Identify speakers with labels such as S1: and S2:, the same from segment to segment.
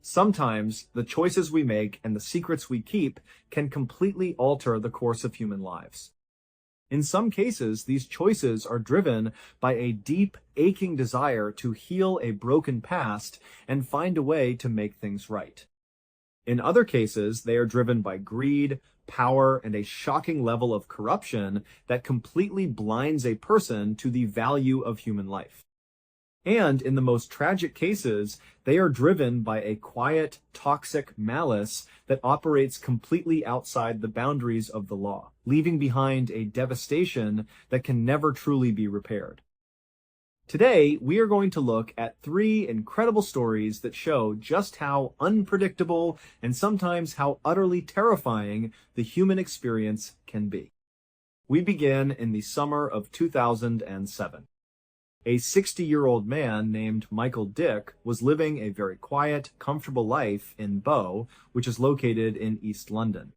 S1: Sometimes the choices we make and the secrets we keep can completely alter the course of human lives. In some cases, these choices are driven by a deep, aching desire to heal a broken past and find a way to make things right. In other cases, they are driven by greed, power, and a shocking level of corruption that completely blinds a person to the value of human life. And in the most tragic cases, they are driven by a quiet, toxic malice that operates completely outside the boundaries of the law, leaving behind a devastation that can never truly be repaired. Today, we are going to look at 3 incredible stories that show just how unpredictable and sometimes how utterly terrifying the human experience can be. We begin in the summer of 2007. A 60-year-old man named Michael Dick was living a very quiet, comfortable life in Bow, which is located in East London.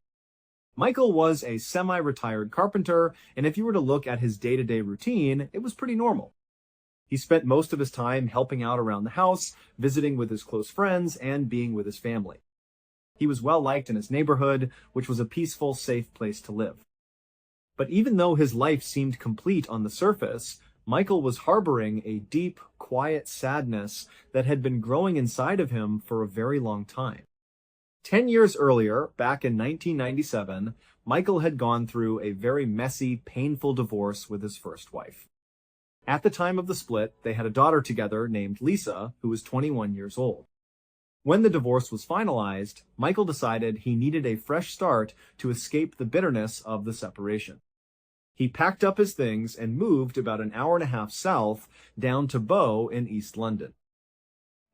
S1: Michael was a semi-retired carpenter, and if you were to look at his day-to-day routine, it was pretty normal. He spent most of his time helping out around the house, visiting with his close friends, and being with his family. He was well liked in his neighborhood, which was a peaceful, safe place to live. But even though his life seemed complete on the surface, Michael was harboring a deep, quiet sadness that had been growing inside of him for a very long time. 10 years earlier, back in 1997, Michael had gone through a very messy, painful divorce with his first wife. At the time of the split, they had a daughter together named Lisa, who was 21 years old. When the divorce was finalized, Michael decided he needed a fresh start to escape the bitterness of the separation. He packed up his things and moved about an hour and a half south down to Bow in East London.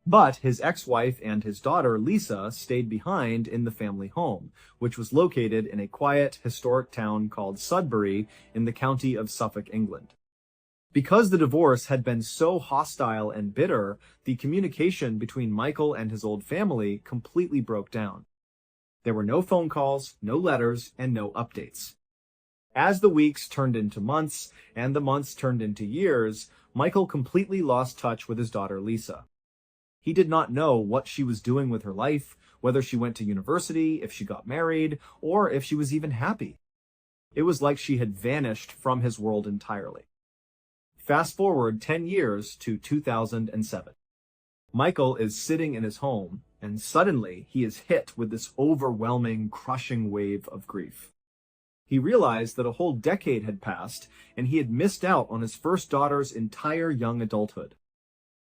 S1: But his ex-wife and his daughter, Lisa, stayed behind in the family home, which was located in a quiet, historic town called Sudbury in the county of Suffolk, England. Because the divorce had been so hostile and bitter, the communication between Michael and his old family completely broke down. There were no phone calls, no letters, and no updates. As the weeks turned into months, and the months turned into years, Michael completely lost touch with his daughter Lisa. He did not know what she was doing with her life, whether she went to university, if she got married, or if she was even happy. It was like she had vanished from his world entirely. Fast forward 10 years to 2007. Michael is sitting in his home, and suddenly he is hit with this overwhelming, crushing wave of grief. He realized that a whole decade had passed, and he had missed out on his first daughter's entire young adulthood.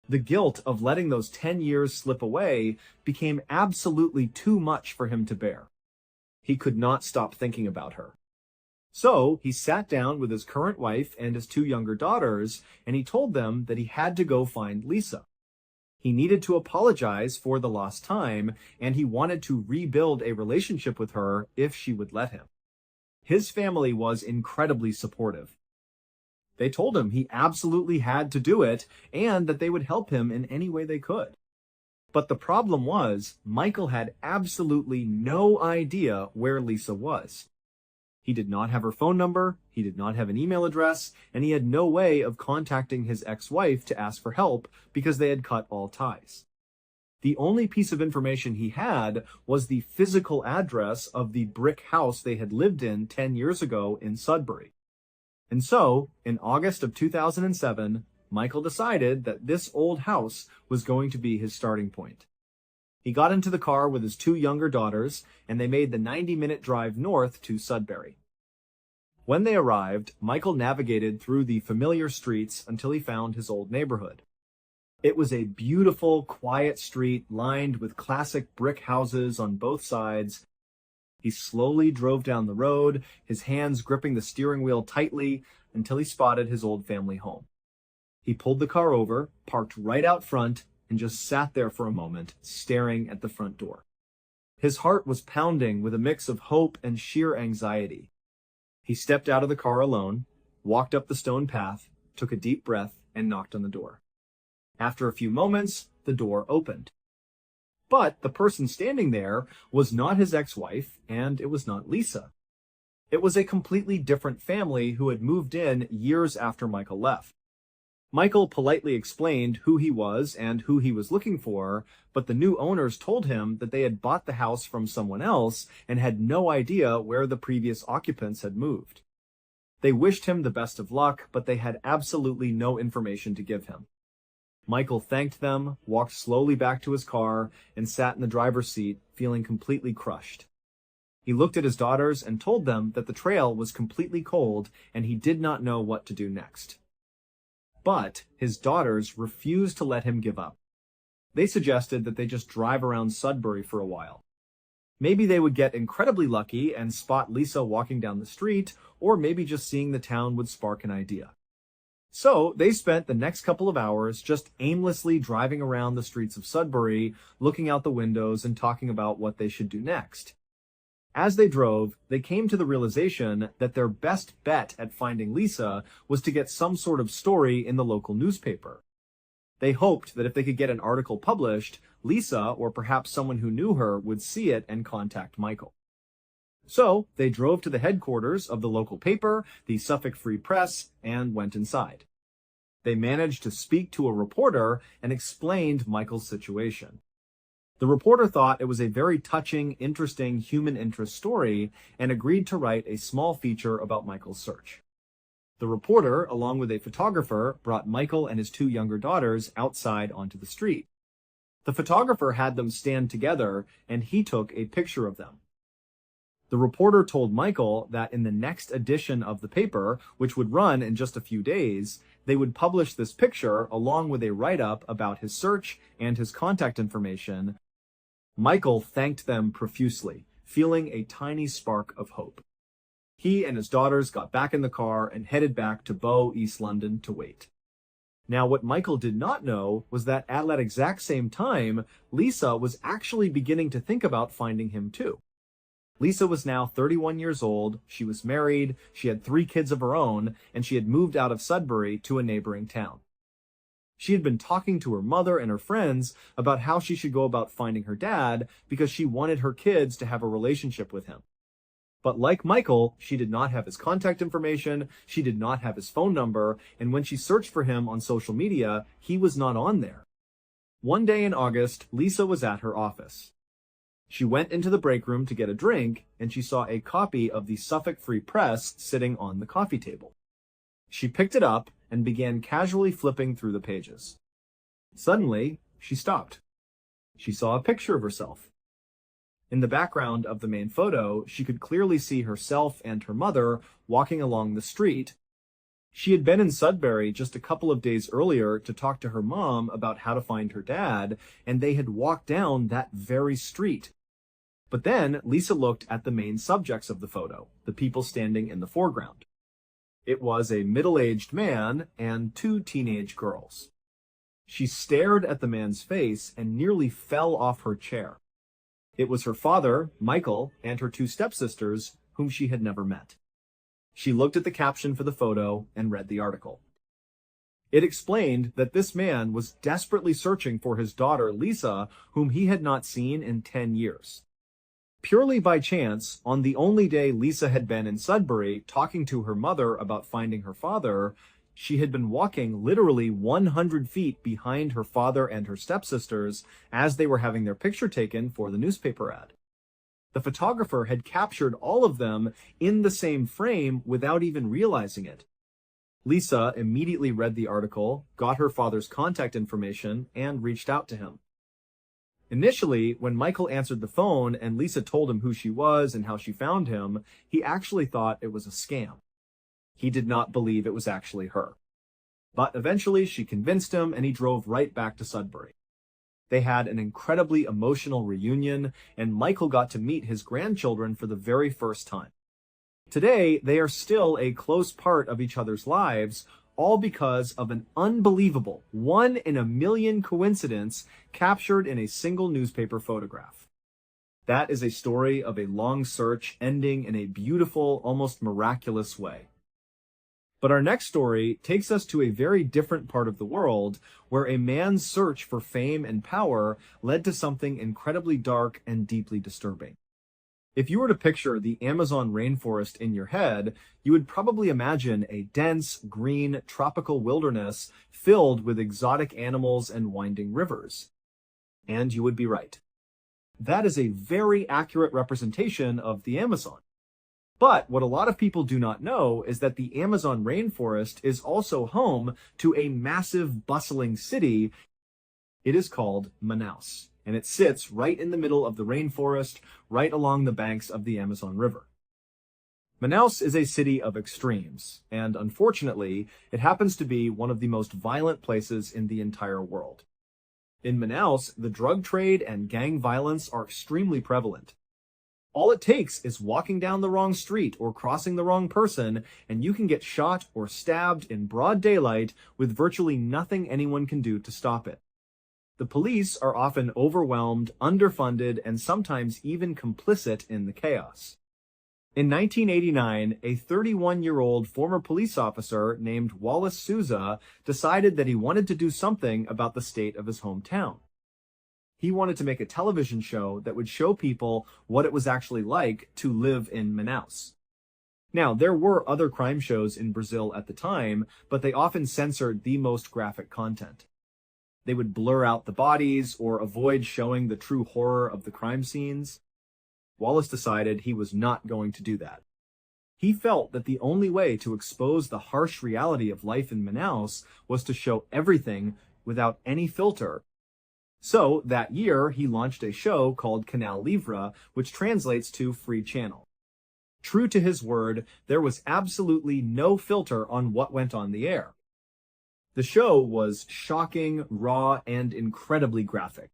S1: The guilt of letting those 10 years slip away became absolutely too much for him to bear. He could not stop thinking about her. So he sat down with his current wife and his 2 younger daughters, and he told them that he had to go find Lisa. He needed to apologize for the lost time, and he wanted to rebuild a relationship with her if she would let him. His family was incredibly supportive. They told him he absolutely had to do it and that they would help him in any way they could. But the problem was, Michael had absolutely no idea where Lisa was. He did not have her phone number, he did not have an email address, and he had no way of contacting his ex-wife to ask for help because they had cut all ties. The only piece of information he had was the physical address of the brick house they had lived in 10 years ago in Sudbury. And so, in August of 2007, Michael decided that this old house was going to be his starting point. He got into the car with his 2 younger daughters, and they made the 90-minute drive north to Sudbury. When they arrived, Michael navigated through the familiar streets until he found his old neighborhood. It was a beautiful, quiet street lined with classic brick houses on both sides. He slowly drove down the road, his hands gripping the steering wheel tightly, until he spotted his old family home. He pulled the car over, parked right out front, and just sat there for a moment, staring at the front door. His heart was pounding with a mix of hope and sheer anxiety. He stepped out of the car alone, walked up the stone path, took a deep breath, and knocked on the door. After a few moments, the door opened. But the person standing there was not his ex-wife, and it was not Lisa. It was a completely different family who had moved in years after Michael left. Michael politely explained who he was and who he was looking for, but the new owners told him that they had bought the house from someone else and had no idea where the previous occupants had moved. They wished him the best of luck, but they had absolutely no information to give him. Michael thanked them, walked slowly back to his car, and sat in the driver's seat, feeling completely crushed. He looked at his daughters and told them that the trail was completely cold and he did not know what to do next. But his daughters refused to let him give up. They suggested that they just drive around Sudbury for a while. Maybe they would get incredibly lucky and spot Lisa walking down the street, or maybe just seeing the town would spark an idea. So they spent the next couple of hours just aimlessly driving around the streets of Sudbury, looking out the windows and talking about what they should do next. As they drove, they came to the realization that their best bet at finding Lisa was to get some sort of story in the local newspaper. They hoped that if they could get an article published, Lisa, or perhaps someone who knew her, would see it and contact Michael. So they drove to the headquarters of the local paper, the Suffolk Free Press, and went inside. They managed to speak to a reporter and explained Michael's situation. The reporter thought it was a very touching, interesting human interest story and agreed to write a small feature about Michael's search. The reporter, along with a photographer, brought Michael and his two younger daughters outside onto the street. The photographer had them stand together, and he took a picture of them. The reporter told Michael that in the next edition of the paper, which would run in just a few days, they would publish this picture along with a write-up about his search and his contact information. Michael thanked them profusely, feeling a tiny spark of hope. He and his daughters got back in the car and headed back to Bow, East London to wait. Now, what Michael did not know was that at that exact same time, Lisa was actually beginning to think about finding him too. Lisa was now 31 years old, she was married, she had 3 kids of her own, and she had moved out of Sudbury to a neighboring town. She had been talking to her mother and her friends about how she should go about finding her dad because she wanted her kids to have a relationship with him. But like Michael, she did not have his contact information, she did not have his phone number, and when she searched for him on social media, he was not on there. One day in August, Lisa was at her office. She went into the break room to get a drink, and she saw a copy of the Suffolk Free Press sitting on the coffee table. She picked it up and began casually flipping through the pages. Suddenly, she stopped. She saw a picture of herself. In the background of the main photo, she could clearly see herself and her mother walking along the street. She had been in Sudbury just a couple of days earlier to talk to her mom about how to find her dad, and they had walked down that very street. But then Lisa looked at the main subjects of the photo, the people standing in the foreground. It was a middle-aged man and 2 teenage girls. She stared at the man's face and nearly fell off her chair. It was her father, Michael, and her 2 stepsisters, whom she had never met. She looked at the caption for the photo and read the article. It explained that this man was desperately searching for his daughter, Lisa, whom he had not seen in 10 years. Purely by chance, on the only day Lisa had been in Sudbury talking to her mother about finding her father, she had been walking literally 100 feet behind her father and her stepsisters as they were having their picture taken for the newspaper ad. The photographer had captured all of them in the same frame without even realizing it. Lisa immediately read the article, got her father's contact information, and reached out to him. Initially, when Michael answered the phone and Lisa told him who she was and how she found him, he actually thought it was a scam. He did not believe it was actually her. But eventually she convinced him and he drove right back to Sudbury. They had an incredibly emotional reunion, and Michael got to meet his grandchildren for the very first time. Today, they are still a close part of each other's lives, all because of an unbelievable 1 in a million coincidence captured in a single newspaper photograph. That is a story of a long search ending in a beautiful, almost miraculous way. But our next story takes us to a very different part of the world, where a man's search for fame and power led to something incredibly dark and deeply disturbing. If you were to picture the Amazon rainforest in your head, you would probably imagine a dense, green, tropical wilderness filled with exotic animals and winding rivers. And you would be right. That is a very accurate representation of the Amazon. But what a lot of people do not know is that the Amazon rainforest is also home to a massive, bustling city. It is called Manaus, and it sits right in the middle of the rainforest, right along the banks of the Amazon River. Manaus is a city of extremes, and unfortunately, it happens to be one of the most violent places in the entire world. In Manaus, the drug trade and gang violence are extremely prevalent. All it takes is walking down the wrong street or crossing the wrong person, and you can get shot or stabbed in broad daylight with virtually nothing anyone can do to stop it. The police are often overwhelmed, underfunded, and sometimes even complicit in the chaos. In 1989, a 31-year-old former police officer named Wallace Souza decided that he wanted to do something about the state of his hometown. He wanted to make a television show that would show people what it was actually like to live in Manaus. Now, there were other crime shows in Brazil at the time, but they often censored the most graphic content. They would blur out the bodies or avoid showing the true horror of the crime scenes. Wallace decided he was not going to do that. He felt that the only way to expose the harsh reality of life in Manaus was to show everything without any filter. So, that year, he launched a show called Canal Livre, which translates to Free Channel. True to his word, there was absolutely no filter on what went on the air. The show was shocking, raw, and incredibly graphic.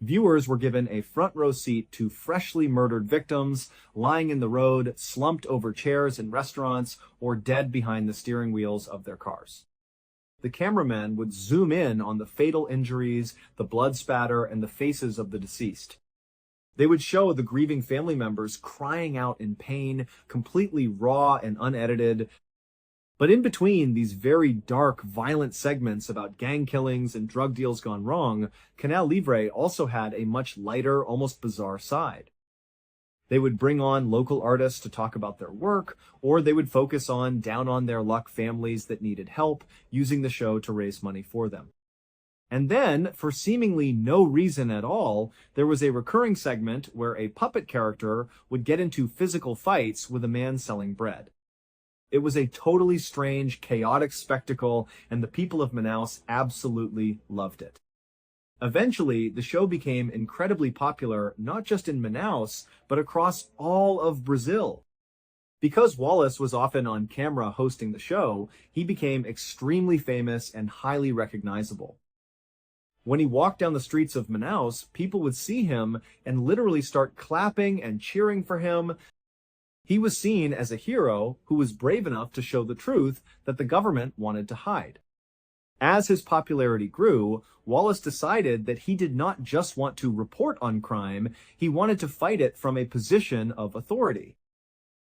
S1: Viewers were given a front row seat to freshly murdered victims, lying in the road, slumped over chairs in restaurants, or dead behind the steering wheels of their cars. The cameramen would zoom in on the fatal injuries, the blood spatter, and the faces of the deceased. They would show the grieving family members crying out in pain, completely raw and unedited. But in between these very dark, violent segments about gang killings and drug deals gone wrong, Canal Livre also had a much lighter, almost bizarre side. They would bring on local artists to talk about their work, or they would focus on down-on-their-luck families that needed help, using the show to raise money for them. And then, for seemingly no reason at all, there was a recurring segment where a puppet character would get into physical fights with a man selling bread. It was a totally strange, chaotic spectacle, and the people of Manaus absolutely loved it. Eventually, the show became incredibly popular, not just in Manaus, but across all of Brazil. Because Wallace was often on camera hosting the show, he became extremely famous and highly recognizable. When he walked down the streets of Manaus, people would see him and literally start clapping and cheering for him. He was seen as a hero who was brave enough to show the truth that the government wanted to hide. As his popularity grew, Wallace decided that he did not just want to report on crime, he wanted to fight it from a position of authority.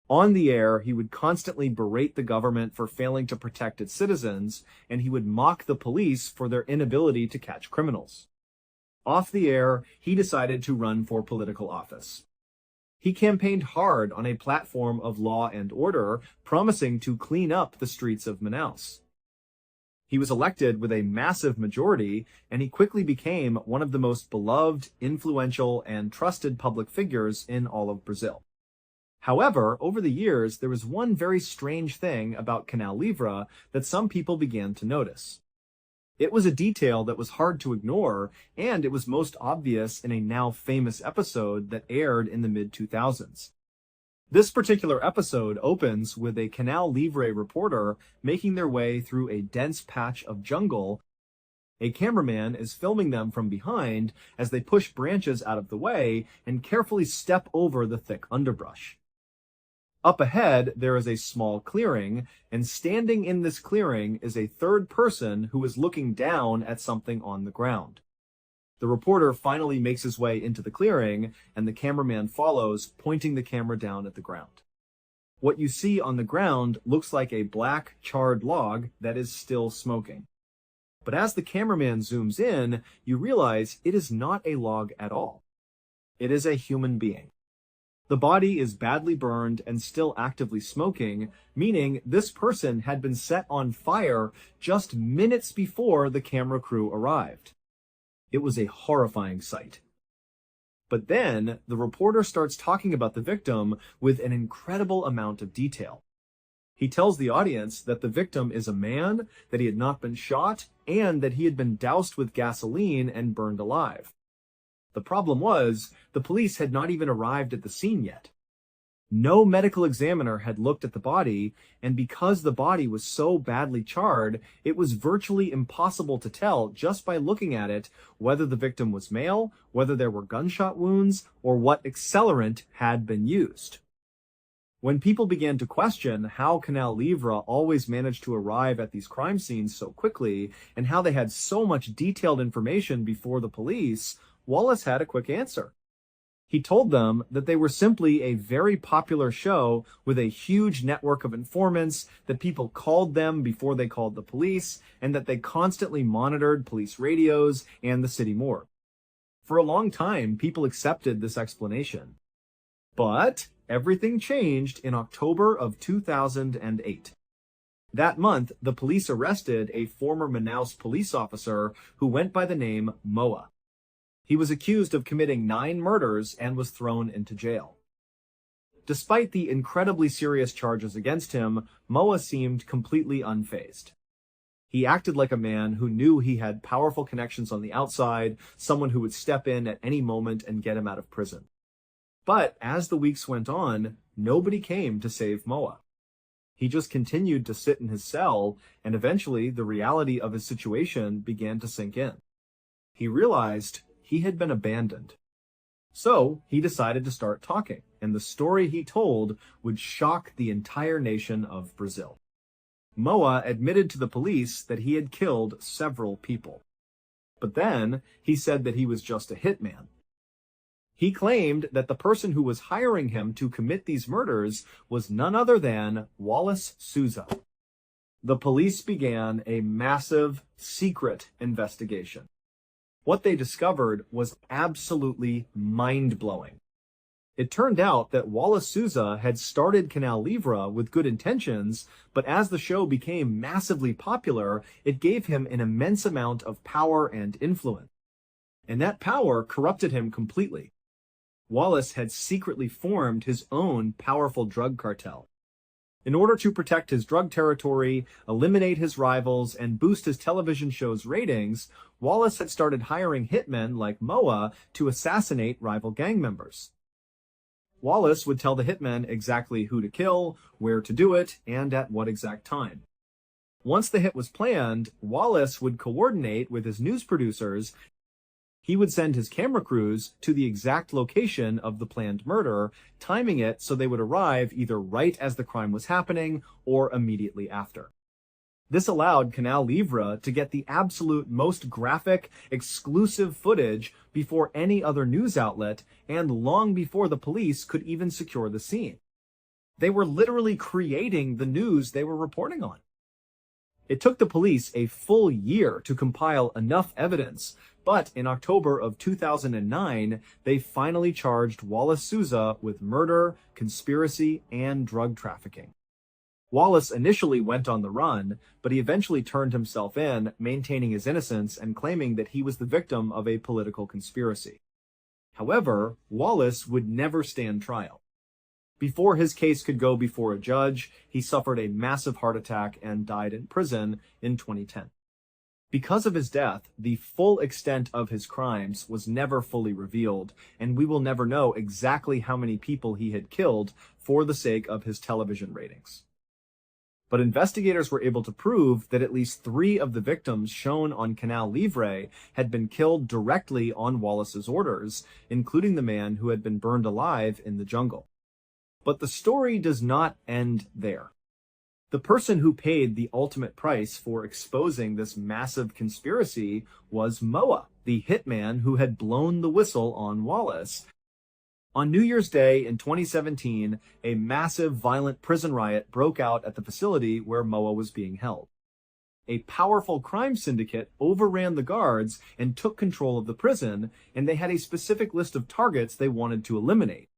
S1: On the air, he would constantly berate the government for failing to protect its citizens, and he would mock the police for their inability to catch criminals. Off the air, he decided to run for political office. He campaigned hard on a platform of law and order, promising to clean up the streets of Manaus. He was elected with a massive majority, and he quickly became one of the most beloved, influential, and trusted public figures in all of Brazil. However, over the years, there was one very strange thing about Canal Livre that some people began to notice. It was a detail that was hard to ignore, and it was most obvious in a now famous episode that aired in the mid-2000s. This particular episode opens with a Canal Livre reporter making their way through a dense patch of jungle. A cameraman is filming them from behind as they push branches out of the way and carefully step over the thick underbrush. Up ahead, there is a small clearing, and standing in this clearing is a third person who is looking down at something on the ground. The reporter finally makes his way into the clearing, and the cameraman follows, pointing the camera down at the ground. What you see on the ground looks like a black, charred log that is still smoking. But as the cameraman zooms in, you realize it is not a log at all. It is a human being. The body is badly burned and still actively smoking, meaning this person had been set on fire just minutes before the camera crew arrived. It was a horrifying sight. But then, the reporter starts talking about the victim with an incredible amount of detail. He tells the audience that the victim is a man, that he had not been shot, and that he had been doused with gasoline and burned alive. The problem was, the police had not even arrived at the scene yet. No medical examiner had looked at the body, and because the body was so badly charred, it was virtually impossible to tell just by looking at it whether the victim was male, whether there were gunshot wounds, or what accelerant had been used. When people began to question how Canal Livre always managed to arrive at these crime scenes so quickly, and how they had so much detailed information before the police, Wallace had a quick answer. He told them that they were simply a very popular show with a huge network of informants, that people called them before they called the police, and that they constantly monitored police radios and the city morgue. For a long time, people accepted this explanation. But everything changed in October of 2008. That month, the police arrested a former Manaus police officer who went by the name Moa. He was accused of committing 9 murders and was thrown into jail. Despite the incredibly serious charges against him, Moa seemed completely unfazed. He acted like a man who knew he had powerful connections on the outside, someone who would step in at any moment and get him out of prison. But as the weeks went on, nobody came to save Moa. He just continued to sit in his cell, and eventually the reality of his situation began to sink in. He realized he had been abandoned. So he decided to start talking, and the story he told would shock the entire nation of Brazil. Moa admitted to the police that he had killed several people. But then he said that he was just a hitman. He claimed that the person who was hiring him to commit these murders was none other than Wallace Souza. The police began a massive, secret investigation. What they discovered was absolutely mind-blowing. It turned out that Wallace Souza had started Canal Livre with good intentions, but as the show became massively popular, it gave him an immense amount of power and influence. And that power corrupted him completely. Wallace had secretly formed his own powerful drug cartel. In order to protect his drug territory, eliminate his rivals, and boost his television show's ratings, Wallace had started hiring hitmen like Moa to assassinate rival gang members. Wallace would tell the hitmen exactly who to kill, where to do it, and at what exact time. Once the hit was planned, Wallace would coordinate with his news producers. He would send his camera crews to the exact location of the planned murder, timing it so they would arrive either right as the crime was happening or immediately after. This allowed Canal Livre to get the absolute most graphic, exclusive footage before any other news outlet and long before the police could even secure the scene. They were literally creating the news they were reporting on. It took the police a full year to compile enough evidence, but in October of 2009, they finally charged Wallace Souza with murder, conspiracy, and drug trafficking. Wallace initially went on the run, but he eventually turned himself in, maintaining his innocence and claiming that he was the victim of a political conspiracy. However, Wallace would never stand trial. Before his case could go before a judge, he suffered a massive heart attack and died in prison in 2010. Because of his death, the full extent of his crimes was never fully revealed, and we will never know exactly how many people he had killed for the sake of his television ratings. But investigators were able to prove that at least 3 of the victims shown on Canal Livre had been killed directly on Wallace's orders, including the man who had been burned alive in the jungle. But the story does not end there. The person who paid the ultimate price for exposing this massive conspiracy was Moa, the hitman who had blown the whistle on Wallace. On New Year's Day in 2017, a massive violent prison riot broke out at the facility where Moa was being held. A powerful crime syndicate overran the guards and took control of the prison, and they had a specific list of targets they wanted to eliminate.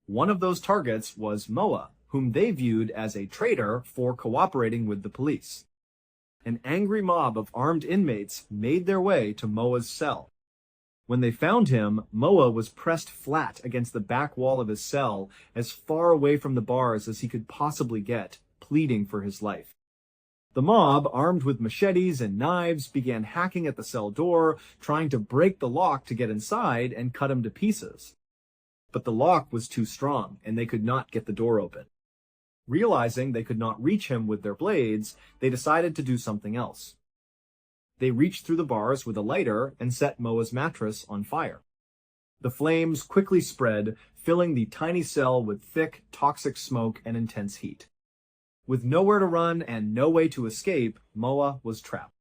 S1: One of those targets was Moa, whom they viewed as a traitor for cooperating with the police. An angry mob of armed inmates made their way to Moa's cell. When they found him, Moa was pressed flat against the back wall of his cell, as far away from the bars as he could possibly get, pleading for his life. The mob, armed with machetes and knives, began hacking at the cell door, trying to break the lock to get inside and cut him to pieces. But the lock was too strong, and they could not get the door open. Realizing they could not reach him with their blades, they decided to do something else. They reached through the bars with a lighter and set Moa's mattress on fire. The flames quickly spread, filling the tiny cell with thick, toxic smoke and intense heat. With nowhere to run and no way to escape, Moa was trapped.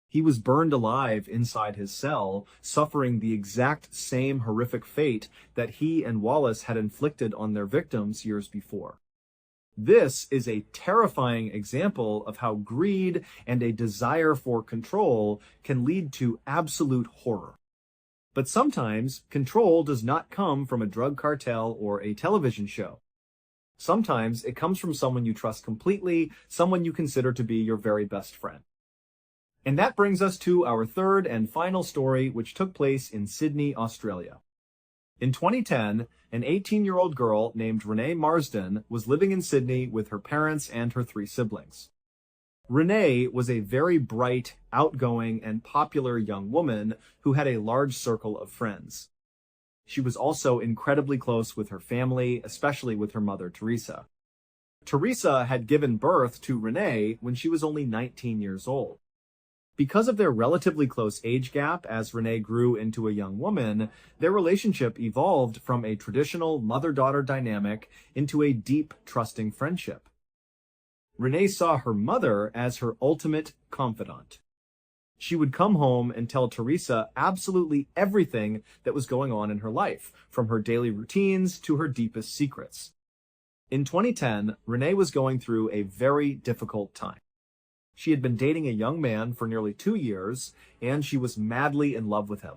S1: He was burned alive inside his cell, suffering the exact same horrific fate that he and Wallace had inflicted on their victims years before. This is a terrifying example of how greed and a desire for control can lead to absolute horror. But sometimes, control does not come from a drug cartel or a television show. Sometimes it comes from someone you trust completely, someone you consider to be your very best friend. And that brings us to our third and final story, which took place in Sydney, Australia. In 2010, an 18-year-old girl named Renee Marsden was living in Sydney with her parents and her 3 siblings. Renee was a very bright, outgoing, and popular young woman who had a large circle of friends. She was also incredibly close with her family, especially with her mother, Teresa. Teresa had given birth to Renee when she was only 19 years old. Because of their relatively close age gap as Renee grew into a young woman, their relationship evolved from a traditional mother-daughter dynamic into a deep, trusting friendship. Renee saw her mother as her ultimate confidant. She would come home and tell Teresa absolutely everything that was going on in her life, from her daily routines to her deepest secrets. In 2010, Renee was going through a very difficult time. She had been dating a young man for nearly 2 years, and she was madly in love with him.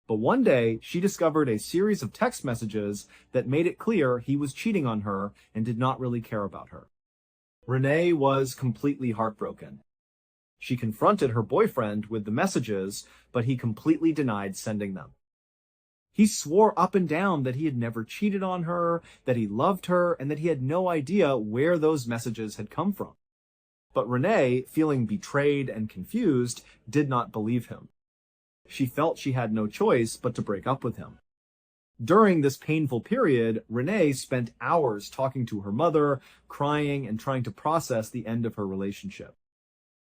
S1: But one day, she discovered a series of text messages that made it clear he was cheating on her and did not really care about her. Renee was completely heartbroken. She confronted her boyfriend with the messages, but he completely denied sending them. He swore up and down that he had never cheated on her, that he loved her, and that he had no idea where those messages had come from. But Renee, feeling betrayed and confused, did not believe him. She felt she had no choice but to break up with him. During this painful period, Renee spent hours talking to her mother, crying and trying to process the end of her relationship.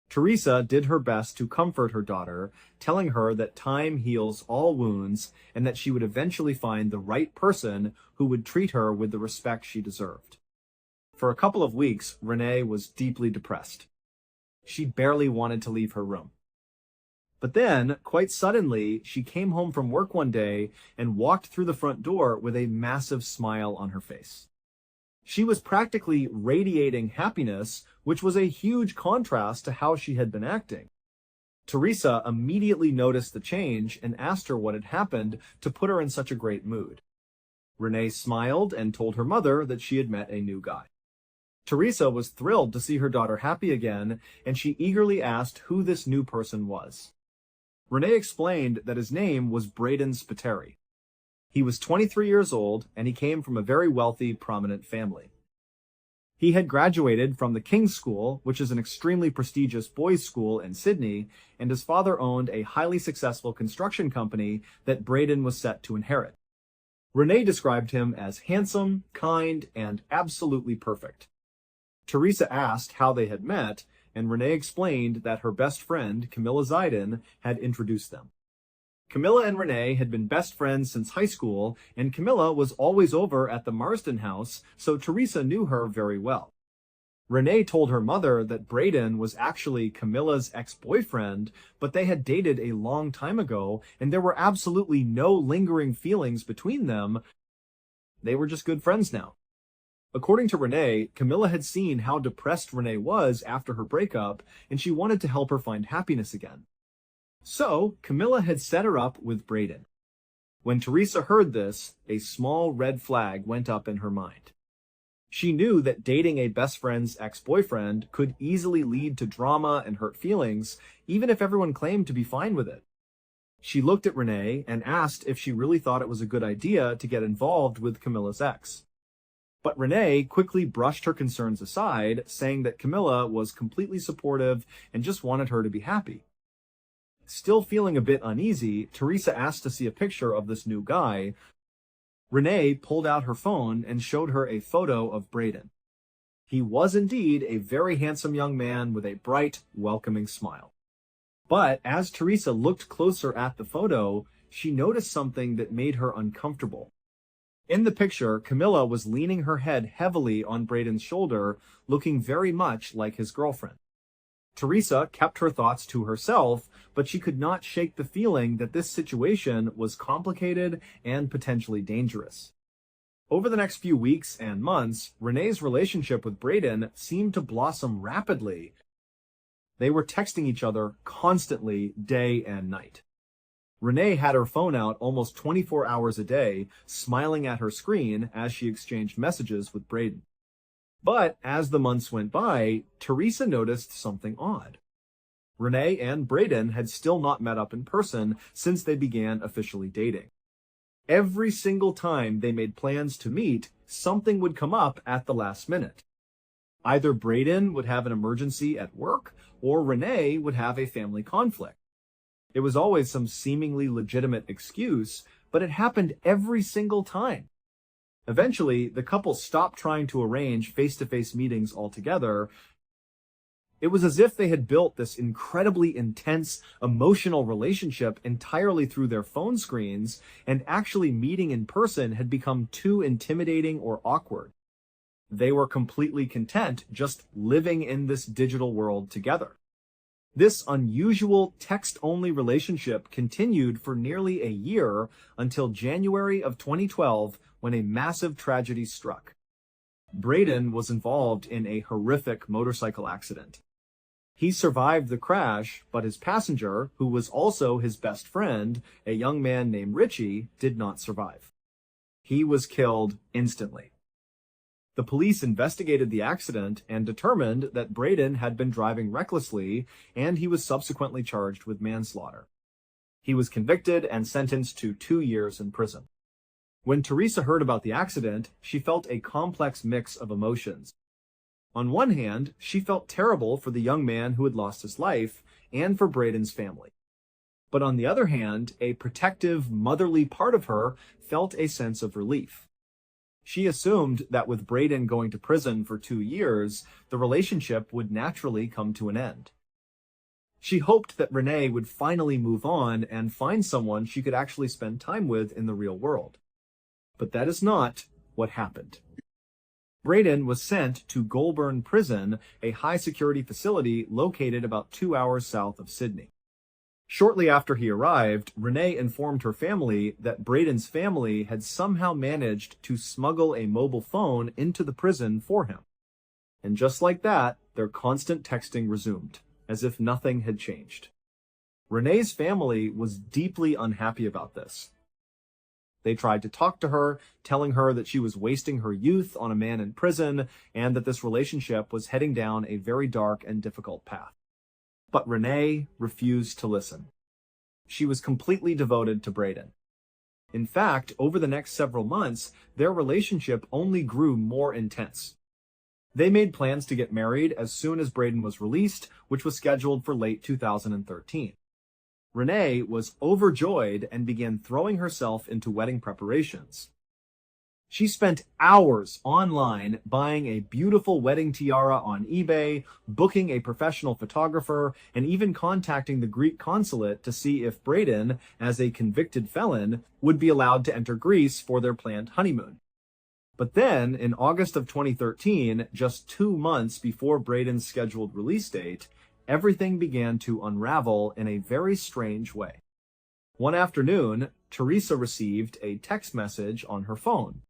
S1: Teresa did her best to comfort her daughter, telling her that time heals all wounds and that she would eventually find the right person who would treat her with the respect she deserved. For a couple of weeks, Renee was deeply depressed. She barely wanted to leave her room. But then, quite suddenly, she came home from work one day and walked through the front door with a massive smile on her face. She was practically radiating happiness, which was a huge contrast to how she had been acting. Teresa immediately noticed the change and asked her what had happened to put her in such a great mood. Renee smiled and told her mother that she had met a new guy. Teresa was thrilled to see her daughter happy again, and she eagerly asked who this new person was. Renee explained that his name was Braden Spiteri. He was 23 years old, and he came from a very wealthy, prominent family. He had graduated from the King's School, which is an extremely prestigious boys' school in Sydney, and his father owned a highly successful construction company that Braden was set to inherit. Renee described him as handsome, kind, and absolutely perfect. Teresa asked how they had met, and Renee explained that her best friend, Camilla Zidon, had introduced them. Camilla and Renee had been best friends since high school, and Camilla was always over at the Marsden house, so Teresa knew her very well. Renee told her mother that Braden was actually Camilla's ex-boyfriend, but they had dated a long time ago, and there were absolutely no lingering feelings between them. They were just good friends now. According to Renee, Camilla had seen how depressed Renee was after her breakup, and she wanted to help her find happiness again. So, Camilla had set her up with Braden. When Teresa heard this, a small red flag went up in her mind. She knew that dating a best friend's ex-boyfriend could easily lead to drama and hurt feelings, even if everyone claimed to be fine with it. She looked at Renee and asked if she really thought it was a good idea to get involved with Camilla's ex. But Renee quickly brushed her concerns aside, saying that Camilla was completely supportive and just wanted her to be happy. Still feeling a bit uneasy, Teresa asked to see a picture of this new guy. Renee pulled out her phone and showed her a photo of Braden. He was indeed a very handsome young man with a bright, welcoming smile. But as Teresa looked closer at the photo, she noticed something that made her uncomfortable. In the picture, Camilla was leaning her head heavily on Braden's shoulder, looking very much like his girlfriend. Teresa kept her thoughts to herself, but she could not shake the feeling that this situation was complicated and potentially dangerous. Over the next few weeks and months, Renee's relationship with Braden seemed to blossom rapidly. They were texting each other constantly, day and night. Renee had her phone out almost 24 hours a day, smiling at her screen as she exchanged messages with Braden. But as the months went by, Teresa noticed something odd. Renee and Braden had still not met up in person since they began officially dating. Every single time they made plans to meet, something would come up at the last minute. Either Braden would have an emergency at work, or Renee would have a family conflict. It was always some seemingly legitimate excuse, but it happened every single time. Eventually, the couple stopped trying to arrange face-to-face meetings altogether. It was as if they had built this incredibly intense, emotional relationship entirely through their phone screens, and actually meeting in person had become too intimidating or awkward. They were completely content just living in this digital world together. This unusual text-only relationship continued for nearly a year until January of 2012, when a massive tragedy struck. Braden was involved in a horrific motorcycle accident. He survived the crash, but his passenger, who was also his best friend, a young man named Richie, did not survive. He was killed instantly. The police investigated the accident and determined that Braden had been driving recklessly, and he was subsequently charged with manslaughter. He was convicted and sentenced to 2 years in prison. When Teresa heard about the accident, she felt a complex mix of emotions. On one hand, she felt terrible for the young man who had lost his life and for Braden's family. But on the other hand, a protective, motherly part of her felt a sense of relief. She assumed that with Braden going to prison for 2 years, the relationship would naturally come to an end. She hoped that Renee would finally move on and find someone she could actually spend time with in the real world. But that is not what happened. Braden was sent to Goulburn Prison, a high-security facility located about 2 hours south of Sydney. Shortly after he arrived, Renee informed her family that Braden's family had somehow managed to smuggle a mobile phone into the prison for him. And just like that, their constant texting resumed, as if nothing had changed. Renee's family was deeply unhappy about this. They tried to talk to her, telling her that she was wasting her youth on a man in prison and that this relationship was heading down a very dark and difficult path. But Renee refused to listen. She was completely devoted to Braden. In fact, over the next several months, their relationship only grew more intense. They made plans to get married as soon as Braden was released, which was scheduled for late 2013. Renee was overjoyed and began throwing herself into wedding preparations. She spent hours online buying a beautiful wedding tiara on eBay, booking a professional photographer, and even contacting the Greek consulate to see if Braden, as a convicted felon, would be allowed to enter Greece for their planned honeymoon. But then, in August of 2013, just 2 months before Braden's scheduled release date, everything began to unravel in a very strange way. One afternoon, Teresa received a text message on her phone.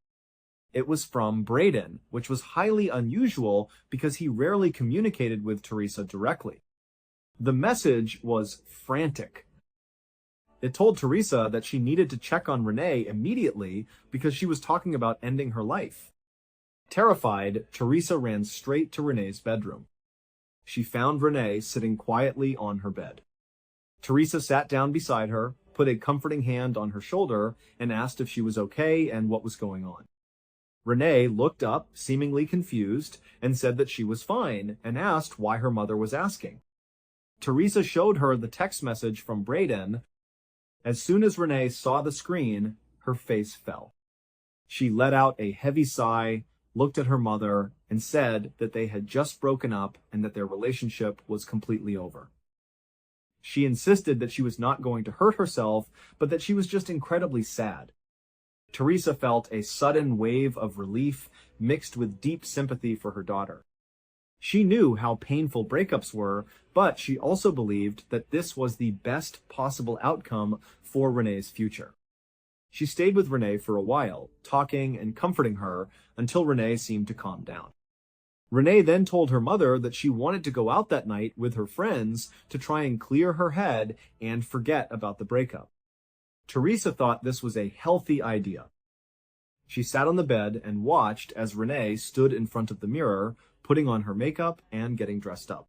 S1: It was from Braden, which was highly unusual because he rarely communicated with Teresa directly. The message was frantic. It told Teresa that she needed to check on Renee immediately because she was talking about ending her life. Terrified, Teresa ran straight to Renee's bedroom. She found Renee sitting quietly on her bed. Teresa sat down beside her, put a comforting hand on her shoulder, and asked if she was okay and what was going on. Renee looked up, seemingly confused, and said that she was fine, and asked why her mother was asking. Teresa showed her the text message from Braden. As soon as Renee saw the screen, her face fell. She let out a heavy sigh, looked at her mother, and said that they had just broken up and that their relationship was completely over. She insisted that she was not going to hurt herself, but that she was just incredibly sad. Teresa felt a sudden wave of relief mixed with deep sympathy for her daughter. She knew how painful breakups were, but she also believed that this was the best possible outcome for Renee's future. She stayed with Renee for a while, talking and comforting her until Renee seemed to calm down. Renee then told her mother that she wanted to go out that night with her friends to try and clear her head and forget about the breakup. Teresa thought this was a healthy idea. She sat on the bed and watched as Renee stood in front of the mirror, putting on her makeup and getting dressed up.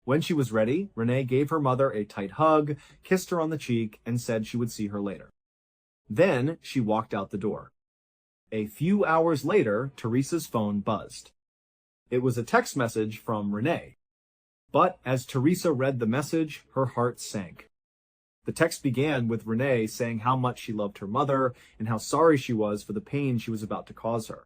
S1: When she was ready, Renee gave her mother a tight hug, kissed her on the cheek, and said she would see her later. Then she walked out the door. A few hours later, Teresa's phone buzzed. It was a text message from Renee. But as Teresa read the message, her heart sank. The text began with Renee saying how much she loved her mother and how sorry she was for the pain she was about to cause her.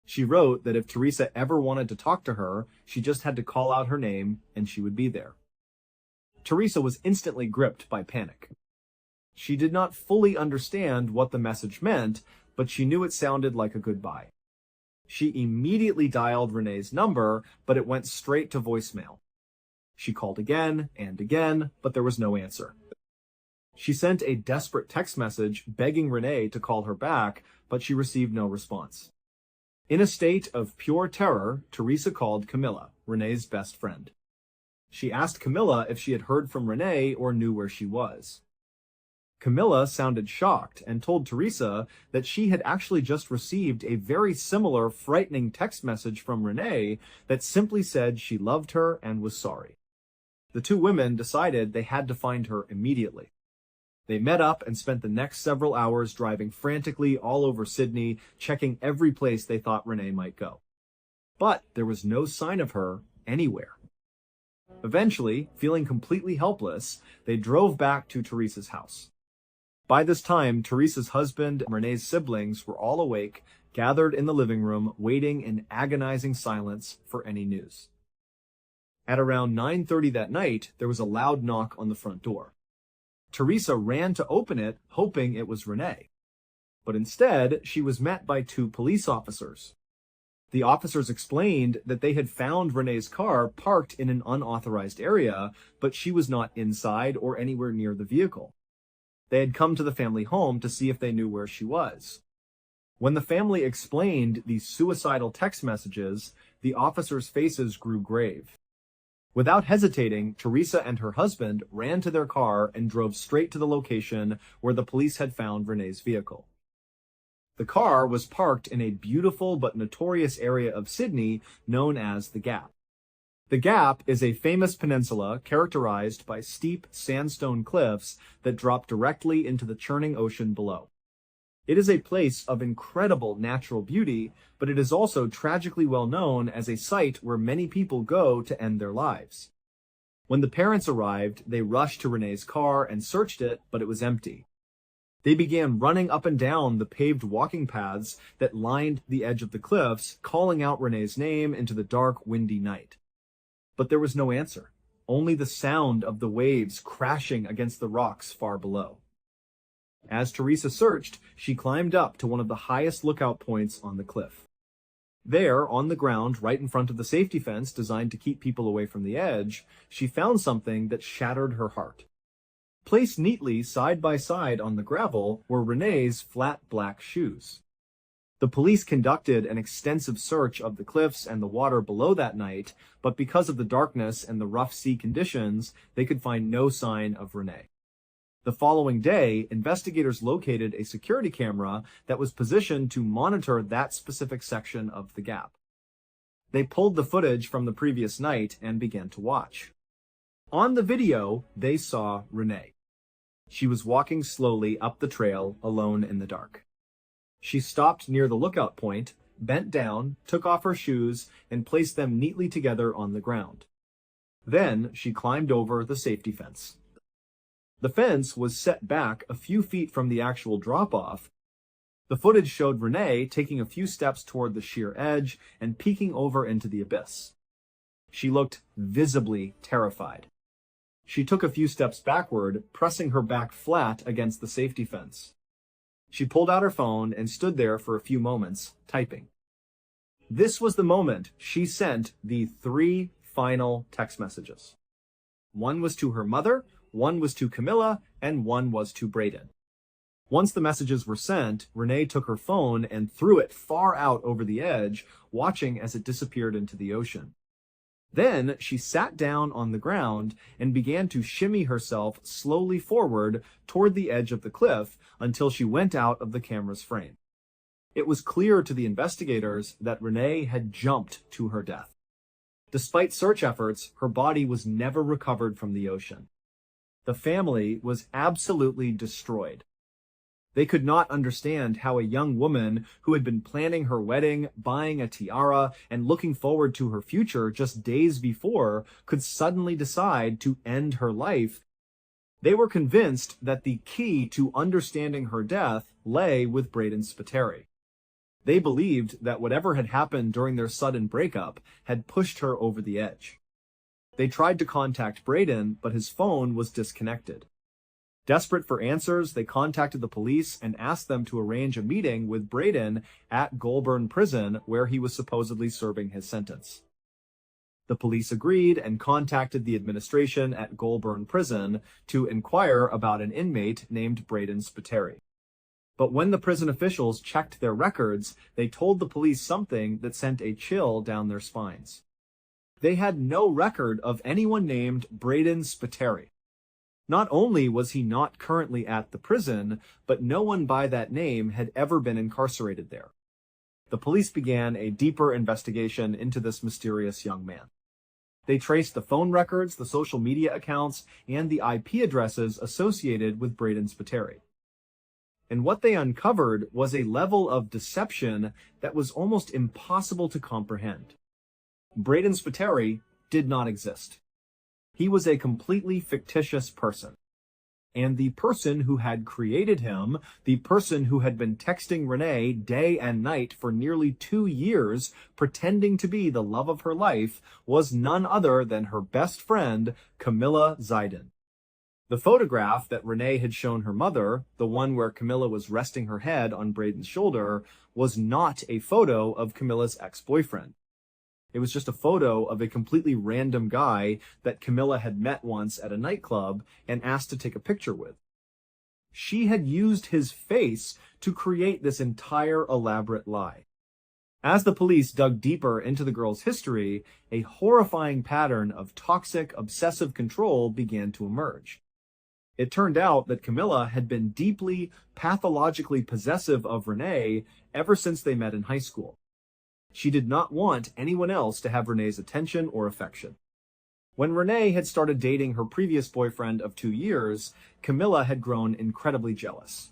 S1: She wrote that if Teresa ever wanted to talk to her, she just had to call out her name and she would be there. Teresa was instantly gripped by panic. She did not fully understand what the message meant, but she knew it sounded like a goodbye. She immediately dialed Renee's number, but it went straight to voicemail. She called again and again, but there was no answer. She sent a desperate text message begging Renee to call her back, but she received no response. In a state of pure terror, Teresa called Camilla, Renee's best friend. She asked Camilla if she had heard from Renee or knew where she was. Camilla sounded shocked and told Teresa that she had actually just received a very similar frightening text message from Renee that simply said she loved her and was sorry. The two women decided they had to find her immediately. They met up and spent the next several hours driving frantically all over Sydney, checking every place they thought Renee might go. But there was no sign of her anywhere. Eventually, feeling completely helpless, they drove back to Teresa's house. By this time, Teresa's husband and Renee's siblings were all awake, gathered in the living room, waiting in agonizing silence for any news. At around 9:30 that night, there was a loud knock on the front door. Teresa ran to open it, hoping it was Renee. But instead, she was met by two police officers. The officers explained that they had found Renee's car parked in an unauthorized area, but she was not inside or anywhere near the vehicle. They had come to the family home to see if they knew where she was. When the family explained these suicidal text messages, the officers' faces grew grave. Without hesitating, Teresa and her husband ran to their car and drove straight to the location where the police had found Renee's vehicle. The car was parked in a beautiful but notorious area of Sydney known as the Gap. The Gap is a famous peninsula characterized by steep sandstone cliffs that drop directly into the churning ocean below. It is a place of incredible natural beauty, but it is also tragically well known as a site where many people go to end their lives. When the parents arrived, they rushed to Renee's car and searched it, but it was empty. They began running up and down the paved walking paths that lined the edge of the cliffs, calling out Renee's name into the dark, windy night. But there was no answer, only the sound of the waves crashing against the rocks far below. As Teresa searched, she climbed up to one of the highest lookout points on the cliff. There, on the ground, right in front of the safety fence designed to keep people away from the edge, she found something that shattered her heart. Placed neatly side by side on the gravel were Renee's flat black shoes. The police conducted an extensive search of the cliffs and the water below that night, but because of the darkness and the rough sea conditions, they could find no sign of Renee. The following day, investigators located a security camera that was positioned to monitor that specific section of the gap. They pulled the footage from the previous night and began to watch. On the video, they saw Renee. She was walking slowly up the trail, alone in the dark. She stopped near the lookout point, bent down, took off her shoes, and placed them neatly together on the ground. Then she climbed over the safety fence. The fence was set back a few feet from the actual drop-off. The footage showed Renee taking a few steps toward the sheer edge and peeking over into the abyss. She looked visibly terrified. She took a few steps backward, pressing her back flat against the safety fence. She pulled out her phone and stood there for a few moments, typing. This was the moment she sent the 3 final text messages. One was to her mother, one was to Camilla, and one was to Braden. Once the messages were sent, Renee took her phone and threw it far out over the edge, watching as it disappeared into the ocean. Then she sat down on the ground and began to shimmy herself slowly forward toward the edge of the cliff until she went out of the camera's frame. It was clear to the investigators that Renee had jumped to her death. Despite search efforts, her body was never recovered from the ocean. The family was absolutely destroyed. They could not understand how a young woman who had been planning her wedding, buying a tiara, and looking forward to her future just days before could suddenly decide to end her life. They were convinced that the key to understanding her death lay with Braden Spiteri. They believed that whatever had happened during their sudden breakup had pushed her over the edge. They tried to contact Braden, but his phone was disconnected. Desperate for answers, they contacted the police and asked them to arrange a meeting with Braden at Goulburn Prison, where he was supposedly serving his sentence. The police agreed and contacted the administration at Goulburn Prison to inquire about an inmate named Braden Spiteri. But when the prison officials checked their records, they told the police something that sent a chill down their spines. They had no record of anyone named Braden Spiteri. Not only was he not currently at the prison, but no one by that name had ever been incarcerated there. The police began a deeper investigation into this mysterious young man. They traced the phone records, the social media accounts, and the IP addresses associated with Braden Spiteri. And what they uncovered was a level of deception that was almost impossible to comprehend. Braden Spiteri did not exist. He was a completely fictitious person. And the person who had created him, the person who had been texting Renee day and night for nearly 2 years, pretending to be the love of her life, was none other than her best friend, Camilla Zaiden. The photograph that Renee had shown her mother, the one where Camilla was resting her head on Braden's shoulder, was not a photo of Camilla's ex-boyfriend. It was just a photo of a completely random guy that Camilla had met once at a nightclub and asked to take a picture with. She had used his face to create this entire elaborate lie. As the police dug deeper into the girl's history, a horrifying pattern of toxic, obsessive control began to emerge. It turned out that Camilla had been deeply, pathologically possessive of Renee ever since they met in high school. She did not want anyone else to have Renee's attention or affection. When Renee had started dating her previous boyfriend of 2 years, Camilla had grown incredibly jealous.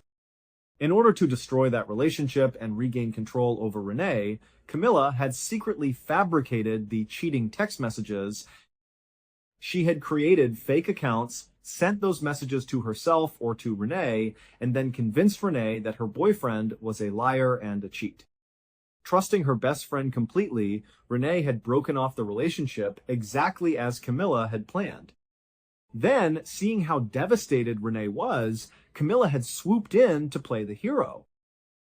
S1: In order to destroy that relationship and regain control over Renee, Camilla had secretly fabricated the cheating text messages. She had created fake accounts, sent those messages to herself or to Renee, and then convinced Renee that her boyfriend was a liar and a cheat. Trusting her best friend completely, Renee had broken off the relationship exactly as Camilla had planned. Then, seeing how devastated Renee was, Camilla had swooped in to play the hero.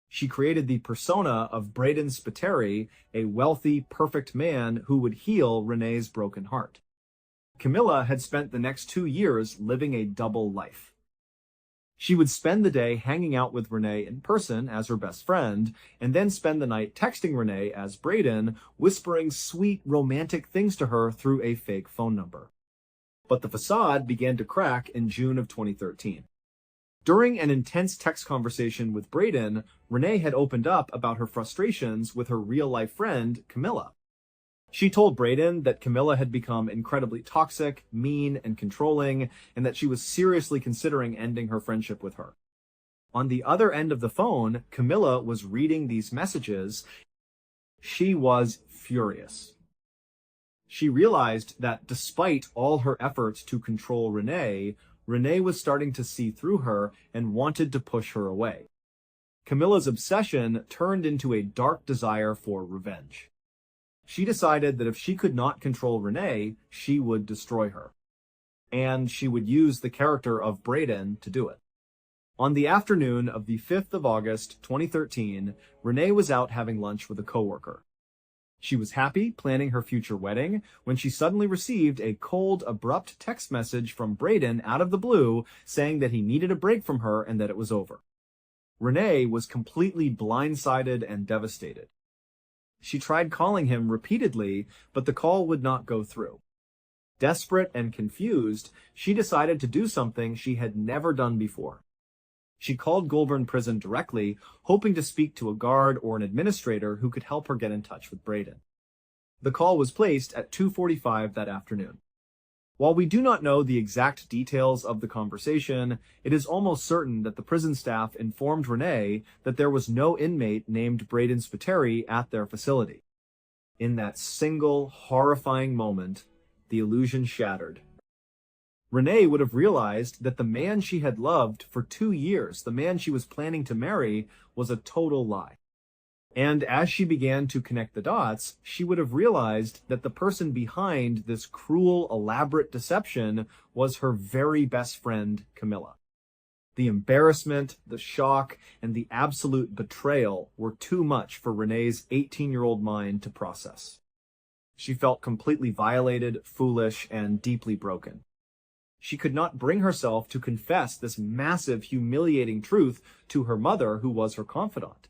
S1: She created the persona of Braden Spiteri, a wealthy, perfect man who would heal Renee's broken heart. Camilla had spent the next 2 years living a double life. She would spend the day hanging out with Renee in person as her best friend, and then spend the night texting Renee as Braden, whispering sweet, romantic things to her through a fake phone number. But the facade began to crack in June of 2013. During an intense text conversation with Braden, Renee had opened up about her frustrations with her real-life friend, Camilla. She told Braden that Camilla had become incredibly toxic, mean, and controlling, and that she was seriously considering ending her friendship with her. On the other end of the phone, Camilla was reading these messages. She was furious. She realized that despite all her efforts to control Renee, Renee was starting to see through her and wanted to push her away. Camilla's obsession turned into a dark desire for revenge. She decided that if she could not control Renee, she would destroy her. And she would use the character of Braden to do it. On the afternoon of the 5th of August, 2013, Renee was out having lunch with a coworker. She was happy, planning her future wedding, when she suddenly received a cold, abrupt text message from Braden out of the blue saying that he needed a break from her and that it was over. Renee was completely blindsided and devastated. She tried calling him repeatedly, but the call would not go through. Desperate and confused, she decided to do something she had never done before. She called Goulburn Prison directly, hoping to speak to a guard or an administrator who could help her get in touch with Braden. The call was placed at 2:45 that afternoon. While we do not know the exact details of the conversation, it is almost certain that the prison staff informed Renee that there was no inmate named Braden Spiteri at their facility. In that single, horrifying moment, the illusion shattered. Renee would have realized that the man she had loved for 2 years, the man she was planning to marry, was a total lie. And as she began to connect the dots, she would have realized that the person behind this cruel, elaborate deception was her very best friend, Camilla. The embarrassment, the shock, and the absolute betrayal were too much for Renee's 18-year-old mind to process. She felt completely violated, foolish, and deeply broken. She could not bring herself to confess this massive, humiliating truth to her mother, who was her confidant.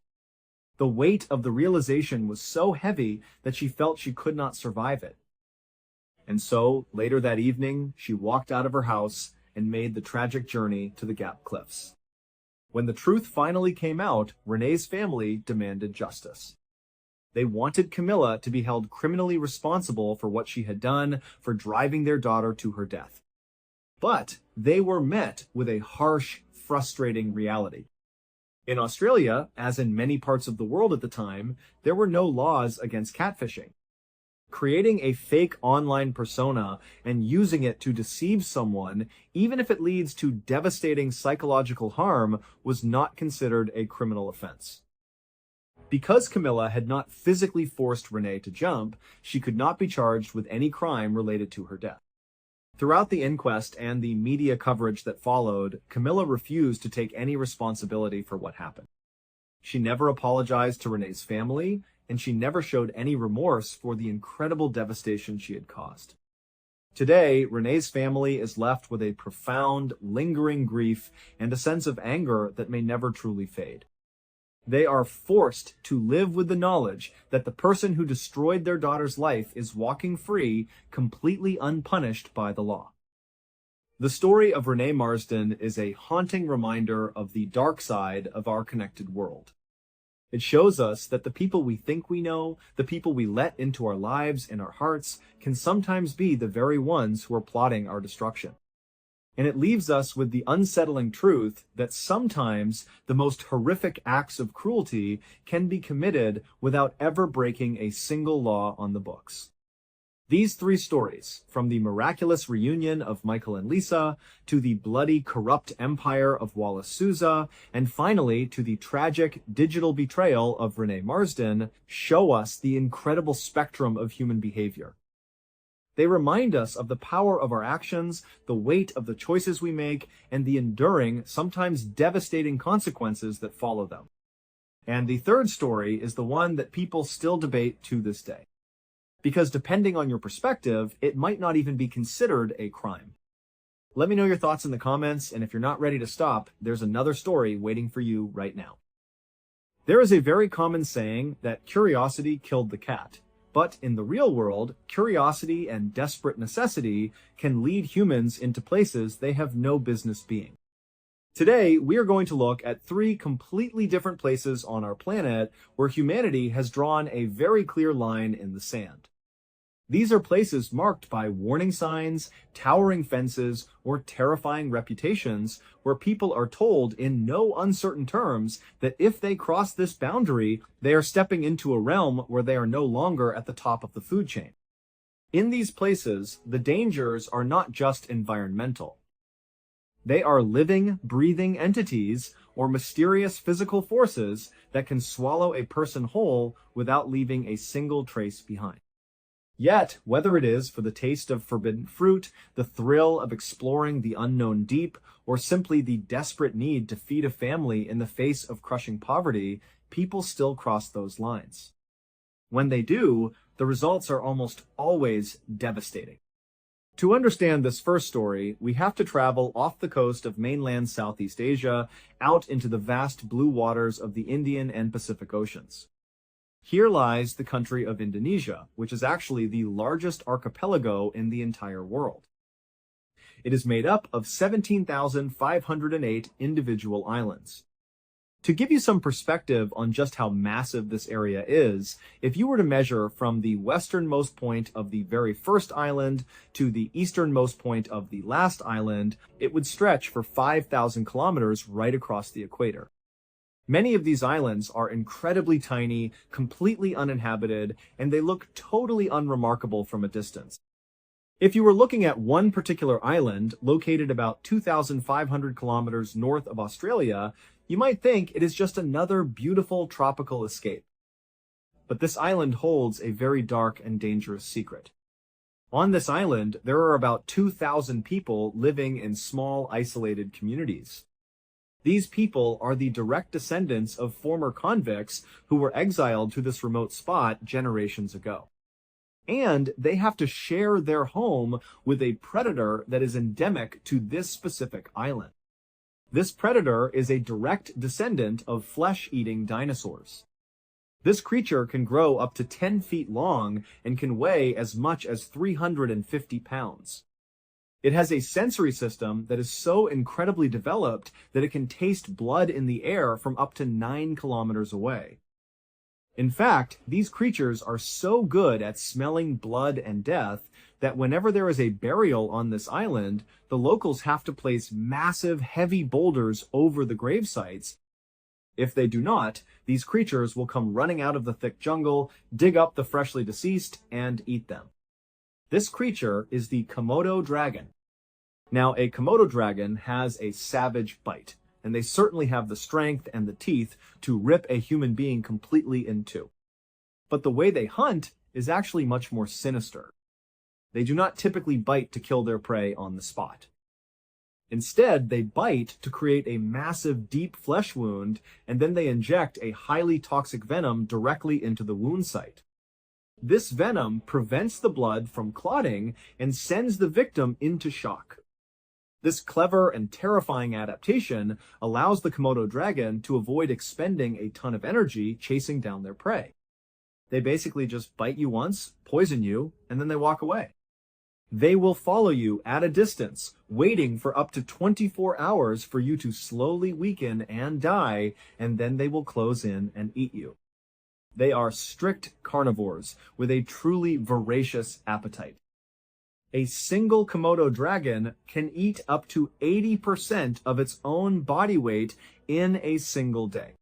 S1: The weight of the realization was so heavy that she felt she could not survive it. And so, later that evening, she walked out of her house and made the tragic journey to the Gap Cliffs. When the truth finally came out, Renee's family demanded justice. They wanted Camilla to be held criminally responsible for what she had done, for driving their daughter to her death. But they were met with a harsh, frustrating reality. In Australia, as in many parts of the world at the time, there were no laws against catfishing. Creating a fake online persona and using it to deceive someone, even if it leads to devastating psychological harm, was not considered a criminal offense. Because Camilla had not physically forced Renee to jump, she could not be charged with any crime related to her death. Throughout the inquest and the media coverage that followed, Camilla refused to take any responsibility for what happened. She never apologized to Renee's family, and she never showed any remorse for the incredible devastation she had caused. Today, Renee's family is left with a profound, lingering grief and a sense of anger that may never truly fade. They are forced to live with the knowledge that the person who destroyed their daughter's life is walking free, completely unpunished by the law. The story of Renee Marsden is a haunting reminder of the dark side of our connected world. It shows us that the people we think we know, the people we let into our lives and our hearts, can sometimes be the very ones who are plotting our destruction. And it leaves us with the unsettling truth that sometimes the most horrific acts of cruelty can be committed without ever breaking a single law on the books. These 3 stories, from the miraculous reunion of Michael and Lisa, to the bloody, corrupt empire of Wallace Sousa, and finally to the tragic digital betrayal of Renee Marsden, show us the incredible spectrum of human behavior. They remind us of the power of our actions, the weight of the choices we make, and the enduring, sometimes devastating consequences that follow them. And the 3rd story is the one that people still debate to this day. Because depending on your perspective, it might not even be considered a crime. Let me know your thoughts in the comments, and if you're not ready to stop, there's another story waiting for you right now. There is a very common saying that curiosity killed the cat. But in the real world, curiosity and desperate necessity can lead humans into places they have no business being. Today, we are going to look at three completely different places on our planet where humanity has drawn a very clear line in the sand. These are places marked by warning signs, towering fences, or terrifying reputations where people are told in no uncertain terms that if they cross this boundary, they are stepping into a realm where they are no longer at the top of the food chain. In these places, the dangers are not just environmental. They are living, breathing entities or mysterious physical forces that can swallow a person whole without leaving a single trace behind. Yet, whether it is for the taste of forbidden fruit, the thrill of exploring the unknown deep, or simply the desperate need to feed a family in the face of crushing poverty, people still cross those lines. When they do, the results are almost always devastating. To understand this first story, we have to travel off the coast of mainland Southeast Asia, out into the vast blue waters of the Indian and Pacific Oceans. Here lies the country of Indonesia, which is actually the largest archipelago in the entire world. It is made up of 17,508 individual islands. To give you some perspective on just how massive this area is, if you were to measure from the westernmost point of the very first island to the easternmost point of the last island, it would stretch for 5,000 kilometers right across the equator. Many of these islands are incredibly tiny, completely uninhabited, and they look totally unremarkable from a distance. If you were looking at one particular island, located about 2,500 kilometers north of Australia, you might think it is just another beautiful tropical escape. But this island holds a very dark and dangerous secret. On this island, there are about 2,000 people living in small, isolated communities. These people are the direct descendants of former convicts who were exiled to this remote spot generations ago. And they have to share their home with a predator that is endemic to this specific island. This predator is a direct descendant of flesh-eating dinosaurs. This creature can grow up to 10 feet long and can weigh as much as 350 pounds. It has a sensory system that is so incredibly developed that it can taste blood in the air from up to 9 kilometers away. In fact, these creatures are so good at smelling blood and death that whenever there is a burial on this island, the locals have to place massive, heavy boulders over the grave sites. If they do not, these creatures will come running out of the thick jungle, dig up the freshly deceased, and eat them. This creature is the Komodo dragon. Now, a Komodo dragon has a savage bite, and they certainly have the strength and the teeth to rip a human being completely in two. But the way they hunt is actually much more sinister. They do not typically bite to kill their prey on the spot. Instead, they bite to create a massive, deep flesh wound, and then they inject a highly toxic venom directly into the wound site. This venom prevents the blood from clotting and sends the victim into shock. This clever and terrifying adaptation allows the Komodo dragon to avoid expending a ton of energy chasing down their prey. They basically just bite you once, poison you, and then they walk away. They will follow you at a distance, waiting for up to 24 hours for you to slowly weaken and die, and then they will close in and eat you. They are strict carnivores with a truly voracious appetite. A single Komodo dragon can eat up to 80% of its own body weight in a single day.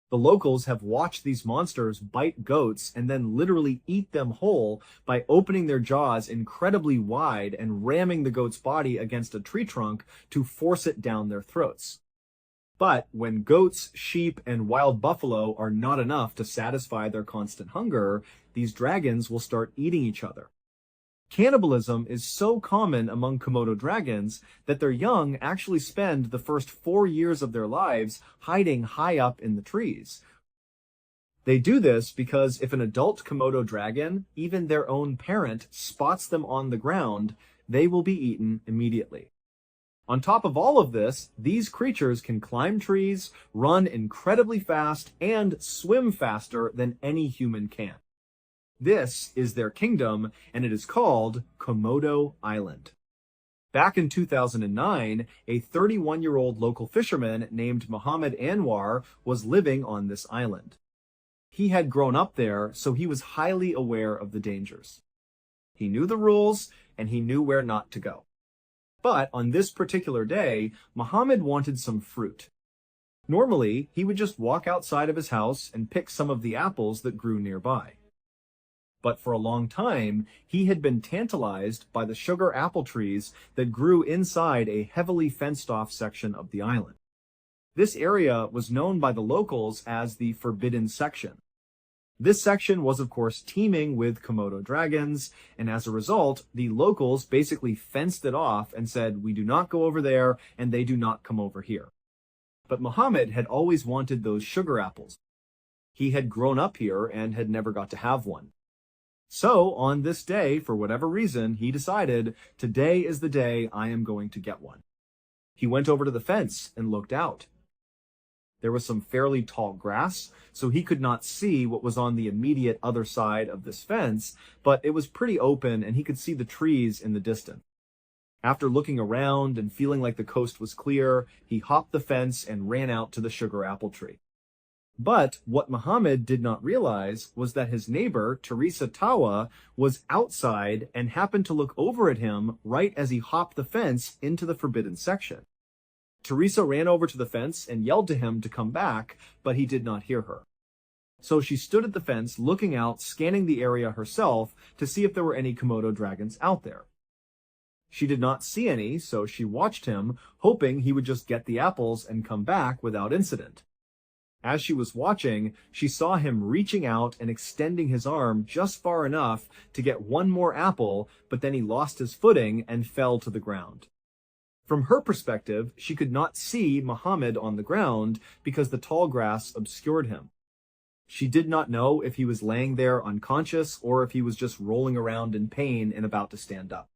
S1: The locals have watched these monsters bite goats and then literally eat them whole by opening their jaws incredibly wide and ramming the goat's body against a tree trunk to force it down their throats. But when goats, sheep, and wild buffalo are not enough to satisfy their constant hunger, these dragons will start eating each other. Cannibalism is so common among Komodo dragons that their young actually spend the first 4 years of their lives hiding high up in the trees. They do this because if an adult Komodo dragon, even their own parent, spots them on the ground, they will be eaten immediately. On top of all of this, these creatures can climb trees, run incredibly fast, and swim faster than any human can. This is their kingdom, and it is called Komodo Island. Back in 2009, a 31-year-old local fisherman named Muhammad Anwar was living on this island. He had grown up there, so he was highly aware of the dangers. He knew the rules, and he knew where not to go. But on this particular day, Muhammad wanted some fruit. Normally, he would just walk outside of his house and pick some of the apples that grew nearby. But for a long time, he had been tantalized by the sugar apple trees that grew inside a heavily fenced-off section of the island. This area was known by the locals as the Forbidden Section. This section was, of course, teeming with Komodo dragons, and as a result, the locals basically fenced it off and said, "We do not go over there, and they do not come over here." But Muhammad had always wanted those sugar apples. He had grown up here and had never got to have one. So, on this day, for whatever reason, he decided, today is the day I am going to get one. He went over to the fence and looked out. There was some fairly tall grass, so he could not see what was on the immediate other side of this fence, but it was pretty open and he could see the trees in the distance. After looking around and feeling like the coast was clear, he hopped the fence and ran out to the sugar apple tree. But what Muhammad did not realize was that his neighbor, Teresa Tawa, was outside and happened to look over at him right as he hopped the fence into the forbidden section. Teresa ran over to the fence and yelled to him to come back, but he did not hear her. So she stood at the fence looking out, scanning the area herself to see if there were any Komodo dragons out there. She did not see any, so she watched him, hoping he would just get the apples and come back without incident. As she was watching, she saw him reaching out and extending his arm just far enough to get one more apple, but then he lost his footing and fell to the ground. From her perspective, she could not see Muhammad on the ground because the tall grass obscured him. She did not know if he was laying there unconscious or if he was just rolling around in pain and about to stand up.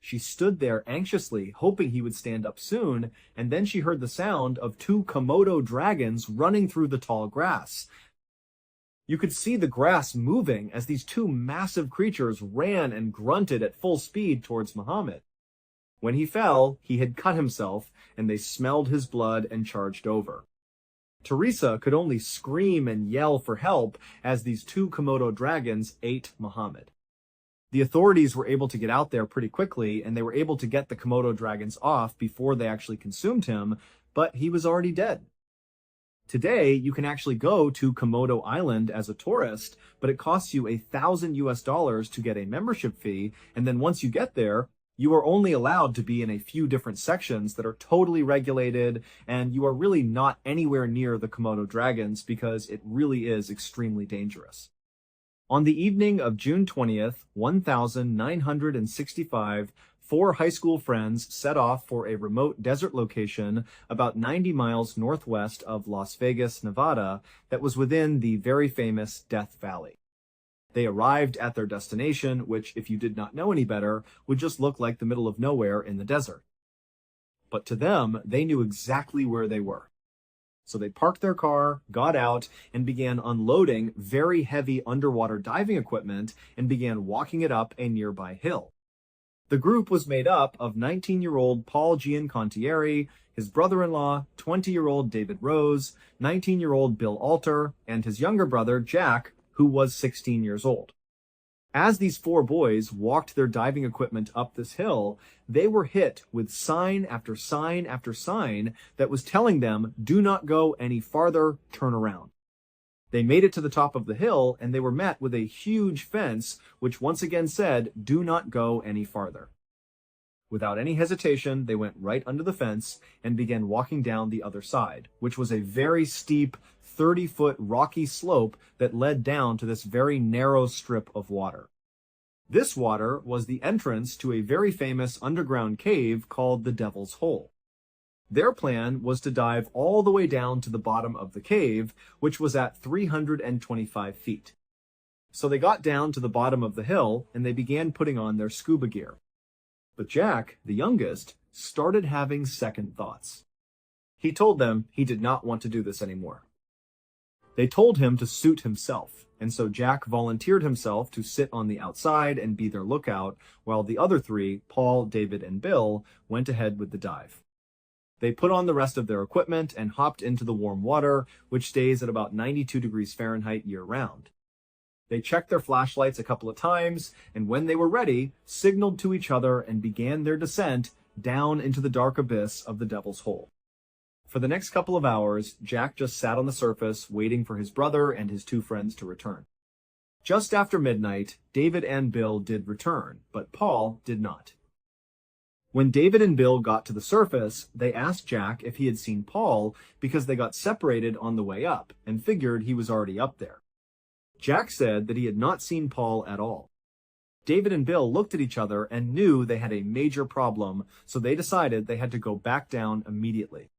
S1: She stood there anxiously, hoping he would stand up soon, and then she heard the sound of two Komodo dragons running through the tall grass. You could see the grass moving as these two massive creatures ran and grunted at full speed towards Muhammad. When he fell, he had cut himself, and they smelled his blood and charged over. Teresa could only scream and yell for help as these two Komodo dragons ate Muhammad. The authorities were able to get out there pretty quickly, and they were able to get the Komodo dragons off before they actually consumed him, but he was already dead. Today, you can actually go to Komodo Island as a tourist, but it costs you $1,000 to get a membership fee, and then once you get there, you are only allowed to be in a few different sections that are totally regulated, and you are really not anywhere near the Komodo dragons because it really is extremely dangerous. On the evening of June 20th, 1965, 4 high school friends set off for a remote desert location about 90 miles northwest of Las Vegas, Nevada, that was within the very famous Death Valley. They arrived at their destination, which, if you did not know any better, would just look like the middle of nowhere in the desert. But to them, they knew exactly where they were. So they parked their car, got out, and began unloading very heavy underwater diving equipment and began walking it up a nearby hill. The group was made up of 19-year-old Paul Giancontieri, his brother-in-law, 20-year-old David Rose, 19-year-old Bill Alter, and his younger brother, Jack, who was 16 years old. As these 4 boys walked their diving equipment up this hill, they were hit with sign after sign after sign that was telling them, do not go any farther, turn around. They made it to the top of the hill, and they were met with a huge fence, which once again said, do not go any farther. Without any hesitation, they went right under the fence and began walking down the other side, which was a very steep 30-foot rocky slope that led down to this very narrow strip of water. This water was the entrance to a very famous underground cave called the Devil's Hole. Their plan was to dive all the way down to the bottom of the cave, which was at 325 feet. So they got down to the bottom of the hill and they began putting on their scuba gear. But Jack, the youngest, started having second thoughts. He told them he did not want to do this anymore. They told him to suit himself, and so Jack volunteered himself to sit on the outside and be their lookout, while the other three, Paul, David, and Bill, went ahead with the dive. They put on the rest of their equipment and hopped into the warm water, which stays at about 92 degrees Fahrenheit year-round. They checked their flashlights a couple of times, and when they were ready, signaled to each other and began their descent down into the dark abyss of the Devil's Hole. For the next couple of hours, Jack just sat on the surface, waiting for his brother and his two friends to return. Just after midnight, David and Bill did return, but Paul did not. When David and Bill got to the surface, they asked Jack if he had seen Paul because they got separated on the way up and figured he was already up there. Jack said that he had not seen Paul at all. David and Bill looked at each other and knew they had a major problem, so they decided they had to go back down immediately.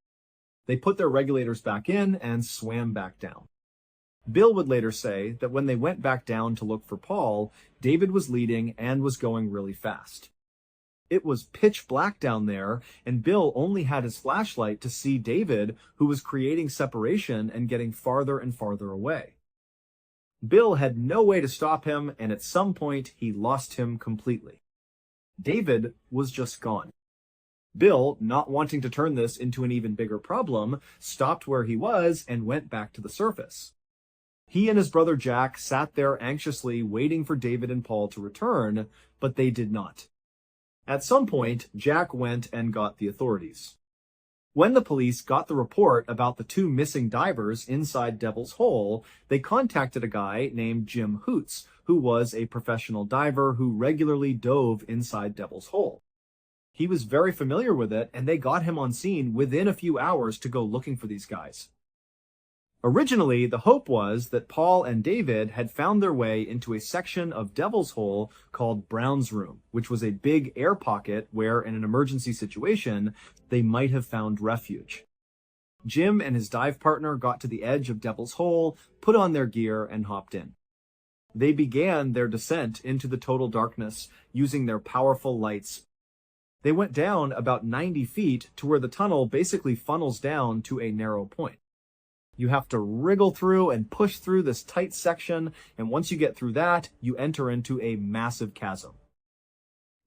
S1: They put their regulators back in and swam back down. Bill would later say that when they went back down to look for Paul, David was leading and was going really fast. It was pitch black down there, and Bill only had his flashlight to see David, who was creating separation and getting farther and farther away. Bill had no way to stop him, and at some point he lost him completely. David was just gone. Bill, not wanting to turn this into an even bigger problem, stopped where he was and went back to the surface. He and his brother Jack sat there anxiously waiting for David and Paul to return, but they did not. At some point, Jack went and got the authorities. When the police got the report about the two missing divers inside Devil's Hole, they contacted a guy named Jim Hoots, who was a professional diver who regularly dove inside Devil's Hole. He was very familiar with it, and they got him on scene within a few hours to go looking for these guys. Originally, the hope was that Paul and David had found their way into a section of Devil's Hole called Brown's Room, which was a big air pocket where, in an emergency situation, they might have found refuge. Jim and his dive partner got to the edge of Devil's Hole, put on their gear, and hopped in. They began their descent into the total darkness using their powerful lights. They went down about 90 feet to where the tunnel basically funnels down to a narrow point. You have to wriggle through and push through this tight section, and once you get through that, you enter into a massive chasm.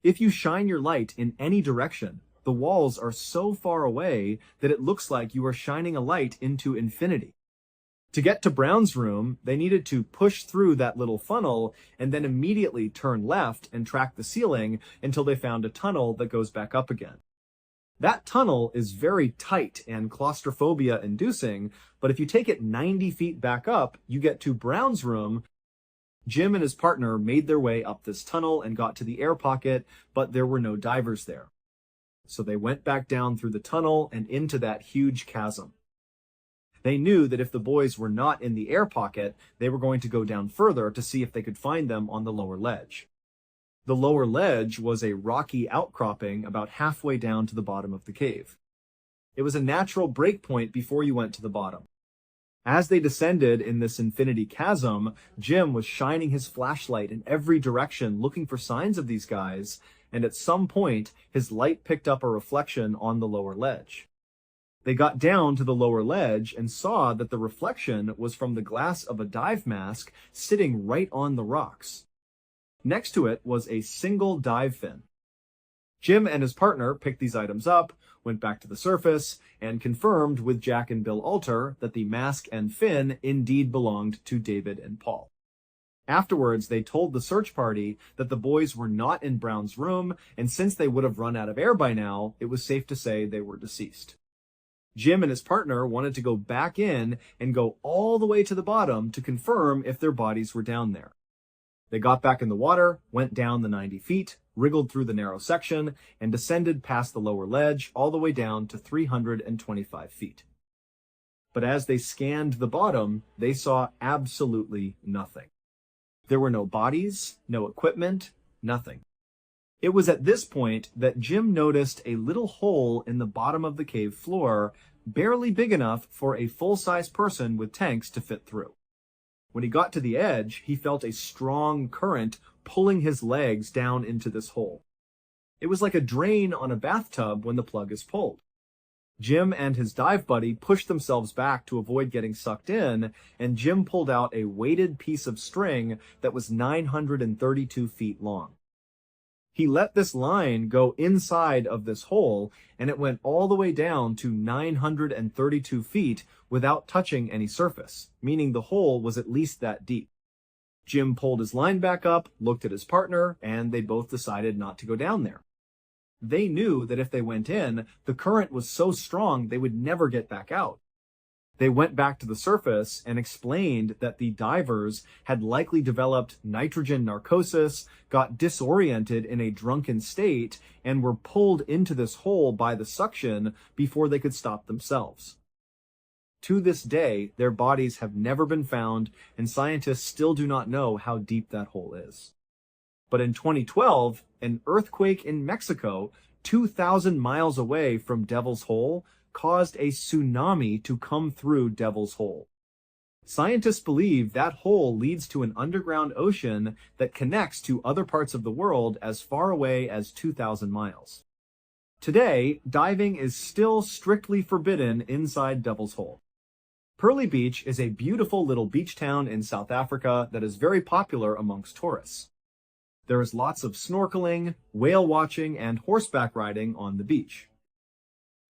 S1: If you shine your light in any direction, the walls are so far away that it looks like you are shining a light into infinity. To get to Brown's room, they needed to push through that little funnel and then immediately turn left and track the ceiling until they found a tunnel that goes back up again. That tunnel is very tight and claustrophobia-inducing, but if you take it 90 feet back up, you get to Brown's room. Jim and his partner made their way up this tunnel and got to the air pocket, but there were no divers there. So they went back down through the tunnel and into that huge chasm. They knew that if the boys were not in the air pocket, they were going to go down further to see if they could find them on the lower ledge. The lower ledge was a rocky outcropping about halfway down to the bottom of the cave. It was a natural break point before you went to the bottom. As they descended in this infinity chasm, Jim was shining his flashlight in every direction looking for signs of these guys, and at some point, his light picked up a reflection on the lower ledge. They got down to the lower ledge and saw that the reflection was from the glass of a dive mask sitting right on the rocks. Next to it was a single dive fin. Jim and his partner picked these items up, went back to the surface, and confirmed with Jack and Bill Alter that the mask and fin indeed belonged to David and Paul. Afterwards, they told the search party that the boys were not in Brown's room, and since they would have run out of air by now, it was safe to say they were deceased. Jim and his partner wanted to go back in and go all the way to the bottom to confirm if their bodies were down there. They got back in the water, went down the 90 feet, wriggled through the narrow section, and descended past the lower ledge all the way down to 325 feet. But as they scanned the bottom, they saw absolutely nothing. There were no bodies, no equipment, nothing. It was at this point that Jim noticed a little hole in the bottom of the cave floor, barely big enough for a full-size person with tanks to fit through. When he got to the edge, he felt a strong current pulling his legs down into this hole. It was like a drain on a bathtub when the plug is pulled. Jim and his dive buddy pushed themselves back to avoid getting sucked in, and Jim pulled out a weighted piece of string that was 932 feet long. He let this line go inside of this hole, and it went all the way down to 932 feet without touching any surface, meaning the hole was at least that deep. Jim pulled his line back up, looked at his partner, and they both decided not to go down there. They knew that if they went in, the current was so strong they would never get back out. They went back to the surface and explained that the divers had likely developed nitrogen narcosis, got disoriented in a drunken state, and were pulled into this hole by the suction before they could stop themselves. To this day, their bodies have never been found, and scientists still do not know how deep that hole is. But in 2012, an earthquake in Mexico, 2,000 miles away from Devil's Hole, caused a tsunami to come through Devil's Hole. Scientists believe that hole leads to an underground ocean that connects to other parts of the world as far away as 2,000 miles. Today, diving is still strictly forbidden inside Devil's Hole. Pearly Beach is a beautiful little beach town in South Africa that is very popular amongst tourists. There is lots of snorkeling, whale watching, and horseback riding on the beach.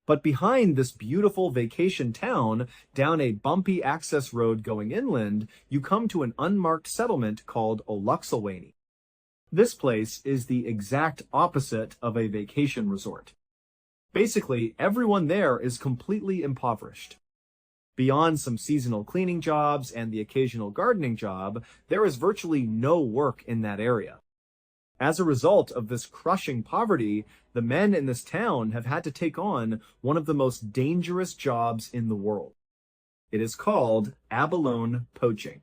S1: But behind this beautiful vacation town, down a bumpy access road going inland, you come to an unmarked settlement called Oluxalweni. This place is the exact opposite of a vacation resort. Basically, everyone there is completely impoverished. Beyond some seasonal cleaning jobs and the occasional gardening job, there is virtually no work in that area. As a result of this crushing poverty, the men in this town have had to take on one of the most dangerous jobs in the world. It is called abalone poaching.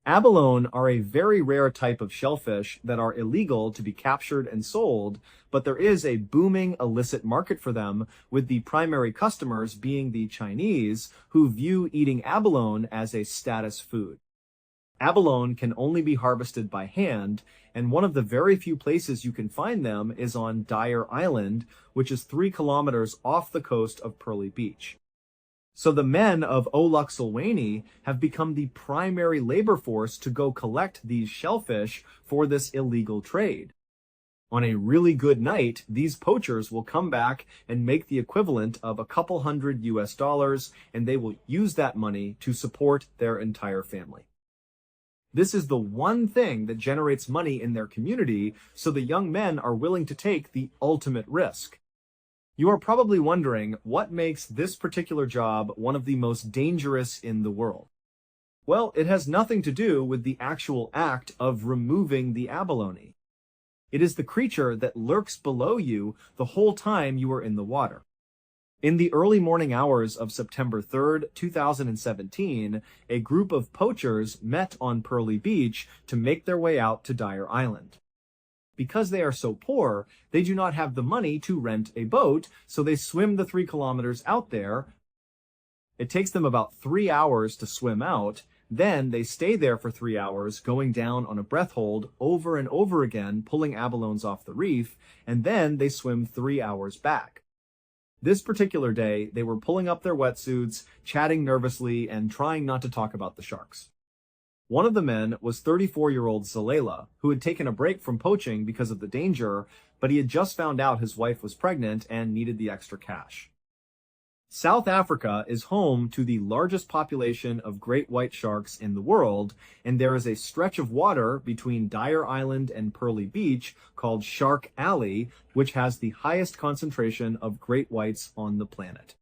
S1: Abalone are a very rare type of shellfish that are illegal to be captured and sold, but there is a booming illicit market for them, with the primary customers being the Chinese, who view eating abalone as a status food. Abalone can only be harvested by hand, and one of the very few places you can find them is on Dyer Island, which is 3 kilometers off the coast of Pearly Beach. So the men of Oluxalweni have become the primary labor force to go collect these shellfish for this illegal trade. On a really good night, these poachers will come back and make the equivalent of a couple hundred US, and they will use that money to support their entire family. This is the one thing that generates money in their community, so the young men are willing to take the ultimate risk. You are probably wondering what makes this particular job one of the most dangerous in the world. Well, it has nothing to do with the actual act of removing the abalone. It is the creature that lurks below you the whole time you are in the water. In the early morning hours of September 3rd, 2017, a group of poachers met on Pearly Beach to make their way out to Dyer Island. Because they are so poor, they do not have the money to rent a boat, so they swim the 3 kilometers out there. It takes them about 3 hours to swim out. Then they stay there for 3 hours, going down on a breath hold over and over again, pulling abalones off the reef, and then they swim 3 hours back. This particular day, they were pulling up their wetsuits, chatting nervously, and trying not to talk about the sharks. One of the men was 34-year-old Zalela, who had taken a break from poaching because of the danger, but he had just found out his wife was pregnant and needed the extra cash. South Africa is home to the largest population of great white sharks in the world, and there is a stretch of water between Dyer Island and Pearly Beach called Shark Alley, which has the highest concentration of great whites on the planet.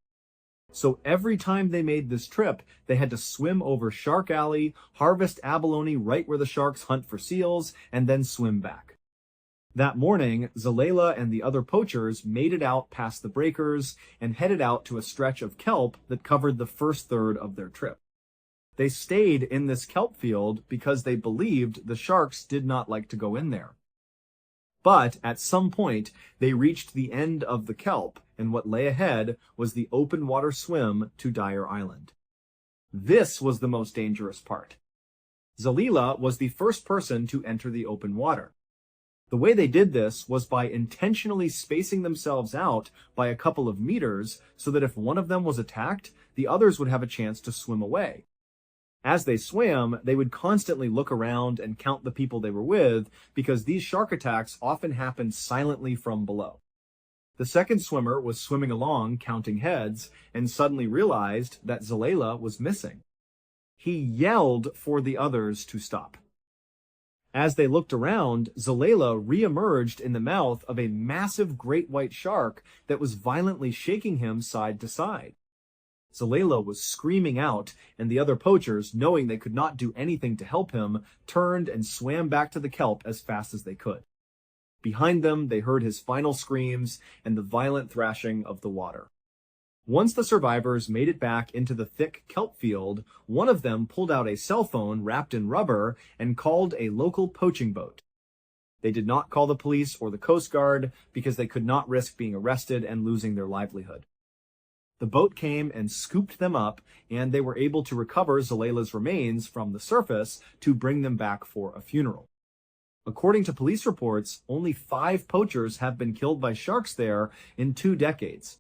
S1: So every time they made this trip, they had to swim over Shark Alley, harvest abalone right where the sharks hunt for seals, and then swim back. That morning, Zalela and the other poachers made it out past the breakers and headed out to a stretch of kelp that covered the first third of their trip. They stayed in this kelp field because they believed the sharks did not like to go in there. But at some point, they reached the end of the kelp, and what lay ahead was the open water swim to Dyer Island. This was the most dangerous part. Zalela was the first person to enter the open water. The way they did this was by intentionally spacing themselves out by a couple of meters so that if one of them was attacked, the others would have a chance to swim away. As they swam, they would constantly look around and count the people they were with because these shark attacks often happened silently from below. The second swimmer was swimming along, counting heads, and suddenly realized that Zalela was missing. He yelled for the others to stop. As they looked around, Zalela re-emerged in the mouth of a massive great white shark that was violently shaking him side to side. Zalela was screaming out, and the other poachers, knowing they could not do anything to help him, turned and swam back to the kelp as fast as they could. Behind them, they heard his final screams and the violent thrashing of the water. Once the survivors made it back into the thick kelp field, one of them pulled out a cell phone wrapped in rubber and called a local poaching boat. They did not call the police or the Coast Guard because they could not risk being arrested and losing their livelihood. The boat came and scooped them up, and they were able to recover Zalela's remains from the surface to bring them back for a funeral. According to police reports, only 5 poachers have been killed by sharks there in 2 decades.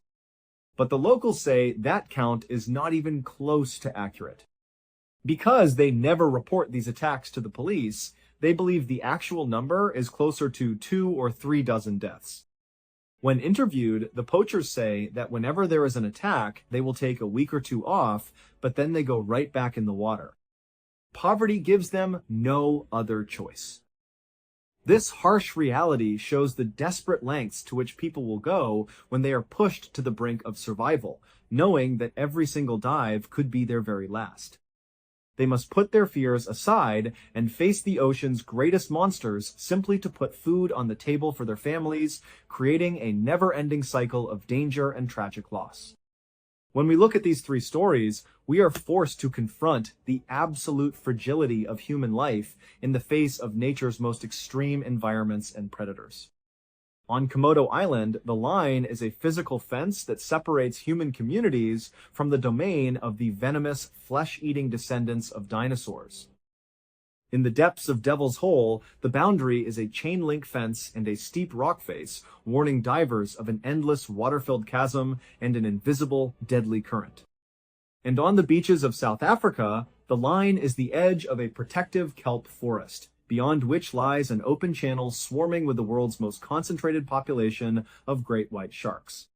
S1: But the locals say that count is not even close to accurate. Because they never report these attacks to the police, they believe the actual number is closer to 2 or 3 dozen deaths. When interviewed, the poachers say that whenever there is an attack, they will take a week or 2 off, but then they go right back in the water. Poverty gives them no other choice. This harsh reality shows the desperate lengths to which people will go when they are pushed to the brink of survival, knowing that every single dive could be their very last. They must put their fears aside and face the ocean's greatest monsters simply to put food on the table for their families, creating a never-ending cycle of danger and tragic loss. When we look at these 3 stories, we are forced to confront the absolute fragility of human life in the face of nature's most extreme environments and predators. On Komodo Island, the line is a physical fence that separates human communities from the domain of the venomous, flesh-eating descendants of dinosaurs. In the depths of Devil's Hole, the boundary is a chain-link fence and a steep rock face, warning divers of an endless water-filled chasm and an invisible, deadly current. And on the beaches of South Africa, the line is the edge of a protective kelp forest, beyond which lies an open channel swarming with the world's most concentrated population of great white sharks.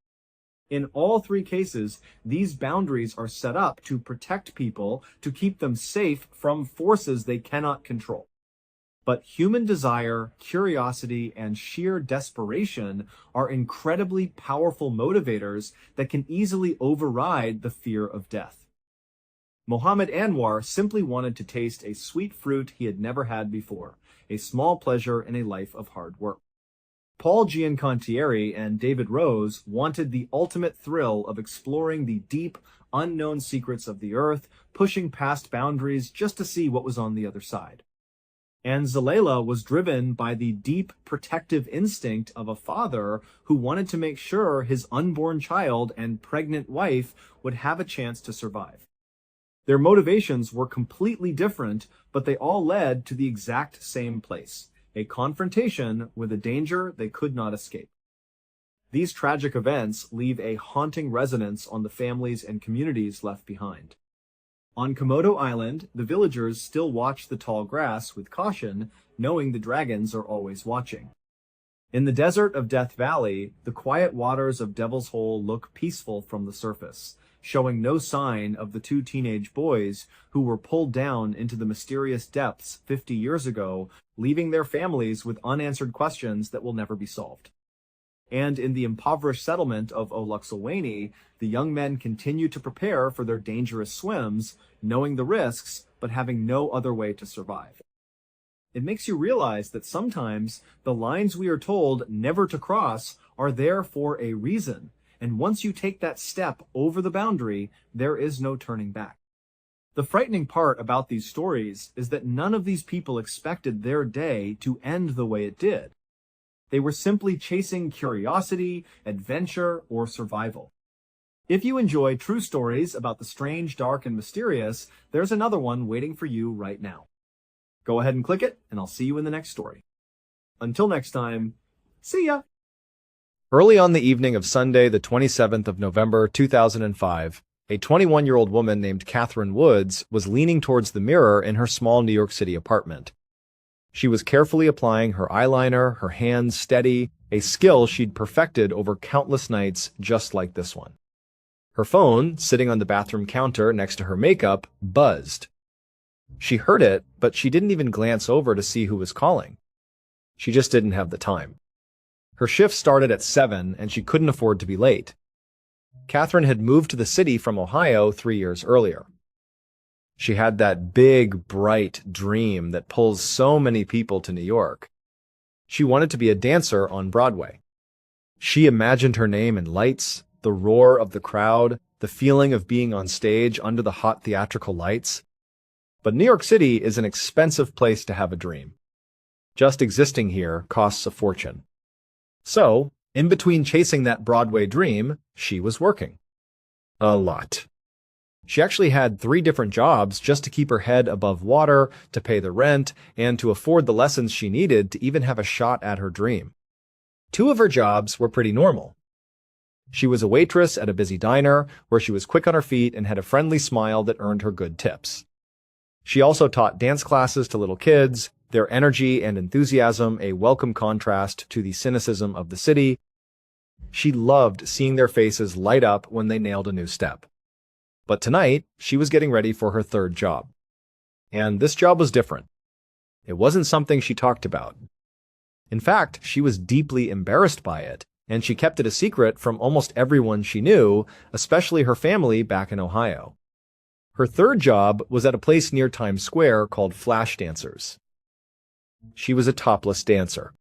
S1: In all 3 cases, these boundaries are set up to protect people, to keep them safe from forces they cannot control. But human desire, curiosity, and sheer desperation are incredibly powerful motivators that can easily override the fear of death. Mohammed Anwar simply wanted to taste a sweet fruit he had never had before, a small pleasure in a life of hard work. Paul Giancontieri and David Rose wanted the ultimate thrill of exploring the deep, unknown secrets of the earth, pushing past boundaries just to see what was on the other side. And Zalela was driven by the deep, protective instinct of a father who wanted to make sure his unborn child and pregnant wife would have a chance to survive. Their motivations were completely different, but they all led to the exact same place. A confrontation with a danger they could not escape. These tragic events leave a haunting resonance on the families and communities left behind. On Komodo Island, the villagers still watch the tall grass with caution, knowing the dragons are always watching. In the desert of Death Valley, the quiet waters of Devil's Hole look peaceful from the surface, showing no sign of the 2 teenage boys who were pulled down into the mysterious depths 50 years ago, leaving their families with unanswered questions that will never be solved. And in the impoverished settlement of Oluxulwani, the young men continue to prepare for their dangerous swims, knowing the risks, but having no other way to survive. It makes you realize that sometimes the lines we are told never to cross are there for a reason. And once you take that step over the boundary, there is no turning back. The frightening part about these stories is that none of these people expected their day to end the way it did. They were simply chasing curiosity, adventure, or survival. If you enjoy true stories about the strange, dark, and mysterious, there's another one waiting for you right now. Go ahead and click it, and I'll see you in the next story. Until next time, see ya!
S2: Early on the evening of Sunday, the 27th of November, 2005, a 21-year-old woman named Catherine Woods was leaning towards the mirror in her small New York City apartment. She was carefully applying her eyeliner, her hands steady, a skill she'd perfected over countless nights just like this one. Her phone, sitting on the bathroom counter next to her makeup, buzzed. She heard it, but she didn't even glance over to see who was calling. She just didn't have the time. Her shift started at 7, and she couldn't afford to be late. Catherine had moved to the city from Ohio 3 years earlier. She had that big, bright dream that pulls so many people to New York. She wanted to be a dancer on Broadway. She imagined her name in lights, the roar of the crowd, the feeling of being on stage under the hot theatrical lights. But New York City is an expensive place to have a dream. Just existing here costs a fortune. So, in between chasing that Broadway dream, she was working. A lot. She actually had 3 different jobs just to keep her head above water, to pay the rent, and to afford the lessons she needed to even have a shot at her dream. 2 of her jobs were pretty normal. She was a waitress at a busy diner, where she was quick on her feet and had a friendly smile that earned her good tips. She also taught dance classes to little kids, their energy and enthusiasm a welcome contrast to the cynicism of the city. She loved seeing their faces light up when they nailed a new step. But tonight, she was getting ready for her 3rd job. And this job was different. It wasn't something she talked about. In fact, she was deeply embarrassed by it, and she kept it a secret from almost everyone she knew, especially her family back in Ohio. Her 3rd job was at a place near Times Square called Flash Dancers. She was a topless dancer.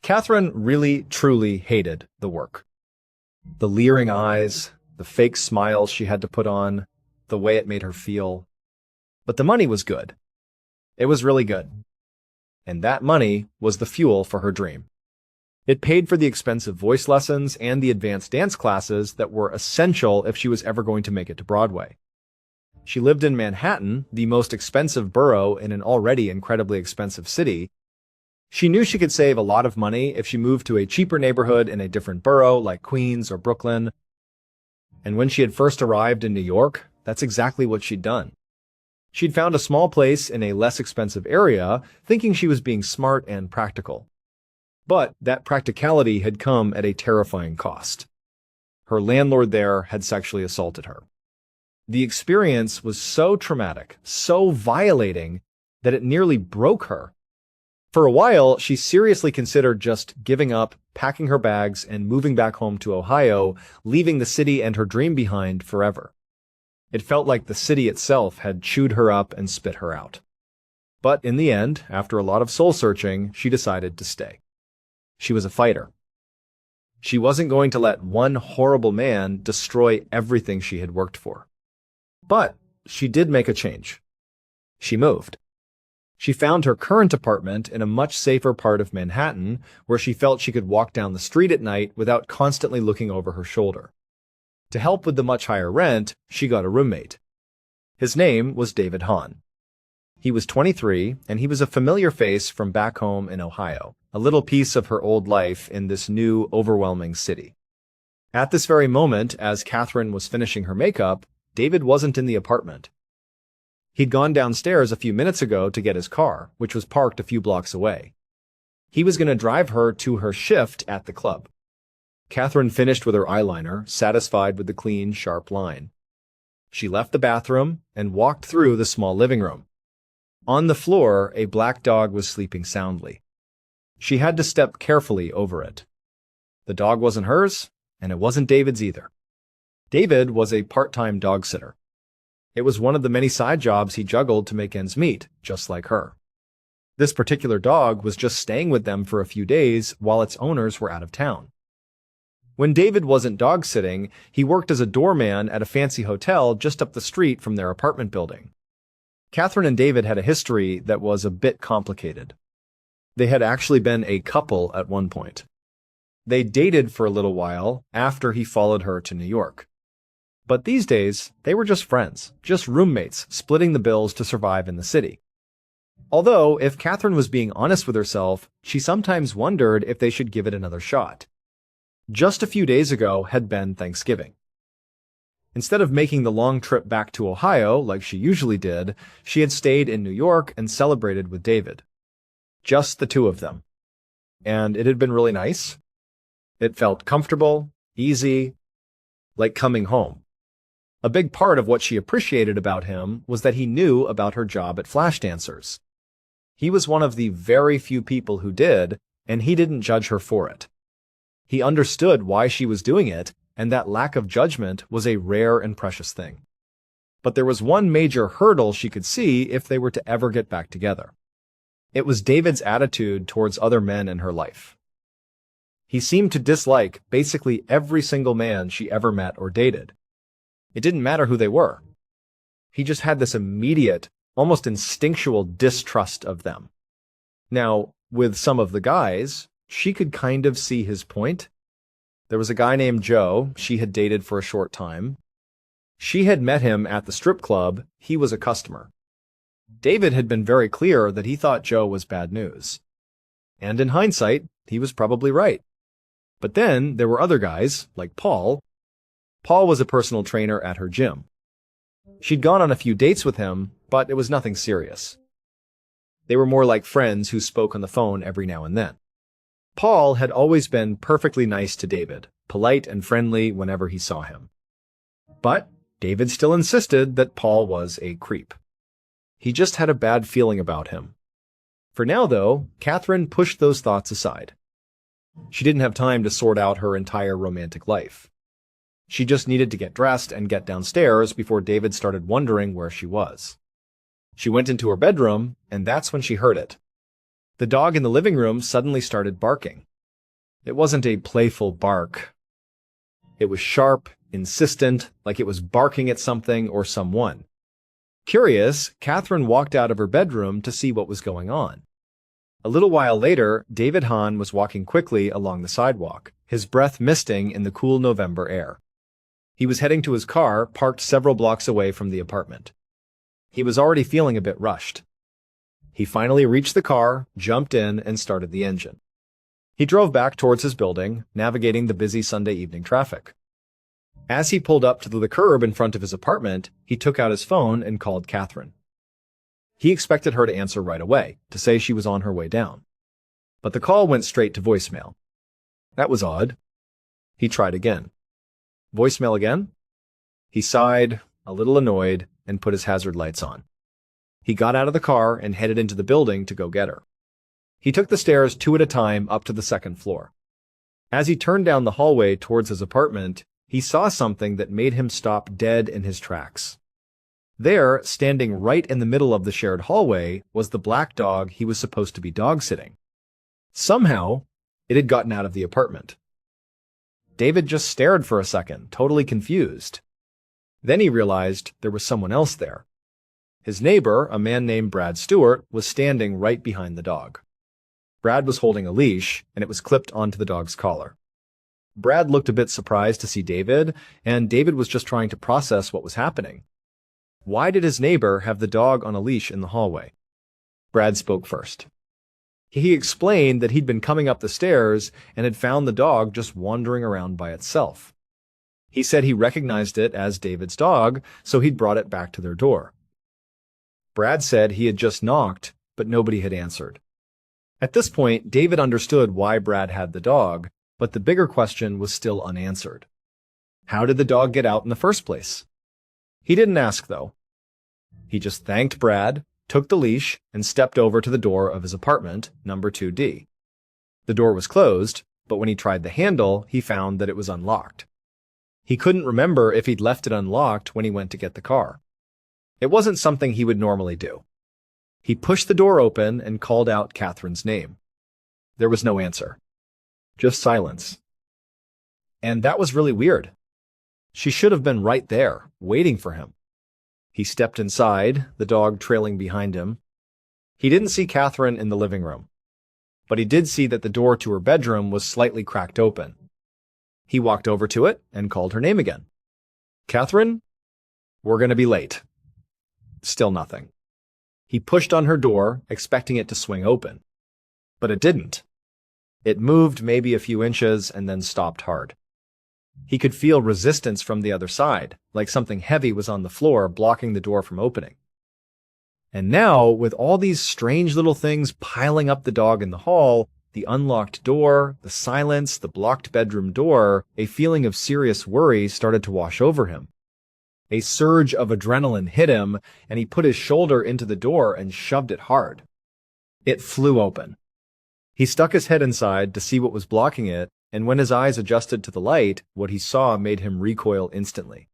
S2: Catherine really, truly hated the work. The leering eyes, the fake smiles she had to put on, the way it made her feel. But the money was good. It was really good. And that money was the fuel for her dream. It paid for the expensive voice lessons and the advanced dance classes that were essential if she was ever going to make it to Broadway. She lived in Manhattan, the most expensive borough in an already incredibly expensive city. She knew she could save a lot of money if she moved to a cheaper neighborhood in a different borough like Queens or Brooklyn. And when she had first arrived in New York, that's exactly what she'd done. She'd found a small place in a less expensive area, thinking she was being smart and practical. But that practicality had come at a terrifying cost. Her landlord there had sexually assaulted her. The experience was so traumatic, so violating, that it nearly broke her. For a while, she seriously considered just giving up, packing her bags, and moving back home to Ohio, leaving the city and her dream behind forever. It felt like the city itself had chewed her up and spit her out. But in the end, after a lot of soul-searching, she decided to stay. She was a fighter. She wasn't going to let one horrible man destroy everything she had worked for. But she did make a change. She moved. She found her current apartment in a much safer part of Manhattan, where she felt she could walk down the street at night without constantly looking over her shoulder. To help with the much higher rent, she got a roommate. His name was David Hahn. He was 23, and he was a familiar face from back home in Ohio, a little piece of her old life in this new, overwhelming city. At this very moment, as Catherine was finishing her makeup, David wasn't in the apartment. He'd gone downstairs a few minutes ago to get his car, which was parked a few blocks away. He was going to drive her to her shift at the club. Catherine finished with her eyeliner, satisfied with the clean, sharp line. She left the bathroom and walked through the small living room. On the floor, a black dog was sleeping soundly. She had to step carefully over it. The dog wasn't hers, and it wasn't David's either. David was a part-time dog sitter. It was one of the many side jobs he juggled to make ends meet, just like her. This particular dog was just staying with them for a few days while its owners were out of town. When David wasn't dog sitting, he worked as a doorman at a fancy hotel just up the street from their apartment building. Catherine and David had a history that was a bit complicated. They had actually been a couple at one point. They dated for a little while after he followed her to New York. But these days, they were just friends, just roommates, splitting the bills to survive in the city. Although, if Catherine was being honest with herself, she sometimes wondered if they should give it another shot. Just a few days ago had been Thanksgiving. Instead of making the long trip back to Ohio like she usually did, she had stayed in New York and celebrated with David. Just the two of them. And it had been really nice. It felt comfortable, easy, like coming home. A big part of what she appreciated about him was that he knew about her job at Flash Dancers. He was one of the very few people who did, and he didn't judge her for it. He understood why she was doing it, and that lack of judgment was a rare and precious thing. But there was one major hurdle she could see if they were to ever get back together. It was David's attitude towards other men in her life. He seemed to dislike basically every single man she ever met or dated. It didn't matter who they were. He just had this immediate, almost instinctual distrust of them. Now, with some of the guys, she could kind of see his point. There was a guy named Joe she had dated for a short time. She had met him at the strip club. He was a customer. David had been very clear that he thought Joe was bad news. And in hindsight, he was probably right. But then there were other guys, like Paul. Paul was a personal trainer at her gym. She'd gone on a few dates with him, but it was nothing serious. They were more like friends who spoke on the phone every now and then. Paul had always been perfectly nice to David, polite and friendly whenever he saw him. But David still insisted that Paul was a creep. He just had a bad feeling about him. For now, though, Catherine pushed those thoughts aside. She didn't have time to sort out her entire romantic life. She just needed to get dressed and get downstairs before David started wondering where she was. She went into her bedroom, and that's when she heard it. The dog in the living room suddenly started barking. It wasn't a playful bark. It was sharp, insistent, like it was barking at something or someone. Curious, Catherine walked out of her bedroom to see what was going on. A little while later, David Hahn was walking quickly along the sidewalk, his breath misting in the cool November air. He was heading to his car, parked several blocks away from the apartment. He was already feeling a bit rushed. He finally reached the car, jumped in, and started the engine. He drove back towards his building, navigating the busy Sunday evening traffic. As he pulled up to the curb in front of his apartment, he took out his phone and called Catherine. He expected her to answer right away, to say she was on her way down. But the call went straight to voicemail. That was odd. He tried again. Voicemail again? He sighed, a little annoyed, and put his hazard lights on. He got out of the car and headed into the building to go get her. He took the stairs 2 at a time up to the second floor. As he turned down the hallway towards his apartment, he saw something that made him stop dead in his tracks. There, standing right in the middle of the shared hallway, was the black dog he was supposed to be dog-sitting. Somehow, it had gotten out of the apartment. David just stared for a second, totally confused. Then he realized there was someone else there. His neighbor, a man named Brad Stewart, was standing right behind the dog. Brad was holding a leash, and it was clipped onto the dog's collar. Brad looked a bit surprised to see David, and David was just trying to process what was happening. Why did his neighbor have the dog on a leash in the hallway? Brad spoke first. He explained that he'd been coming up the stairs and had found the dog just wandering around by itself. He said he recognized it as David's dog, so he'd brought it back to their door. Brad said he had just knocked, but nobody had answered. At this point, David understood why Brad had the dog, but the bigger question was still unanswered. How did the dog get out in the first place? He didn't ask, though. He just thanked Brad, took the leash, and stepped over to the door of his apartment, number 2D. The door was closed, but when he tried the handle, he found that it was unlocked. He couldn't remember if he'd left it unlocked when he went to get the car. It wasn't something he would normally do. He pushed the door open and called out Catherine's name. There was no answer. Just silence. And that was really weird. She should have been right there, waiting for him. He stepped inside, the dog trailing behind him. He didn't see Catherine in the living room, but he did see that the door to her bedroom was slightly cracked open. He walked over to it and called her name again. Catherine? We're going to be late. Still nothing. He pushed on her door, expecting it to swing open. But it didn't. It moved maybe a few inches and then stopped hard. He could feel resistance from the other side, like something heavy was on the floor blocking the door from opening. And now, with all these strange little things piling up the dog in the hall, the unlocked door, the silence, the blocked bedroom door, a feeling of serious worry started to wash over him. A surge of adrenaline hit him, and he put his shoulder into the door and shoved it hard. It flew open. He stuck his head inside to see what was blocking it, and when his eyes adjusted to the light, what he saw made him recoil instantly.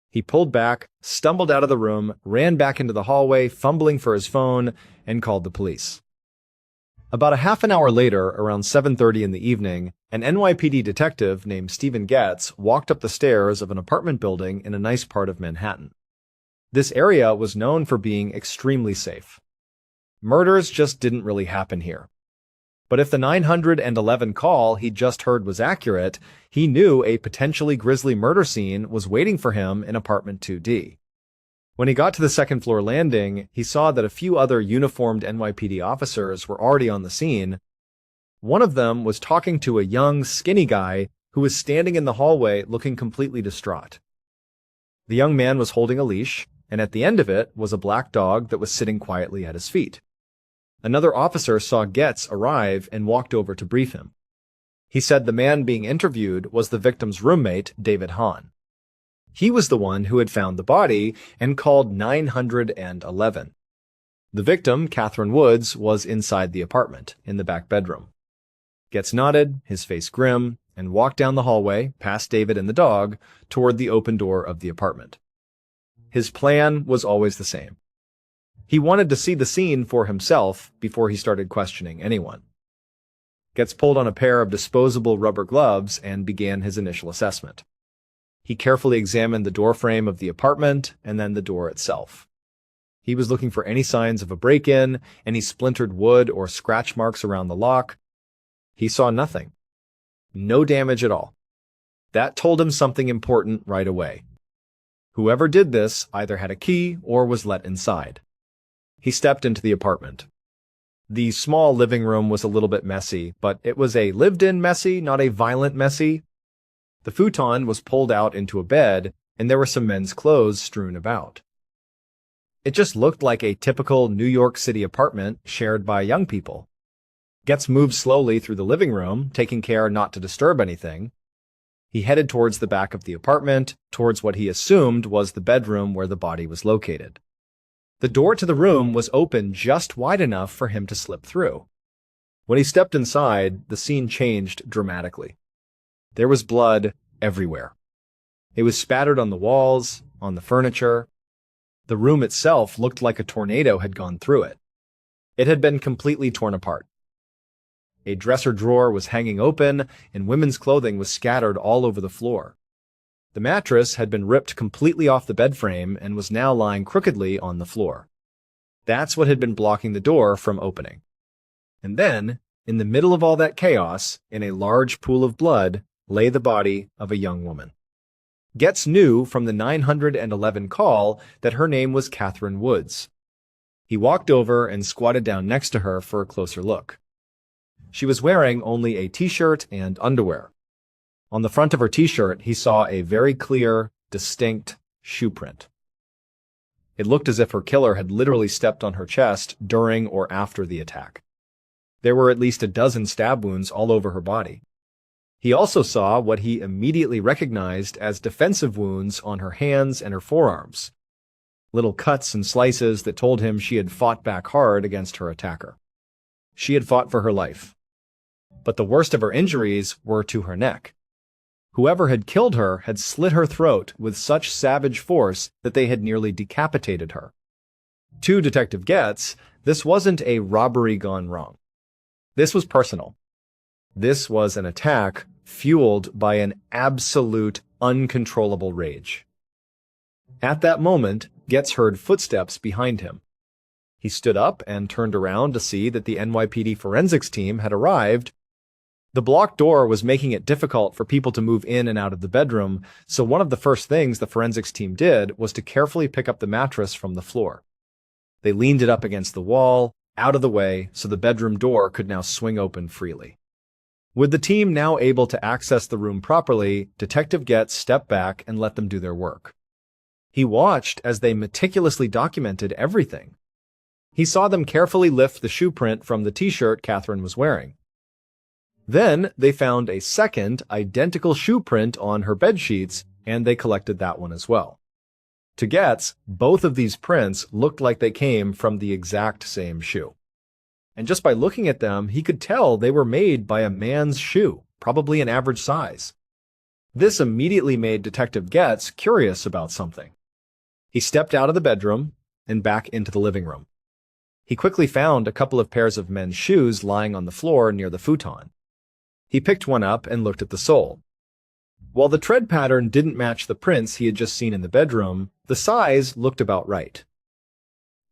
S2: He pulled back, stumbled out of the room, ran back into the hallway, fumbling for his phone, and called the police. About a half an hour later, around 7:30 in the evening, an NYPD detective named Stephen Getz walked up the stairs of an apartment building in a nice part of Manhattan. This area was known for being extremely safe. Murders just didn't really happen here. But if the 911 call he'd just heard was accurate, he knew a potentially grisly murder scene was waiting for him in apartment 2D. When he got to the second-floor landing, he saw that a few other uniformed NYPD officers were already on the scene. One of them was talking to a young, skinny guy who was standing in the hallway looking completely distraught. The young man was holding a leash, and at the end of it was a black dog that was sitting quietly at his feet. Another officer saw Getz arrive and walked over to brief him. He said the man being interviewed was the victim's roommate, David Hahn. He was the one who had found the body and called 911. The victim, Catherine Woods, was inside the apartment, in the back bedroom. Getz nodded, his face grim, and walked down the hallway, past David and the dog, toward the open door of the apartment. His plan was always the same. He wanted to see the scene for himself before he started questioning anyone. Getz pulled on a pair of disposable rubber gloves and began his initial assessment. He carefully examined the doorframe of the apartment and then the door itself. He was looking for any signs of a break-in, any splintered wood or scratch marks around the lock. He saw nothing. No damage at all. That told him something important right away. Whoever did this either had a key or was let inside. He stepped into the apartment. The small living room was a little bit messy, but it was a lived-in messy, not a violent messy. The futon was pulled out into a bed, and there were some men's clothes strewn about. It just looked like a typical New York City apartment shared by young people. Getz moved slowly through the living room, taking care not to disturb anything. He headed towards the back of the apartment, towards what he assumed was the bedroom where the body was located. The door to the room was open just wide enough for him to slip through. When he stepped inside, the scene changed dramatically. There was blood everywhere. It was spattered on the walls, on the furniture. The room itself looked like a tornado had gone through it. It had been completely torn apart. A dresser drawer was hanging open, and women's clothing was scattered all over the floor. The mattress had been ripped completely off the bed frame and was now lying crookedly on the floor. That's what had been blocking the door from opening. And then, in the middle of all that chaos, in a large pool of blood, lay the body of a young woman. Getz knew from the 911 call that her name was Catherine Woods. He walked over and squatted down next to her for a closer look. She was wearing only a t-shirt and underwear. On the front of her t-shirt, he saw a very clear, distinct shoe print. It looked as if her killer had literally stepped on her chest during or after the attack. There were at least a dozen stab wounds all over her body. He also saw what he immediately recognized as defensive wounds on her hands and her forearms. Little cuts and slices that told him she had fought back hard against her attacker. She had fought for her life. But the worst of her injuries were to her neck. Whoever had killed her had slit her throat with such savage force that they had nearly decapitated her. To Detective Getz, this wasn't a robbery gone wrong. This was personal. This was an attack fueled by an absolute, uncontrollable rage. At that moment, Getz heard footsteps behind him. He stood up and turned around to see that the NYPD forensics team had arrived. The blocked door was making it difficult for people to move in and out of the bedroom, so one of the first things the forensics team did was to carefully pick up the mattress from the floor. They leaned it up against the wall, out of the way, so the bedroom door could now swing open freely. With the team now able to access the room properly, Detective Getz stepped back and let them do their work. He watched as they meticulously documented everything. He saw them carefully lift the shoe print from the t-shirt Catherine was wearing. Then they found a second, identical shoe print on her bedsheets, and they collected that one as well. To Getz, both of these prints looked like they came from the exact same shoe. And just by looking at them, he could tell they were made by a man's shoe, probably an average size. This immediately made Detective Getz curious about something. He stepped out of the bedroom and back into the living room. He quickly found a couple of pairs of men's shoes lying on the floor near the futon. He picked one up and looked at the sole. While the tread pattern didn't match the prints he had just seen in the bedroom, the size looked about right.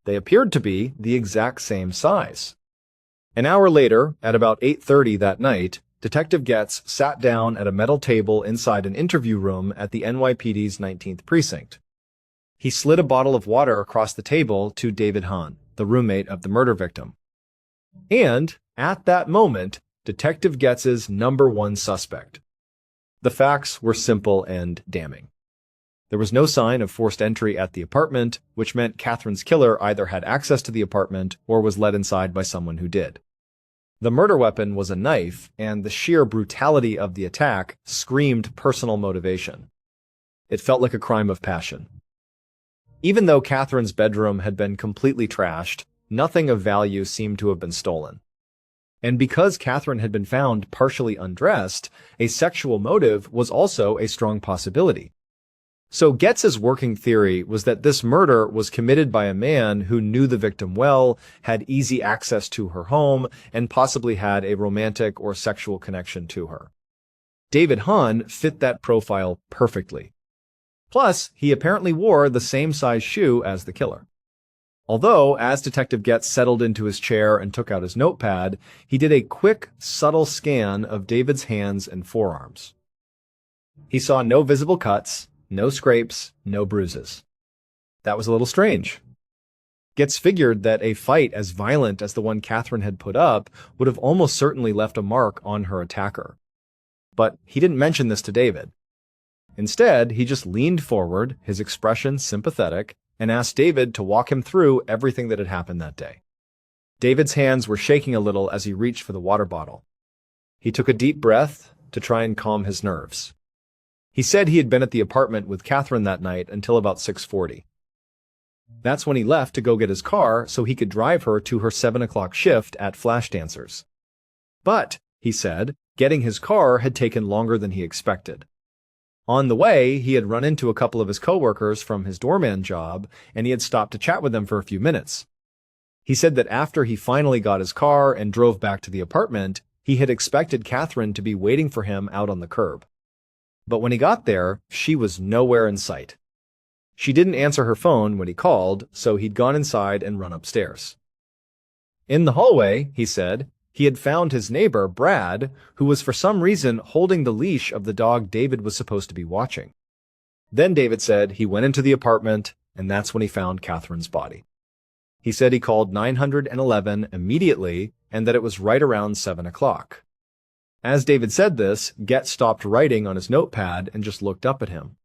S2: They appeared to be the exact same size. An hour later, at about 8:30 that night, Detective Getz sat down at a metal table inside an interview room at the NYPD's 19th Precinct. He slid a bottle of water across the table to David Hahn, the roommate of the murder victim. And, at that moment, Detective Getz's number one suspect. The facts were simple and damning. There was no sign of forced entry at the apartment, which meant Catherine's killer either had access to the apartment or was led inside by someone who did. The murder weapon was a knife, and the sheer brutality of the attack screamed personal motivation. It felt like a crime of passion. Even though Catherine's bedroom had been completely trashed, nothing of value seemed to have been stolen. And because Catherine had been found partially undressed, a sexual motive was also a strong possibility. So Getz's working theory was that this murder was committed by a man who knew the victim well, had easy access to her home, and possibly had a romantic or sexual connection to her. David Hahn fit that profile perfectly. Plus, he apparently wore the same size shoe as the killer. Although, as Detective Getz settled into his chair and took out his notepad, he did a quick, subtle scan of David's hands and forearms. He saw no visible cuts, no scrapes, no bruises. That was a little strange. Getz figured that a fight as violent as the one Catherine had put up would have almost certainly left a mark on her attacker. But he didn't mention this to David. Instead, he just leaned forward, his expression sympathetic, and asked David to walk him through everything that had happened that day. David's hands were shaking a little as he reached for the water bottle. He took a deep breath to try and calm his nerves. He said he had been at the apartment with Catherine that night until about 6:40. That's when he left to go get his car so he could drive her to her 7 o'clock shift at Flash Dancers. But, he said, getting his car had taken longer than he expected. On the way, he had run into a couple of his coworkers from his doorman job, and he had stopped to chat with them for a few minutes. He said that after he finally got his car and drove back to the apartment, he had expected Catherine to be waiting for him out on the curb. But when he got there, she was nowhere in sight. She didn't answer her phone when he called, so he'd gone inside and run upstairs. In the hallway, he said, he had found his neighbor, Brad, who was for some reason holding the leash of the dog David was supposed to be watching. Then David said he went into the apartment, and that's when he found Catherine's body. He said he called 911 immediately and that it was right around 7 o'clock. As David said this, Getz stopped writing on his notepad and just looked up at him.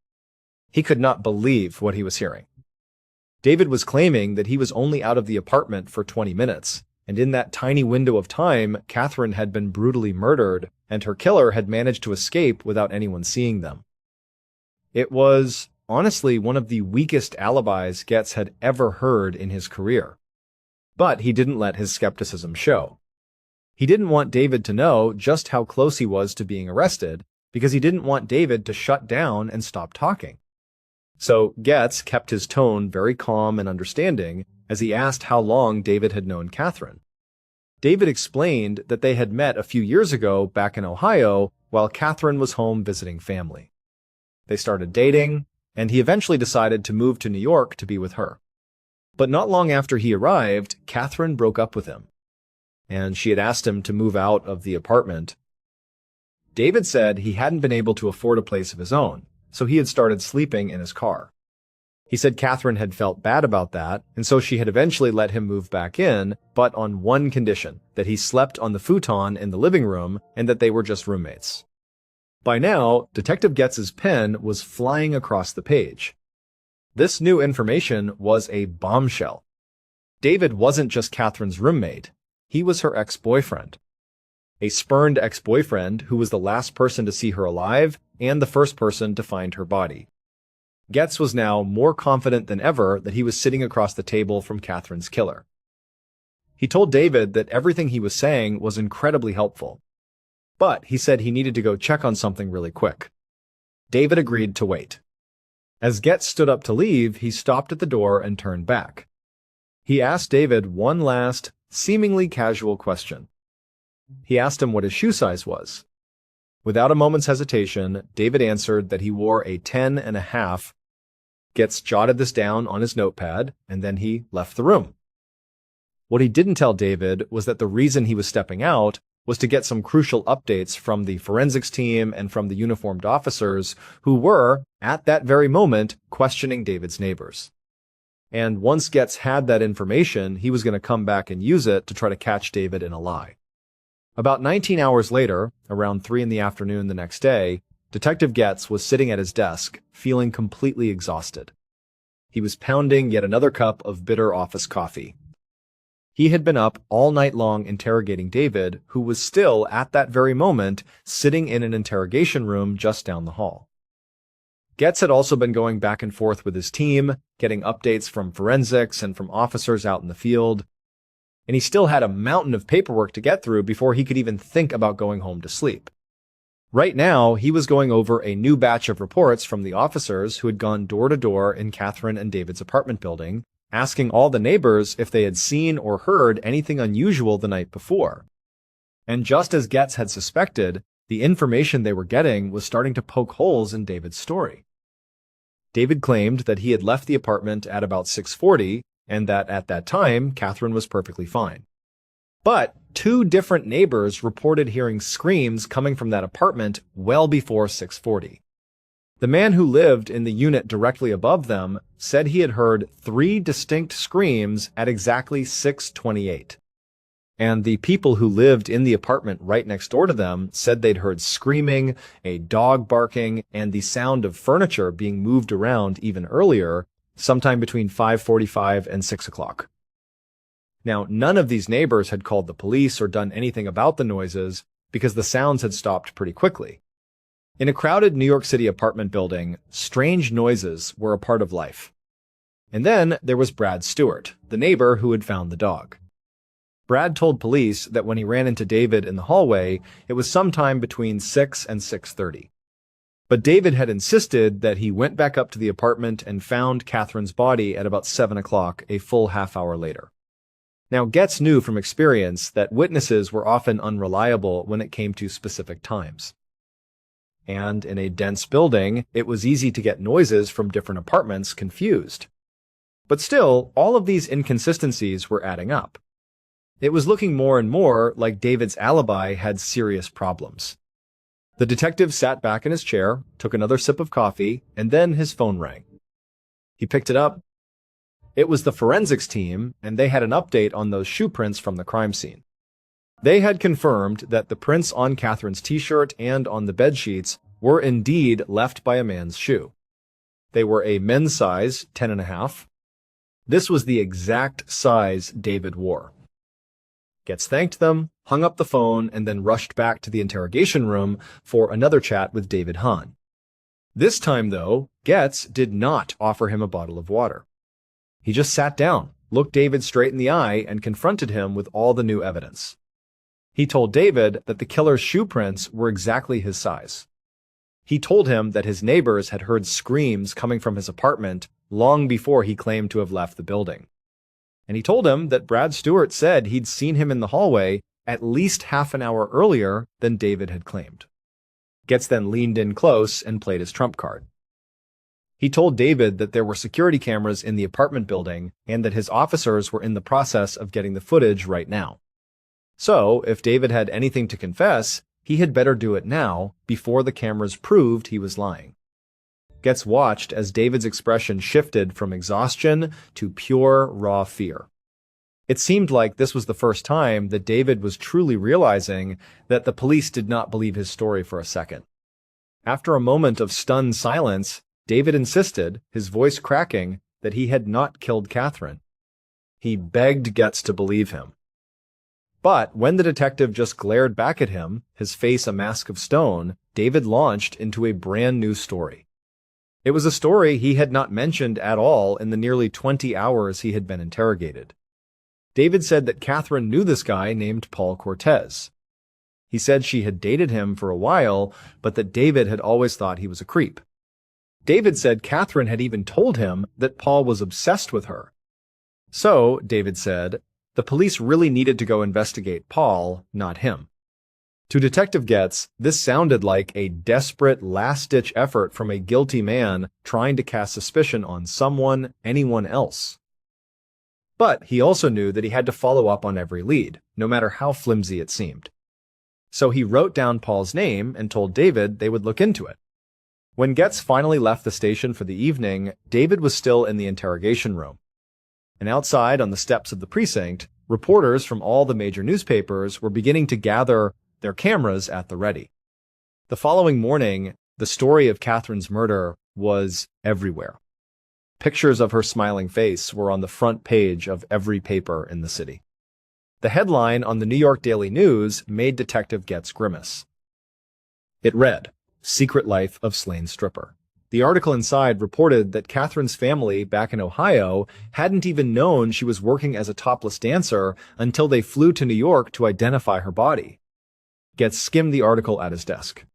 S2: He could not believe what he was hearing. David was claiming that he was only out of the apartment for 20 minutes, and in that tiny window of time, Catherine had been brutally murdered, and her killer had managed to escape without anyone seeing them. It was, honestly, one of the weakest alibis Getz had ever heard in his career. But he didn't let his skepticism show. He didn't want David to know just how close he was to being arrested, because he didn't want David to shut down and stop talking. So Getz kept his tone very calm and understanding as he asked how long David had known Catherine. David explained that they had met a few years ago back in Ohio while Catherine was home visiting family. They started dating, and he eventually decided to move to New York to be with her. But not long after he arrived, Catherine broke up with him, and she had asked him to move out of the apartment. David said he hadn't been able to afford a place of his own, so he had started sleeping in his car. He said Catherine had felt bad about that, and so she had eventually let him move back in, but on one condition, that he slept on the futon in the living room and that they were just roommates. By now, Detective Getz's pen was flying across the page. This new information was a bombshell. David wasn't just Catherine's roommate. He was her ex-boyfriend. A spurned ex-boyfriend who was the last person to see her alive and the first person to find her body. Getz was now more confident than ever that he was sitting across the table from Catherine's killer. He told David that everything he was saying was incredibly helpful, but he said he needed to go check on something really quick. David agreed to wait. As Getz stood up to leave, he stopped at the door and turned back. He asked David one last, seemingly casual question. He asked him what his shoe size was. Without a moment's hesitation, David answered that he wore a 10.5. Getz jotted this down on his notepad, and then he left the room. What he didn't tell David was that the reason he was stepping out was to get some crucial updates from the forensics team and from the uniformed officers who were, at that very moment, questioning David's neighbors. And once Getz had that information, he was going to come back and use it to try to catch David in a lie. About 19 hours later, around 3 p.m. the next day, Detective Getz was sitting at his desk, feeling completely exhausted. He was pounding yet another cup of bitter office coffee. He had been up all night long interrogating David, who was still, at that very moment, sitting in an interrogation room just down the hall. Getz had also been going back and forth with his team, getting updates from forensics and from officers out in the field, and he still had a mountain of paperwork to get through before he could even think about going home to sleep. Right now, he was going over a new batch of reports from the officers who had gone door to door in Catherine and David's apartment building, asking all the neighbors if they had seen or heard anything unusual the night before. And just as Getz had suspected, the information they were getting was starting to poke holes in David's story. David claimed that he had left the apartment at about 6:40, and that at that time, Catherine was perfectly fine. But 2 different neighbors reported hearing screams coming from that apartment well before 6:40. The man who lived in the unit directly above them said he had heard 3 distinct screams at exactly 6:28. And the people who lived in the apartment right next door to them said they'd heard screaming, a dog barking, and the sound of furniture being moved around even earlier, sometime between 5:45 and 6 o'clock. Now, none of these neighbors had called the police or done anything about the noises because the sounds had stopped pretty quickly. In a crowded New York City apartment building, strange noises were a part of life. And then there was Brad Stewart, the neighbor who had found the dog. Brad told police that when he ran into David in the hallway, it was sometime between 6 and 6:30. But David had insisted that he went back up to the apartment and found Catherine's body at about 7 o'clock, a full half-hour later. Now, Getz knew from experience that witnesses were often unreliable when it came to specific times. And in a dense building, it was easy to get noises from different apartments confused. But still, all of these inconsistencies were adding up. It was looking more and more like David's alibi had serious problems. The detective sat back in his chair, took another sip of coffee, and then his phone rang. He picked it up. It was the forensics team, and they had an update on those shoe prints from the crime scene. They had confirmed that the prints on Catherine's t-shirt and on the bedsheets were indeed left by a man's shoe. They were a men's size, 10.5. This was the exact size David wore. Getz thanked them, hung up the phone, and then rushed back to the interrogation room for another chat with David Hahn. This time, though, Getz did not offer him a bottle of water. He just sat down, looked David straight in the eye, and confronted him with all the new evidence. He told David that the killer's shoe prints were exactly his size. He told him that his neighbors had heard screams coming from his apartment long before he claimed to have left the building. And he told him that Brad Stewart said he'd seen him in the hallway at least half an hour earlier than David had claimed. Getz then leaned in close and played his trump card. He told David that there were security cameras in the apartment building and that his officers were in the process of getting the footage right now. So, if David had anything to confess, he had better do it now, before the cameras proved he was lying. Getz watched as David's expression shifted from exhaustion to pure, raw fear. It seemed like this was the first time that David was truly realizing that the police did not believe his story for a second. After a moment of stunned silence, David insisted, his voice cracking, that he had not killed Catherine. He begged Getz to believe him. But when the detective just glared back at him, his face a mask of stone, David launched into a brand new story. It was a story he had not mentioned at all in the nearly 20 hours he had been interrogated. David said that Catherine knew this guy named Paul Cortez. He said she had dated him for a while, but that David had always thought he was a creep. David said Catherine had even told him that Paul was obsessed with her. So, David said, the police really needed to go investigate Paul, not him. To Detective Getz, this sounded like a desperate, last-ditch effort from a guilty man trying to cast suspicion on someone, anyone else. But he also knew that he had to follow up on every lead, no matter how flimsy it seemed. So he wrote down Paul's name and told David they would look into it. When Getz finally left the station for the evening, David was still in the interrogation room. And outside on the steps of the precinct, reporters from all the major newspapers were beginning to gather their cameras at the ready. The following morning, the story of Catherine's murder was everywhere. Pictures of her smiling face were on the front page of every paper in the city. The headline on the New York Daily News made Detective Getz grimace. It read, "Secret Life of Slain Stripper." The article inside reported that Catherine's family back in Ohio hadn't even known she was working as a topless dancer until they flew to New York to identify her body. Getz skimmed the article at his desk.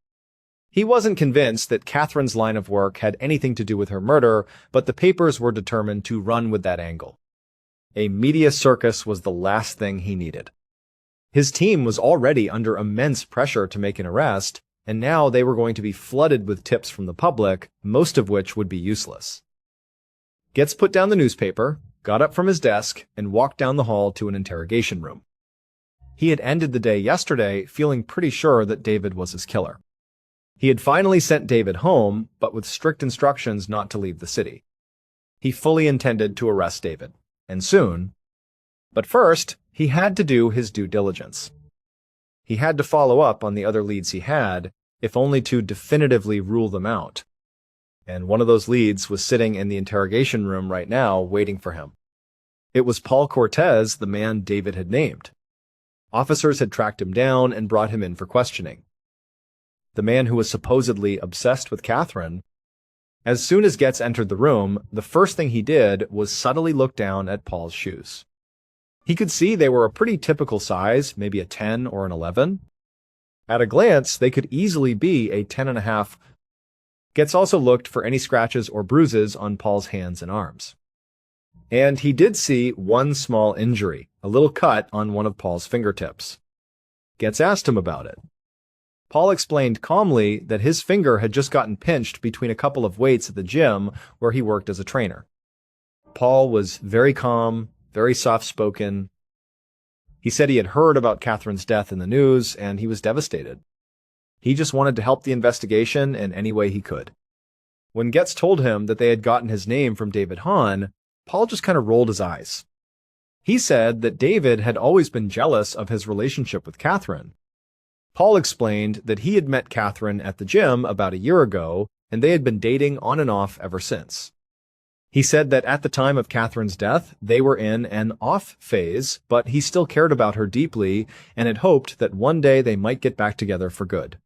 S2: He wasn't convinced that Catherine's line of work had anything to do with her murder, but the papers were determined to run with that angle. A media circus was the last thing he needed. His team was already under immense pressure to make an arrest, and now they were going to be flooded with tips from the public, most of which would be useless. Getz put down the newspaper, got up from his desk, and walked down the hall to an interrogation room. He had ended the day yesterday feeling pretty sure that David was his killer. He had finally sent David home, but with strict instructions not to leave the city. He fully intended to arrest David, and soon. But first, he had to do his due diligence. He had to follow up on the other leads he had, if only to definitively rule them out. And one of those leads was sitting in the interrogation room right now, waiting for him. It was Paul Cortez, the man David had named. Officers had tracked him down and brought him in for questioning. The man who was supposedly obsessed with Catherine. As soon as Getz entered the room, the first thing he did was subtly look down at Paul's shoes. He could see they were a pretty typical size, maybe a 10 or an 11. At a glance, they could easily be a 10.5. Getz also looked for any scratches or bruises on Paul's hands and arms. And he did see one small injury, a little cut on one of Paul's fingertips. Getz asked him about it. Paul explained calmly that his finger had just gotten pinched between a couple of weights at the gym where he worked as a trainer. Paul was very calm, very soft-spoken. He said he had heard about Catherine's death in the news, and he was devastated. He just wanted to help the investigation in any way he could. When Getz told him that they had gotten his name from David Hahn, Paul just kind of rolled his eyes. He said that David had always been jealous of his relationship with Catherine. Paul explained that he had met Catherine at the gym about a year ago, and they had been dating on and off ever since. He said that at the time of Catherine's death, they were in an off phase, but he still cared about her deeply and had hoped that one day they might get back together for good.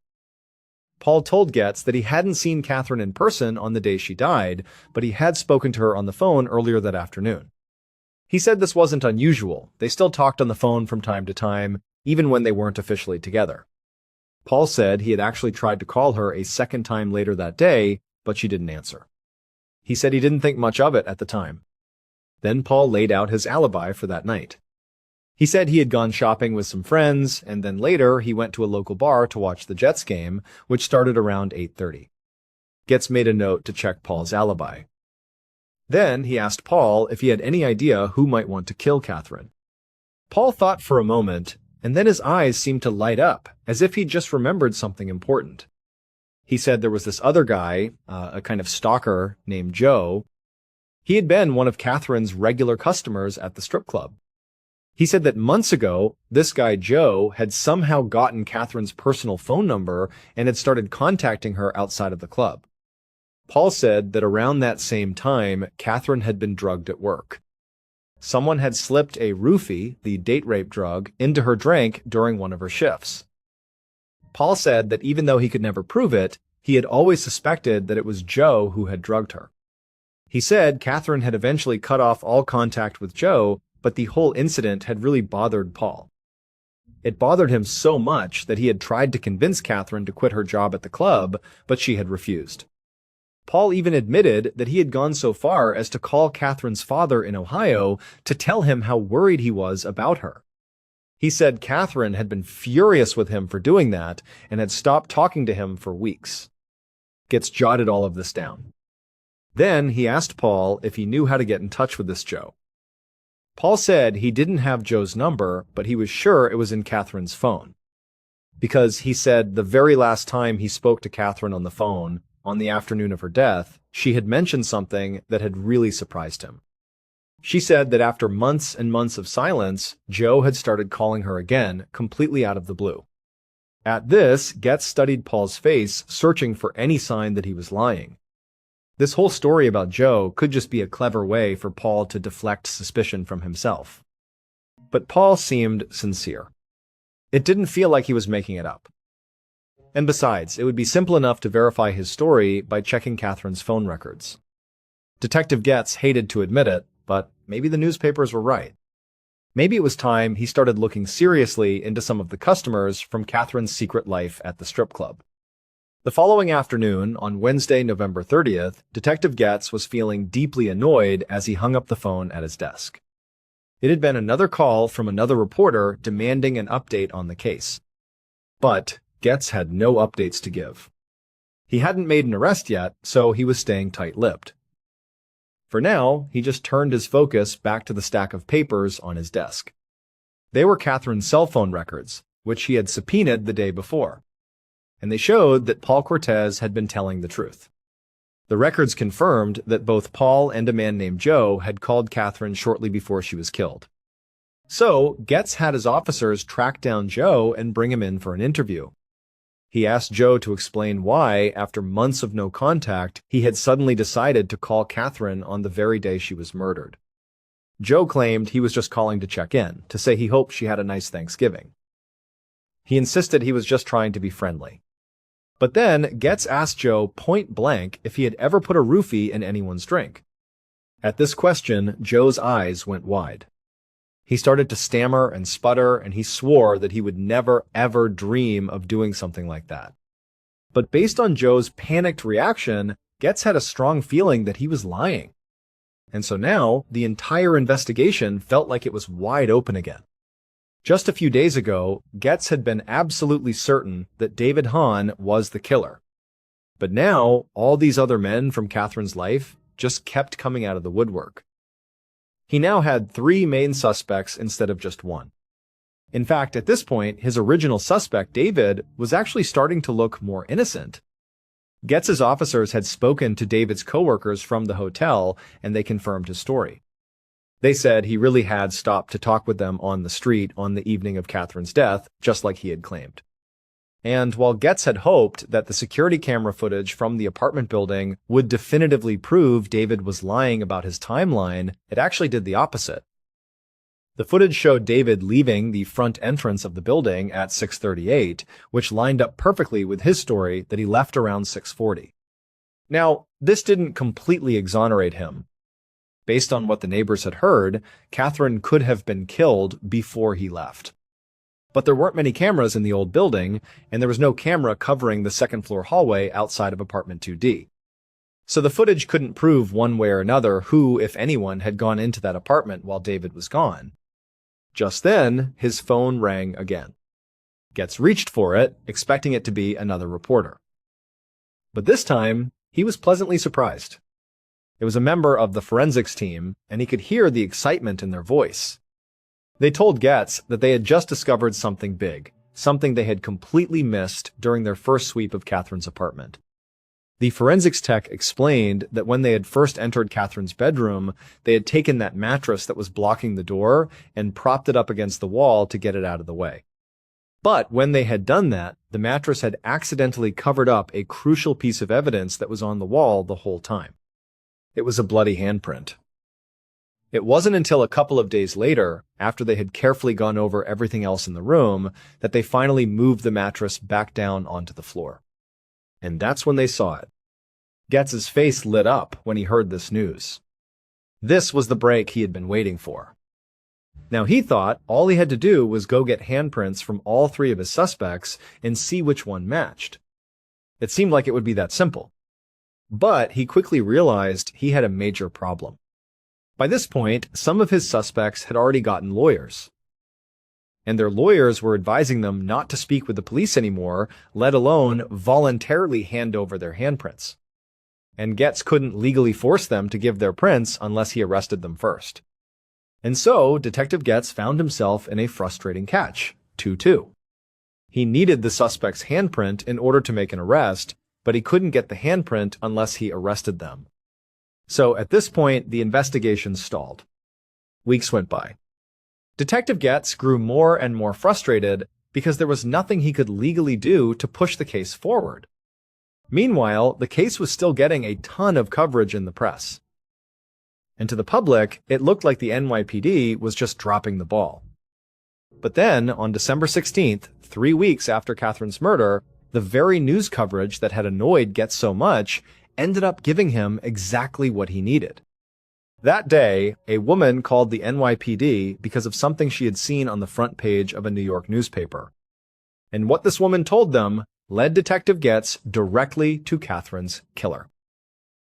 S2: Paul told Getz that he hadn't seen Catherine in person on the day she died, but he had spoken to her on the phone earlier that afternoon. He said this wasn't unusual. They still talked on the phone from time to time, even when they weren't officially together. Paul said he had actually tried to call her a second time later that day, but she didn't answer. He said he didn't think much of it at the time. Then Paul laid out his alibi for that night. He said he had gone shopping with some friends, and then later he went to a local bar to watch the Jets game, which started around 8:30. Getz made a note to check Paul's alibi. Then he asked Paul if he had any idea who might want to kill Catherine. Paul thought for a moment, and then his eyes seemed to light up, as if he'd just remembered something important. He said there was this other guy, a kind of stalker named Joe. He had been one of Catherine's regular customers at the strip club. He said that months ago, this guy Joe had somehow gotten Catherine's personal phone number and had started contacting her outside of the club. Paul said that around that same time, Catherine had been drugged at work. Someone had slipped a roofie, the date rape drug, into her drink during one of her shifts. Paul said that even though he could never prove it, he had always suspected that it was Joe who had drugged her. He said Catherine had eventually cut off all contact with Joe, but the whole incident had really bothered Paul. It bothered him so much that he had tried to convince Catherine to quit her job at the club, but she had refused. Paul even admitted that he had gone so far as to call Catherine's father in Ohio to tell him how worried he was about her. He said Catherine had been furious with him for doing that and had stopped talking to him for weeks. Getz jotted all of this down. Then he asked Paul if he knew how to get in touch with this Joe. Paul said he didn't have Joe's number, but he was sure it was in Catherine's phone. Because he said the very last time he spoke to Catherine on the phone, on the afternoon of her death, she had mentioned something that had really surprised him. She said that after months and months of silence, Joe had started calling her again, completely out of the blue. At this, Getz studied Paul's face, searching for any sign that he was lying. This whole story about Joe could just be a clever way for Paul to deflect suspicion from himself. But Paul seemed sincere. It didn't feel like he was making it up. And besides, it would be simple enough to verify his story by checking Catherine's phone records. Detective Getz hated to admit it, but maybe the newspapers were right. Maybe it was time he started looking seriously into some of the customers from Catherine's secret life at the strip club. The following afternoon, on Wednesday, November 30th, Detective Getz was feeling deeply annoyed as he hung up the phone at his desk. It had been another call from another reporter demanding an update on the case. But Getz had no updates to give. He hadn't made an arrest yet, so he was staying tight-lipped. For now, he just turned his focus back to the stack of papers on his desk. They were Catherine's cell phone records, which he had subpoenaed the day before. And they showed that Paul Cortez had been telling the truth. The records confirmed that both Paul and a man named Joe had called Catherine shortly before she was killed. So, Getz had his officers track down Joe and bring him in for an interview. He asked Joe to explain why, after months of no contact, he had suddenly decided to call Catherine on the very day she was murdered. Joe claimed he was just calling to check in, to say he hoped she had a nice Thanksgiving. He insisted he was just trying to be friendly. But then, Getz asked Joe point blank if he had ever put a roofie in anyone's drink. At this question, Joe's eyes went wide. He started to stammer and sputter, and he swore that he would never, ever dream of doing something like that. But based on Joe's panicked reaction, Getz had a strong feeling that he was lying. And so now, the entire investigation felt like it was wide open again. Just a few days ago, Getz had been absolutely certain that David Hahn was the killer. But now, all these other men from Catherine's life just kept coming out of the woodwork. He now had 3 main suspects instead of just one. In fact, at this point, his original suspect, David, was actually starting to look more innocent. Getz's officers had spoken to David's coworkers from the hotel, and they confirmed his story. They said he really had stopped to talk with them on the street on the evening of Catherine's death, just like he had claimed. And while Getz had hoped that the security camera footage from the apartment building would definitively prove David was lying about his timeline, it actually did the opposite. The footage showed David leaving the front entrance of the building at 6:38, which lined up perfectly with his story that he left around 6:40. Now, this didn't completely exonerate him. Based on what the neighbors had heard, Catherine could have been killed before he left. But there weren't many cameras in the old building, and there was no camera covering the second-floor hallway outside of apartment 2D. So the footage couldn't prove one way or another who, if anyone, had gone into that apartment while David was gone. Just then, his phone rang again. Getz reached for it, expecting it to be another reporter. But this time, he was pleasantly surprised. It was a member of the forensics team, and he could hear the excitement in their voice. They told Getz that they had just discovered something big, something they had completely missed during their first sweep of Catherine's apartment. The forensics tech explained that when they had first entered Catherine's bedroom, they had taken that mattress that was blocking the door and propped it up against the wall to get it out of the way. But when they had done that, the mattress had accidentally covered up a crucial piece of evidence that was on the wall the whole time. It was a bloody handprint. It wasn't until a couple of days later, after they had carefully gone over everything else in the room, that they finally moved the mattress back down onto the floor. And that's when they saw it. Getz's face lit up when he heard this news. This was the break he had been waiting for. Now he thought all he had to do was go get handprints from all three of his suspects and see which one matched. It seemed like it would be that simple. But he quickly realized he had a major problem. By this point, some of his suspects had already gotten lawyers. And their lawyers were advising them not to speak with the police anymore, let alone voluntarily hand over their handprints. And Getz couldn't legally force them to give their prints unless he arrested them first. And so, Detective Getz found himself in a frustrating catch, 2-2. He needed the suspect's handprint in order to make an arrest, but he couldn't get the handprint unless he arrested them. So at this point, the investigation stalled. Weeks went by. Detective Getz grew more and more frustrated because there was nothing he could legally do to push the case forward. Meanwhile, the case was still getting a ton of coverage in the press. And to the public, it looked like the NYPD was just dropping the ball. But then, on December 16th, 3 weeks after Catherine's murder, the very news coverage that had annoyed Getz so much ended up giving him exactly what he needed. That day, a woman called the NYPD because of something she had seen on the front page of a New York newspaper. And what this woman told them led Detective Getz directly to Catherine's killer.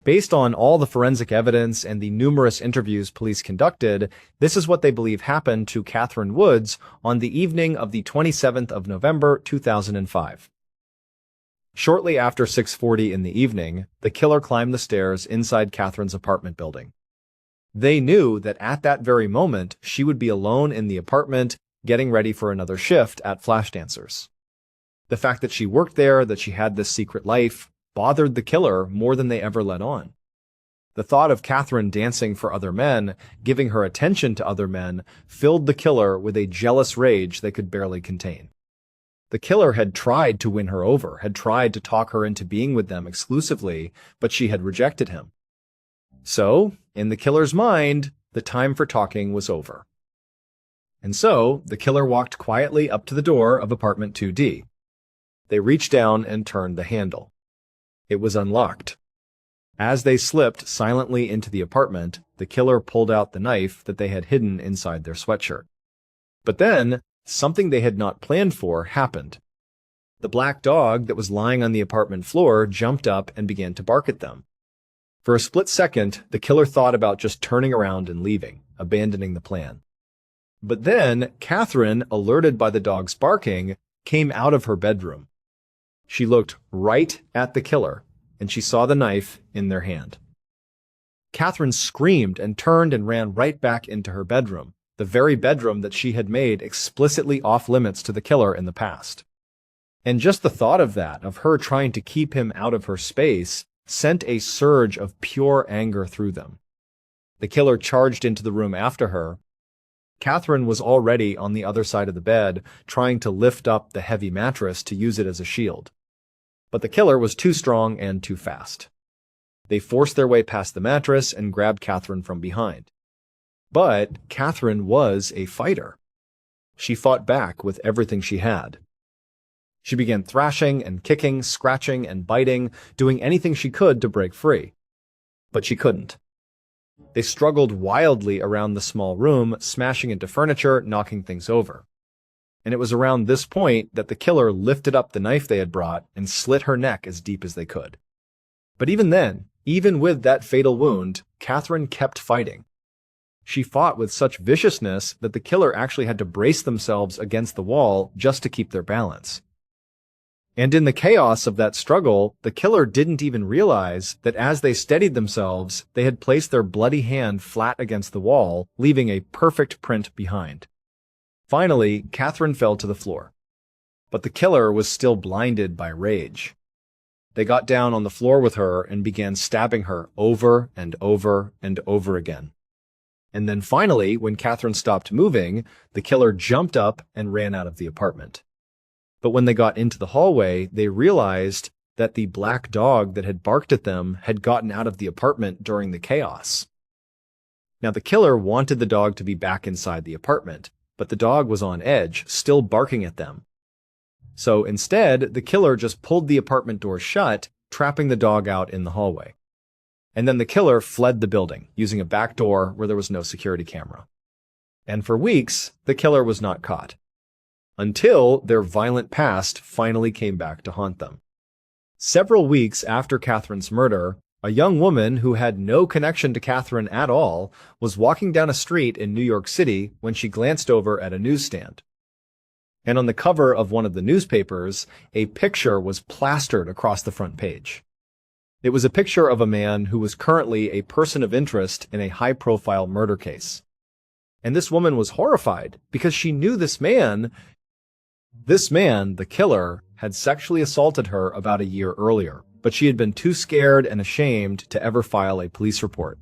S2: Based on all the forensic evidence and the numerous interviews police conducted, this is what they believe happened to Catherine Woods on the evening of the 27th of November, 2005. Shortly after 6:40 in the evening, the killer climbed the stairs inside Catherine's apartment building. They knew that at that very moment, she would be alone in the apartment, getting ready for another shift at Flash Dancers. The fact that she worked there, that she had this secret life, bothered the killer more than they ever let on. The thought of Catherine dancing for other men, giving her attention to other men, filled the killer with a jealous rage they could barely contain. The killer had tried to win her over, had tried to talk her into being with them exclusively, but she had rejected him. So, in the killer's mind, the time for talking was over. And so, the killer walked quietly up to the door of apartment 2D. They reached down and turned the handle. It was unlocked. As they slipped silently into the apartment, the killer pulled out the knife that they had hidden inside their sweatshirt. But then, something they had not planned for happened. The black dog that was lying on the apartment floor jumped up and began to bark at them. For a split second, the killer thought about just turning around and leaving, abandoning the plan. But then, Catherine, alerted by the dog's barking, came out of her bedroom. She looked right at the killer, and she saw the knife in their hand. Catherine screamed and turned and ran right back into her bedroom, the very bedroom that she had made explicitly off-limits to the killer in the past. And just the thought of that, of her trying to keep him out of her space, sent a surge of pure anger through them. The killer charged into the room after her. Catherine was already on the other side of the bed, trying to lift up the heavy mattress to use it as a shield. But the killer was too strong and too fast. They forced their way past the mattress and grabbed Catherine from behind. But Catherine was a fighter. She fought back with everything she had. She began thrashing and kicking, scratching and biting, doing anything she could to break free. But she couldn't. They struggled wildly around the small room, smashing into furniture, knocking things over. And it was around this point that the killer lifted up the knife they had brought and slit her neck as deep as they could. But even then, even with that fatal wound, Catherine kept fighting. She fought with such viciousness that the killer actually had to brace themselves against the wall just to keep their balance. And in the chaos of that struggle, the killer didn't even realize that as they steadied themselves, they had placed their bloody hand flat against the wall, leaving a perfect print behind. Finally, Catherine fell to the floor. But the killer was still blinded by rage. They got down on the floor with her and began stabbing her over and over and over again. And then finally, when Catherine stopped moving, the killer jumped up and ran out of the apartment. But when they got into the hallway, they realized that the black dog that had barked at them had gotten out of the apartment during the chaos. Now, the killer wanted the dog to be back inside the apartment, but the dog was on edge, still barking at them. So instead, the killer just pulled the apartment door shut, trapping the dog out in the hallway. And then the killer fled the building, using a back door where there was no security camera. And for weeks, the killer was not caught. Until their violent past finally came back to haunt them. Several weeks after Catherine's murder, a young woman who had no connection to Catherine at all was walking down a street in New York City when she glanced over at a newsstand. And on the cover of one of the newspapers, a picture was plastered across the front page. It was a picture of a man who was currently a person of interest in a high-profile murder case. And this woman was horrified because she knew this man, the killer, had sexually assaulted her about a year earlier, but she had been too scared and ashamed to ever file a police report.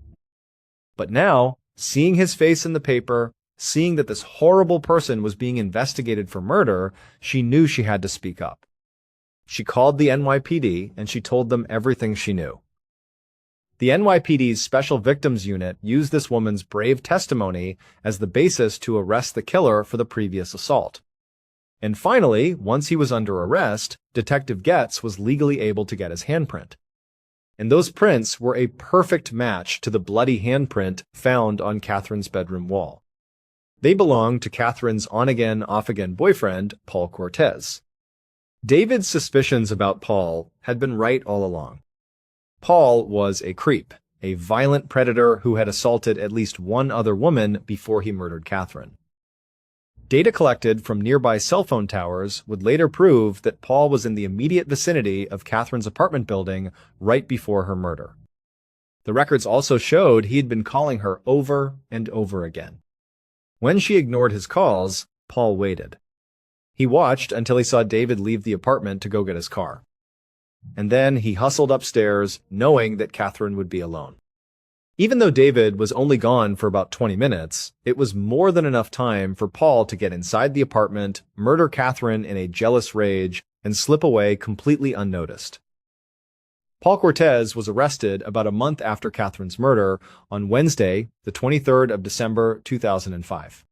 S2: But now, seeing his face in the paper, seeing that this horrible person was being investigated for murder, she knew she had to speak up. She called the NYPD and she told them everything she knew. The NYPD's Special Victims Unit used this woman's brave testimony as the basis to arrest the killer for the previous assault. And finally, once he was under arrest, Detective Getz was legally able to get his handprint. And those prints were a perfect match to the bloody handprint found on Catherine's bedroom wall. They belonged to Catherine's on-again, off-again boyfriend, Paul Cortez. David's suspicions about Paul had been right all along. Paul was a creep, a violent predator who had assaulted at least one other woman before he murdered Catherine. Data collected from nearby cell phone towers would later prove that Paul was in the immediate vicinity of Catherine's apartment building right before her murder. The records also showed he had been calling her over and over again. When she ignored his calls, Paul waited. He watched until he saw David leave the apartment to go get his car. And then he hustled upstairs, knowing that Catherine would be alone. Even though David was only gone for about 20 minutes, it was more than enough time for Paul to get inside the apartment, murder Catherine in a jealous rage, and slip away completely unnoticed. Paul Cortez was arrested about a month after Catherine's murder on Wednesday, the 23rd of December, 2005.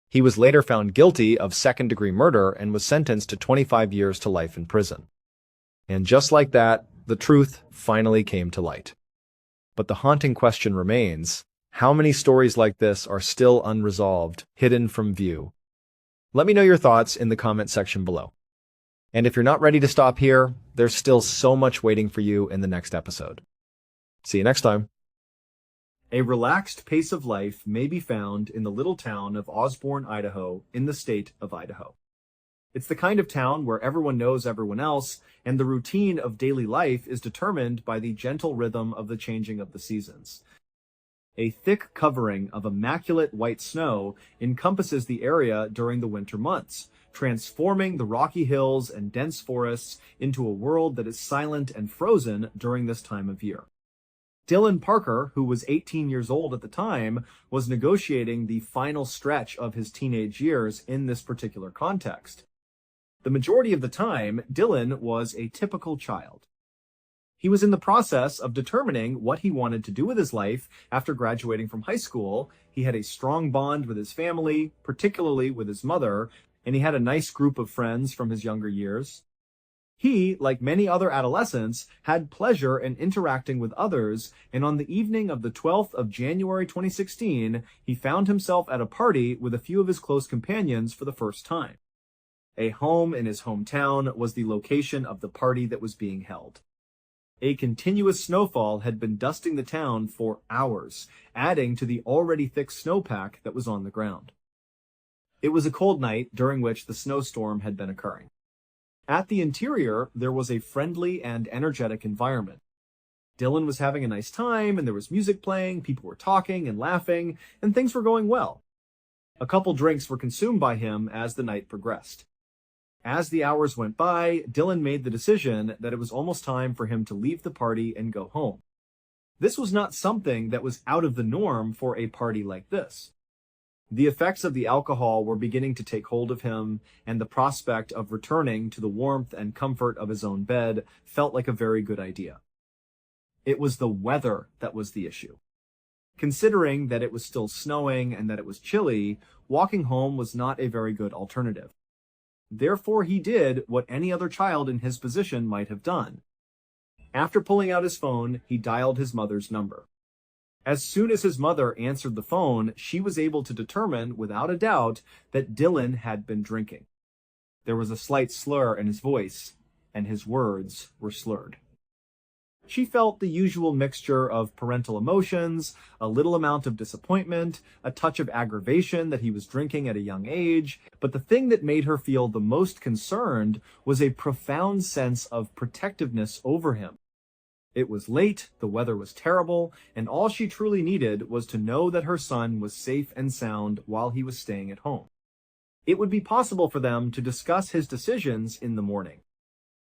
S2: He was later found guilty of second-degree murder and was sentenced to 25 years to life in prison. And just like that, the truth finally came to light. But the haunting question remains, how many stories like this are still unresolved, hidden from view? Let me know your thoughts in the comment section below. And if you're not ready to stop here, there's still so much waiting for you in the next episode. See you next time.
S1: A relaxed pace of life may be found in the little town of Osborne, Idaho, in the state of Idaho. It's the kind of town where everyone knows everyone else, and the routine of daily life is determined by the gentle rhythm of the changing of the seasons. A thick covering of immaculate white snow encompasses the area during the winter months, transforming the rocky hills and dense forests into a world that is silent and frozen during this time of year. Dylan Parker, who was 18 years old at the time, was negotiating the final stretch of his teenage years in this particular context. The majority of the time, Dylan was a typical child. He was in the process of determining what he wanted to do with his life after graduating from high school. He had a strong bond with his family, particularly with his mother, and he had a nice group of friends from his younger years. He, like many other adolescents, had pleasure in interacting with others, and on the evening of the 12th of January 2016, he found himself at a party with a few of his close companions for the first time. A home in his hometown was the location of the party that was being held. A continuous snowfall had been dusting the town for hours, adding to the already thick snowpack that was on the ground. It was a cold night during which the snowstorm had been occurring. At the interior, there was a friendly and energetic environment. Dylan was having a nice time, and there was music playing, people were talking and laughing, and things were going well. A couple drinks were consumed by him as the night progressed. As the hours went by, Dylan made the decision that it was almost time for him to leave the party and go home. This was not something that was out of the norm for a party like this. The effects of the alcohol were beginning to take hold of him, and the prospect of returning to the warmth and comfort of his own bed felt like a very good idea. It was the weather that was the issue. Considering that it was still snowing and that it was chilly, walking home was not a very good alternative. Therefore, he did what any other child in his position might have done. After pulling out his phone, he dialed his mother's number. As soon as his mother answered the phone, she was able to determine, without a doubt, that Dylan had been drinking. There was a slight slur in his voice, and his words were slurred. She felt the usual mixture of parental emotions, a little amount of disappointment, a touch of aggravation that he was drinking at a young age, but the thing that made her feel the most concerned was a profound sense of protectiveness over him. It was late, the weather was terrible, and all she truly needed was to know that her son was safe and sound while he was staying at home. It would be possible for them to discuss his decisions in the morning.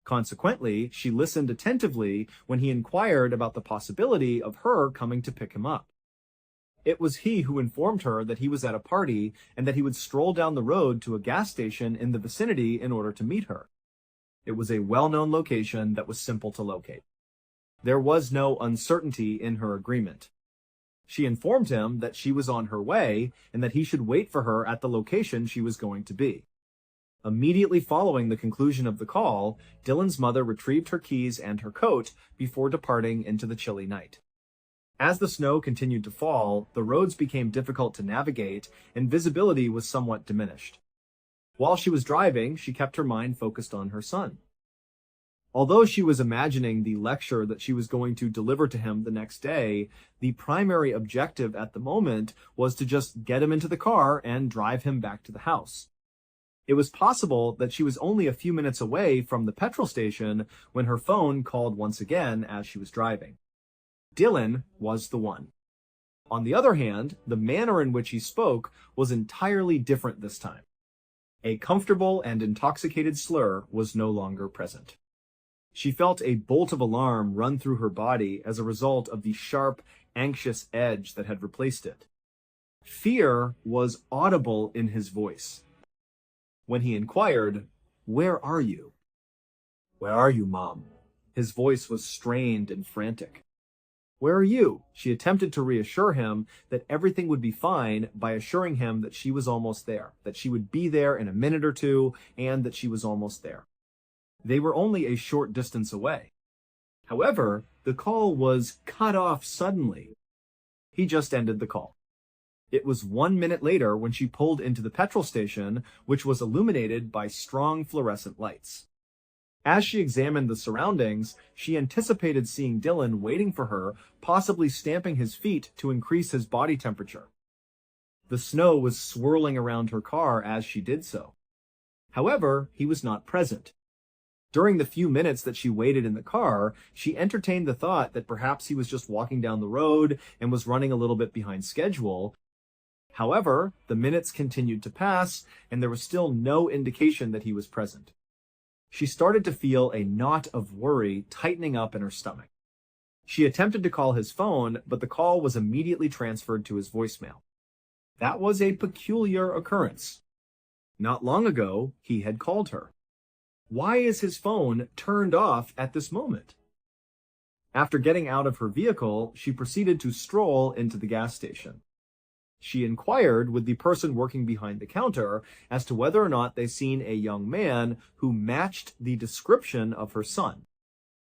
S1: Consequently, she listened attentively when he inquired about the possibility of her coming to pick him up. It was he who informed her that he was at a party and that he would stroll down the road to a gas station in the vicinity in order to meet her. It was a well-known location that was simple to locate. There was no uncertainty in her agreement. She informed him that she was on her way and that he should wait for her at the location she was going to be. Immediately following the conclusion of the call, Dylan's mother retrieved her keys and her coat before departing into the chilly night. As the snow continued to fall, the roads became difficult to navigate and visibility was somewhat diminished. While she was driving, she kept her mind focused on her son. Although she was imagining the lecture that she was going to deliver to him the next day, the primary objective at the moment was to just get him into the car and drive him back to the house. It was possible that she was only a few minutes away from the petrol station when her phone called once again as she was driving. Dylan was the one. On the other hand, the manner in which he spoke was entirely different this time. A comfortable and intoxicated slur was no longer present. She felt a bolt of alarm run through her body as a result of the sharp, anxious edge that had replaced it. Fear was audible in his voice. When he inquired, "Where are you?" "Where are you, Mom?" His voice was strained and frantic. "Where are you?" She attempted to reassure him that everything would be fine by assuring him that she was almost there, that she would be there in a minute or two, and that she was almost there. They were only a short distance away. However, the call was cut off suddenly. He just ended the call. It was 1 minute later when she pulled into the petrol station, which was illuminated by strong fluorescent lights. As she examined the surroundings, she anticipated seeing Dylan waiting for her, possibly stamping his feet to increase his body temperature. The snow was swirling around her car as she did so. However, he was not present. During the few minutes that she waited in the car, she entertained the thought that perhaps he was just walking down the road and was running a little bit behind schedule. However, the minutes continued to pass, and there was still no indication that he was present. She started to feel a knot of worry tightening up in her stomach. She attempted to call his phone, but the call was immediately transferred to his voicemail. That was a peculiar occurrence. Not long ago, he had called her. Why is his phone turned off at this moment? After getting out of her vehicle, she proceeded to stroll into the gas station. She inquired with the person working behind the counter as to whether or not they'd seen a young man who matched the description of her son.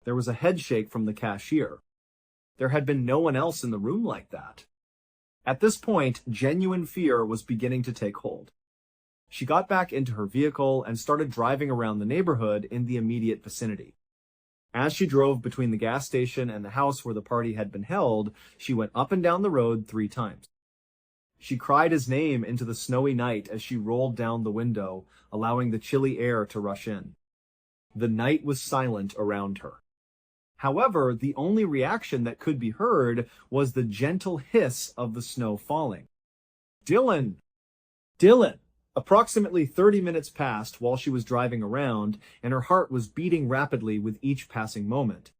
S1: There was a head shake from the cashier. There had been no one else in the room like that. At this point, genuine fear was beginning to take hold. She got back into her vehicle and started driving around the neighborhood in the immediate vicinity. As she drove between the gas station and the house where the party had been held, she went up and down the road 3 times. She cried his name into the snowy night as she rolled down the window, allowing the chilly air to rush in. The night was silent around her. However, the only reaction that could be heard was the gentle hiss of the snow falling. "Dylan! Dylan!" Approximately 30 minutes passed while she was driving around, and her heart was beating rapidly with each passing moment.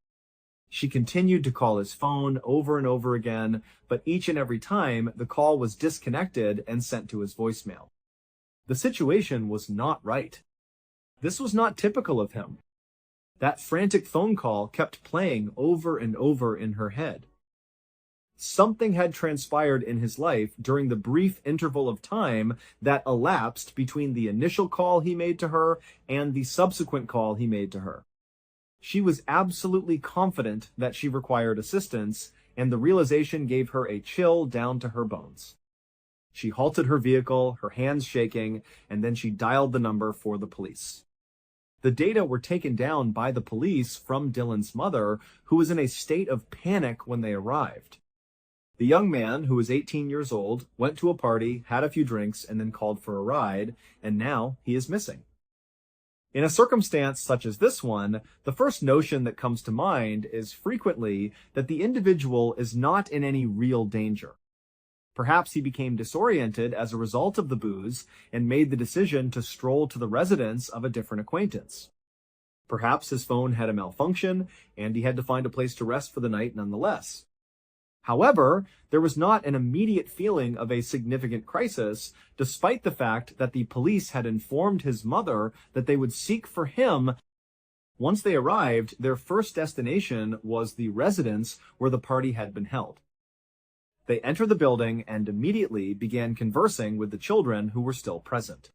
S1: She continued to call his phone over and over again, but each and every time, the call was disconnected and sent to his voicemail. The situation was not right. This was not typical of him. That frantic phone call kept playing over and over in her head. Something had transpired in his life during the brief interval of time that elapsed between the initial call he made to her and the subsequent call he made to her. She was absolutely confident that she required assistance, and the realization gave her a chill down to her bones. She halted her vehicle, her hands shaking, and then she dialed the number for the police. The data were taken down by the police from Dylan's mother, who was in a state of panic when they arrived. The young man, who was 18 years old, went to a party, had a few drinks, and then called for a ride, and now he is missing. In a circumstance such as this one, the first notion that comes to mind is frequently that the individual is not in any real danger. Perhaps he became disoriented as a result of the booze and made the decision to stroll to the residence of a different acquaintance. Perhaps his phone had a malfunction and he had to find a place to rest for the night nonetheless. However, there was not an immediate feeling of a significant crisis, despite the fact that the police had informed his mother that they would seek for him. Once they arrived, their first destination was the residence where the party had been held. They entered the building and immediately began conversing with the children who were still present.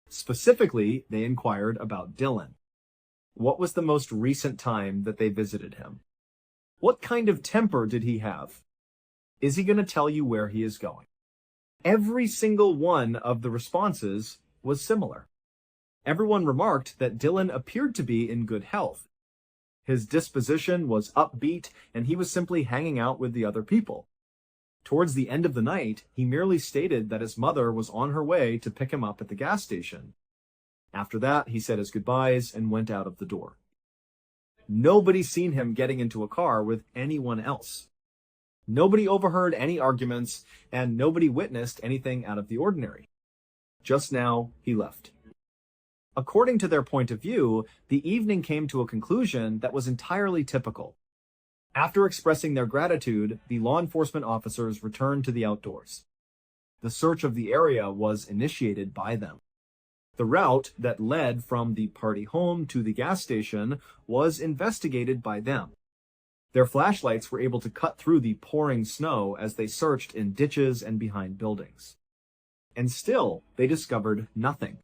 S1: Specifically, they inquired about Dylan. What was the most recent time that they visited him? What kind of temper did he have? Is he going to tell you where he is going? Every single one of the responses was similar. Everyone remarked that Dylan appeared to be in good health. His disposition was upbeat, and he was simply hanging out with the other people. Towards the end of the night, he merely stated that his mother was on her way to pick him up at the gas station. After that, he said his goodbyes and went out of the door. Nobody seen him getting into a car with anyone else. Nobody overheard any arguments, and nobody witnessed anything out of the ordinary. Just now, he left. According to their point of view, the evening came to a conclusion that was entirely typical. After expressing their gratitude, the law enforcement officers returned to the outdoors. The search of the area was initiated by them. The route that led from the party home to the gas station was investigated by them. Their flashlights were able to cut through the pouring snow as they searched in ditches and behind buildings. And still, they discovered nothing.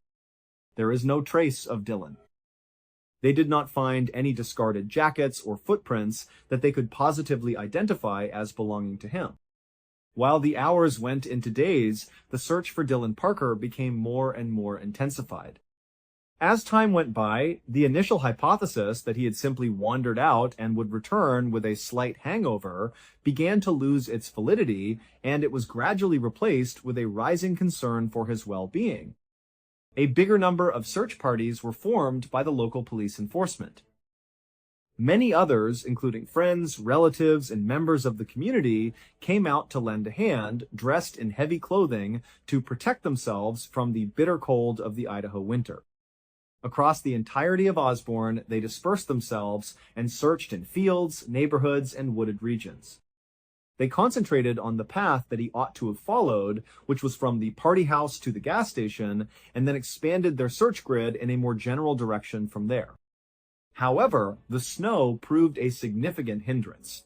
S1: There is no trace of Dylan. They did not find any discarded jackets or footprints that they could positively identify as belonging to him. While the hours went into days, the search for Dylan Parker became more and more intensified. As time went by, the initial hypothesis that he had simply wandered out and would return with a slight hangover began to lose its validity, and it was gradually replaced with a rising concern for his well-being. A bigger number of search parties were formed by the local police enforcement. Many others, including friends, relatives, and members of the community, came out to lend a hand, dressed in heavy clothing, to protect themselves from the bitter cold of the Idaho winter. Across the entirety of Osborne, they dispersed themselves and searched in fields, neighborhoods, and wooded regions. They concentrated on the path that he ought to have followed, which was from the party house to the gas station, and then expanded their search grid in a more general direction from there. However, the snow proved a significant hindrance.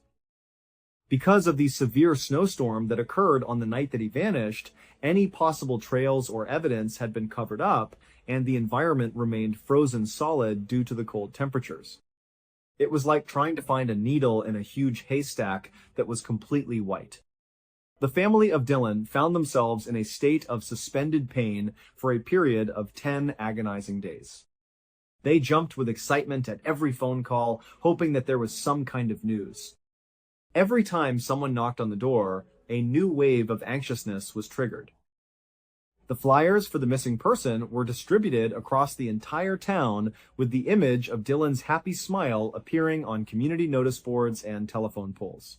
S1: Because of the severe snowstorm that occurred on the night that he vanished, any possible trails or evidence had been covered up, and the environment remained frozen solid due to the cold temperatures. It was like trying to find a needle in a huge haystack that was completely white. The family of Dylan found themselves in a state of suspended pain for a period of 10 agonizing days. They jumped with excitement at every phone call, hoping that there was some kind of news. Every time someone knocked on the door, a new wave of anxiousness was triggered. The flyers for the missing person were distributed across the entire town, with the image of Dylan's happy smile appearing on community notice boards and telephone poles.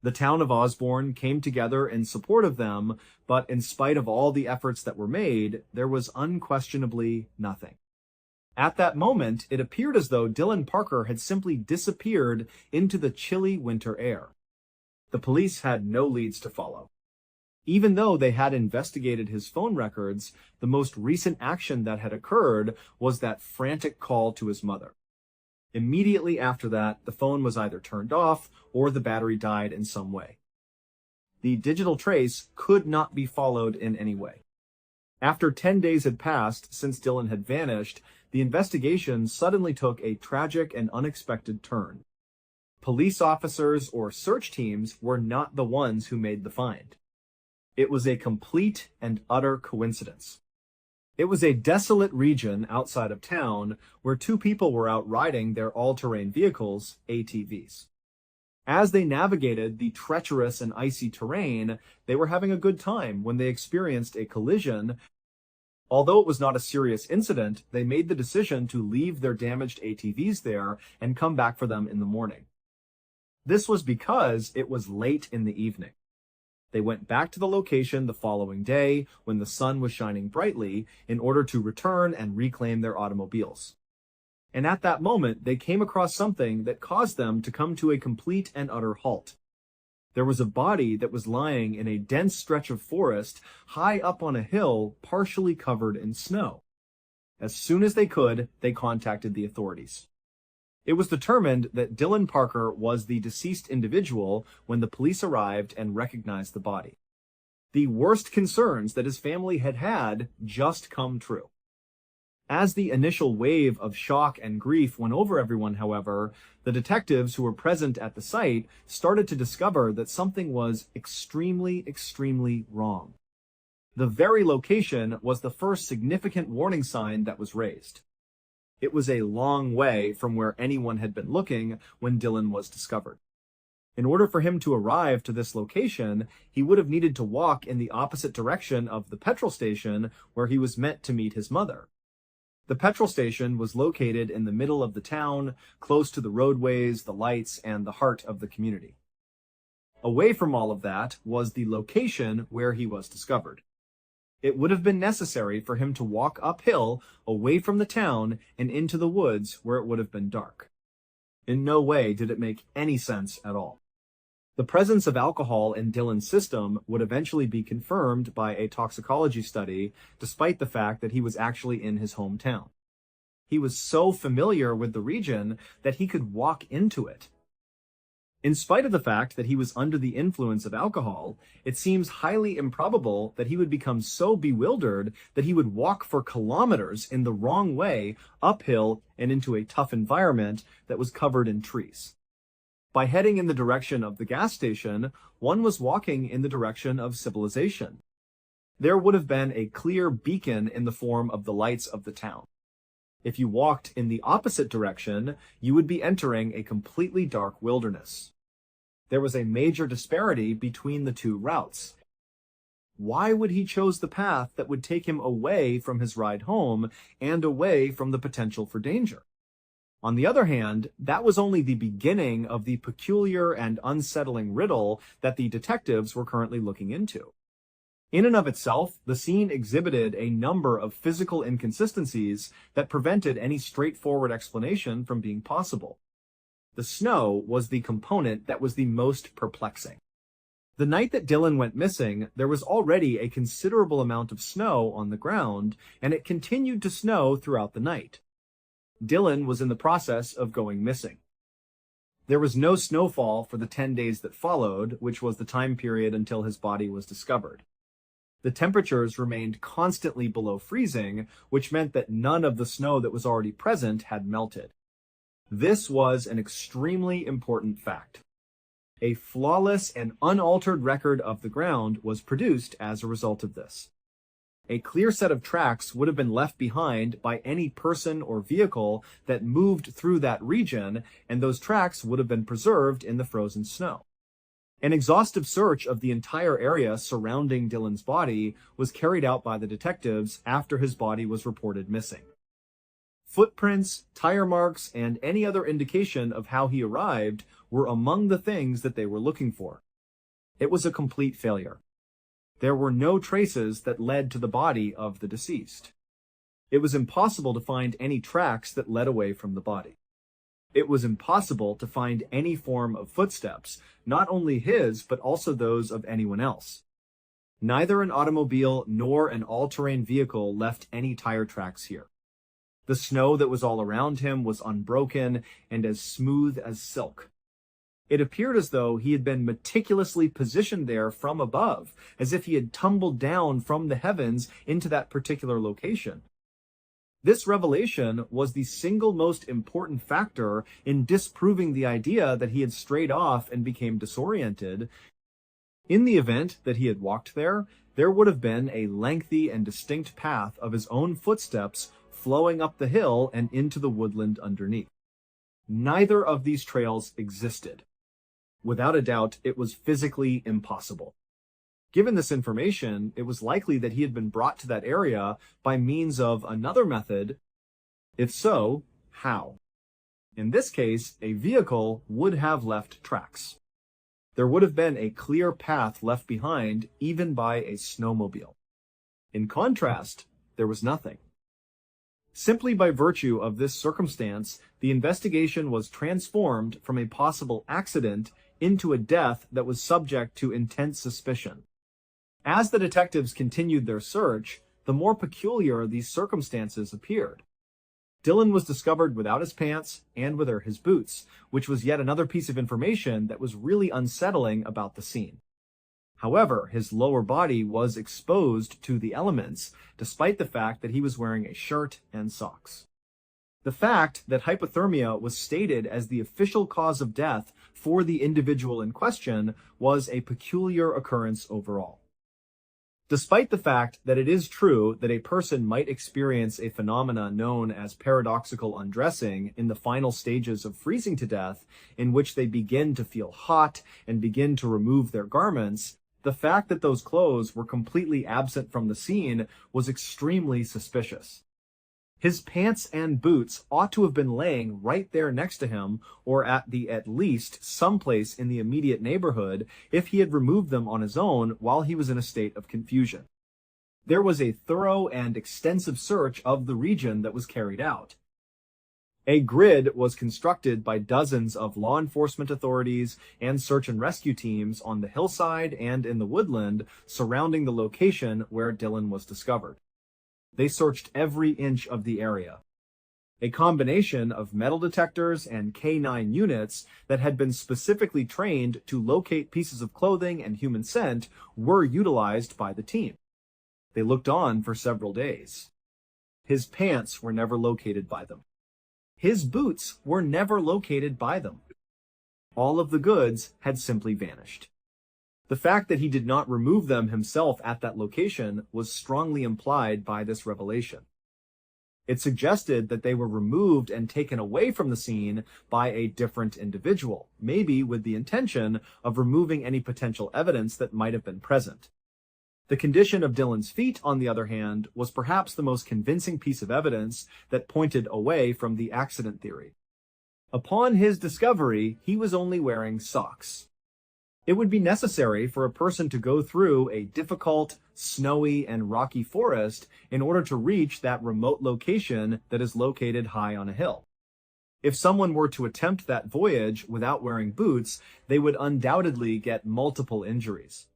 S1: The town of Osborne came together in support of them, but in spite of all the efforts that were made, there was unquestionably nothing. At that moment, it appeared as though Dylan Parker had simply disappeared into the chilly winter air. The police had no leads to follow. Even though they had investigated his phone records, the most recent action that had occurred was that frantic call to his mother. Immediately after that, the phone was either turned off or the battery died in some way. The digital trace could not be followed in any way. After 10 days had passed since Dylan had vanished, the investigation suddenly took a tragic and unexpected turn. Police officers or search teams were not the ones who made the find. It was a complete and utter coincidence. It was a desolate region outside of town where two people were out riding their all-terrain vehicles, ATVs. As they navigated the treacherous and icy terrain, they were having a good time when they experienced a collision. Although it was not a serious incident, they made the decision to leave their damaged ATVs there and come back for them in the morning. This was because it was late in the evening. They went back to the location the following day when the sun was shining brightly in order to return and reclaim their automobiles. And at that moment, they came across something that caused them to come to a complete and utter halt. There was a body that was lying in a dense stretch of forest high up on a hill, partially covered in snow. As soon as they could, they contacted the authorities. It was determined that Dylan Parker was the deceased individual when the police arrived and recognized the body. The worst concerns that his family had had just come true. As the initial wave of shock and grief went over everyone, however, the detectives who were present at the site started to discover that something was extremely wrong. The very location was the first significant warning sign that was raised. It was a long way from where anyone had been looking when Dylan was discovered. In order for him to arrive to this location, he would have needed to walk in the opposite direction of the petrol station where he was meant to meet his mother. The petrol station was located in the middle of the town, close to the roadways, the lights, and the heart of the community. Away from all of that was the location where he was discovered. It would have been necessary for him to walk uphill, away from the town, and into the woods where it would have been dark. In no way did it make any sense at all. The presence of alcohol in Dylan's system would eventually be confirmed by a toxicology study, despite the fact that he was actually in his hometown. He was so familiar with the region that he could walk into it. In spite of the fact that he was under the influence of alcohol, it seems highly improbable that he would become so bewildered that he would walk for kilometers in the wrong way, uphill, and into a tough environment that was covered in trees. By heading in the direction of the gas station, one was walking in the direction of civilization. There would have been a clear beacon in the form of the lights of the town. If you walked in the opposite direction, you would be entering a completely dark wilderness. There was a major disparity between the two routes. Why would he choose the path that would take him away from his ride home and away from the potential for danger? On the other hand, that was only the beginning of the peculiar and unsettling riddle that the detectives were currently looking into. In and of itself, the scene exhibited a number of physical inconsistencies that prevented any straightforward explanation from being possible. The snow was the component that was the most perplexing. The night that Dylan went missing, there was already a considerable amount of snow on the ground, and it continued to snow throughout the night. Dylan was in the process of going missing. There was no snowfall for the 10 days that followed, which was the time period until his body was discovered. The temperatures remained constantly below freezing, which meant that none of the snow that was already present had melted. This was an extremely important fact. A flawless and unaltered record of the ground was produced as a result of this. A clear set of tracks would have been left behind by any person or vehicle that moved through that region, and those tracks would have been preserved in the frozen snow. An exhaustive search of the entire area surrounding Dylan's body was carried out by the detectives after his body was reported missing. Footprints, tire marks, and any other indication of how he arrived were among the things that they were looking for. It was a complete failure. There were no traces that led to the body of the deceased. It was impossible to find any tracks that led away from the body. It was impossible to find any form of footsteps, not only his, but also those of anyone else. Neither an automobile nor an all-terrain vehicle left any tire tracks here. The snow that was all around him was unbroken and as smooth as silk. It appeared as though he had been meticulously positioned there from above, as if he had tumbled down from the heavens into that particular location. This revelation was the single most important factor in disproving the idea that he had strayed off and became disoriented. In the event that he had walked there, there would have been a lengthy and distinct path of his own footsteps flowing up the hill and into the woodland underneath. Neither of these trails existed. Without a doubt, it was physically impossible. Given this information, it was likely that he had been brought to that area by means of another method. If so, how? In this case, a vehicle would have left tracks. There would have been a clear path left behind, even by a snowmobile. In contrast, there was nothing. Simply by virtue of this circumstance, the investigation was transformed from a possible accident into a death that was subject to intense suspicion. As the detectives continued their search, the more peculiar these circumstances appeared. Dylan was discovered without his pants and without his boots, which was yet another piece of information that was really unsettling about the scene. However, his lower body was exposed to the elements, despite the fact that he was wearing a shirt and socks. The fact that hypothermia was stated as the official cause of death for the individual in question was a peculiar occurrence overall. Despite the fact that it is true that a person might experience a phenomena known as paradoxical undressing in the final stages of freezing to death, in which they begin to feel hot and begin to remove their garments, the fact that those clothes were completely absent from the scene was extremely suspicious. His pants and boots ought to have been laying right there next to him, or at least someplace in the immediate neighborhood, if he had removed them on his own while he was in a state of confusion. There was a thorough and extensive search of the region that was carried out. A grid was constructed by dozens of law enforcement authorities and search and rescue teams on the hillside and in the woodland surrounding the location where Dylan was discovered. They searched every inch of the area. A combination of metal detectors and K9 units that had been specifically trained to locate pieces of clothing and human scent were utilized by the team. They looked on for several days. His pants were never located by them. His boots were never located by them. All of the goods had simply vanished. The fact that he did not remove them himself at that location was strongly implied by this revelation. It suggested that they were removed and taken away from the scene by a different individual, maybe with the intention of removing any potential evidence that might have been present. The condition of Dylan's feet, on the other hand, was perhaps the most convincing piece of evidence that pointed away from the accident theory. Upon his discovery, he was only wearing socks. It would be necessary for a person to go through a difficult, snowy, and rocky forest in order to reach that remote location that is located high on a hill. If someone were to attempt that voyage without wearing boots, they would undoubtedly get multiple injuries.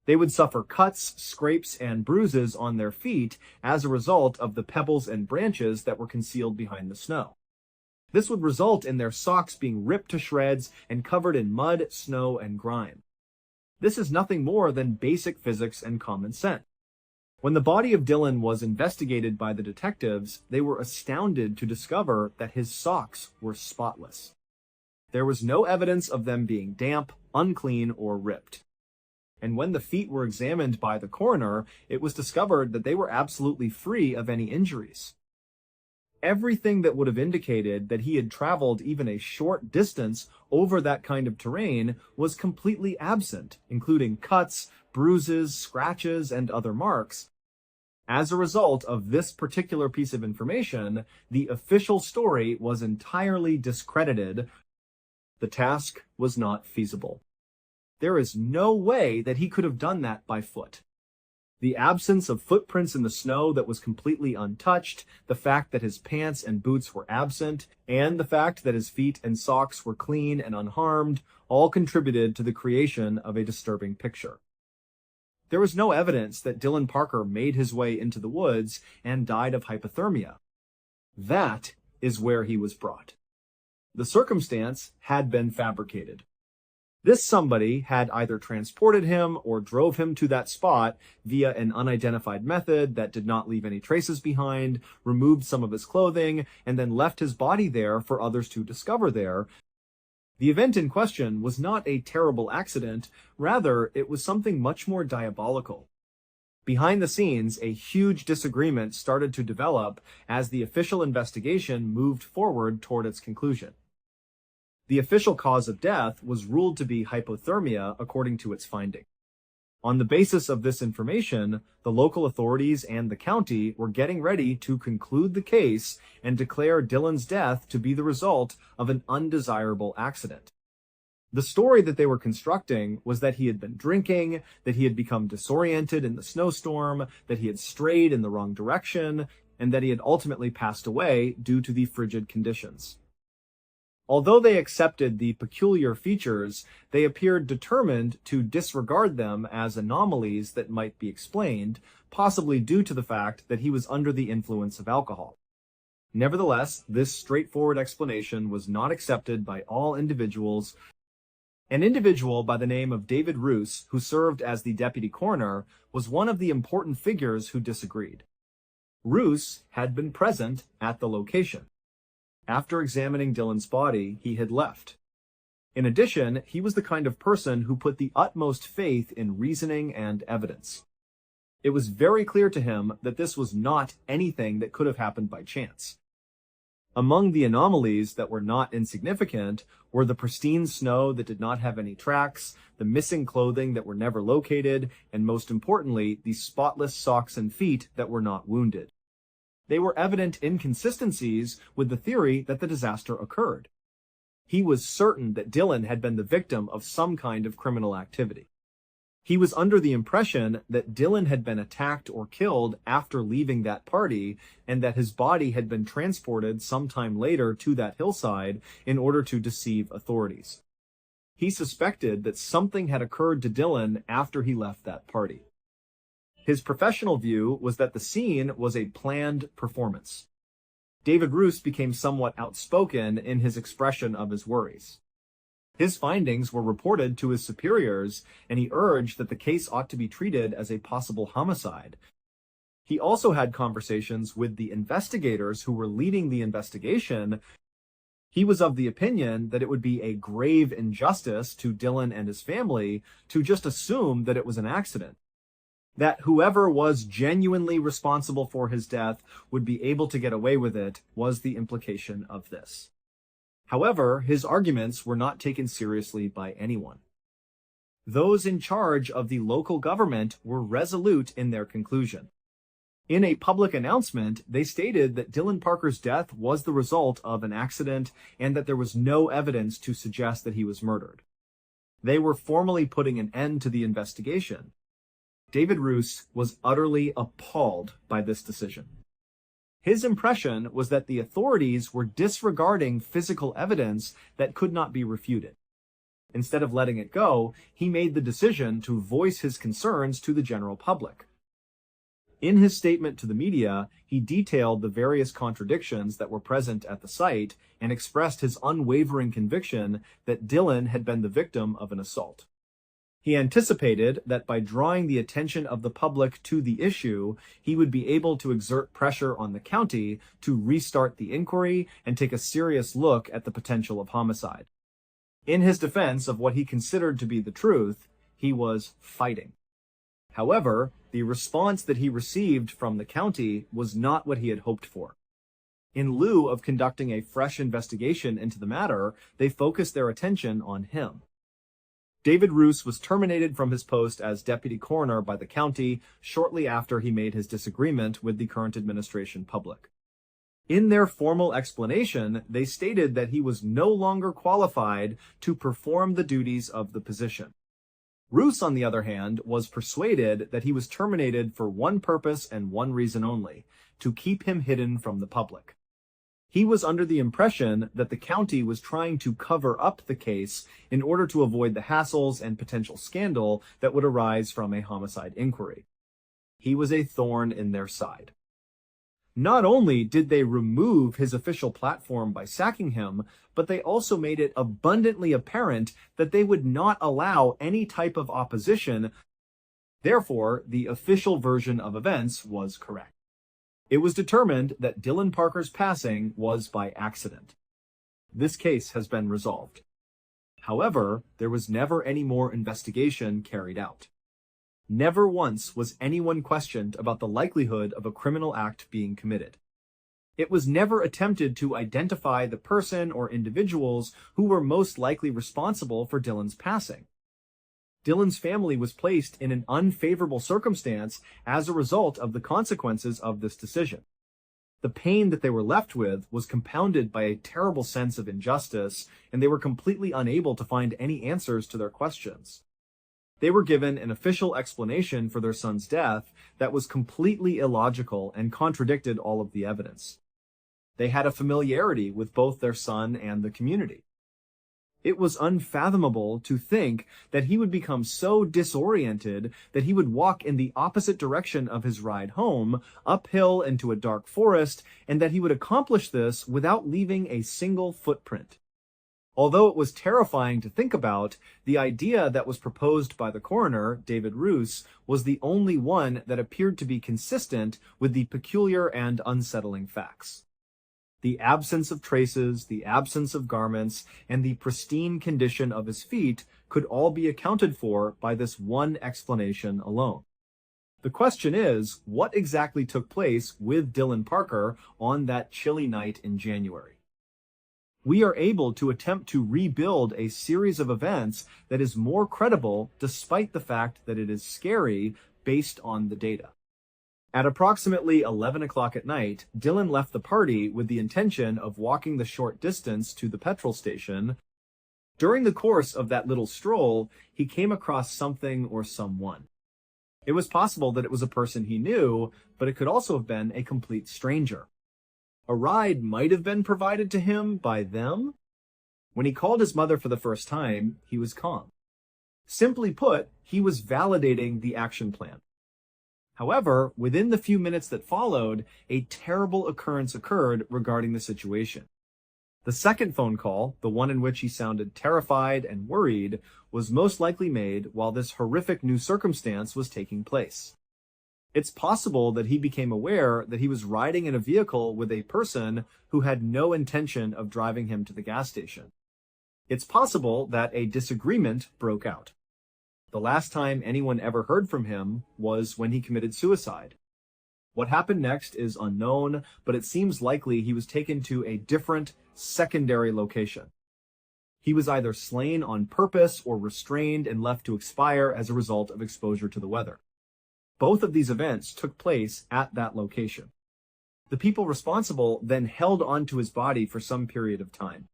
S1: They would suffer cuts, scrapes, and bruises on their feet as a result of the pebbles and branches that were concealed behind the snow. This would result in their socks being ripped to shreds and covered in mud, snow, and grime. This is nothing more than basic physics and common sense. When the body of Dylan was investigated by the detectives, they were astounded to discover that his socks were spotless. There was no evidence of them being damp, unclean, or ripped. And when the feet were examined by the coroner, it was discovered that they were absolutely free of any injuries. Everything that would have indicated that he had traveled even a short distance over that kind of terrain was completely absent, including cuts, bruises, scratches, and other marks. As a result of this particular piece of information, the official story was entirely discredited. The task was not feasible. There is no way that he could have done that by foot. The absence of footprints in the snow that was completely untouched, the fact that his pants and boots were absent, and the fact that his feet and socks were clean and unharmed all contributed to the creation of a disturbing picture. There was no evidence that Dylan Parker made his way into the woods and died of hypothermia. That is where he was brought. The circumstance had been fabricated. This somebody had either transported him or drove him to that spot via an unidentified method that did not leave any traces behind, removed some of his clothing, and then left his body there for others to discover there. The event in question was not a terrible accident, rather it was something much more diabolical. Behind the scenes, a huge disagreement started to develop as the official investigation moved forward toward its conclusion. The official cause of death was ruled to be hypothermia according to its finding. On the basis of this information, the local authorities and the county were getting ready to conclude the case and declare Dylan's death to be the result of an undesirable accident. The story that they were constructing was that he had been drinking, that he had become disoriented in the snowstorm, that he had strayed in the wrong direction, and that he had ultimately passed away due to the frigid conditions. Although they accepted the peculiar features, they appeared determined to disregard them as anomalies that might be explained, possibly due to the fact that he was under the influence of alcohol. Nevertheless, this straightforward explanation was not accepted by all individuals. An individual by the name of David Roos, who served as the deputy coroner, was one of the important figures who disagreed. Roos had been present at the location. After examining Dylan's body, he had left. In addition, he was the kind of person who put the utmost faith in reasoning and evidence. It was very clear to him that this was not anything that could have happened by chance. Among the anomalies that were not insignificant were the pristine snow that did not have any tracks, the missing clothing that were never located, and most importantly, the spotless socks and feet that were not wounded. They were evident inconsistencies with the theory that the disaster occurred. He was certain that Dylan had been the victim of some kind of criminal activity. He was under the impression that Dylan had been attacked or killed after leaving that party, and that his body had been transported sometime later to that hillside in order to deceive authorities. He suspected that something had occurred to Dylan after he left that party. His professional view was that the scene was a planned performance. David Roos became somewhat outspoken in his expression of his worries. His findings were reported to his superiors, and he urged that the case ought to be treated as a possible homicide. He also had conversations with the investigators who were leading the investigation. He was of the opinion that it would be a grave injustice to Dylan and his family to just assume that it was an accident. That whoever was genuinely responsible for his death would be able to get away with it was the implication of this. However, his arguments were not taken seriously by anyone. Those in charge of the local government were resolute in their conclusion. In a public announcement, they stated that Dylan Parker's death was the result of an accident and that there was no evidence to suggest that he was murdered. They were formally putting an end to the investigation. David Roos was utterly appalled by this decision. His impression was that the authorities were disregarding physical evidence that could not be refuted. Instead of letting it go, he made the decision to voice his concerns to the general public. In his statement to the media, he detailed the various contradictions that were present at the site and expressed his unwavering conviction that Dylan had been the victim of an assault. He anticipated that by drawing the attention of the public to the issue, he would be able to exert pressure on the county to restart the inquiry and take a serious look at the potential of homicide. In his defense of what he considered to be the truth, he was fighting. However, the response that he received from the county was not what he had hoped for. In lieu of conducting a fresh investigation into the matter, they focused their attention on him. David Roos was terminated from his post as deputy coroner by the county shortly after he made his disagreement with the current administration public. In their formal explanation, they stated that he was no longer qualified to perform the duties of the position. Roos, on the other hand, was persuaded that he was terminated for one purpose and one reason only: to keep him hidden from the public. He was under the impression that the county was trying to cover up the case in order to avoid the hassles and potential scandal that would arise from a homicide inquiry. He was a thorn in their side. Not only did they remove his official platform by sacking him, but they also made it abundantly apparent that they would not allow any type of opposition. Therefore, the official version of events was correct. It was determined that Dylan Parker's passing was by accident. This case has been resolved. However, there was never any more investigation carried out. Never once was anyone questioned about the likelihood of a criminal act being committed. It was never attempted to identify the person or individuals who were most likely responsible for Dylan's passing. Dylan's family was placed in an unfavorable circumstance as a result of the consequences of this decision. The pain that they were left with was compounded by a terrible sense of injustice, and they were completely unable to find any answers to their questions. They were given an official explanation for their son's death that was completely illogical and contradicted all of the evidence. They had a familiarity with both their son and the community. It was unfathomable to think that he would become so disoriented that he would walk in the opposite direction of his ride home, uphill into a dark forest, and that he would accomplish this without leaving a single footprint. Although it was terrifying to think about, the idea that was proposed by the coroner, David Roos, was the only one that appeared to be consistent with the peculiar and unsettling facts. The absence of traces, the absence of garments, and the pristine condition of his feet could all be accounted for by this one explanation alone. The question is, what exactly took place with Dylan Parker on that chilly night in January? We are able to attempt to rebuild a series of events that is more credible despite the fact that it is scary based on the data. At approximately 11 o'clock at night, Dylan left the party with the intention of walking the short distance to the petrol station. During the course of that little stroll, he came across something or someone. It was possible that it was a person he knew, but it could also have been a complete stranger. A ride might have been provided to him by them. When he called his mother for the first time, he was calm. Simply put, he was validating the action plan. However, within the few minutes that followed, a terrible occurrence occurred regarding the situation. The second phone call, the one in which he sounded terrified and worried, was most likely made while this horrific new circumstance was taking place. It's possible that he became aware that he was riding in a vehicle with a person who had no intention of driving him to the gas station. It's possible that a disagreement broke out. The last time anyone ever heard from him was when he committed suicide. What happened next is unknown, but it seems likely he was taken to a different, secondary location. He was either slain on purpose or restrained and left to expire as a result of exposure to the weather. Both of these events took place at that location. The people responsible then held onto his body for some period of time.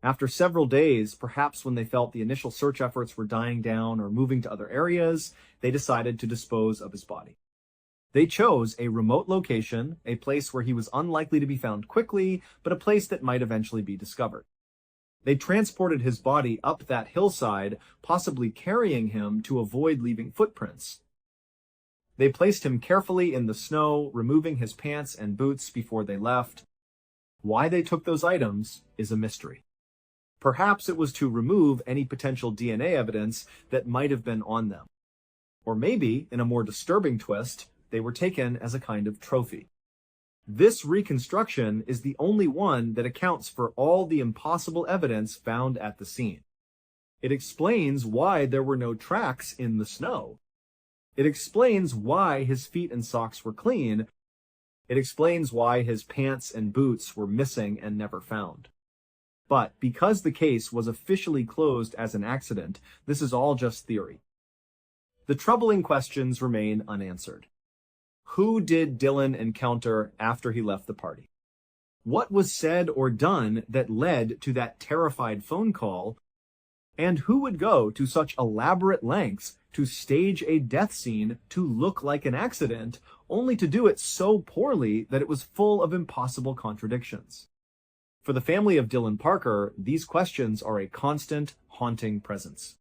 S1: After several days, perhaps when they felt the initial search efforts were dying down or moving to other areas, they decided to dispose of his body. They chose a remote location, a place where he was unlikely to be found quickly, but a place that might eventually be discovered. They transported his body up that hillside, possibly carrying him to avoid leaving footprints. They placed him carefully in the snow, removing his pants and boots before they left. Why they took those items is a mystery. Perhaps it was to remove any potential DNA evidence that might have been on them. Or maybe, in a more disturbing twist, they were taken as a kind of trophy. This reconstruction is the only one that accounts for all the impossible evidence found at the scene. It explains why there were no tracks in the snow. It explains why his feet and socks were clean. It explains why his pants and boots were missing and never found. But because the case was officially closed as an accident, this is all just theory. The troubling questions remain unanswered. Who did Dylan encounter after he left the party? What was said or done that led to that terrified phone call? And who would go to such elaborate lengths to stage a death scene to look like an accident, only to do it so poorly that it was full of impossible contradictions? For the family of Dylan Parker, these questions are a constant, haunting presence.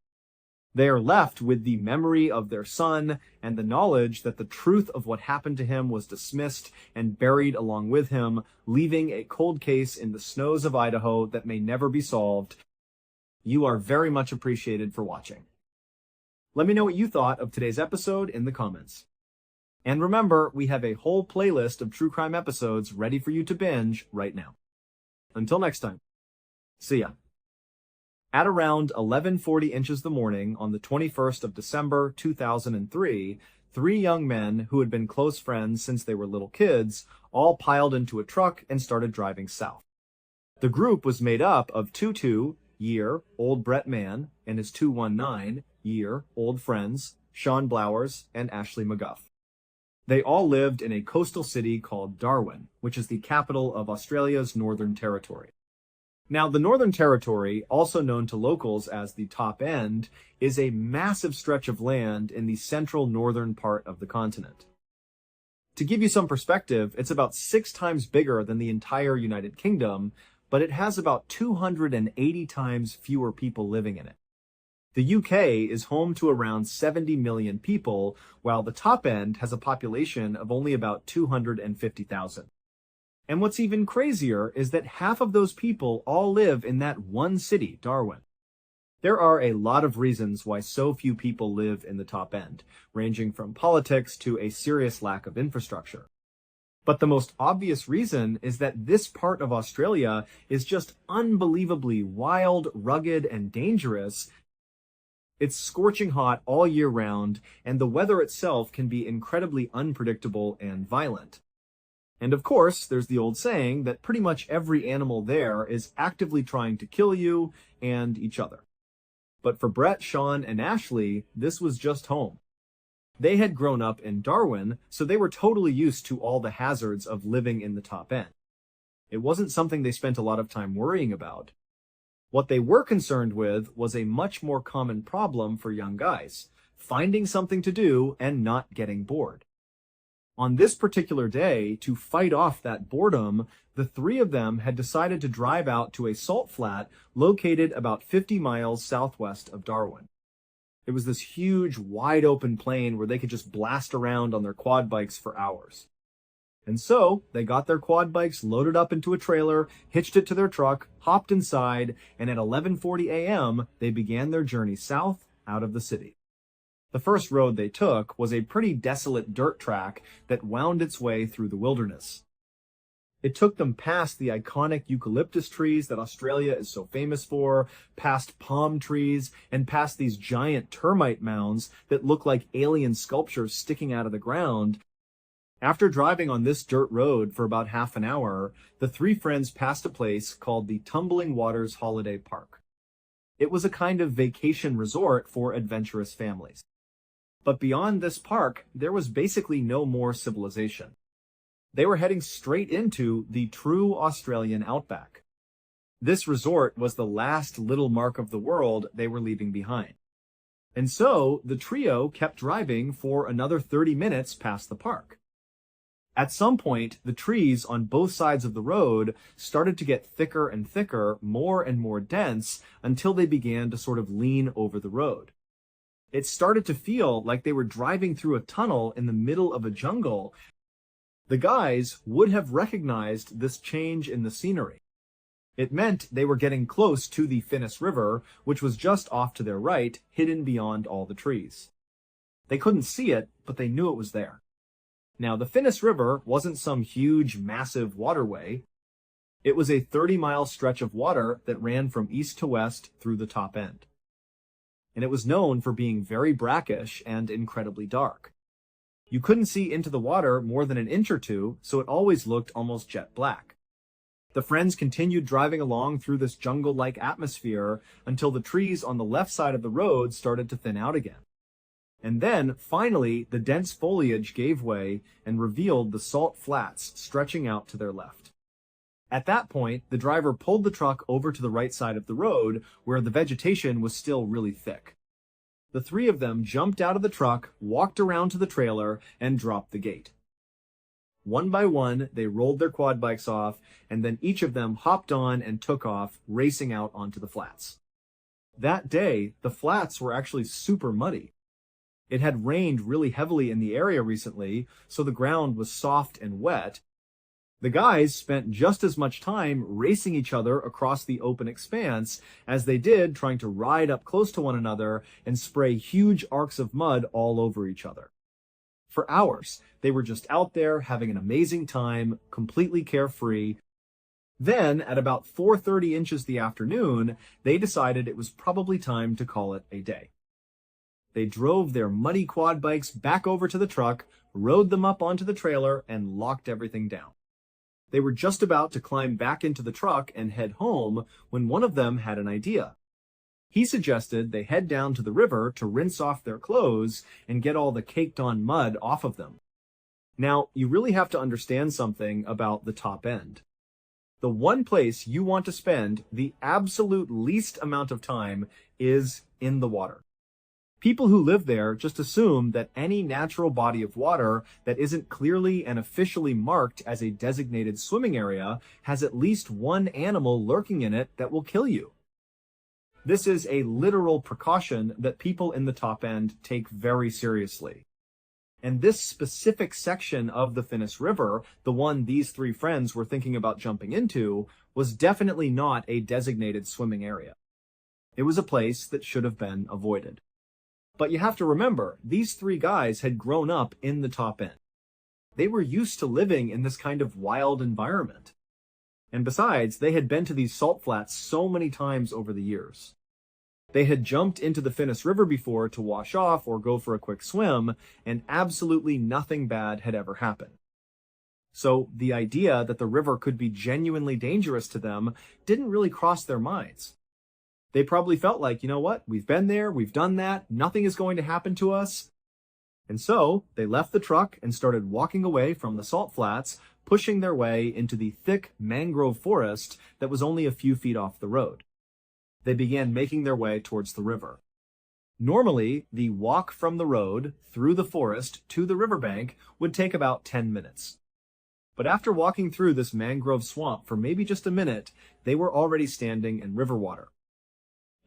S1: They are left with the memory of their son and the knowledge that the truth of what happened to him was dismissed and buried along with him, leaving a cold case in the snows of Idaho that may never be solved. You are very much appreciated for watching. Let me know what you thought of today's episode in the comments. And remember, we have a whole playlist of true crime episodes ready for you to binge right now. Until next time, see ya. At around 11:40 inches the morning on the 21st of December 2003, three young men who had been close friends since they were little kids all piled into a truck and started driving south. The group was made up of 22-year-old Brett Mann and his 219-year-old friends, Sean Blowers and Ashley McGuff. They all lived in a coastal city called Darwin, which is the capital of Australia's Northern Territory. Now, the Northern Territory, also known to locals as the Top End, is a massive stretch of land in the central northern part of the continent. To give you some perspective, it's about 6 times bigger than the entire United Kingdom, but it has about 280 times fewer people living in it. The UK is home to around 70 million people, while the Top End has a population of only about 250,000. And what's even crazier is that half of those people all live in that one city, Darwin. There are a lot of reasons why so few people live in the Top End, ranging from politics to a serious lack of infrastructure. But the most obvious reason is that this part of Australia is just unbelievably wild, rugged, and dangerous. It's scorching hot all year round, and the weather itself can be incredibly unpredictable and violent. And of course, there's the old saying that pretty much every animal there is actively trying to kill you and each other. But for Brett, Sean, and Ashley, this was just home. They had grown up in Darwin, so they were totally used to all the hazards of living in the Top End. It wasn't something they spent a lot of time worrying about. What they were concerned with was a much more common problem for young guys: finding something to do and not getting bored. On this particular day, to fight off that boredom, the three of them had decided to drive out to a salt flat located about 50 miles southwest of Darwin. It was this huge, wide-open plain where they could just blast around on their quad bikes for hours. And so, they got their quad bikes loaded up into a trailer, hitched it to their truck, hopped inside, and at 11:40 a.m., they began their journey south out of the city. The first road they took was a pretty desolate dirt track that wound its way through the wilderness. It took them past the iconic eucalyptus trees that Australia is so famous for, past palm trees, and past these giant termite mounds that look like alien sculptures sticking out of the ground. After driving on this dirt road for about half an hour, the three friends passed a place called the Tumbling Waters Holiday Park. It was a kind of vacation resort for adventurous families. But beyond this park, there was basically no more civilization. They were heading straight into the true Australian outback. This resort was the last little mark of the world they were leaving behind. And so, the trio kept driving for another 30 minutes past the park. At some point, the trees on both sides of the road started to get thicker and thicker, more and more dense, until they began to sort of lean over the road. It started to feel like they were driving through a tunnel in the middle of a jungle. The guys would have recognized this change in the scenery. It meant they were getting close to the Finnis River, which was just off to their right, hidden beyond all the trees. They couldn't see it, but they knew it was there. Now, the Finnis River wasn't some huge, massive waterway. It was a 30-mile stretch of water that ran from east to west through the Top End. And it was known for being very brackish and incredibly dark. You couldn't see into the water more than an inch or two, so it always looked almost jet black. The friends continued driving along through this jungle-like atmosphere until the trees on the left side of the road started to thin out again. And then, finally, the dense foliage gave way and revealed the salt flats stretching out to their left. At that point, the driver pulled the truck over to the right side of the road where the vegetation was still really thick. The three of them jumped out of the truck, walked around to the trailer, and dropped the gate. One by one, they rolled their quad bikes off, and then each of them hopped on and took off, racing out onto the flats. That day, the flats were actually super muddy. It had rained really heavily in the area recently, so the ground was soft and wet. The guys spent just as much time racing each other across the open expanse as they did trying to ride up close to one another and spray huge arcs of mud all over each other. For hours, they were just out there having an amazing time, completely carefree. Then, at about 4:30 inches the afternoon, they decided it was probably time to call it a day. They drove their muddy quad bikes back over to the truck, rode them up onto the trailer, and locked everything down. They were just about to climb back into the truck and head home when one of them had an idea. He suggested they head down to the river to rinse off their clothes and get all the caked-on mud off of them. Now, you really have to understand something about the top end. The one place you want to spend the absolute least amount of time is in the water. People who live there just assume that any natural body of water that isn't clearly and officially marked as a designated swimming area has at least one animal lurking in it that will kill you. This is a literal precaution that people in the top end take very seriously. And this specific section of the Finnis River, the one these three friends were thinking about jumping into, was definitely not a designated swimming area. It was a place that should have been avoided. But you have to remember, these three guys had grown up in the top end. They were used to living in this kind of wild environment. And besides, they had been to these salt flats so many times over the years. They had jumped into the Finnis River before to wash off or go for a quick swim, and absolutely nothing bad had ever happened. So the idea that the river could be genuinely dangerous to them didn't really cross their minds. They probably felt like, you know what, we've been there, we've done that, nothing is going to happen to us. And so they left the truck and started walking away from the salt flats, pushing their way into the thick mangrove forest that was only a few feet off the road. They began making their way towards the river. Normally, the walk from the road through the forest to the riverbank would take about 10 minutes. But after walking through this mangrove swamp for maybe just a minute, they were already standing in river water.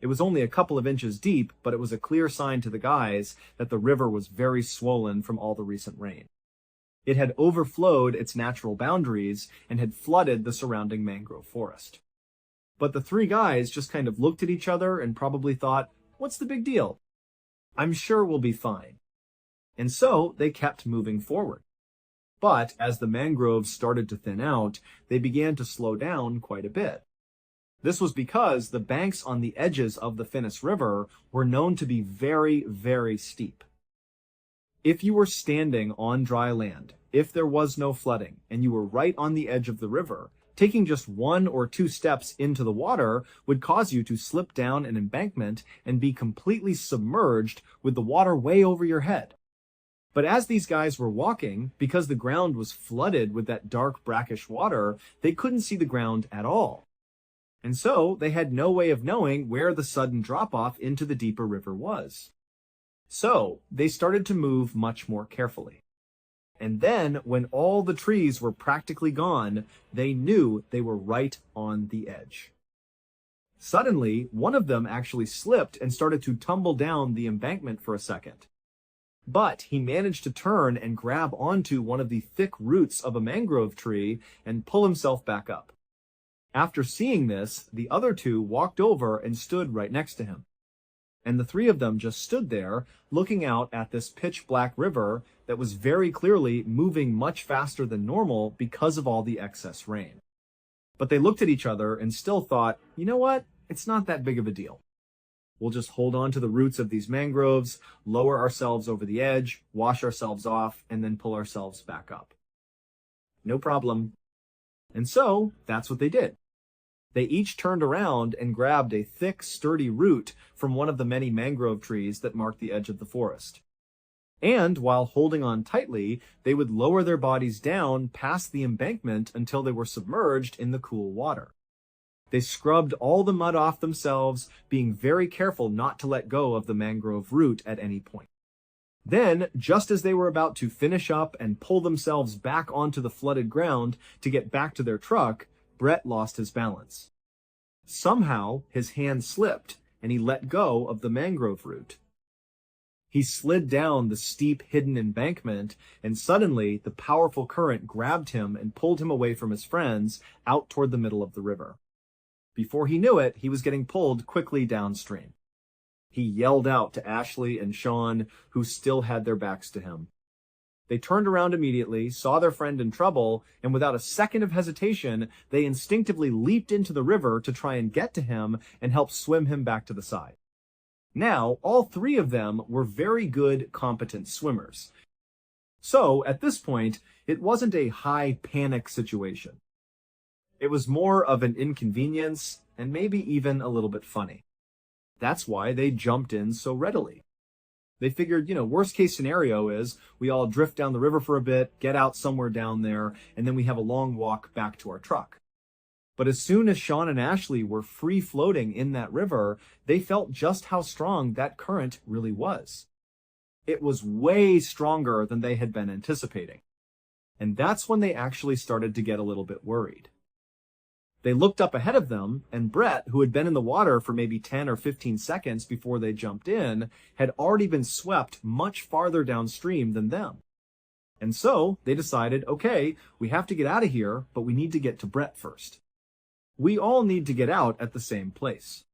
S1: It was only a couple of inches deep, but it was a clear sign to the guys that the river was very swollen from all the recent rain. It had overflowed its natural boundaries and had flooded the surrounding mangrove forest. But the three guys just kind of looked at each other and probably thought, what's the big deal? I'm sure we'll be fine. And so they kept moving forward. But as the mangroves started to thin out, they began to slow down quite a bit. This was because the banks on the edges of the Finnis River were known to be very, very steep. If you were standing on dry land, if there was no flooding, and you were right on the edge of the river, taking just 1 or 2 steps into the water would cause you to slip down an embankment and be completely submerged with the water way over your head. But as these guys were walking, because the ground was flooded with that dark brackish water, they couldn't see the ground at all. And so they had no way of knowing where the sudden drop-off into the deeper river was. So they started to move much more carefully. And then, when all the trees were practically gone, they knew they were right on the edge. Suddenly, one of them actually slipped and started to tumble down the embankment for a second. But he managed to turn and grab onto one of the thick roots of a mangrove tree and pull himself back up. After seeing this, the other two walked over and stood right next to him. And the three of them just stood there, looking out at this pitch-black river that was very clearly moving much faster than normal because of all the excess rain. But they looked at each other and still thought, you know what? It's not that big of a deal. We'll just hold on to the roots of these mangroves, lower ourselves over the edge, wash ourselves off, and then pull ourselves back up. No problem. And so, that's what they did. They each turned around and grabbed a thick, sturdy root from one of the many mangrove trees that marked the edge of the forest. And while holding on tightly, they would lower their bodies down past the embankment until they were submerged in the cool water. They scrubbed all the mud off themselves, being very careful not to let go of the mangrove root at any point. Then, just as they were about to finish up and pull themselves back onto the flooded ground to get back to their truck, Brett lost his balance. Somehow, his hand slipped, and he let go of the mangrove root. He slid down the steep hidden embankment, and suddenly the powerful current grabbed him and pulled him away from his friends out toward the middle of the river. Before he knew it, he was getting pulled quickly downstream. He yelled out to Ashley and Sean, who still had their backs to him. They turned around immediately, saw their friend in trouble, and without a second of hesitation, they instinctively leaped into the river to try and get to him and help swim him back to the side. Now, all three of them were very good, competent swimmers. So, at this point, it wasn't a high panic situation. It was more of an inconvenience, and maybe even a little bit funny. That's why they jumped in so readily. They figured, worst case scenario is we all drift down the river for a bit, get out somewhere down there, and then we have a long walk back to our truck. But as soon as Sean and Ashley were free floating in that river, they felt just how strong that current really was. It was way stronger than they had been anticipating. And that's when they actually started to get a little bit worried. They looked up ahead of them, and Brett, who had been in the water for maybe 10 or 15 seconds before they jumped in, had already been swept much farther downstream than them. And so they decided, okay, we have to get out of here, but we need to get to Brett first. We all need to get out at the same place.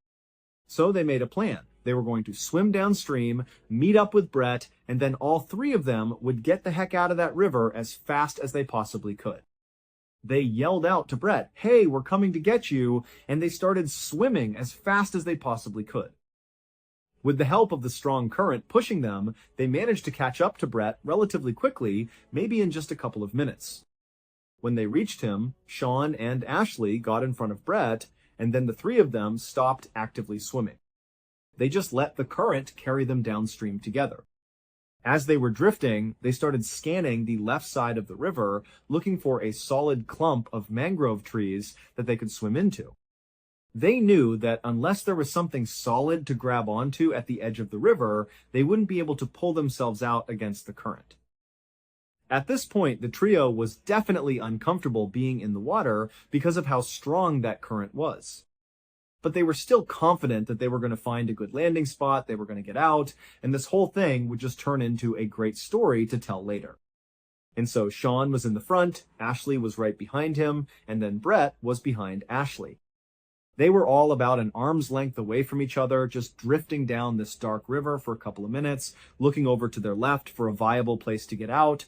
S1: So they made a plan. They were going to swim downstream, meet up with Brett, and then all three of them would get the heck out of that river as fast as they possibly could. They yelled out to Brett, "Hey, we're coming to get you," and they started swimming as fast as they possibly could. With the help of the strong current pushing them, they managed to catch up to Brett relatively quickly, maybe in just a couple of minutes. When they reached him, Sean and Ashley got in front of Brett, and then the three of them stopped actively swimming. They just let the current carry them downstream together. As they were drifting, they started scanning the left side of the river, looking for a solid clump of mangrove trees that they could swim into. They knew that unless there was something solid to grab onto at the edge of the river, they wouldn't be able to pull themselves out against the current. At this point, the trio was definitely uncomfortable being in the water because of how strong that current was. But they were still confident that they were going to find a good landing spot, they were going to get out, and this whole thing would just turn into a great story to tell later. And so Sean was in the front, Ashley was right behind him, and then Brett was behind Ashley. They were all about an arm's length away from each other, just drifting down this dark river for a couple of minutes, looking over to their left for a viable place to get out.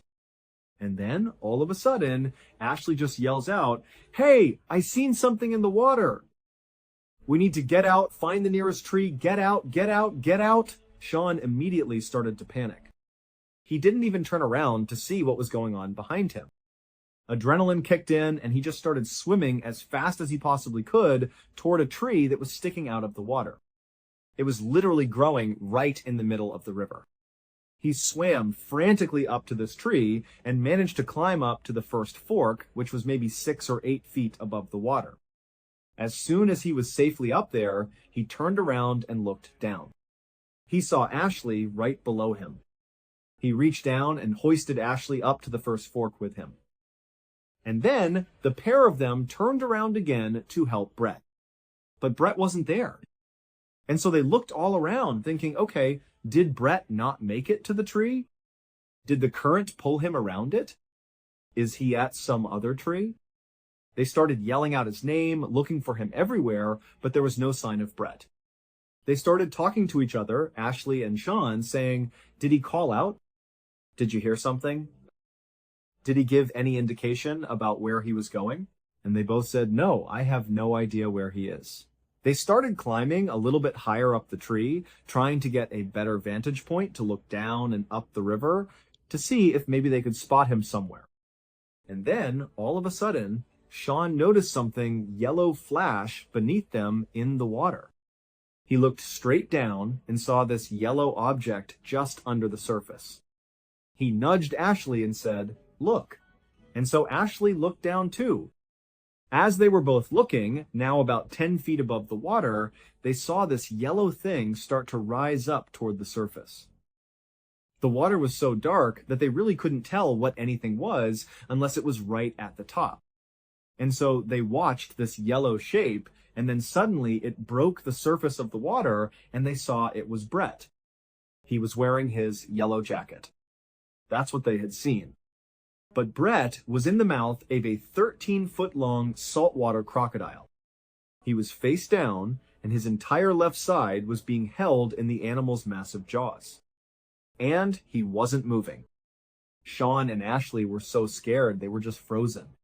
S1: And then, all of a sudden, Ashley just yells out, "Hey, I seen something in the water!" "We need to get out, find the nearest tree, get out, get out, get out." Sean immediately started to panic. He didn't even turn around to see what was going on behind him. Adrenaline kicked in, and he just started swimming as fast as he possibly could toward a tree that was sticking out of the water. It was literally growing right in the middle of the river. He swam frantically up to this tree and managed to climb up to the first fork, which was maybe 6 or 8 feet above the water. As soon as he was safely up there, he turned around and looked down. He saw Ashley right below him. He reached down and hoisted Ashley up to the first fork with him. And then the pair of them turned around again to help Brett. But Brett wasn't there. And so they looked all around thinking, okay, did Brett not make it to the tree? Did the current pull him around it? Is he at some other tree? They started yelling out his name, looking for him everywhere, but there was no sign of Brett. They started talking to each other, Ashley and Sean, saying, "Did he call out? Did you hear something? Did he give any indication about where he was going?" And they both said, "No, I have no idea where he is." They started climbing a little bit higher up the tree, trying to get a better vantage point to look down and up the river to see if maybe they could spot him somewhere. And then, all of a sudden, Sean noticed something yellow flash beneath them in the water. He looked straight down and saw this yellow object just under the surface. He nudged Ashley and said, "Look." And so Ashley looked down too. As they were both looking, now about 10 feet above the water, they saw this yellow thing start to rise up toward the surface. The water was so dark that they really couldn't tell what anything was unless it was right at the top. And so they watched this yellow shape, and then suddenly it broke the surface of the water, and they saw it was Brett. He was wearing his yellow jacket. That's what they had seen. But Brett was in the mouth of a 13-foot-long saltwater crocodile. He was face down, and his entire left side was being held in the animal's massive jaws. And he wasn't moving. Sean and Ashley were so scared they were just frozen.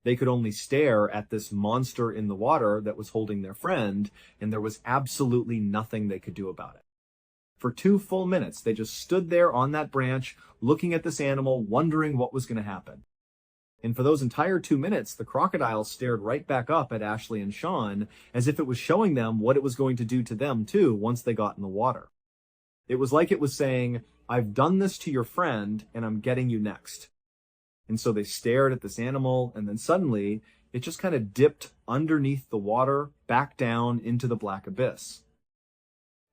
S1: They could only stare at this monster in the water that was holding their friend, and there was absolutely nothing they could do about it. For 2 full minutes, they just stood there on that branch, looking at this animal, wondering what was going to happen. And for those entire 2 minutes, the crocodile stared right back up at Ashley and Sean, as if it was showing them what it was going to do to them too once they got in the water. It was like it was saying, "I've done this to your friend, and I'm getting you next." And so they stared at this animal, and then suddenly, it just kind of dipped underneath the water, back down into the black abyss.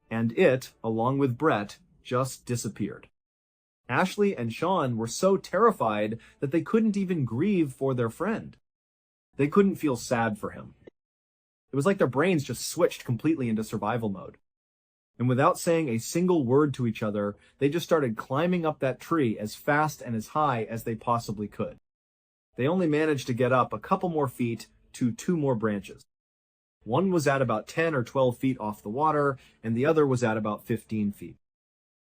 S1: And it, along with Brett, just disappeared. Ashley and Sean were so terrified that they couldn't even grieve for their friend. They couldn't feel sad for him. It was like their brains just switched completely into survival mode. And without saying a single word to each other, they just started climbing up that tree as fast and as high as they possibly could. They only managed to get up a couple more feet to 2 more branches. One was at about 10 or 12 feet off the water, and the other was at about 15 feet.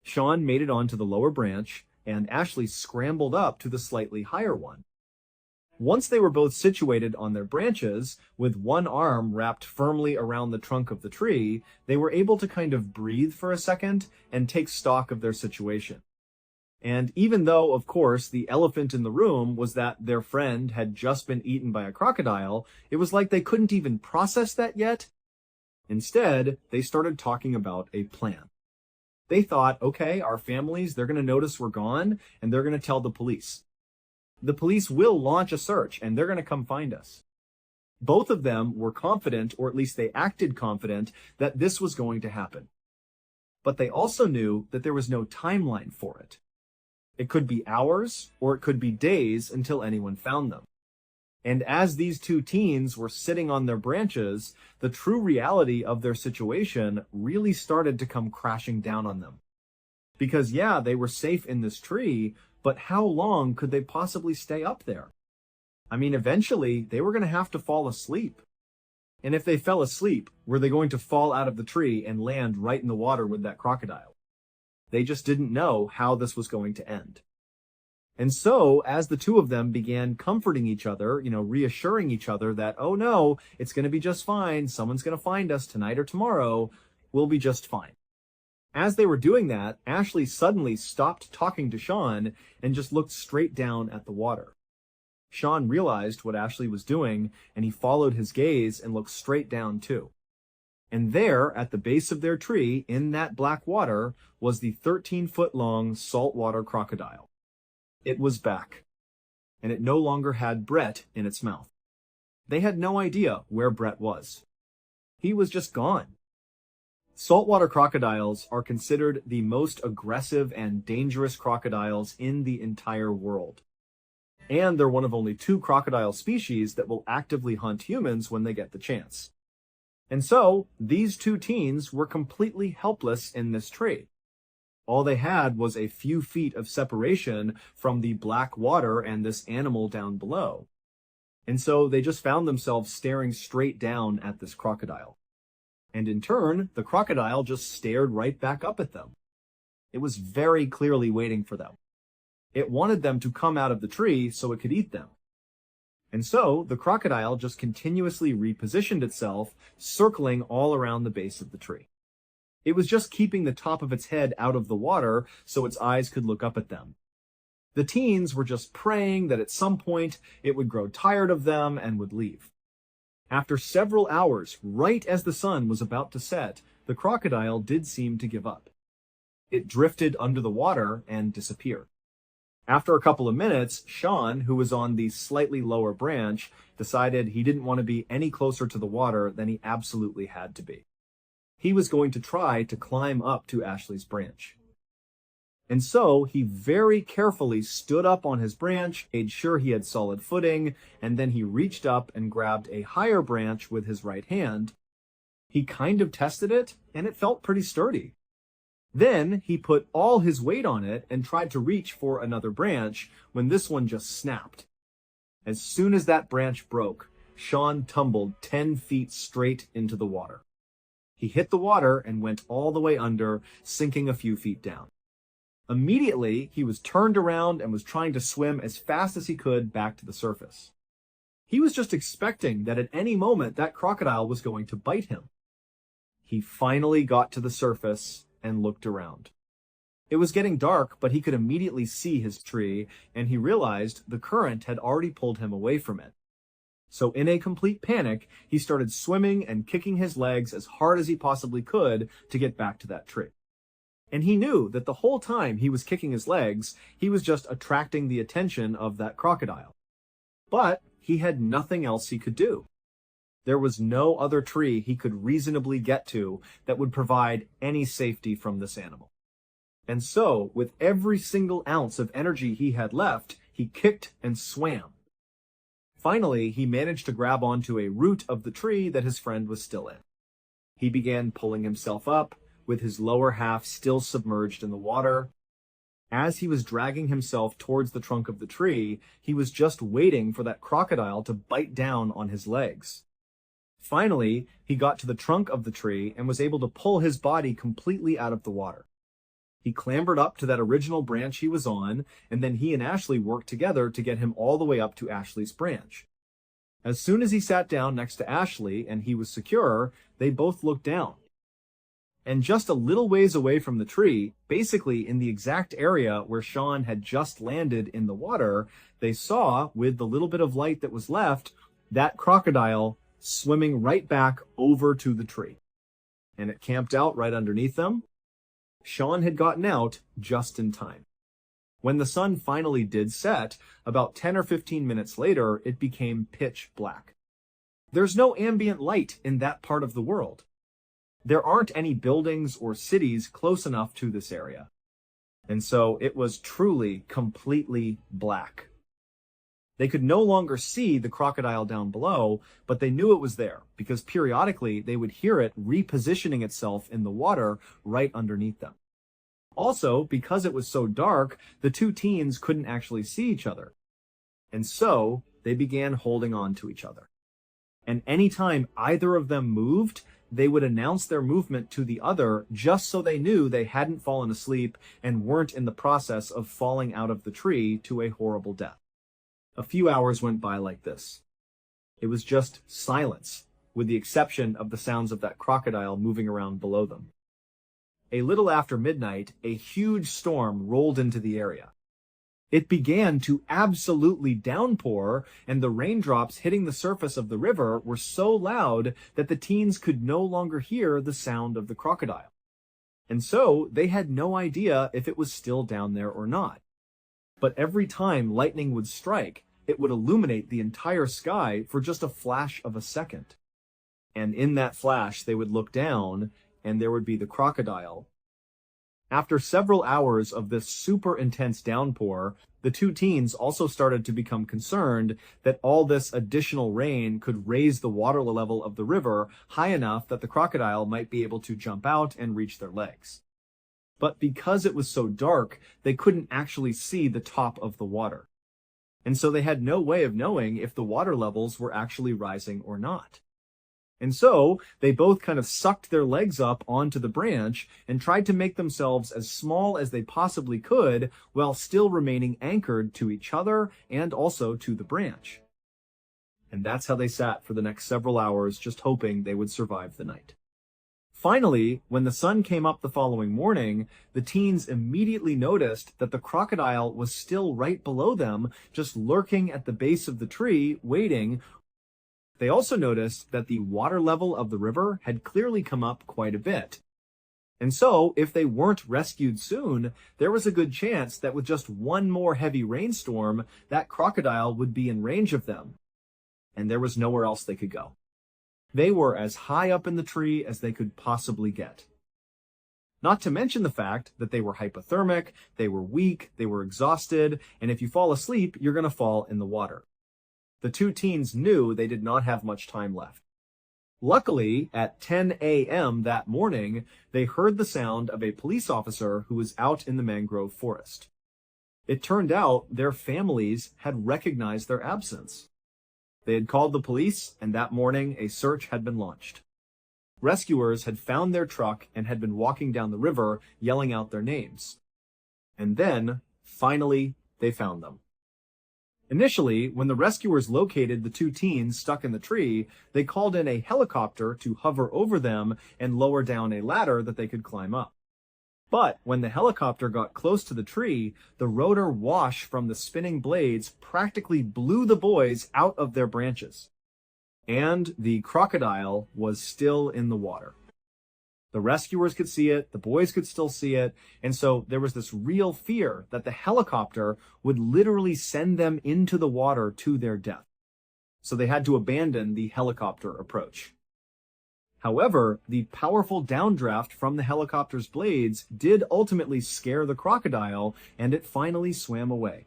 S1: Sean made it onto the lower branch, and Ashley scrambled up to the slightly higher one. Once they were both situated on their branches, with one arm wrapped firmly around the trunk of the tree, they were able to kind of breathe for a second and take stock of their situation. And even though, of course, the elephant in the room was that their friend had just been eaten by a crocodile, it was like they couldn't even process that yet. Instead, they started talking about a plan. They thought, okay, our families, they're going to notice we're gone, and they're going to tell the police. The police will launch a search, and they're going to come find us. Both of them were confident, or at least they acted confident, that this was going to happen. But they also knew that there was no timeline for it. It could be hours, or it could be days until anyone found them. And as these 2 teens were sitting on their branches, the true reality of their situation really started to come crashing down on them. Because yeah, they were safe in this tree, but how long could they possibly stay up there? I mean, eventually, they were going to have to fall asleep. And if they fell asleep, were they going to fall out of the tree and land right in the water with that crocodile? They just didn't know how this was going to end. And so, as the 2 of them began comforting each other, reassuring each other that, oh no, it's going to be just fine, someone's going to find us tonight or tomorrow, we'll be just fine. As they were doing that, Ashley suddenly stopped talking to Sean and just looked straight down at the water. Sean realized what Ashley was doing, and he followed his gaze and looked straight down too. And there, at the base of their tree, in that black water, was the 13-foot-long saltwater crocodile. It was back, and it no longer had Brett in its mouth. They had no idea where Brett was. He was just gone. Saltwater crocodiles are considered the most aggressive and dangerous crocodiles in the entire world. And they're one of only 2 crocodile species that will actively hunt humans when they get the chance. And so, these 2 teens were completely helpless in this tree. All they had was a few feet of separation from the black water and this animal down below. And so they just found themselves staring straight down at this crocodile. And in turn, the crocodile just stared right back up at them. It was very clearly waiting for them. It wanted them to come out of the tree so it could eat them. And so, the crocodile just continuously repositioned itself, circling all around the base of the tree. It was just keeping the top of its head out of the water so its eyes could look up at them. The teens were just praying that at some point it would grow tired of them and would leave. After several hours, right as the sun was about to set, the crocodile did seem to give up. It drifted under the water and disappeared. After a couple of minutes, Sean, who was on the slightly lower branch, decided he didn't want to be any closer to the water than he absolutely had to be. He was going to try to climb up to Ashley's branch. And so he very carefully stood up on his branch, made sure he had solid footing, and then he reached up and grabbed a higher branch with his right hand. He kind of tested it, and it felt pretty sturdy. Then he put all his weight on it and tried to reach for another branch when this one just snapped. As soon as that branch broke, Sean tumbled 10 feet straight into the water. He hit the water and went all the way under, sinking a few feet down. Immediately, he was turned around and was trying to swim as fast as he could back to the surface. He was just expecting that at any moment that crocodile was going to bite him. He finally got to the surface and looked around. It was getting dark, but he could immediately see his tree, and he realized the current had already pulled him away from it. So in a complete panic, he started swimming and kicking his legs as hard as he possibly could to get back to that tree. And he knew that the whole time he was kicking his legs, he was just attracting the attention of that crocodile. But he had nothing else he could do. There was no other tree he could reasonably get to that would provide any safety from this animal. And so, with every single ounce of energy he had left, he kicked and swam. Finally, he managed to grab onto a root of the tree that his friend was still in. He began pulling himself up, with his lower half still submerged in the water. As he was dragging himself towards the trunk of the tree, he was just waiting for that crocodile to bite down on his legs. Finally, he got to the trunk of the tree and was able to pull his body completely out of the water. He clambered up to that original branch he was on, and then he and Ashley worked together to get him all the way up to Ashley's branch. As soon as he sat down next to Ashley and he was secure, they both looked down. And just a little ways away from the tree, basically in the exact area where Sean had just landed in the water, they saw, with the little bit of light that was left, that crocodile swimming right back over to the tree. And it camped out right underneath them. Sean had gotten out just in time. When the sun finally did set, about 10 or 15 minutes later, it became pitch black. There's no ambient light in that part of the world. There aren't any buildings or cities close enough to this area. And so it was truly completely black. They could no longer see the crocodile down below, but they knew it was there because periodically they would hear it repositioning itself in the water right underneath them. Also, because it was so dark, the two teens couldn't actually see each other. And so they began holding on to each other. And anytime either of them moved, they would announce their movement to the other just so they knew they hadn't fallen asleep and weren't in the process of falling out of the tree to a horrible death. A few hours went by like this. It was just silence, with the exception of the sounds of that crocodile moving around below them. A little after midnight, a huge storm rolled into the area. It began to absolutely downpour, and the raindrops hitting the surface of the river were so loud that the teens could no longer hear the sound of the crocodile. And so they had no idea if it was still down there or not. But every time lightning would strike, it would illuminate the entire sky for just a flash of a second. And in that flash, they would look down, and there would be the crocodile. After several hours of this super intense downpour, the two teens also started to become concerned that all this additional rain could raise the water level of the river high enough that the crocodile might be able to jump out and reach their legs. But because it was so dark, they couldn't actually see the top of the water. And so they had no way of knowing if the water levels were actually rising or not. And so they both kind of sucked their legs up onto the branch and tried to make themselves as small as they possibly could while still remaining anchored to each other and also to the branch. And that's how they sat for the next several hours, just hoping they would survive the night. Finally, when the sun came up the following morning, the teens immediately noticed that the crocodile was still right below them, just lurking at the base of the tree, waiting. They also noticed that the water level of the river had clearly come up quite a bit. And so, if they weren't rescued soon, there was a good chance that with just one more heavy rainstorm, that crocodile would be in range of them. And there was nowhere else they could go. They were as high up in the tree as they could possibly get. Not to mention the fact that they were hypothermic, they were weak, they were exhausted, and if you fall asleep, you're going to fall in the water. The two teens knew they did not have much time left. Luckily, at 10 a.m. that morning, they heard the sound of a police officer who was out in the mangrove forest. It turned out their families had recognized their absence. They had called the police, and that morning a search had been launched. Rescuers had found their truck and had been walking down the river, yelling out their names. And then, finally, they found them. Initially, when the rescuers located the two teens stuck in the tree, they called in a helicopter to hover over them and lower down a ladder that they could climb up. But when the helicopter got close to the tree, the rotor wash from the spinning blades practically blew the boys out of their branches. And the crocodile was still in the water. The rescuers could see it, the boys could still see it, and so there was this real fear that the helicopter would literally send them into the water to their death. So they had to abandon the helicopter approach. However, the powerful downdraft from the helicopter's blades did ultimately scare the crocodile, and it finally swam away.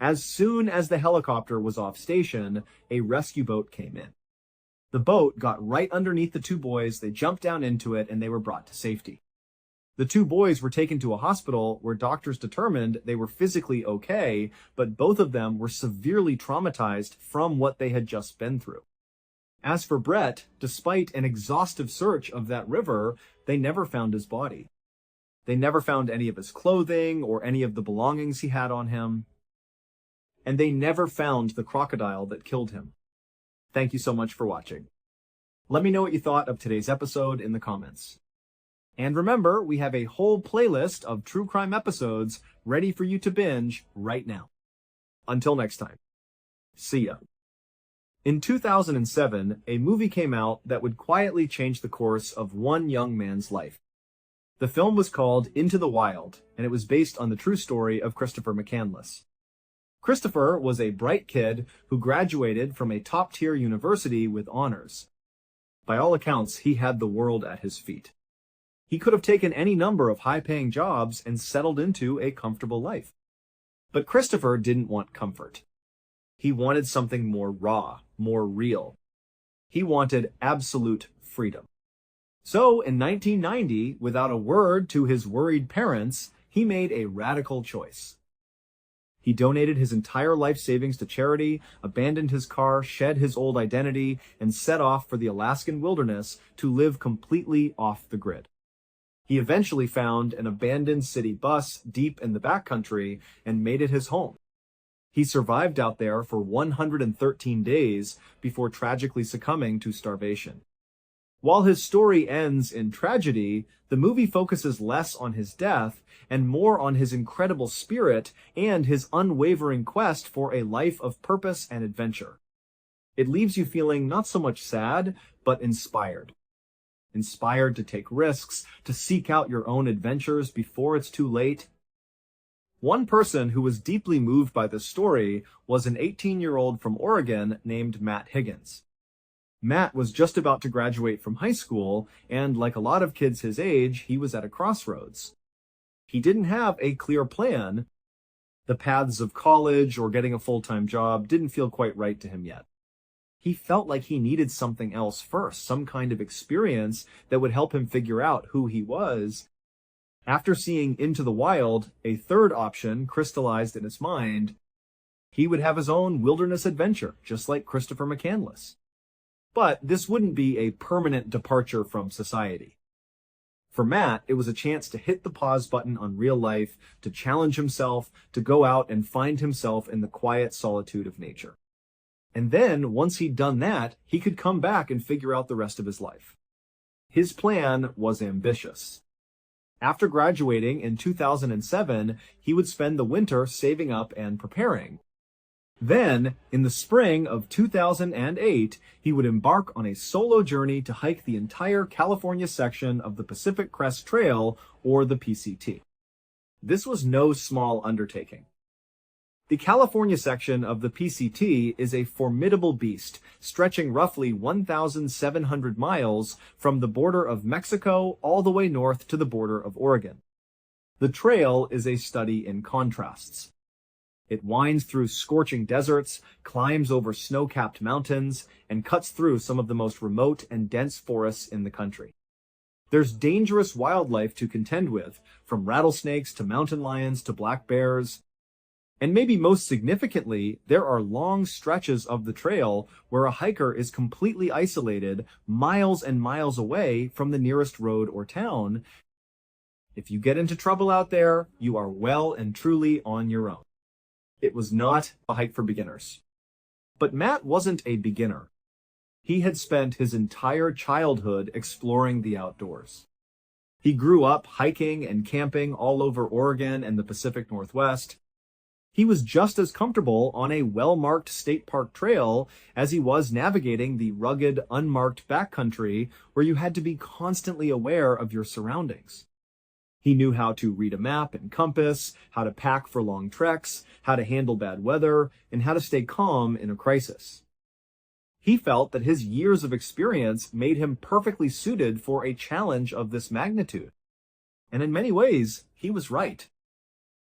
S1: As soon as the helicopter was off station, a rescue boat came in. The boat got right underneath the two boys, they jumped down into it, and they were brought to safety. The two boys were taken to a hospital where doctors determined they were physically okay, but both of them were severely traumatized from what they had just been through. As for Brett, despite an exhaustive search of that river, they never found his body. They never found any of his clothing or any of the belongings he had on him. And they never found the crocodile that killed him. Thank you so much for watching. Let me know what you thought of today's episode in the comments. And remember, we have a whole playlist of true crime episodes ready for you to binge right now. Until next time, see ya. In 2007, a movie came out that would quietly change the course of one young man's life. The film was called Into the Wild, and it was based on the true story of Christopher McCandless. Christopher was a bright kid who graduated from a top-tier university with honors. By all accounts, he had the world at his feet. He could have taken any number of high-paying jobs and settled into a comfortable life. But Christopher didn't want comfort. He wanted something more raw, more real. He wanted absolute freedom. So, in 1990, without a word to his worried parents, he made a radical choice. He donated his entire life savings to charity, abandoned his car, shed his old identity, and set off for the Alaskan wilderness to live completely off the grid. He eventually found an abandoned city bus deep in the backcountry and made it his home. He survived out there for 113 days before tragically succumbing to starvation. While his story ends in tragedy, the movie focuses less on his death and more on his incredible spirit and his unwavering quest for a life of purpose and adventure. It leaves you feeling not so much sad, but inspired. Inspired to take risks, to seek out your own adventures before it's too late. One person who was deeply moved by this story was an 18-year-old from Oregon named Matt Higgins. Matt was just about to graduate from high school, and like a lot of kids his age, he was at a crossroads. He didn't have a clear plan. The paths of college or getting a full-time job didn't feel quite right to him yet. He felt like he needed something else first, some kind of experience that would help him figure out who he was. After seeing Into the Wild, a third option crystallized in his mind. He would have his own wilderness adventure, just like Christopher McCandless. But this wouldn't be a permanent departure from society. For Matt, it was a chance to hit the pause button on real life, to challenge himself, to go out and find himself in the quiet solitude of nature. And then, once he'd done that, he could come back and figure out the rest of his life. His plan was ambitious. After graduating in 2007, he would spend the winter saving up and preparing. Then, in the spring of 2008, he would embark on a solo journey to hike the entire California section of the Pacific Crest Trail, or the PCT. This was no small undertaking. The California section of the PCT is a formidable beast, stretching roughly 1,700 miles from the border of Mexico all the way north to the border of Oregon. The trail is a study in contrasts. It winds through scorching deserts, climbs over snow-capped mountains, and cuts through some of the most remote and dense forests in the country. There's dangerous wildlife to contend with, from rattlesnakes to mountain lions to black bears. And maybe most significantly, there are long stretches of the trail where a hiker is completely isolated, miles and miles away from the nearest road or town. If you get into trouble out there, you are well and truly on your own. It was not a hike for beginners. But Matt wasn't a beginner. He had spent his entire childhood exploring the outdoors. He grew up hiking and camping all over Oregon and the Pacific Northwest. He was just as comfortable on a well-marked state park trail as he was navigating the rugged, unmarked backcountry where you had to be constantly aware of your surroundings. He knew how to read a map and compass, how to pack for long treks, how to handle bad weather, and how to stay calm in a crisis. He felt that his years of experience made him perfectly suited for a challenge of this magnitude. And in many ways, he was right.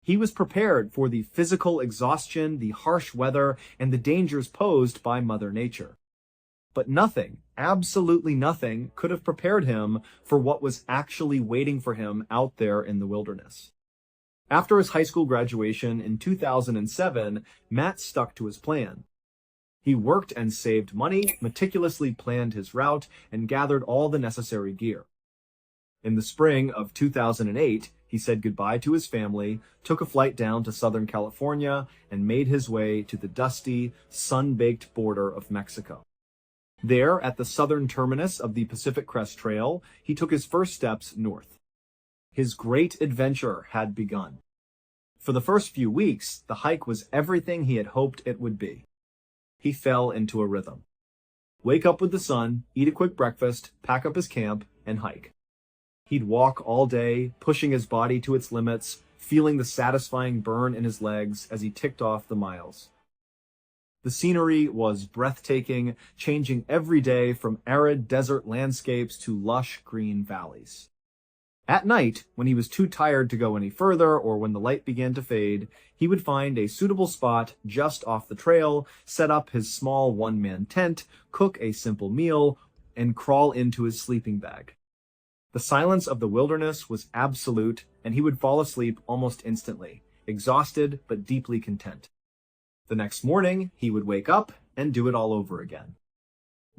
S1: He was prepared for the physical exhaustion, the harsh weather, and the dangers posed by Mother Nature. But nothing, absolutely nothing, could have prepared him for what was actually waiting for him out there in the wilderness. After his high school graduation in 2007, Matt stuck to his plan. He worked and saved money, meticulously planned his route, and gathered all the necessary gear. In the spring of 2008, he said goodbye to his family, took a flight down to Southern California, and made his way to the dusty, sun-baked border of Mexico. There, at the southern terminus of the Pacific Crest Trail, he took his first steps north. His great adventure had begun. For the first few weeks, the hike was everything he had hoped it would be. He fell into a rhythm. Wake up with the sun, eat a quick breakfast, pack up his camp, and hike. He'd walk all day, pushing his body to its limits, feeling the satisfying burn in his legs as he ticked off the miles. The scenery was breathtaking, changing every day from arid desert landscapes to lush green valleys. At night, when he was too tired to go any further or when the light began to fade, he would find a suitable spot just off the trail, set up his small one-man tent, cook a simple meal, and crawl into his sleeping bag. The silence of the wilderness was absolute, and he would fall asleep almost instantly, exhausted but deeply content. The next morning, he would wake up and do it all over again.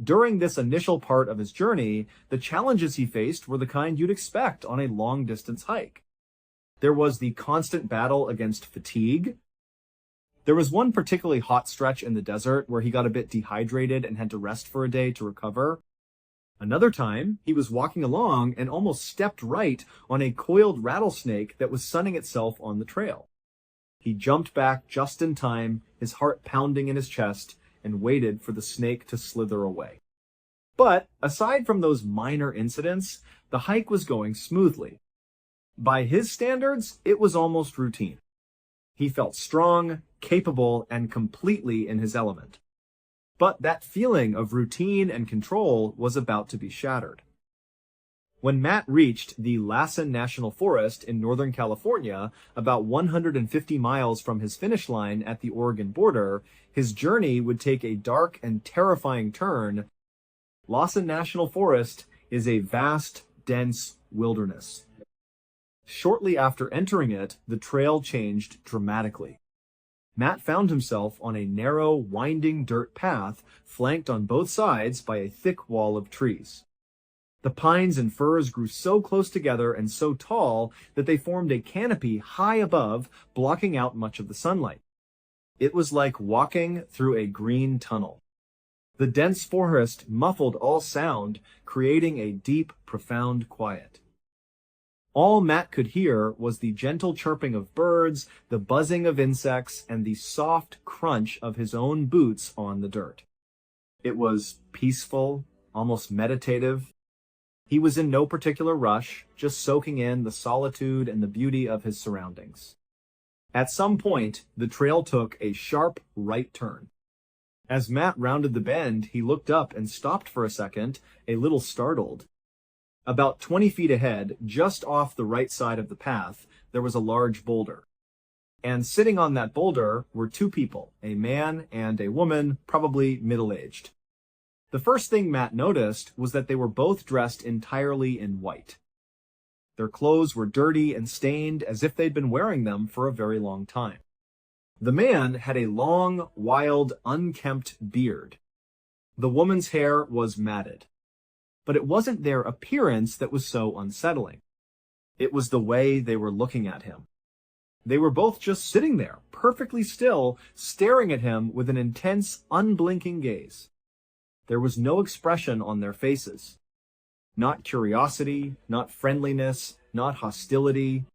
S1: During this initial part of his journey, the challenges he faced were the kind you'd expect on a long-distance hike. There was the constant battle against fatigue. There was one particularly hot stretch in the desert where he got a bit dehydrated and had to rest for a day to recover. Another time, he was walking along and almost stepped right on a coiled rattlesnake that was sunning itself on the trail. He jumped back just in time, his heart pounding in his chest, and waited for the snake to slither away. But aside from those minor incidents, the hike was going smoothly. By his standards, it was almost routine. He felt strong, capable, and completely in his element. But that feeling of routine and control was about to be shattered. When Matt reached the Lassen National Forest in Northern California, about 150 miles from his finish line at the Oregon border, his journey would take a dark and terrifying turn. Lassen National Forest is a vast, dense wilderness. Shortly after entering it, the trail changed dramatically. Matt found himself on a narrow, winding dirt path flanked on both sides by a thick wall of trees. The pines and firs grew so close together and so tall that they formed a canopy high above, blocking out much of the sunlight. It was like walking through a green tunnel. The dense forest muffled all sound, creating a deep, profound quiet. All Matt could hear was the gentle chirping of birds, the buzzing of insects, and the soft crunch of his own boots on the dirt. It was peaceful, almost meditative. He was in no particular rush, just soaking in the solitude and the beauty of his surroundings. At some point, the trail took a sharp right turn. As Matt rounded the bend, he looked up and stopped for a second, a little startled. About 20 feet ahead, just off the right side of the path, there was a large boulder. And sitting on that boulder were two people, a man and a woman, probably middle-aged. The first thing Matt noticed was that they were both dressed entirely in white. Their clothes were dirty and stained as if they'd been wearing them for a very long time. The man had a long, wild, unkempt beard. The woman's hair was matted. But it wasn't their appearance that was so unsettling. It was the way they were looking at him. They were both just sitting there, perfectly still, staring at him with an intense, unblinking gaze. There was no expression on their faces. Not curiosity, not friendliness, not hostility.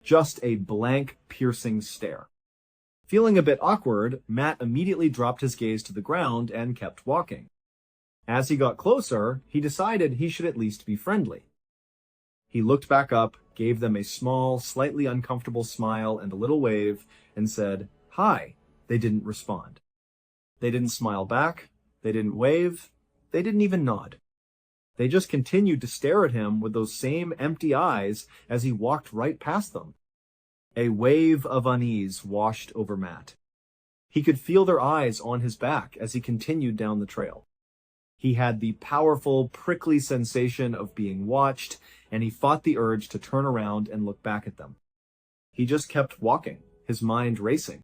S1: Just a blank, piercing stare. Feeling a bit awkward, Matt immediately dropped his gaze to the ground and kept walking. As he got closer, he decided he should at least be friendly. He looked back up, gave them a small, slightly uncomfortable smile and a little wave, and said, "Hi." They didn't respond. They didn't smile back. They didn't wave. They didn't even nod. They just continued to stare at him with those same empty eyes as he walked right past them. A wave of unease washed over Matt. He could feel their eyes on his back as he continued down the trail. He had the powerful, prickly sensation of being watched, and he fought the urge to turn around and look back at them. He just kept walking, his mind racing.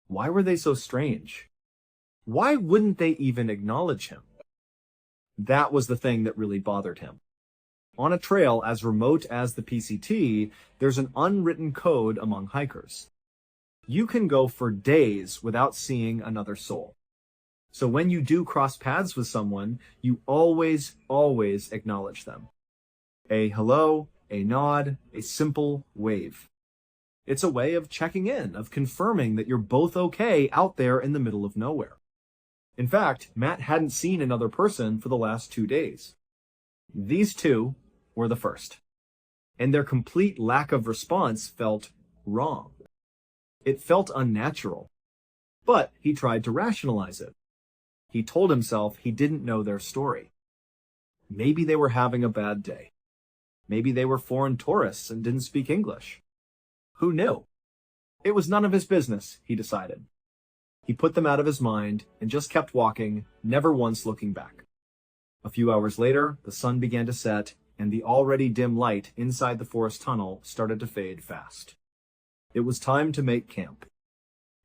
S1: Why were they so strange? Why wouldn't they even acknowledge him? That was the thing that really bothered him. On a trail as remote as the PCT, there's an unwritten code among hikers. You can go for days without seeing another soul. So when you do cross paths with someone, you always acknowledge them. A hello, a nod, a simple wave. It's a way of checking in, of confirming that you're both okay out there in the middle of nowhere. In fact, Matt hadn't seen another person for the last 2 days. These two were the first. And their complete lack of response felt wrong. It felt unnatural. But he tried to rationalize it. He told himself he didn't know their story. Maybe they were having a bad day. Maybe they were foreign tourists and didn't speak English. Who knew? It was none of his business, he decided. He put them out of his mind and just kept walking, never once looking back. A few hours later, the sun began to set, and the already dim light inside the forest tunnel started to fade fast. It was time to make camp.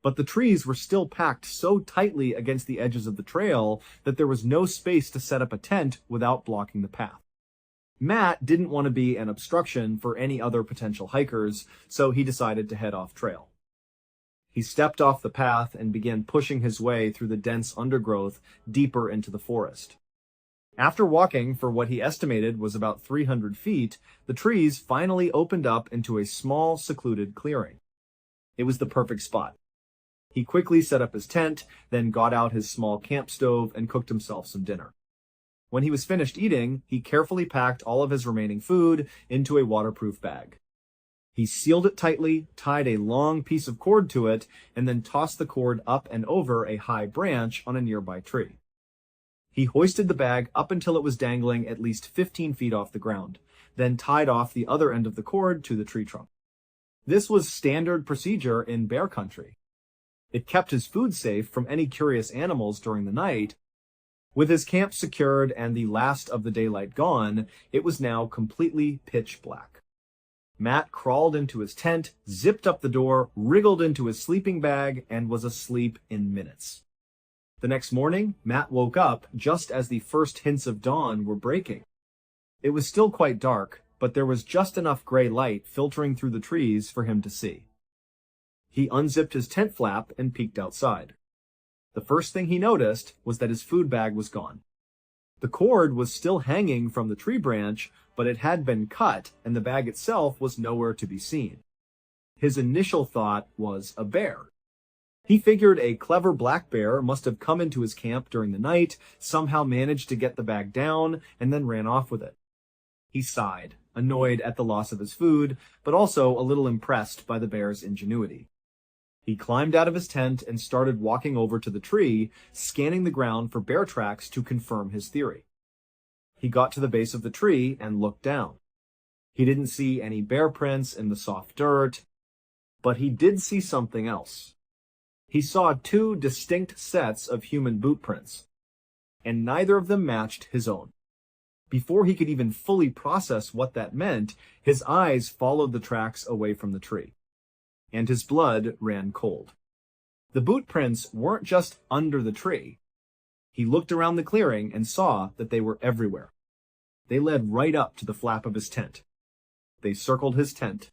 S1: But the trees were still packed so tightly against the edges of the trail that there was no space to set up a tent without blocking the path. Matt didn't want to be an obstruction for any other potential hikers, so he decided to head off trail. He stepped off the path and began pushing his way through the dense undergrowth deeper into the forest. After walking for what he estimated was about 300 feet, the trees finally opened up into a small, secluded clearing. It was the perfect spot. He quickly set up his tent, then got out his small camp stove and cooked himself some dinner. When he was finished eating, he carefully packed all of his remaining food into a waterproof bag. He sealed it tightly, tied a long piece of cord to it, and then tossed the cord up and over a high branch on a nearby tree. He hoisted the bag up until it was dangling at least 15 feet off the ground, then tied off the other end of the cord to the tree trunk. This was standard procedure in bear country. It kept his food safe from any curious animals during the night. With his camp secured and the last of the daylight gone, it was now completely pitch black. Matt crawled into his tent, zipped up the door, wriggled into his sleeping bag, and was asleep in minutes. The next morning, Matt woke up just as the first hints of dawn were breaking. It was still quite dark, but there was just enough gray light filtering through the trees for him to see. He unzipped his tent flap and peeked outside. The first thing he noticed was that his food bag was gone. The cord was still hanging from the tree branch, but it had been cut, and the bag itself was nowhere to be seen. His initial thought was a bear. He figured a clever black bear must have come into his camp during the night, somehow managed to get the bag down, and then ran off with it. He sighed, annoyed at the loss of his food, but also a little impressed by the bear's ingenuity. He climbed out of his tent and started walking over to the tree, scanning the ground for bear tracks to confirm his theory. He got to the base of the tree and looked down. He didn't see any bear prints in the soft dirt, but he did see something else. He saw two distinct sets of human boot prints, and neither of them matched his own. Before he could even fully process what that meant, his eyes followed the tracks away from the tree, and his blood ran cold. The boot prints weren't just under the tree. He looked around the clearing and saw that they were everywhere. They led right up to the flap of his tent. They circled his tent.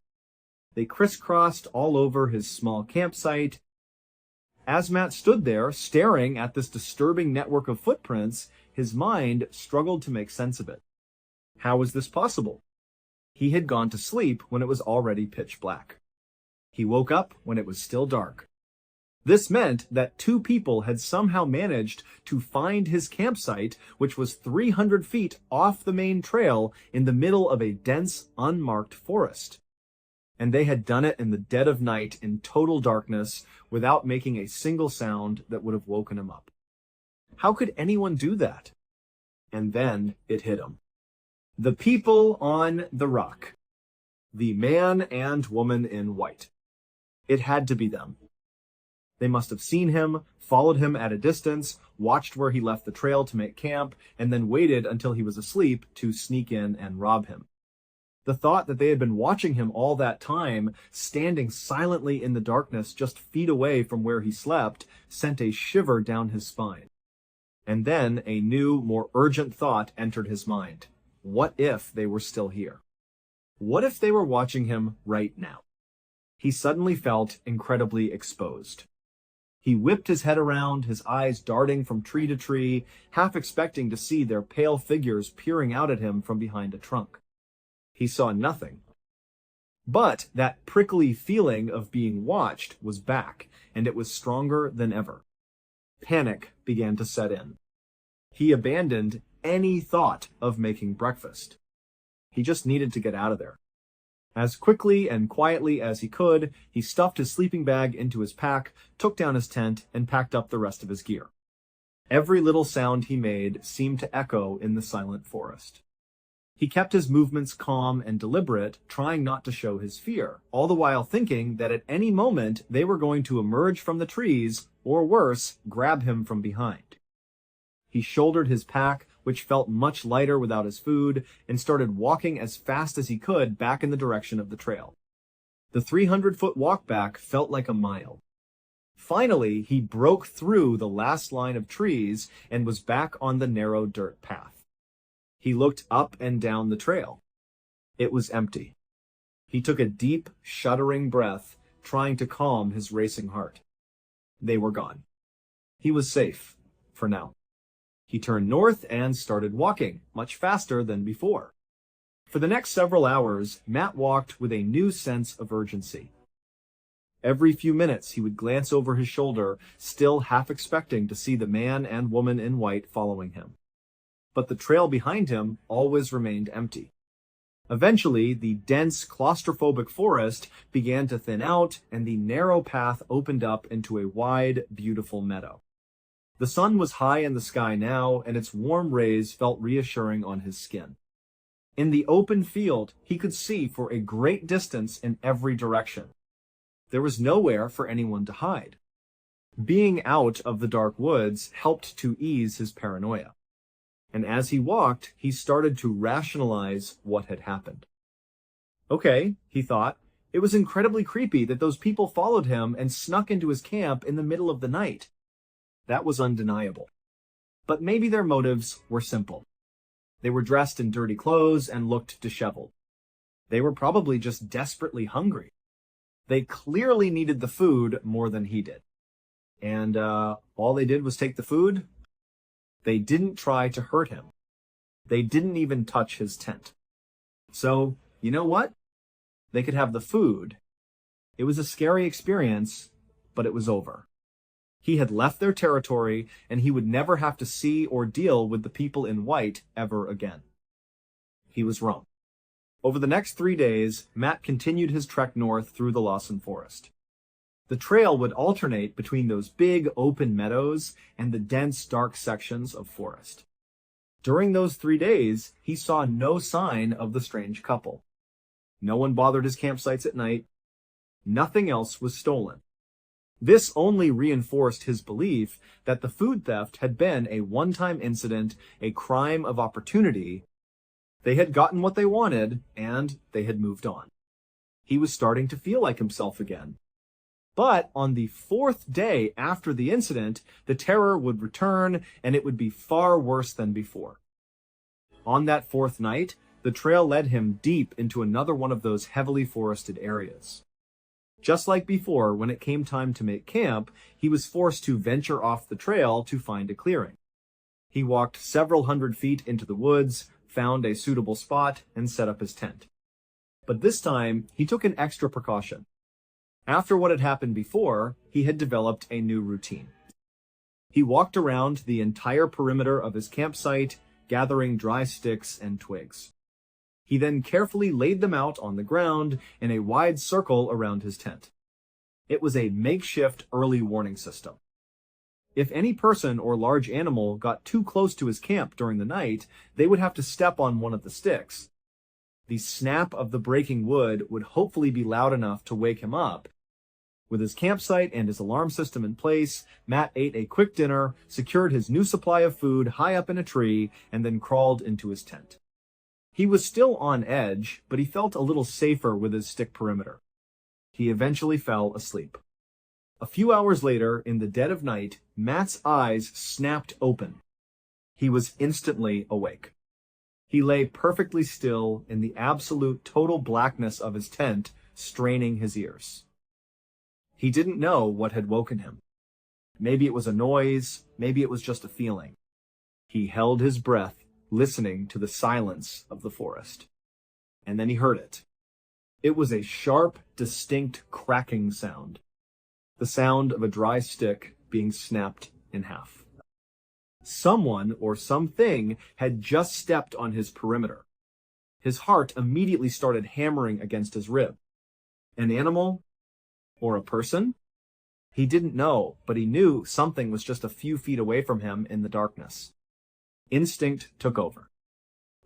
S1: They crisscrossed all over his small campsite. As Matt stood there, staring at this disturbing network of footprints, his mind struggled to make sense of it. How was this possible? He had gone to sleep when it was already pitch black. He woke up when it was still dark. This meant that two people had somehow managed to find his campsite, which was 300 feet off the main trail in the middle of a dense, unmarked forest. And they had done it in the dead of night in total darkness without making a single sound that would have woken him up. How could anyone do that? And then it hit him. The people on the rock. The man and woman in white. It had to be them. They must have seen him, followed him at a distance, watched where he left the trail to make camp, and then waited until he was asleep to sneak in and rob him. The thought that they had been watching him all that time, standing silently in the darkness just feet away from where he slept, sent a shiver down his spine. And then a new, more urgent thought entered his mind. What if they were still here? What if they were watching him right now? He suddenly felt incredibly exposed. He whipped his head around, his eyes darting from tree to tree, half expecting to see their pale figures peering out at him from behind a trunk. He saw nothing. But that prickly feeling of being watched was back, and it was stronger than ever. Panic began to set in. He abandoned any thought of making breakfast. He just needed to get out of there. As quickly and quietly as he could, he stuffed his sleeping bag into his pack, took down his tent, and packed up the rest of his gear. Every little sound he made seemed to echo in the silent forest. He kept his movements calm and deliberate, trying not to show his fear, all the while thinking that at any moment they were going to emerge from the trees, or worse, grab him from behind. He shouldered his pack, which felt much lighter without his food, and started walking as fast as he could back in the direction of the trail. The 300-foot walk back felt like a mile. Finally, he broke through the last line of trees and was back on the narrow dirt path. He looked up and down the trail. It was empty. He took a deep, shuddering breath, trying to calm his racing heart. They were gone. He was safe, for now. He turned north and started walking, much faster than before. For the next several hours, Matt walked with a new sense of urgency. Every few minutes, he would glance over his shoulder, still half expecting to see the man and woman in white following him. But the trail behind him always remained empty. Eventually, the dense, claustrophobic forest began to thin out, and the narrow path opened up into a wide, beautiful meadow. The sun was high in the sky now, and its warm rays felt reassuring on his skin. In the open field, he could see for a great distance in every direction. There was nowhere for anyone to hide. Being out of the dark woods helped to ease his paranoia. And as he walked, he started to rationalize what had happened. Okay, he thought, it was incredibly creepy that those people followed him and snuck into his camp in the middle of the night. That was undeniable. But maybe their motives were simple. They were dressed in dirty clothes and looked disheveled. They were probably just desperately hungry. They clearly needed the food more than he did. And all they did was take the food? They didn't try to hurt him. They didn't even touch his tent. So, you know what? They could have the food. It was a scary experience, but it was over. He had left their territory, and he would never have to see or deal with the people in white ever again. He was wrong. Over the next 3 days, Matt continued his trek north through the Lawson Forest. The trail would alternate between those big open meadows and the dense dark sections of forest. During those 3 days, he saw no sign of the strange couple. No one bothered his campsites at night. Nothing else was stolen. This only reinforced his belief that the food theft had been a one-time incident, a crime of opportunity. They had gotten what they wanted, and they had moved on. He was starting to feel like himself again. But on the 4th day after the incident, the terror would return, and it would be far worse than before. On that 4th night, the trail led him deep into another one of those heavily forested areas. Just like before, when it came time to make camp, he was forced to venture off the trail to find a clearing. He walked several hundred feet into the woods, found a suitable spot, and set up his tent. But this time, he took an extra precaution. After what had happened before, he had developed a new routine. He walked around the entire perimeter of his campsite, gathering dry sticks and twigs. He then carefully laid them out on the ground in a wide circle around his tent. It was a makeshift early warning system. If any person or large animal got too close to his camp during the night, they would have to step on one of the sticks. The snap of the breaking wood would hopefully be loud enough to wake him up. With his campsite and his alarm system in place, Matt ate a quick dinner, secured his new supply of food high up in a tree, and then crawled into his tent. He was still on edge, but he felt a little safer with his stick perimeter. He eventually fell asleep. A few hours later, in the dead of night, Matt's eyes snapped open. He was instantly awake. He lay perfectly still in the absolute total blackness of his tent, straining his ears. He didn't know what had woken him. Maybe it was a noise, maybe it was just a feeling. He held his breath, listening to the silence of the forest. And then he heard it. It was a sharp, distinct cracking sound. The sound of a dry stick being snapped in half. Someone or something had just stepped on his perimeter. His heart immediately started hammering against his rib. An animal? Or a person? He didn't know, but he knew something was just a few feet away from him in the darkness. Instinct took over.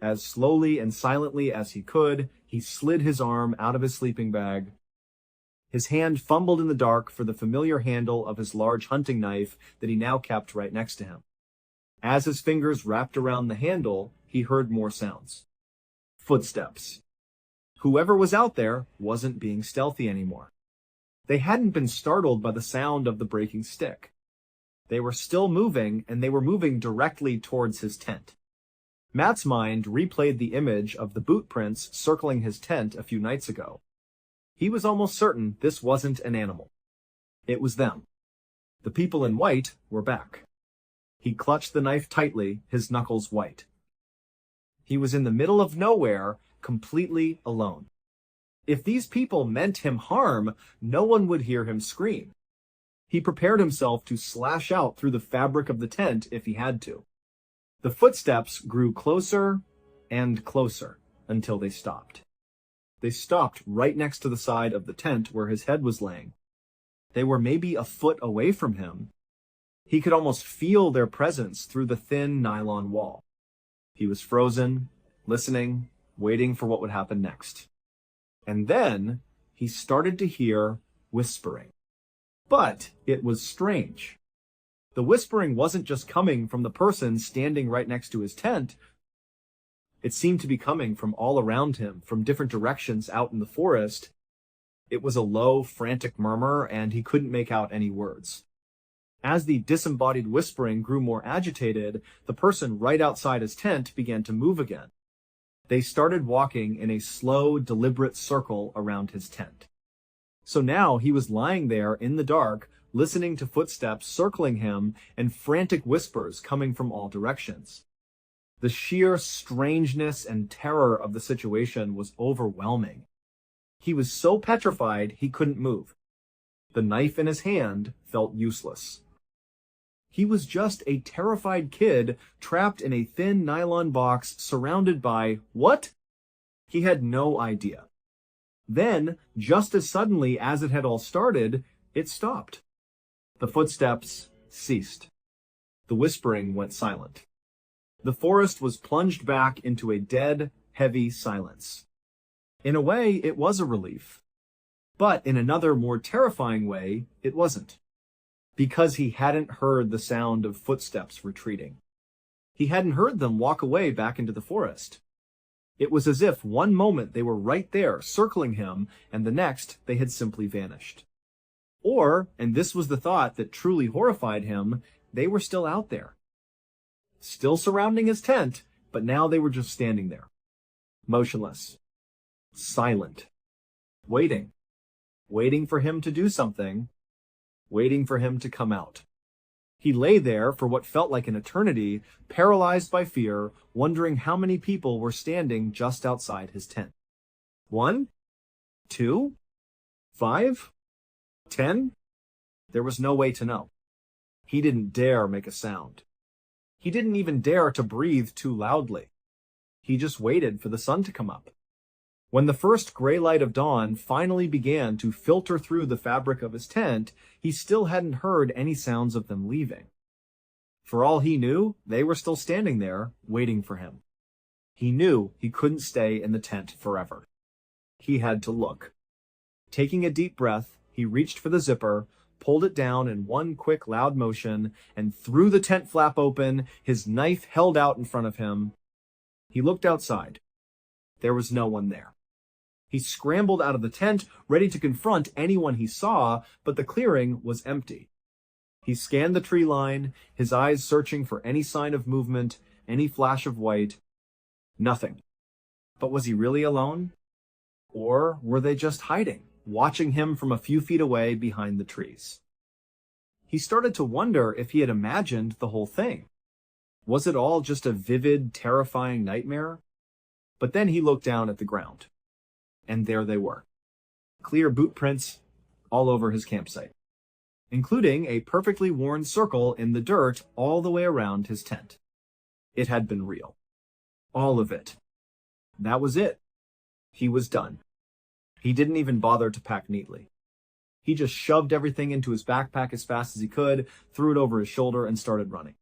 S1: As slowly and silently as he could, he slid his arm out of his sleeping bag. His hand fumbled in the dark for the familiar handle of his large hunting knife that he now kept right next to him. As his fingers wrapped around the handle, he heard more sounds. Footsteps. Whoever was out there wasn't being stealthy anymore. They hadn't been startled by the sound of the breaking stick. They were still moving, and they were moving directly towards his tent. Matt's mind replayed the image of the boot prints circling his tent a few nights ago. He was almost certain this wasn't an animal. It was them. The people in white were back. He clutched the knife tightly, his knuckles white. He was in the middle of nowhere, completely alone. If these people meant him harm, no one would hear him scream. He prepared himself to slash out through the fabric of the tent if he had to. The footsteps grew closer and closer until they stopped. They stopped right next to the side of the tent where his head was laying. They were maybe a foot away from him. He could almost feel their presence through the thin nylon wall. He was frozen, listening, waiting for what would happen next. And then he started to hear whispering. But it was strange. The whispering wasn't just coming from the person standing right next to his tent. It seemed to be coming from all around him, from different directions out in the forest. It was a low, frantic murmur, and he couldn't make out any words. As the disembodied whispering grew more agitated, the person right outside his tent began to move again. They started walking in a slow, deliberate circle around his tent. So now he was lying there in the dark, listening to footsteps circling him and frantic whispers coming from all directions. The sheer strangeness and terror of the situation was overwhelming. He was so petrified he couldn't move. The knife in his hand felt useless. He was just a terrified kid trapped in a thin nylon box surrounded by what? He had no idea. Then, just as suddenly as it had all started, it stopped. The footsteps ceased. The whispering went silent. The forest was plunged back into a dead, heavy silence. In a way, it was a relief. But in another, more terrifying way, it wasn't. Because he hadn't heard the sound of footsteps retreating. He hadn't heard them walk away back into the forest. It was as if one moment they were right there, circling him, and the next they had simply vanished. Or, and this was the thought that truly horrified him, they were still out there. Still surrounding his tent, but now they were just standing there. Motionless. Silent. Waiting. Waiting for him to do something. Waiting for him to come out. He lay there for what felt like an eternity, paralyzed by fear, wondering how many people were standing just outside his tent. 1? 2? 5? 10? There was no way to know. He didn't dare make a sound. He didn't even dare to breathe too loudly. He just waited for the sun to come up. When the first gray light of dawn finally began to filter through the fabric of his tent, he still hadn't heard any sounds of them leaving. For all he knew, they were still standing there, waiting for him. He knew he couldn't stay in the tent forever. He had to look. Taking a deep breath, he reached for the zipper, pulled it down in one quick loud motion, and threw the tent flap open, his knife held out in front of him. He looked outside. There was no one there. He scrambled out of the tent, ready to confront anyone he saw, but the clearing was empty. He scanned the tree line, his eyes searching for any sign of movement, any flash of white. Nothing. But was he really alone? Or were they just hiding, watching him from a few feet away behind the trees? He started to wonder if he had imagined the whole thing. Was it all just a vivid, terrifying nightmare? But then he looked down at the ground. And there they were. Clear boot prints all over his campsite, including a perfectly worn circle in the dirt all the way around his tent. It had been real. All of it. That was it. He was done. He didn't even bother to pack neatly. He just shoved everything into his backpack as fast as he could, threw it over his shoulder, and started running.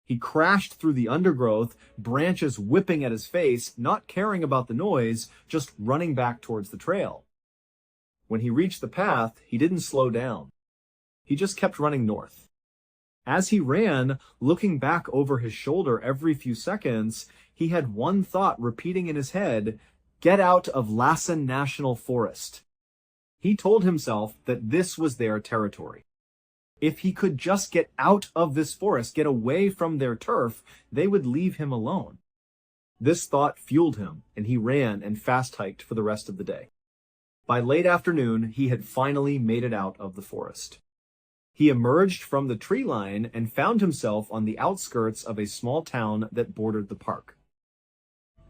S1: He crashed through the undergrowth, branches whipping at his face, not caring about the noise, just running back towards the trail. When he reached the path, he didn't slow down. He just kept running north. As he ran, looking back over his shoulder every few seconds, he had one thought repeating in his head: get out of Lassen National Forest. He told himself that this was their territory. If he could just get out of this forest, get away from their turf, they would leave him alone. This thought fueled him, and he ran and fast-hiked for the rest of the day. By late afternoon, he had finally made it out of the forest. He emerged from the tree line and found himself on the outskirts of a small town that bordered the park.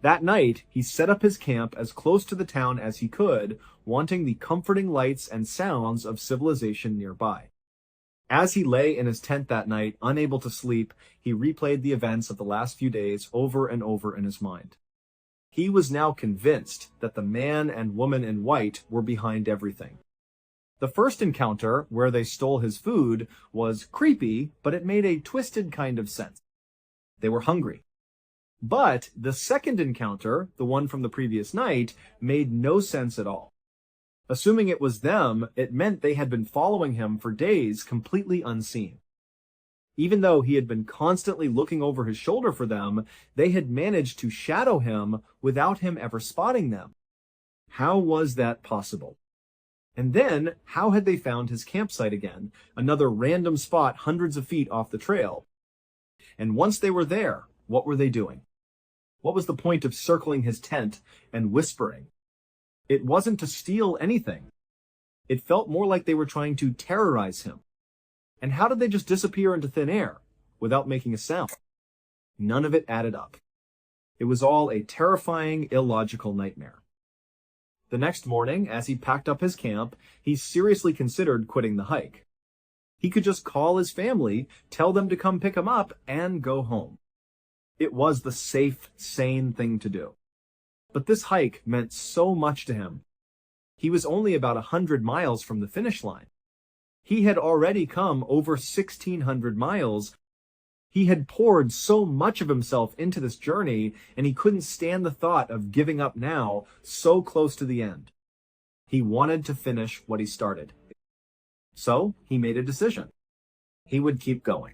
S1: That night, he set up his camp as close to the town as he could, wanting the comforting lights and sounds of civilization nearby. As he lay in his tent that night, unable to sleep, he replayed the events of the last few days over and over in his mind. He was now convinced that the man and woman in white were behind everything. The first encounter, where they stole his food, was creepy, but it made a twisted kind of sense. They were hungry. But the second encounter, the one from the previous night, made no sense at all. Assuming it was them, it meant they had been following him for days completely unseen. Even though he had been constantly looking over his shoulder for them, they had managed to shadow him without him ever spotting them. How was that possible? And then, how had they found his campsite again, another random spot hundreds of feet off the trail? And once they were there, what were they doing? What was the point of circling his tent and whispering? It wasn't to steal anything. It felt more like they were trying to terrorize him, And how did they just disappear into thin air without making a sound? None of it added up. It was all a terrifying, illogical nightmare. The next morning, as he packed up his camp, he seriously considered quitting the hike. He could just call his family, tell them to come pick him up, and go home. It was the safe, sane thing to do. But this hike meant so much to him. He was only about 100 miles from the finish line. He had already come over 1,600 miles. He had poured so much of himself into this journey, and he couldn't stand the thought of giving up now, so close to the end. He wanted to finish what he started. So he made a decision. He would keep going.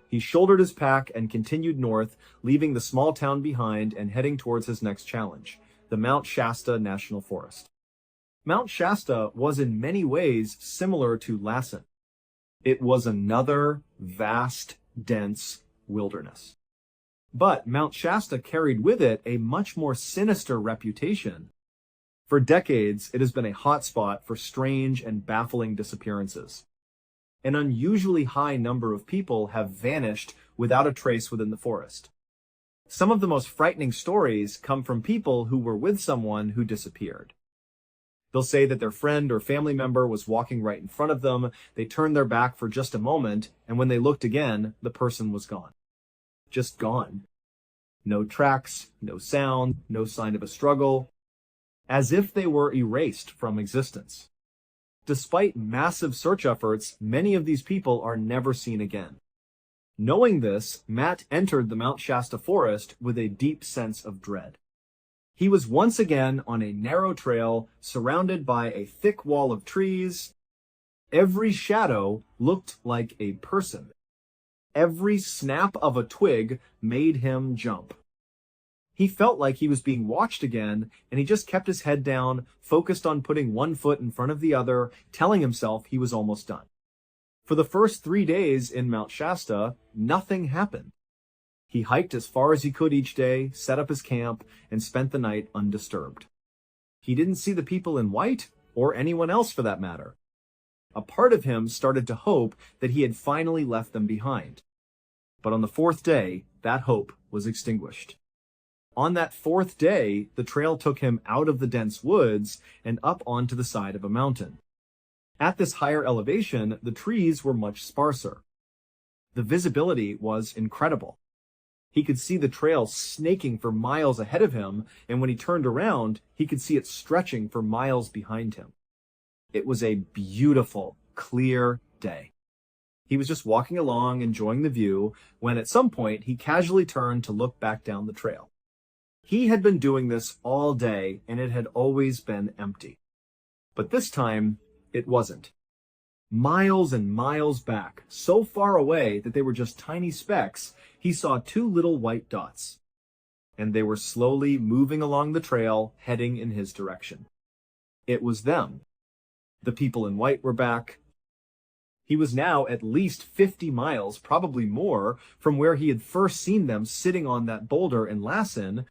S1: He shouldered his pack and continued north, leaving the small town behind and heading towards his next challenge, the Mount Shasta National Forest. Mount Shasta was in many ways similar to Lassen. It was another vast, dense wilderness. But Mount Shasta carried with it a much more sinister reputation. For decades, it has been a hotspot for strange and baffling disappearances. An unusually high number of people have vanished without a trace within the forest. Some of the most frightening stories come from people who were with someone who disappeared. They'll say that their friend or family member was walking right in front of them, they turned their back for just a moment, and when they looked again, the person was gone. Just gone. No tracks, no sound, no sign of a struggle, as if they were erased from existence. Despite massive search efforts, many of these people are never seen again. Knowing this, Matt entered the Mount Shasta forest with a deep sense of dread. He was once again on a narrow trail surrounded by a thick wall of trees. Every shadow looked like a person. Every snap of a twig made him jump. He felt like he was being watched again, and he just kept his head down, focused on putting one foot in front of the other, telling himself he was almost done. For the first 3 days in Mount Shasta, nothing happened. He hiked as far as he could each day, set up his camp, and spent the night undisturbed. He didn't see the people in white, or anyone else for that matter. A part of him started to hope that he had finally left them behind. But on the 4th day, that hope was extinguished. On that 4th day, the trail took him out of the dense woods and up onto the side of a mountain. At this higher elevation, the trees were much sparser. The visibility was incredible. He could see the trail snaking for miles ahead of him, and when he turned around, he could see it stretching for miles behind him. It was a beautiful, clear day. He was just walking along, enjoying the view, when at some point he casually turned to look back down the trail. He had been doing this all day, and it had always been empty. But this time, it wasn't. Miles and miles back, so far away that they were just tiny specks, he saw 2 little white dots. And they were slowly moving along the trail, heading in his direction. It was them. The people in white were back. He was now at least 50 miles, probably more, from where he had first seen them sitting on that boulder in Lassen.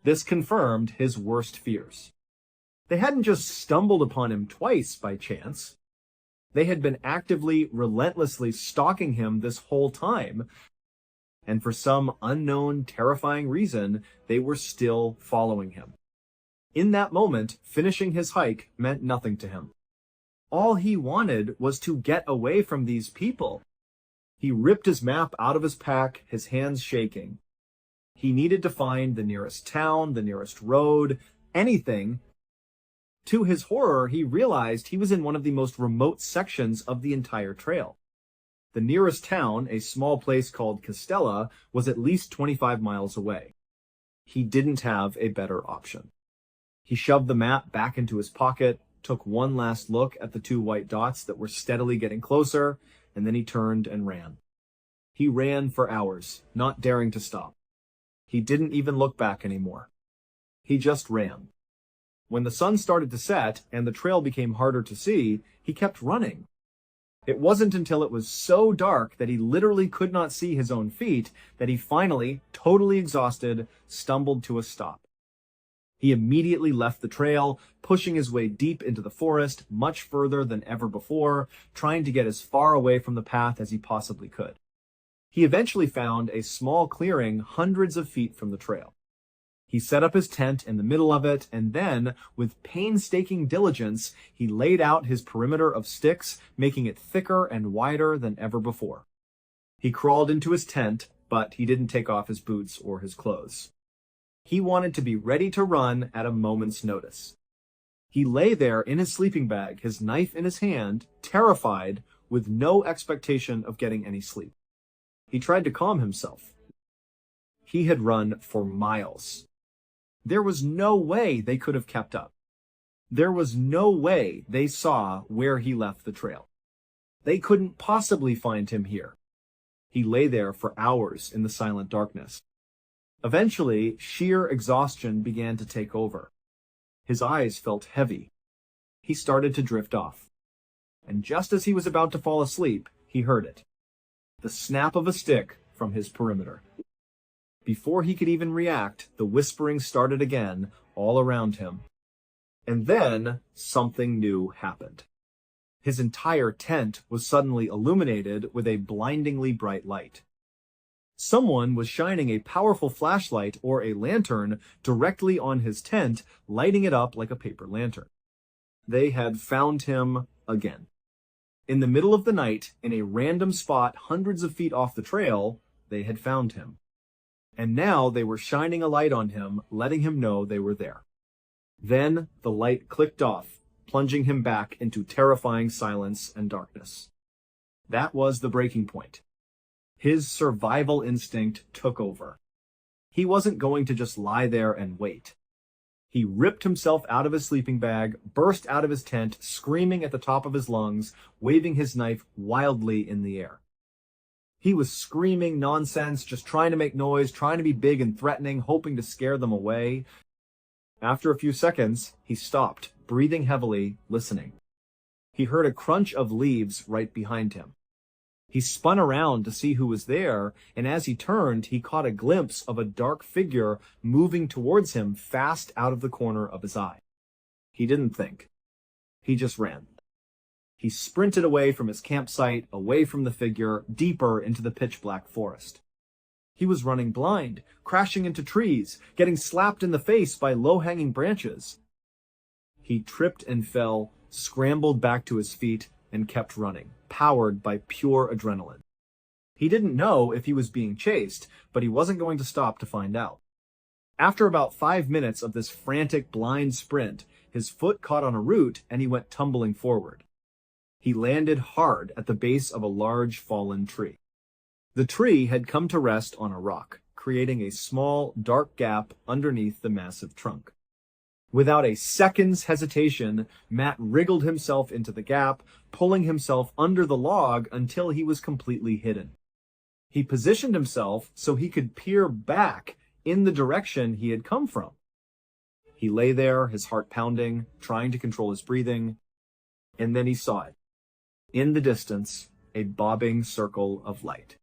S1: This confirmed his worst fears. They hadn't just stumbled upon him twice by chance. They had been actively, relentlessly stalking him this whole time. And for some unknown, terrifying reason, they were still following him. In that moment, finishing his hike meant nothing to him. All he wanted was to get away from these people. He ripped his map out of his pack, his hands shaking. He needed to find the nearest town, the nearest road, anything. To his horror, he realized he was in one of the most remote sections of the entire trail. The nearest town, a small place called Castella, was at least 25 miles away. He didn't have a better option. He shoved the map back into his pocket, took one last look at the 2 white dots that were steadily getting closer, and then he turned and ran. He ran for hours, not daring to stop. He didn't even look back anymore. He just ran. When the sun started to set and the trail became harder to see, he kept running. It wasn't until it was so dark that he literally could not see his own feet that he finally, totally exhausted, stumbled to a stop. He immediately left the trail, pushing his way deep into the forest, much further than ever before, trying to get as far away from the path as he possibly could. He eventually found a small clearing hundreds of feet from the trail. He set up his tent in the middle of it, and then, with painstaking diligence, he laid out his perimeter of sticks, making it thicker and wider than ever before. He crawled into his tent, but he didn't take off his boots or his clothes. He wanted to be ready to run at a moment's notice. He lay there in his sleeping bag, his knife in his hand, terrified, with no expectation of getting any sleep. He tried to calm himself. He had run for miles. There was no way they could have kept up. There was no way they saw where he left the trail. They couldn't possibly find him here. He lay there for hours in the silent darkness. Eventually, sheer exhaustion began to take over. His eyes felt heavy. He started to drift off. And just as he was about to fall asleep, he heard it. The snap of a stick from his perimeter. Before he could even react, the whispering started again, all around him. And then, something new happened. His entire tent was suddenly illuminated with a blindingly bright light. Someone was shining a powerful flashlight or a lantern directly on his tent, lighting it up like a paper lantern. They had found him again. In the middle of the night, in a random spot hundreds of feet off the trail, they had found him. And now they were shining a light on him, letting him know they were there. Then the light clicked off, plunging him back into terrifying silence and darkness. That was the breaking point. His survival instinct took over. He wasn't going to just lie there and wait. He ripped himself out of his sleeping bag, burst out of his tent, screaming at the top of his lungs, waving his knife wildly in the air. He was screaming nonsense, just trying to make noise, trying to be big and threatening, hoping to scare them away. After a few seconds, he stopped, breathing heavily, listening. He heard a crunch of leaves right behind him. He spun around to see who was there, and as he turned, he caught a glimpse of a dark figure moving towards him fast out of the corner of his eye. He didn't think. He just ran. He sprinted away from his campsite, away from the figure, deeper into the pitch-black forest. He was running blind, crashing into trees, getting slapped in the face by low-hanging branches. He tripped and fell, scrambled back to his feet, and kept running, powered by pure adrenaline. He didn't know if he was being chased, but he wasn't going to stop to find out. After about 5 minutes of this frantic, blind sprint, his foot caught on a root and he went tumbling forward. He landed hard at the base of a large fallen tree. The tree had come to rest on a rock, creating a small, dark gap underneath the massive trunk. Without a second's hesitation, Matt wriggled himself into the gap, pulling himself under the log until he was completely hidden. He positioned himself so he could peer back in the direction he had come from. He lay there, his heart pounding, trying to control his breathing, and then he saw it. In the distance, a bobbing circle of light.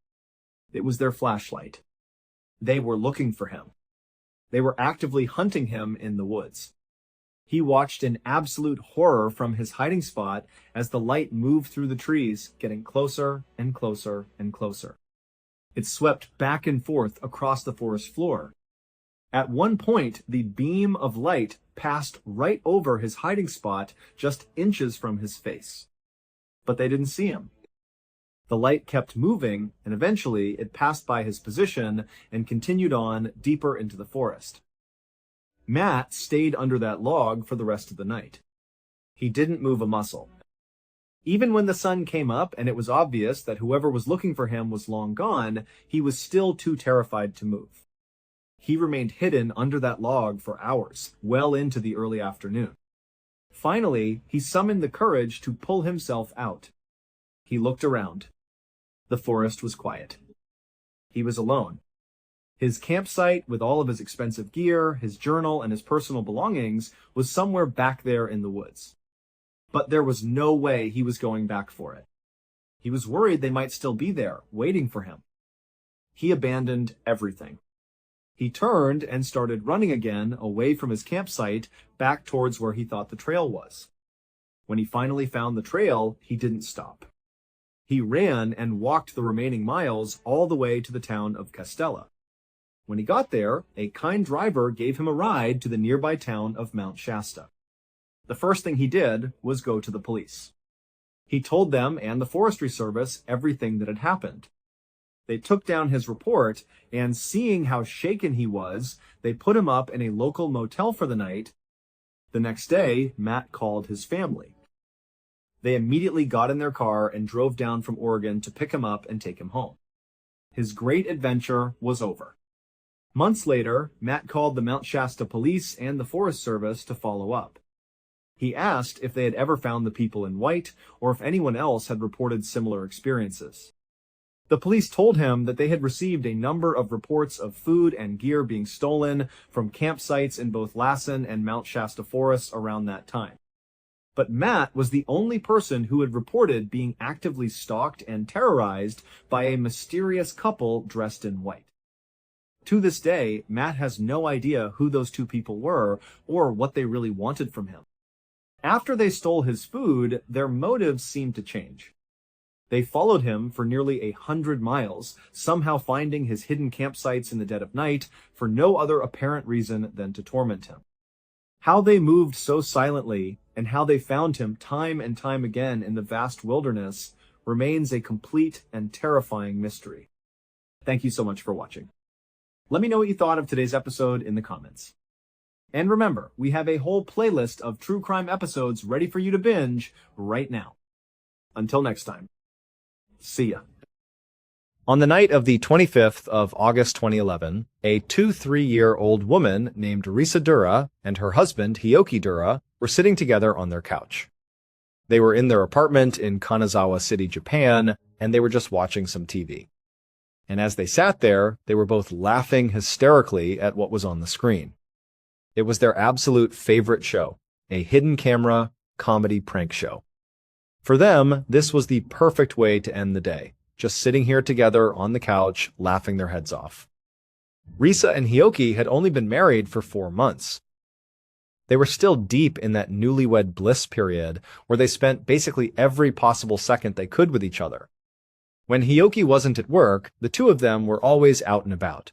S1: It was their flashlight. They were looking for him. They were actively hunting him in the woods. He watched in absolute horror from his hiding spot as the light moved through the trees, getting closer and closer and closer. It swept back and forth across the forest floor. At one point, the beam of light passed right over his hiding spot, just inches from his face. But they didn't see him. The light kept moving, and eventually it passed by his position and continued on deeper into the forest. Matt stayed under that log for the rest of the night. He didn't move a muscle. Even when the sun came up and it was obvious that whoever was looking for him was long gone, he was still too terrified to move. He remained hidden under that log for hours, well into the early afternoon. Finally, he summoned the courage to pull himself out. He looked around. The forest was quiet. He was alone. His campsite, with all of his expensive gear, his journal, and his personal belongings, was somewhere back there in the woods. But there was no way he was going back for it. He was worried they might still be there, waiting for him. He abandoned everything. He turned and started running again away from his campsite back towards where he thought the trail was. When he finally found the trail, he didn't stop. He ran and walked the remaining miles all the way to the town of Castella. When he got there, a kind driver gave him a ride to the nearby town of Mount Shasta. The first thing he did was go to the police. He told them and the Forestry Service everything that had happened. They took down his report, and seeing how shaken he was, they put him up in a local motel for the night. The next day, Matt called his family. They immediately got in their car and drove down from Oregon to pick him up and take him home. His great adventure was over. Months later, Matt called the Mount Shasta police and the Forest Service to follow up. He asked if they had ever found the people in white or if anyone else had reported similar experiences. The police told him that they had received a number of reports of food and gear being stolen from campsites in both Lassen and Mount Shasta forests around that time. But Matt was the only person who had reported being actively stalked and terrorized by a mysterious couple dressed in white. To this day, Matt has no idea who those two people were or what they really wanted from him. After they stole his food, their motives seemed to change. They followed him for nearly 100 miles, somehow finding his hidden campsites in the dead of night for no other apparent reason than to torment him. How they moved so silently and how they found him time and time again in the vast wilderness remains a complete and terrifying mystery. Thank you so much for watching. Let me know what you thought of today's episode in the comments. And remember, we have a whole playlist of true crime episodes ready for you to binge right now. Until next time. See ya.
S2: On the night of the 25th of August 2011, a 2-3-year-old woman named Risa Dura and her husband, Hioki Dura, were sitting together on their couch. They were in their apartment in Kanazawa City, Japan, and they were just watching some TV. And as they sat there, they were both laughing hysterically at what was on the screen. It was their absolute favorite show, a hidden camera comedy prank show. For them, this was the perfect way to end the day, just sitting here together on the couch, laughing their heads off. Risa and Hioki had only been married for 4 months. They were still deep in that newlywed bliss period where they spent basically every possible second they could with each other. When Hioki wasn't at work, the two of them were always out and about.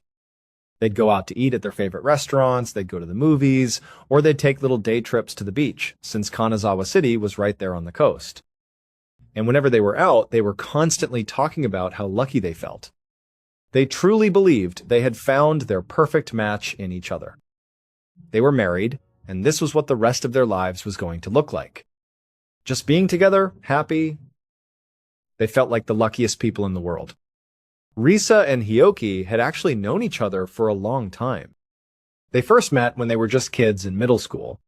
S2: They'd go out to eat at their favorite restaurants, they'd go to the movies, or they'd take little day trips to the beach, since Kanazawa City was right there on the coast. And whenever they were out, they were constantly talking about how lucky they felt. They truly believed they had found their perfect match in each other. They were married, and this was what the rest of their lives was going to look like. Just being together, happy. They felt like the luckiest people in the world. Risa and Hioki had actually known each other for a long time. They first met when they were just kids in middle school.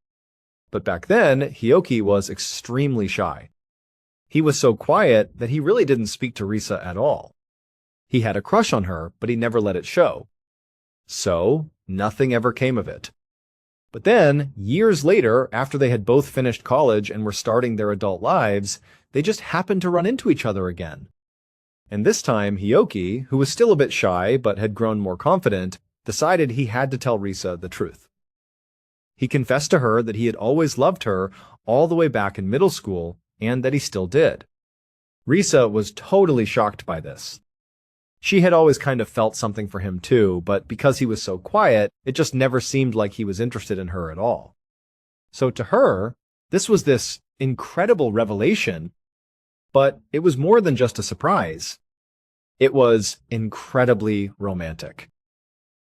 S2: But back then, Hioki was extremely shy. He was so quiet that he really didn't speak to Risa at all. He had a crush on her, but he never let it show. So, nothing ever came of it. But then, years later, after they had both finished college and were starting their adult lives, they just happened to run into each other again. And this time, Hioki, who was still a bit shy but had grown more confident, decided he had to tell Risa the truth. He confessed to her that he had always loved her all the way back in middle school, and that he still did. Risa was totally shocked by this. She had always kind of felt something for him too, but because he was so quiet, it just never seemed like he was interested in her at all. So to her, this was this incredible revelation, but it was more than just a surprise. It was incredibly romantic.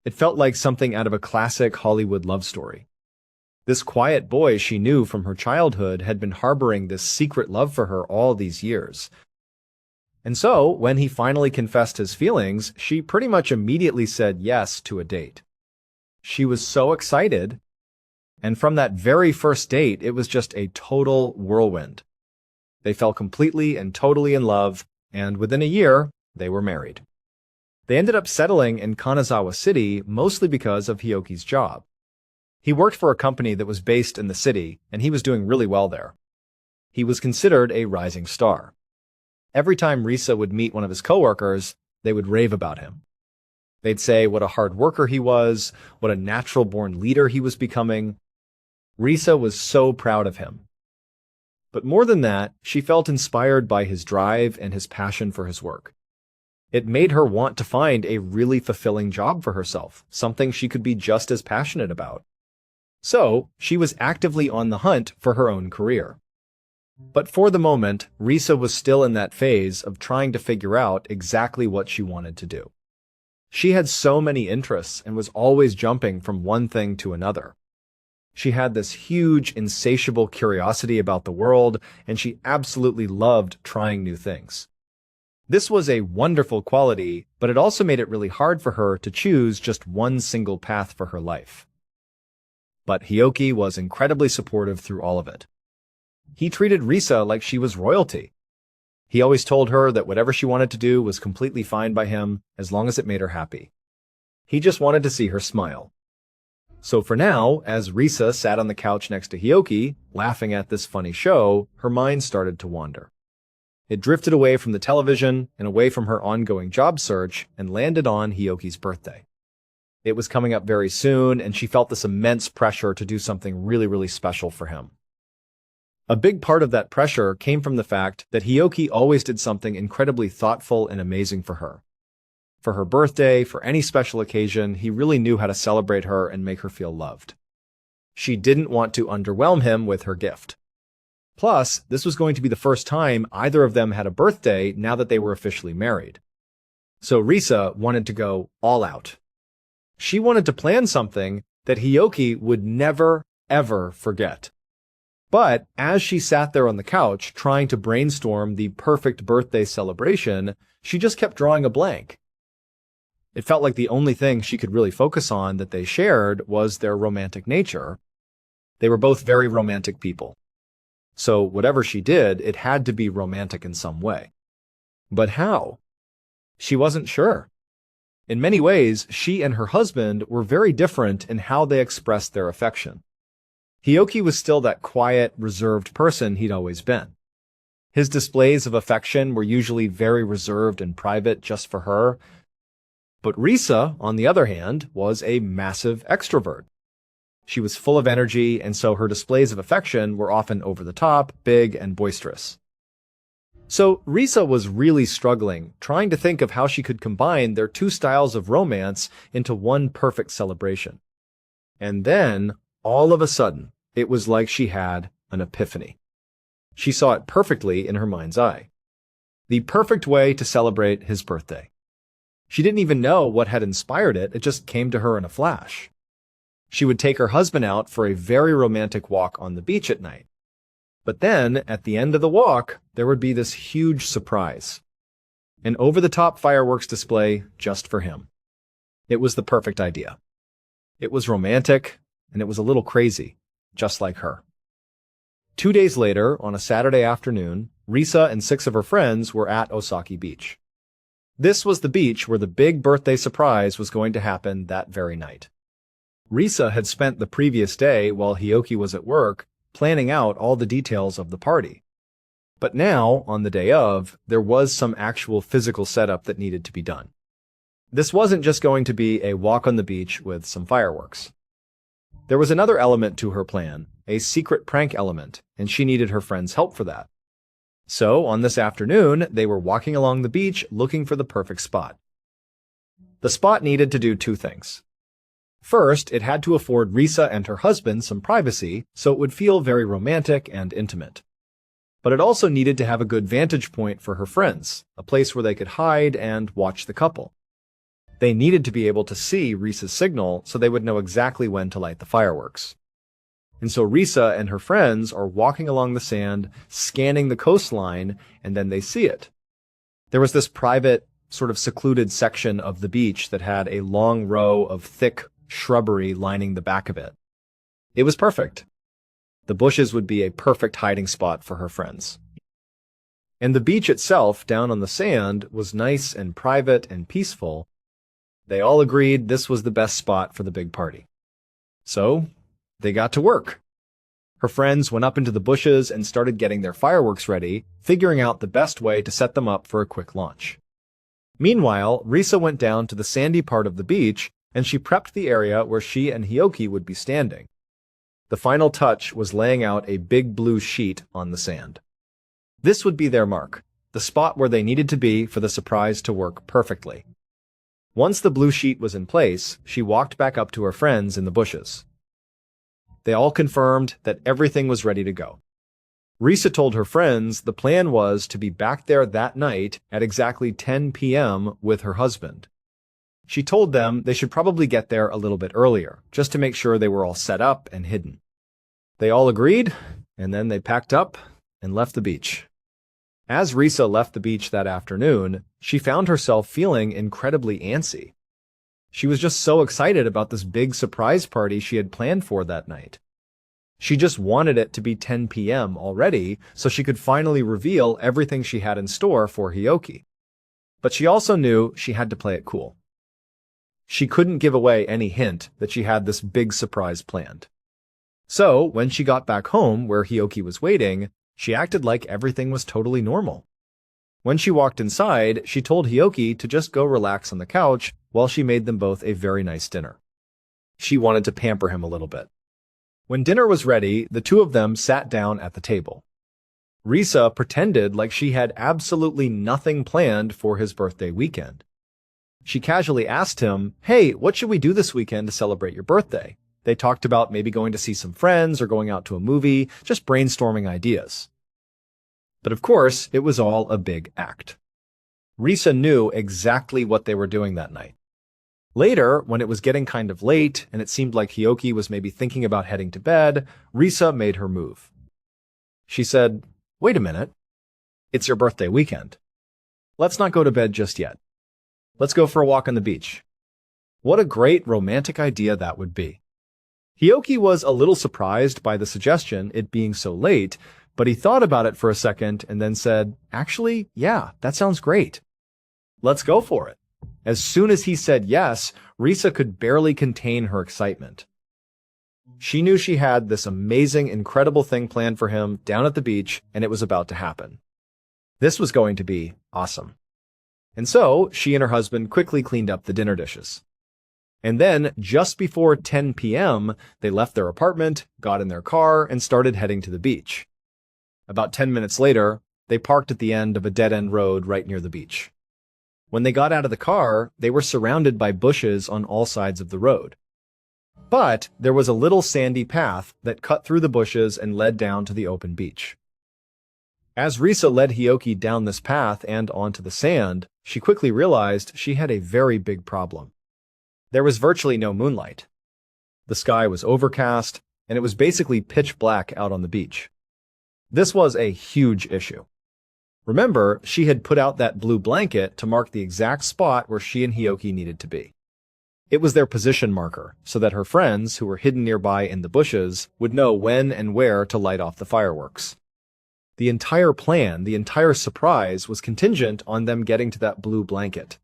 S2: It felt like something out of a classic Hollywood love story. This quiet boy she knew from her childhood had been harboring this secret love for her all these years. And so, when he finally confessed his feelings, she pretty much immediately said yes to a date. She was so excited, and from that very first date, it was just a total whirlwind. They fell completely and totally in love, and within a year, they were married. They ended up settling in Kanazawa City mostly because of Hioki's job. He worked for a company that was based in the city, and he was doing really well there. He was considered a rising star. Every time Risa would meet one of his coworkers, they would rave about him. They'd say what a hard worker he was, what a natural-born leader he was becoming. Risa was so proud of him. But more than that, she felt inspired by his drive and his passion for his work. It made her want to find a really fulfilling job for herself, something she could be just as passionate about. So, she was actively on the hunt for her own career. But for the moment, Risa was still in that phase of trying to figure out exactly what she wanted to do. She had so many interests and was always jumping from one thing to another. She had this huge, insatiable curiosity about the world, and she absolutely loved trying new things. This was a wonderful quality, but it also made it really hard for her to choose just one single path for her life. But Hioki was incredibly supportive through all of it. He treated Risa like she was royalty. He always told her that whatever she wanted to do was completely fine by him as long as it made her happy. He just wanted to see her smile. So for now, as Risa sat on the couch next to Hioki, laughing at this funny show, her mind started to wander. It drifted away from the television and away from her ongoing job search and landed on Hioki's birthday. It was coming up very soon, and she felt this immense pressure to do something really, really special for him. A big part of that pressure came from the fact that Hioki always did something incredibly thoughtful and amazing for her. For her birthday, for any special occasion, he really knew how to celebrate her and make her feel loved. She didn't want to underwhelm him with her gift. Plus, this was going to be the first time either of them had a birthday now that they were officially married. So Risa wanted to go all out. She wanted to plan something that Hioki would never, ever forget. But as she sat there on the couch trying to brainstorm the perfect birthday celebration, she just kept drawing a blank. It felt like the only thing she could really focus on that they shared was their romantic nature. They were both very romantic people. So whatever she did, it had to be romantic in some way. But how? She wasn't sure. In many ways, she and her husband were very different in how they expressed their affection. Hioki was still that quiet, reserved person he'd always been. His displays of affection were usually very reserved and private just for her. But Risa, on the other hand, was a massive extrovert. She was full of energy, and so her displays of affection were often over the top, big, and boisterous. So Risa was really struggling, trying to think of how she could combine their two styles of romance into one perfect celebration. And then, all of a sudden, it was like she had an epiphany. She saw it perfectly in her mind's eye. The perfect way to celebrate his birthday. She didn't even know what had inspired it, it just came to her in a flash. She would take her husband out for a very romantic walk on the beach at night. But then, at the end of the walk, there would be this huge surprise. An over-the-top fireworks display just for him. It was the perfect idea. It was romantic, and it was a little crazy, just like her. 2 days later, on a Saturday afternoon, Risa and 6 of her friends were at Osaki Beach. This was the beach where the big birthday surprise was going to happen that very night. Risa had spent the previous day, while Hioki was at work, planning out all the details of the party. But now, on the day of, there was some actual physical setup that needed to be done. This wasn't just going to be a walk on the beach with some fireworks. There was another element to her plan, a secret prank element, and she needed her friends' help for that. So, on this afternoon, they were walking along the beach looking for the perfect spot. The spot needed to do 2 things. First, it had to afford Risa and her husband some privacy, so it would feel very romantic and intimate. But it also needed to have a good vantage point for her friends, a place where they could hide and watch the couple. They needed to be able to see Risa's signal so they would know exactly when to light the fireworks. And so Risa and her friends are walking along the sand, scanning the coastline, and then they see it. There was this private, sort of secluded section of the beach that had a long row of thick shrubbery lining the back of it. It was perfect. The bushes would be a perfect hiding spot for her friends. And the beach itself, down on the sand, was nice and private and peaceful. They all agreed this was the best spot for the big party. So, they got to work. Her friends went up into the bushes and started getting their fireworks ready, figuring out the best way to set them up for a quick launch. Meanwhile, Risa went down to the sandy part of the beach and she prepped the area where she and Hioki would be standing. The final touch was laying out a big blue sheet on the sand. This would be their mark, the spot where they needed to be for the surprise to work perfectly. Once the blue sheet was in place, she walked back up to her friends in the bushes. They all confirmed that everything was ready to go. Risa told her friends the plan was to be back there that night at exactly 10 p.m. with her husband. She told them they should probably get there a little bit earlier, just to make sure they were all set up and hidden. They all agreed, and then they packed up and left the beach. As Risa left the beach that afternoon, she found herself feeling incredibly antsy. She was just so excited about this big surprise party she had planned for that night. She just wanted it to be 10 p.m. already so she could finally reveal everything she had in store for Hioki. But she also knew she had to play it cool. She couldn't give away any hint that she had this big surprise planned. So, when she got back home where Hioki was waiting, she acted like everything was totally normal. When she walked inside, she told Hioki to just go relax on the couch while she made them both a very nice dinner. She wanted to pamper him a little bit. When dinner was ready, the two of them sat down at the table. Risa pretended like she had absolutely nothing planned for his birthday weekend. She casually asked him, "Hey, what should we do this weekend to celebrate your birthday?" They talked about maybe going to see some friends or going out to a movie, just brainstorming ideas. But of course, it was all a big act. Risa knew exactly what they were doing that night. Later, when it was getting kind of late and it seemed like Hioki was maybe thinking about heading to bed, Risa made her move. She said, "Wait a minute. It's your birthday weekend. Let's not go to bed just yet. Let's go for a walk on the beach." What a great romantic idea that would be. Hioki was a little surprised by the suggestion, it being so late, but he thought about it for a second and then said, "Actually, yeah, that sounds great. Let's go for it." As soon as he said yes, Risa could barely contain her excitement. She knew she had this amazing, incredible thing planned for him down at the beach, and it was about to happen. This was going to be awesome. And so, she and her husband quickly cleaned up the dinner dishes. And then, just before 10 p.m., they left their apartment, got in their car, and started heading to the beach. About 10 minutes later, they parked at the end of a dead-end road right near the beach. When they got out of the car, they were surrounded by bushes on all sides of the road. But there was a little sandy path that cut through the bushes and led down to the open beach. As Risa led Hioki down this path and onto the sand, she quickly realized she had a very big problem. There was virtually no moonlight. The sky was overcast, and it was basically pitch black out on the beach. This was a huge issue. Remember, she had put out that blue blanket to mark the exact spot where she and Hioki needed to be. It was their position marker, so that her friends, who were hidden nearby in the bushes, would know when and where to light off the fireworks. The entire plan, the entire surprise, was contingent on them getting to that blue blanket.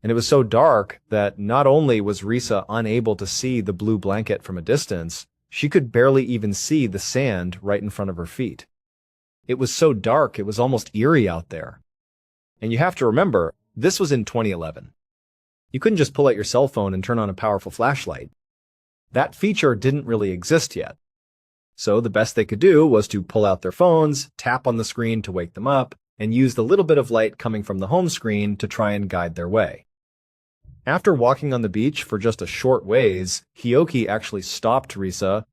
S2: And it was so dark that not only was Risa unable to see the blue blanket from a distance, she could barely even see the sand right in front of her feet. It was so dark, it was almost eerie out there. And you have to remember, this was in 2011. You couldn't just pull out your cell phone and turn on a powerful flashlight. That feature didn't really exist yet. So the best they could do was to pull out their phones, tap on the screen to wake them up, and use the little bit of light coming from the home screen to try and guide their way. After walking on the beach for just a short ways, Hioki actually stopped Risa.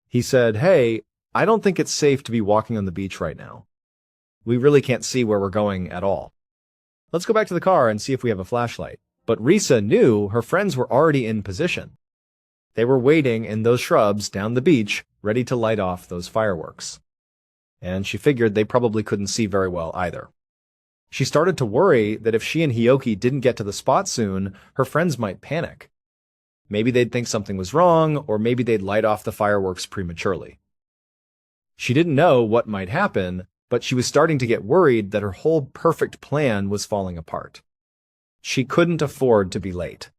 S2: He said, "Hey, I don't think it's safe to be walking on the beach right now. We really can't see where we're going at all. Let's go back to the car and see if we have a flashlight." But Risa knew her friends were already in position. They were waiting in those shrubs down the beach, ready to light off those fireworks. And she figured they probably couldn't see very well either. She started to worry that if she and Hioki didn't get to the spot soon, her friends might panic. Maybe they'd think something was wrong, or maybe they'd light off the fireworks prematurely. She didn't know what might happen, but she was starting to get worried that her whole perfect plan was falling apart. She couldn't afford to be late.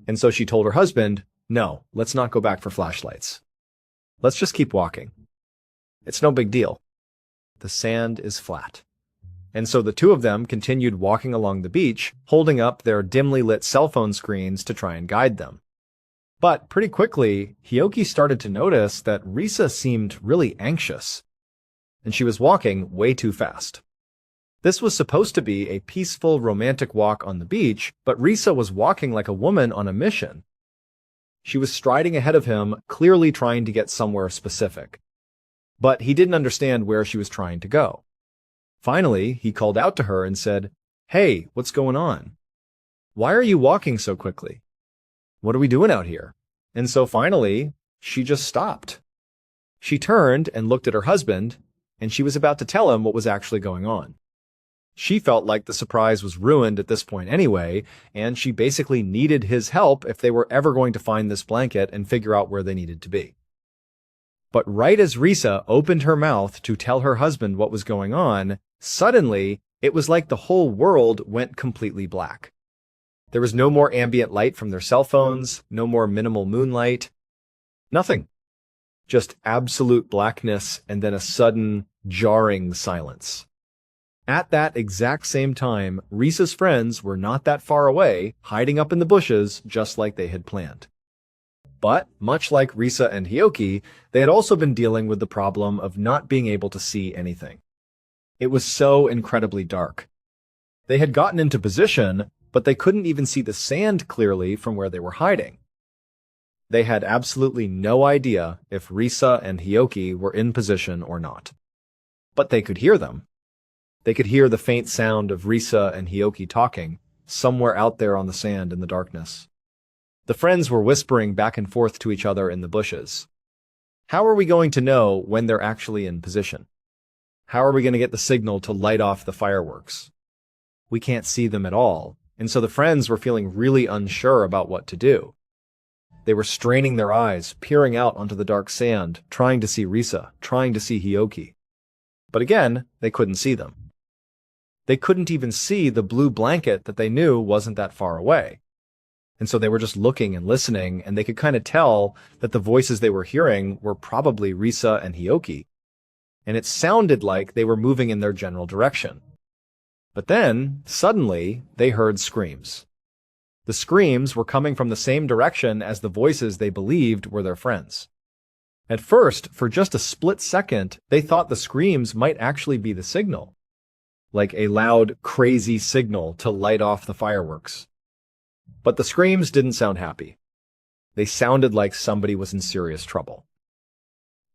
S2: And so she told her husband, "No, let's not go back for flashlights. Let's just keep walking. It's no big deal. The sand is flat. And so the two of them continued walking along the beach, holding up their dimly lit cell phone screens to try and guide them. But pretty quickly, Hioki started to notice that Risa seemed really anxious, and she was walking way too fast. This was supposed to be a peaceful, romantic walk on the beach, but Risa was walking like a woman on a mission. She was striding ahead of him, clearly trying to get somewhere specific. But he didn't understand where she was trying to go. Finally, he called out to her and said, "Hey, what's going on? Why are you walking so quickly? What are we doing out here?" And so finally, she just stopped. She turned and looked at her husband, and she was about to tell him what was actually going on. She felt like the surprise was ruined at this point anyway, and she basically needed his help if they were ever going to find this blanket and figure out where they needed to be. But right as Risa opened her mouth to tell her husband what was going on, suddenly, it was like the whole world went completely black. There was no more ambient light from their cell phones, no more minimal moonlight, nothing. Just absolute blackness and then a sudden, jarring silence. At that exact same time, Risa's friends were not that far away, hiding up in the bushes just like they had planned. But, much like Risa and Hioki, they had also been dealing with the problem of not being able to see anything. It was so incredibly dark. They had gotten into position, but they couldn't even see the sand clearly from where they were hiding. They had absolutely no idea if Risa and Hioki were in position or not. But they could hear them. They could hear the faint sound of Risa and Hioki talking, somewhere out there on the sand in the darkness. The friends were whispering back and forth to each other in the bushes. How are we going to know when they're actually in position? How are we going to get the signal to light off the fireworks? We can't see them at all, and so the friends were feeling really unsure about what to do. They were straining their eyes, peering out onto the dark sand, trying to see Risa, trying to see Hioki. But again, they couldn't see them. They couldn't even see the blue blanket that they knew wasn't that far away. And so they were just looking and listening, and they could kind of tell that the voices they were hearing were probably Risa and Hioki. And it sounded like they were moving in their general direction. But then, suddenly, they heard screams. The screams were coming from the same direction as the voices they believed were their friends. At first, for just a split second, they thought the screams might actually be the signal. Like a loud, crazy signal to light off the fireworks. But the screams didn't sound happy. They sounded like somebody was in serious trouble.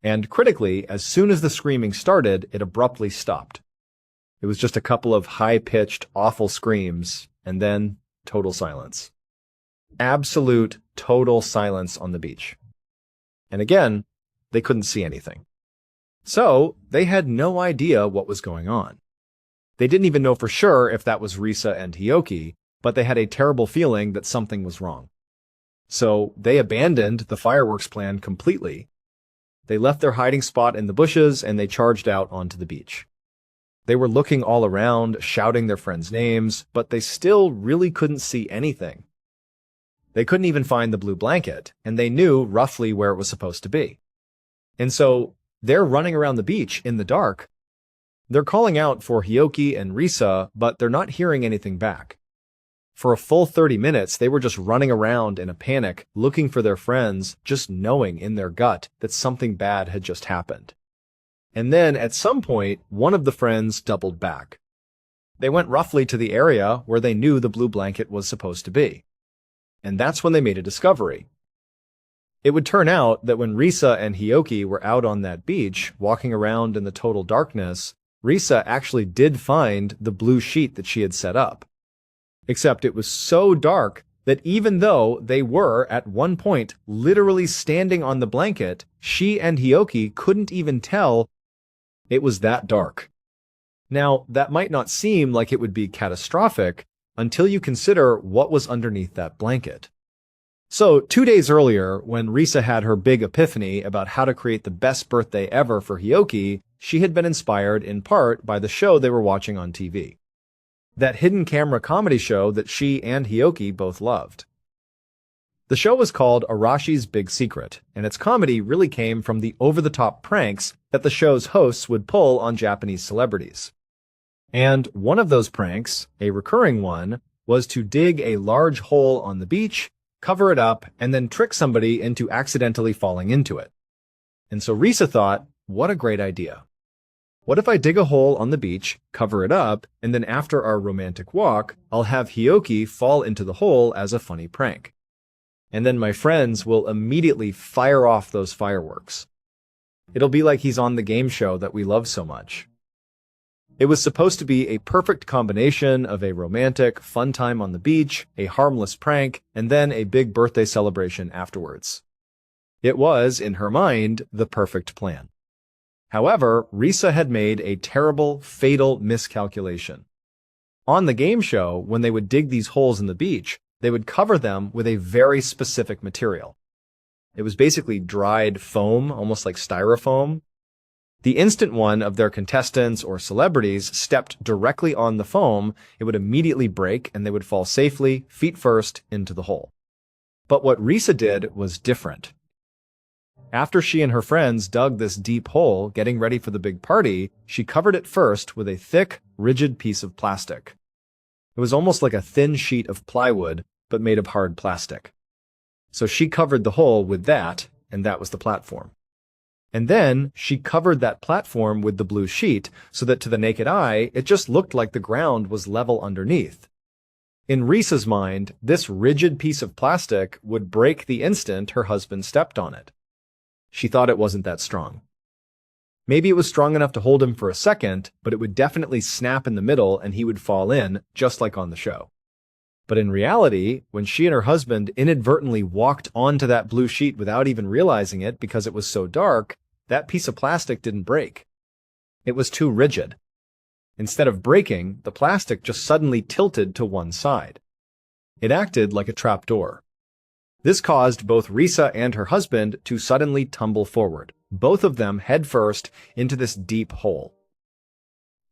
S2: And critically, as soon as the screaming started, it abruptly stopped. It was just a couple of high-pitched, awful screams, and then total silence. Absolute, total silence on the beach. And again, they couldn't see anything. So, they had no idea what was going on. They didn't even know for sure if that was Risa and Hioki, but they had a terrible feeling that something was wrong. So, they abandoned the fireworks plan completely. They left their hiding spot in the bushes and they charged out onto the beach. They were looking all around, shouting their friends' names, but they still really couldn't see anything. They couldn't even find the blue blanket, and they knew roughly where it was supposed to be. And so, they're running around the beach in the dark. They're calling out for Hioki and Risa, but they're not hearing anything back. For a full 30 minutes, they were just running around in a panic, looking for their friends, just knowing in their gut that something bad had just happened. And then, at some point, one of the friends doubled back. They went roughly to the area where they knew the blue blanket was supposed to be. And that's when they made a discovery. It would turn out that when Risa and Hioki were out on that beach, walking around in the total darkness, Risa actually did find the blue sheet that she had set up. Except it was so dark that even though they were, at one point, literally standing on the blanket, she and Hioki couldn't even tell it was that dark. Now, that might not seem like it would be catastrophic until you consider what was underneath that blanket. So, 2 days earlier, when Risa had her big epiphany about how to create the best birthday ever for Hioki, she had been inspired in part by the show they were watching on TV. That hidden camera comedy show that she and Hioki both loved. The show was called Arashi's Big Secret, and its comedy really came from the over-the-top pranks that the show's hosts would pull on Japanese celebrities. And one of those pranks, a recurring one, was to dig a large hole on the beach, cover it up, and then trick somebody into accidentally falling into it. And so Risa thought, what a great idea. What if I dig a hole on the beach, cover it up, and then after our romantic walk, I'll have Hioki fall into the hole as a funny prank. And then my friends will immediately fire off those fireworks. It'll be like he's on the game show that we love so much. It was supposed to be a perfect combination of a romantic, fun time on the beach, a harmless prank, and then a big birthday celebration afterwards. It was, in her mind, the perfect plan. However, Risa had made a terrible, fatal miscalculation. On the game show, when they would dig these holes in the beach, they would cover them with a very specific material. It was basically dried foam, almost like styrofoam. The instant one of their contestants or celebrities stepped directly on the foam, it would immediately break and they would fall safely, feet first, into the hole. But what Risa did was different. After she and her friends dug this deep hole, getting ready for the big party, she covered it first with a thick, rigid piece of plastic. It was almost like a thin sheet of plywood, but made of hard plastic. So she covered the hole with that, and that was the platform. And then she covered that platform with the blue sheet so that to the naked eye, it just looked like the ground was level underneath. In Risa's mind, this rigid piece of plastic would break the instant her husband stepped on it. She thought it wasn't that strong. Maybe it was strong enough to hold him for a second, but it would definitely snap in the middle and he would fall in, just like on the show. But in reality, when she and her husband inadvertently walked onto that blue sheet without even realizing it because it was so dark, that piece of plastic didn't break. It was too rigid. Instead of breaking, the plastic just suddenly tilted to one side. It acted like a trapdoor. This caused both Risa and her husband to suddenly tumble forward, both of them headfirst into this deep hole.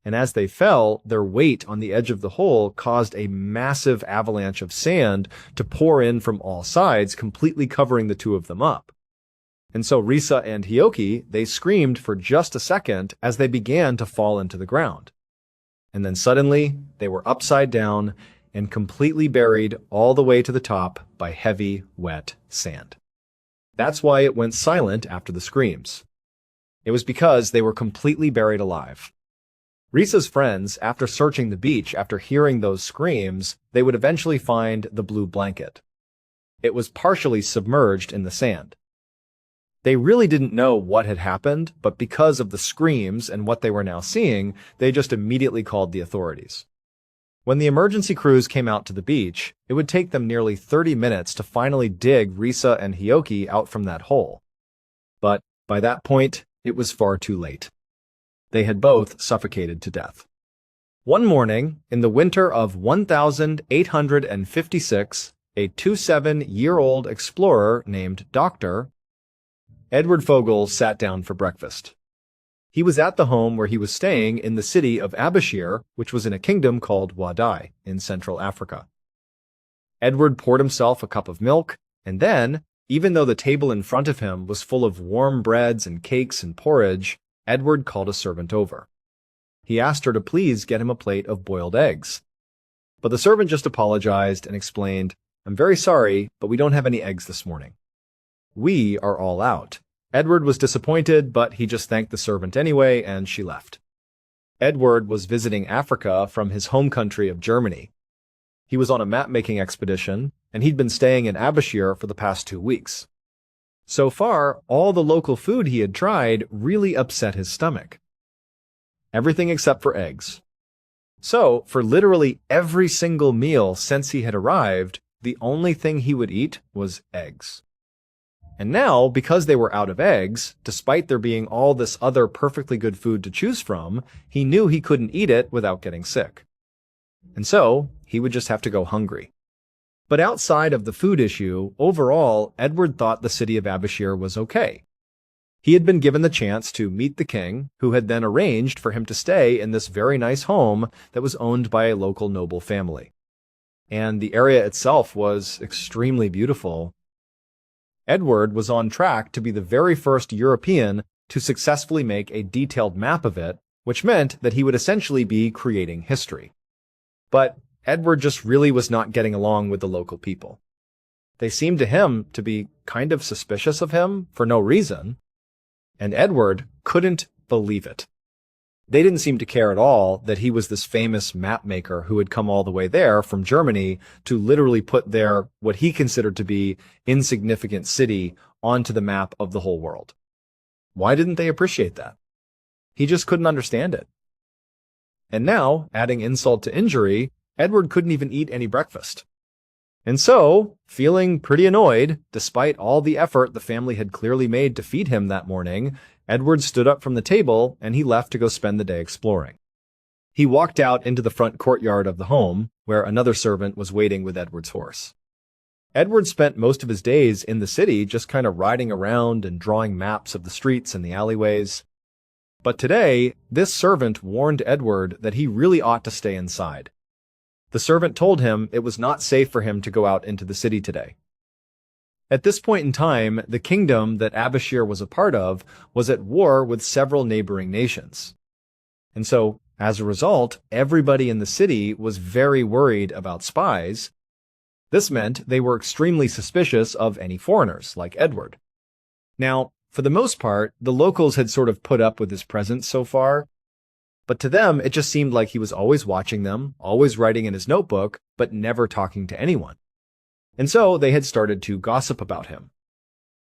S2: And as they fell, their weight on the edge of the hole caused a massive avalanche of sand to pour in from all sides, completely covering the two of them up. And so Risa and Hioki, they screamed for just a second as they began to fall into the ground. And then suddenly, they were upside down and completely buried all the way to the top by heavy, wet sand. That's why it went silent after the screams. It was because they were completely buried alive. Risa's friends, after searching the beach after hearing those screams, they would eventually find the blue blanket. It was partially submerged in the sand. They really didn't know what had happened, but because of the screams and what they were now seeing, they just immediately called the authorities. When the emergency crews came out to the beach, it would take them nearly 30 minutes to finally dig Risa and Hioki out from that hole. But by that point, it was far too late. They had both suffocated to death. One morning, in the winter of 1856, a 27-year-old explorer named Dr. Edward Fogel sat down for breakfast. He was at the home where he was staying in the city of Abashir, which was in a kingdom called Wadai in Central Africa. Edward poured himself a cup of milk, and then, even though the table in front of him was full of warm breads and cakes and porridge, Edward called a servant over. He asked her to please get him a plate of boiled eggs. But the servant just apologized and explained, "I'm very sorry, but we don't have any eggs this morning. We are all out." Edward was disappointed, but he just thanked the servant anyway, and she left. Edward was visiting Africa from his home country of Germany. He was on a map-making expedition, and he'd been staying in Abashir for the past 2 weeks. So far, all the local food he had tried really upset his stomach. Everything except for eggs. So, for literally every single meal since he had arrived, the only thing he would eat was eggs. And now, because they were out of eggs, despite there being all this other perfectly good food to choose from, he knew he couldn't eat it without getting sick. And so, he would just have to go hungry. But outside of the food issue, overall, Edward thought the city of Abashir was okay. He had been given the chance to meet the king, who had then arranged for him to stay in this very nice home that was owned by a local noble family. And the area itself was extremely beautiful. Edward was on track to be the very first European to successfully make a detailed map of it, which meant that he would essentially be creating history. But Edward just really was not getting along with the local people. They seemed to him to be kind of suspicious of him for no reason, and Edward couldn't believe it. They didn't seem to care at all that he was this famous map maker who had come all the way there from Germany to literally put their, what he considered to be, insignificant city onto the map of the whole world. Why didn't they appreciate that? He just couldn't understand it. And now, adding insult to injury, Edward couldn't even eat any breakfast. And so, feeling pretty annoyed, despite all the effort the family had clearly made to feed him that morning, Edward stood up from the table and he left to go spend the day exploring. He walked out into the front courtyard of the home, where another servant was waiting with Edward's horse. Edward spent most of his days in the city just kind of riding around and drawing maps of the streets and the alleyways. But today, this servant warned Edward that he really ought to stay inside. The servant told him it was not safe for him to go out into the city today. At this point in time, the kingdom that Abashir was a part of was at war with several neighboring nations. And so, as a result, everybody in the city was very worried about spies. This meant they were extremely suspicious of any foreigners, like Edward. Now, for the most part, the locals had sort of put up with his presence so far, but to them it just seemed like he was always watching them, always writing in his notebook, but never talking to anyone. And so they had started to gossip about him.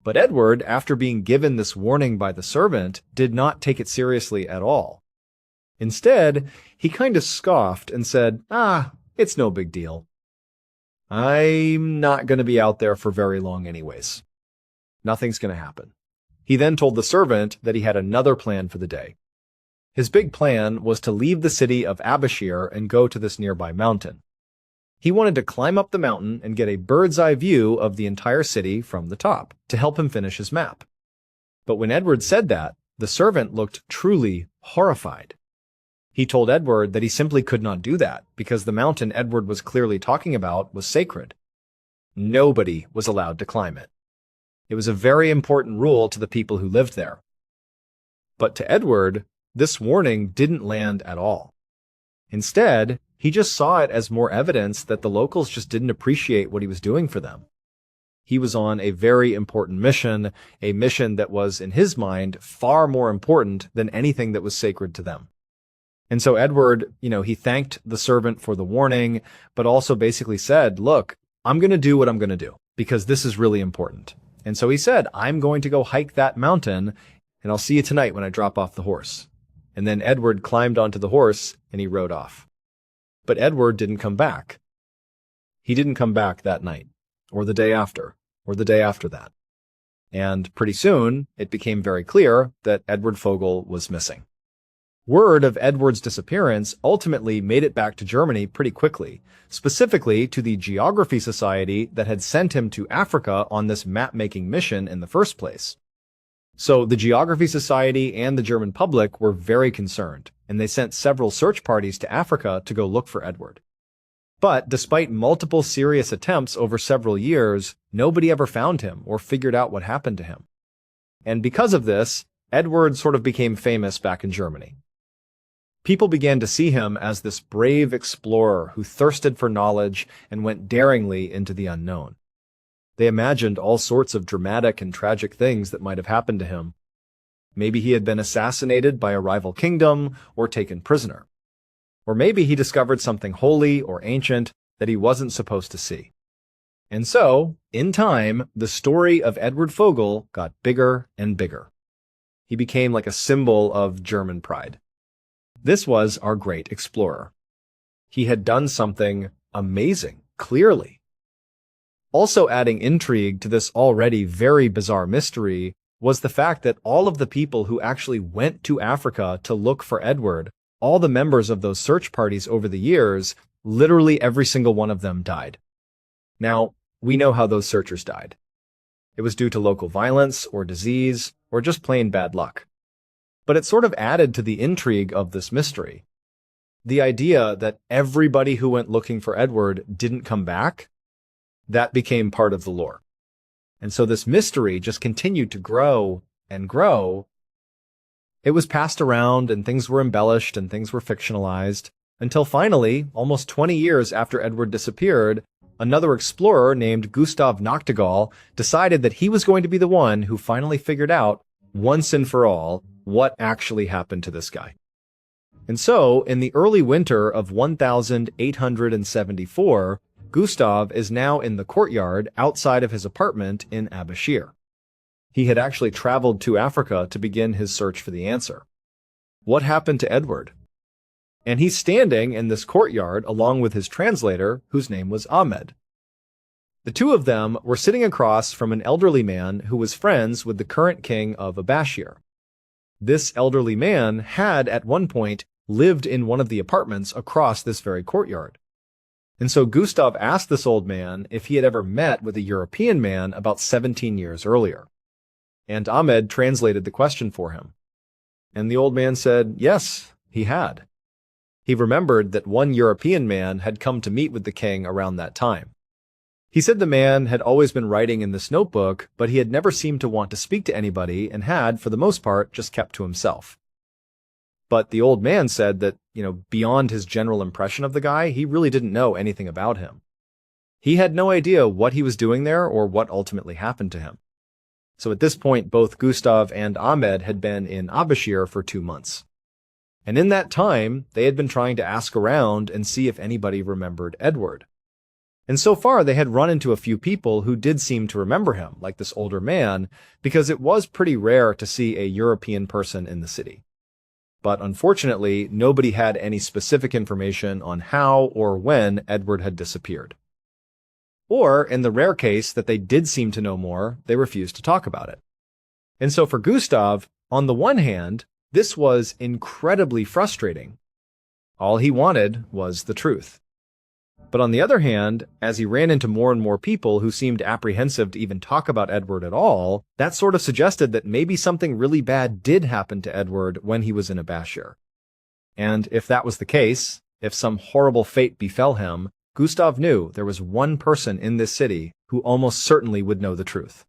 S2: But Edward, after being given this warning by the servant, did not take it seriously at all. Instead, he kind of scoffed and said, it's no big deal. I'm not going to be out there for very long anyways. Nothing's going to happen. He then told the servant that he had another plan for the day. His big plan was to leave the city of Abashir and go to this nearby mountain. He wanted to climb up the mountain and get a bird's-eye view of the entire city from the top to help him finish his map. But when Edward said that, the servant looked truly horrified. He told Edward that he simply could not do that because the mountain Edward was clearly talking about was sacred. Nobody was allowed to climb it. It was a very important rule to the people who lived there. But to Edward, this warning didn't land at all. Instead, he just saw it as more evidence that the locals just didn't appreciate what he was doing for them. He was on a very important mission, a mission that was, in his mind, far more important than anything that was sacred to them. And so Edward, he thanked the servant for the warning, but also basically said, look, I'm going to do what I'm going to do because this is really important. And so he said, I'm going to go hike that mountain and I'll see you tonight when I drop off the horse. And then Edward climbed onto the horse and he rode off. But Edward didn't come back. He didn't come back that night, or the day after, or the day after that. And pretty soon, it became very clear that Edward Fogel was missing. Word of Edward's disappearance ultimately made it back to Germany pretty quickly, specifically to the Geography Society that had sent him to Africa on this map-making mission in the first place. So the Geography Society and the German public were very concerned, and they sent several search parties to Africa to go look for Edward. But despite multiple serious attempts over several years, nobody ever found him or figured out what happened to him. And because of this, Edward sort of became famous back in Germany. People began to see him as this brave explorer who thirsted for knowledge and went daringly into the unknown. They imagined all sorts of dramatic and tragic things that might have happened to him. Maybe he had been assassinated by a rival kingdom or taken prisoner. Or maybe he discovered something holy or ancient that he wasn't supposed to see. And so, in time, the story of Edward Fogel got bigger and bigger. He became like a symbol of German pride. This was our great explorer. He had done something amazing, clearly. Also adding intrigue to this already very bizarre mystery was the fact that all of the people who actually went to Africa to look for Edward, all the members of those search parties over the years, literally every single one of them died. Now, we know how those searchers died. It was due to local violence or disease or just plain bad luck. But it sort of added to the intrigue of this mystery. The idea that everybody who went looking for Edward didn't come back, that became part of the lore. And so this mystery just continued to grow and grow. It was passed around and things were embellished and things were fictionalized, until finally, almost 20 years after Edward disappeared, another explorer named Gustav Nachtigall decided that he was going to be the one who finally figured out, once and for all, what actually happened to this guy. And so, in the early winter of 1874, Gustav is now in the courtyard outside of his apartment in Abashir. He had actually traveled to Africa to begin his search for the answer. What happened to Edward? And he's standing in this courtyard along with his translator, whose name was Ahmed. The two of them were sitting across from an elderly man who was friends with the current king of Abashir. This elderly man had, at one point, lived in one of the apartments across this very courtyard. And so Gustav asked this old man if he had ever met with a European man about 17 years earlier. And Ahmed translated the question for him. And the old man said, yes, he had. He remembered that one European man had come to meet with the king around that time. He said the man had always been writing in this notebook, but he had never seemed to want to speak to anybody and had, for the most part, just kept to himself. But the old man said that, beyond his general impression of the guy, he really didn't know anything about him. He had no idea what he was doing there or what ultimately happened to him. So at this point, both Gustav and Ahmed had been in Abashir for 2 months. And in that time, they had been trying to ask around and see if anybody remembered Edward. And so far, they had run into a few people who did seem to remember him, like this older man, because it was pretty rare to see a European person in the city. But unfortunately, nobody had any specific information on how or when Edward had disappeared. Or, in the rare case that they did seem to know more, they refused to talk about it. And so for Gustav, on the one hand, this was incredibly frustrating. All he wanted was the truth. But on the other hand, as he ran into more and more people who seemed apprehensive to even talk about Edward at all, that sort of suggested that maybe something really bad did happen to Edward when he was in Abashir. And if that was the case, if some horrible fate befell him, Gustav knew there was one person in this city who almost certainly would know the truth.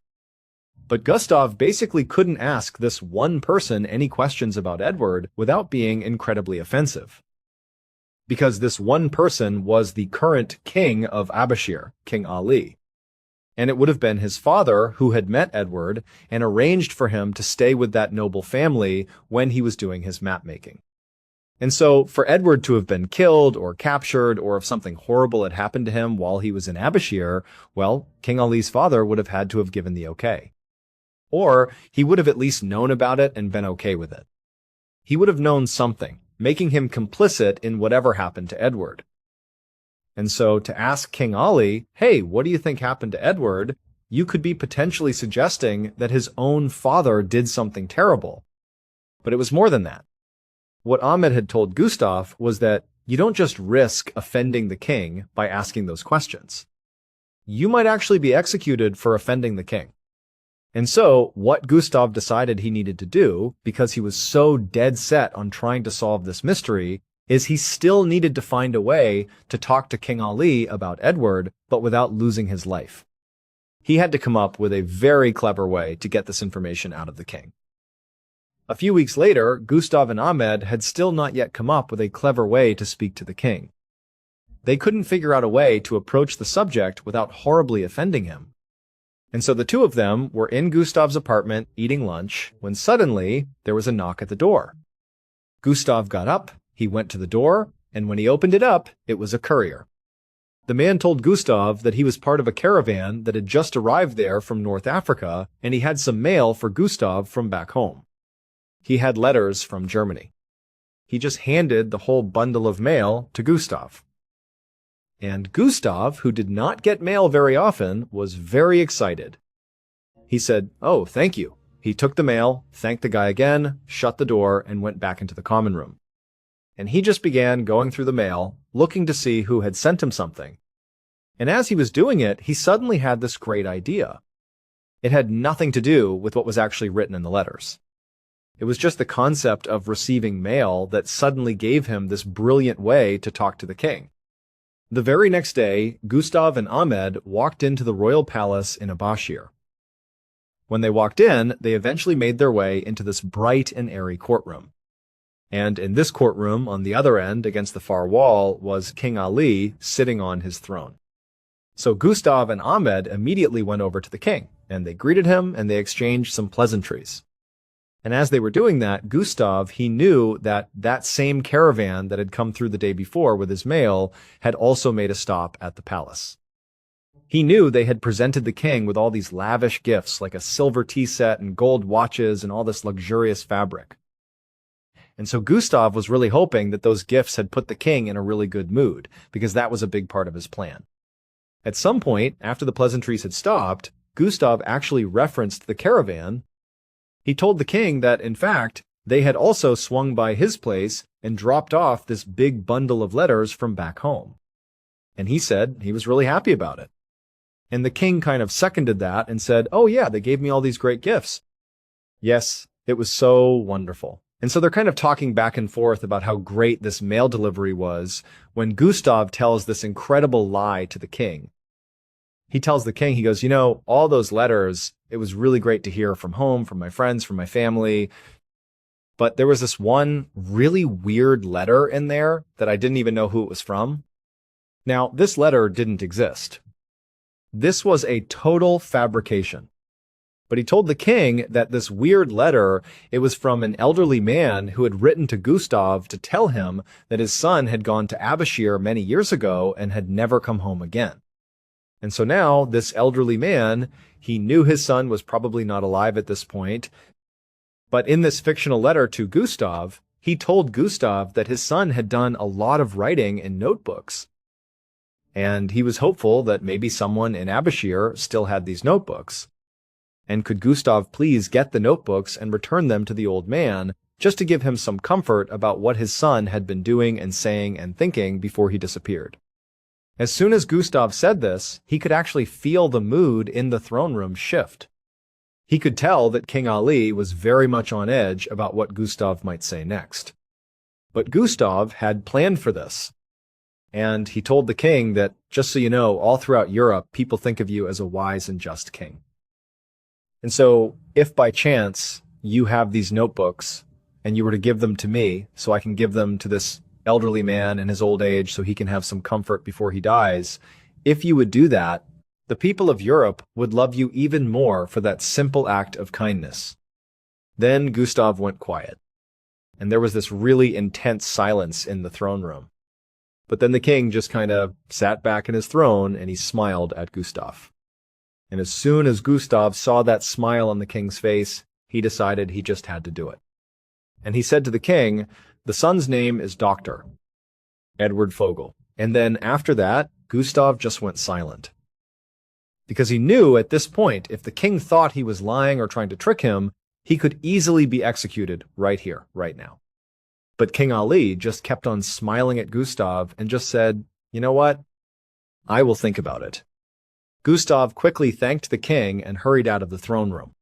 S2: But Gustav basically couldn't ask this one person any questions about Edward without being incredibly offensive. Because this one person was the current king of Abashir, King Ali. And it would have been his father who had met Edward and arranged for him to stay with that noble family when he was doing his map making. And so for Edward to have been killed or captured, or if something horrible had happened to him while he was in Abashir, well, King Ali's father would have had to have given the okay. Or he would have at least known about it and been okay with it. He would have known something, making him complicit in whatever happened to Edward. And so to ask King Ali, hey, what do you think happened to Edward? You could be potentially suggesting that his own father did something terrible. But it was more than that. What Ahmed had told Gustav was that you don't just risk offending the king by asking those questions. You might actually be executed for offending the king. And so, what Gustav decided he needed to do, because he was so dead set on trying to solve this mystery, is he still needed to find a way to talk to King Ali about Edward, but without losing his life. He had to come up with a very clever way to get this information out of the king. A few weeks later, Gustav and Ahmed had still not yet come up with a clever way to speak to the king. They couldn't figure out a way to approach the subject without horribly offending him. And so the two of them were in Gustav's apartment eating lunch when suddenly there was a knock at the door. Gustav got up, he went to the door, and when he opened it up, it was a courier. The man told Gustav that he was part of a caravan that had just arrived there from North Africa, and he had some mail for Gustav from back home. He had letters from Germany. He just handed the whole bundle of mail to Gustav. And Gustav, who did not get mail very often, was very excited. He said, "Oh, thank you." He took the mail, thanked the guy again, shut the door, and went back into the common room. And he just began going through the mail, looking to see who had sent him something. And as he was doing it, he suddenly had this great idea. It had nothing to do with what was actually written in the letters. It was just the concept of receiving mail that suddenly gave him this brilliant way to talk to the king. The very next day, Gustav and Ahmed walked into the royal palace in Abashir. When they walked in, they eventually made their way into this bright and airy courtroom. And in this courtroom, on the other end, against the far wall, was King Ali sitting on his throne. So Gustav and Ahmed immediately went over to the king, and they greeted him and they exchanged some pleasantries. And as they were doing that, Gustav, he knew that that same caravan that had come through the day before with his mail had also made a stop at the palace. He knew they had presented the king with all these lavish gifts like a silver tea set and gold watches and all this luxurious fabric. And so Gustav was really hoping that those gifts had put the king in a really good mood, because that was a big part of his plan. At some point, after the pleasantries had stopped, Gustav actually referenced the caravan. He told the king that, in fact, they had also swung by his place and dropped off this big bundle of letters from back home. And he said he was really happy about it. And the king kind of seconded that and said, "Oh yeah, they gave me all these great gifts." Yes, it was so wonderful. And so they're kind of talking back and forth about how great this mail delivery was when Gustav tells this incredible lie to the king. He tells the king, he goes, all those letters, it was really great to hear from home, from my friends, from my family. But there was this one really weird letter in there that I didn't even know who it was from. Now, this letter didn't exist. This was a total fabrication. But he told the king that this weird letter, it was from an elderly man who had written to Gustav to tell him that his son had gone to Abashir many years ago and had never come home again. And so now, this elderly man, he knew his son was probably not alive at this point, but in this fictional letter to Gustav, he told Gustav that his son had done a lot of writing in notebooks. And he was hopeful that maybe someone in Abashir still had these notebooks. And could Gustav please get the notebooks and return them to the old man, just to give him some comfort about what his son had been doing and saying and thinking before he disappeared. As soon as Gustav said this, he could actually feel the mood in the throne room shift. He could tell that King Ali was very much on edge about what Gustav might say next. But Gustav had planned for this. And he told the king that, just so you know, all throughout Europe, people think of you as a wise and just king. And so, if by chance you have these notebooks and you were to give them to me so I can give them to this elderly man in his old age so he can have some comfort before he dies, if you would do that, the people of Europe would love you even more for that simple act of kindness. Then Gustav went quiet, and there was this really intense silence in the throne room. But then the king just kind of sat back in his throne and he smiled at Gustav. And as soon as Gustav saw that smile on the king's face, he decided he just had to do it. And he said to the king, "The son's name is Dr. Edward Fogel." And then after that, Gustav just went silent. Because he knew at this point, if the king thought he was lying or trying to trick him, he could easily be executed right here, right now. But King Ali just kept on smiling at Gustav and just said, "You know what? I will think about it." Gustav quickly thanked the king and hurried out of the throne room.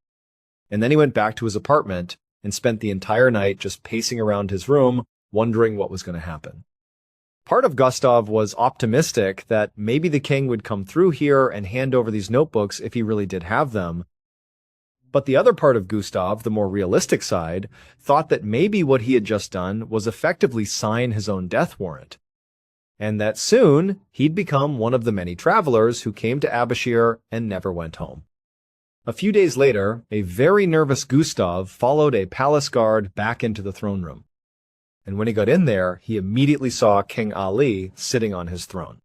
S2: And then he went back to his apartment and spent the entire night just pacing around his room, wondering what was going to happen. Part of Gustav was optimistic that maybe the king would come through here and hand over these notebooks if he really did have them. But the other part of Gustav, the more realistic side, thought that maybe what he had just done was effectively sign his own death warrant, and that soon he'd become one of the many travelers who came to Abashir and never went home. A few days later, a very nervous Gustav followed a palace guard back into the throne room. And when he got in there, he immediately saw King Ali sitting on his throne.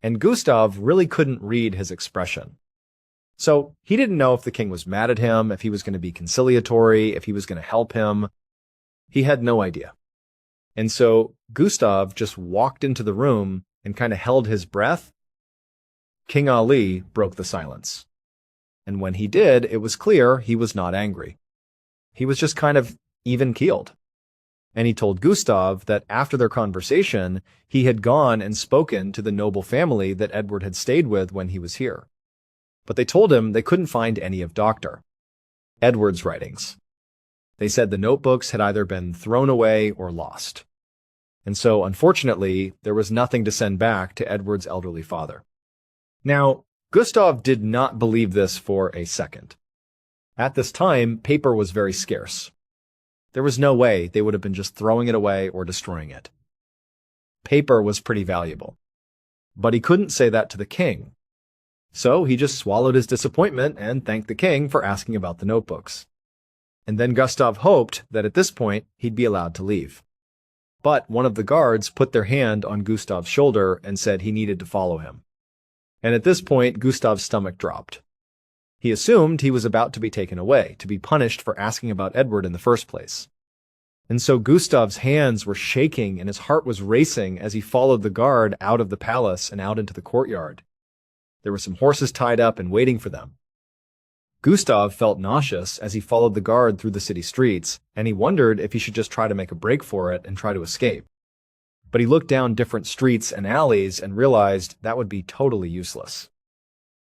S2: And Gustav really couldn't read his expression. So he didn't know if the king was mad at him, if he was going to be conciliatory, if he was going to help him. He had no idea. And so Gustav just walked into the room and kind of held his breath. King Ali broke the silence. And when he did, it was clear he was not angry. He was just kind of even-keeled. And he told Gustav that after their conversation, he had gone and spoken to the noble family that Edward had stayed with when he was here. But they told him they couldn't find any of Dr. Edward's writings. They said the notebooks had either been thrown away or lost. And so, unfortunately, there was nothing to send back to Edward's elderly father. Now, Gustav did not believe this for a second. At this time, paper was very scarce. There was no way they would have been just throwing it away or destroying it. Paper was pretty valuable. But he couldn't say that to the king. So he just swallowed his disappointment and thanked the king for asking about the notebooks. And then Gustav hoped that at this point he'd be allowed to leave. But one of the guards put their hand on Gustav's shoulder and said he needed to follow him. And at this point, Gustav's stomach dropped. He assumed he was about to be taken away, to be punished for asking about Edward in the first place. And so Gustav's hands were shaking and his heart was racing as he followed the guard out of the palace and out into the courtyard. There were some horses tied up and waiting for them. Gustav felt nauseous as he followed the guard through the city streets, and he wondered if he should just try to make a break for it and try to escape. But he looked down different streets and alleys and realized that would be totally useless.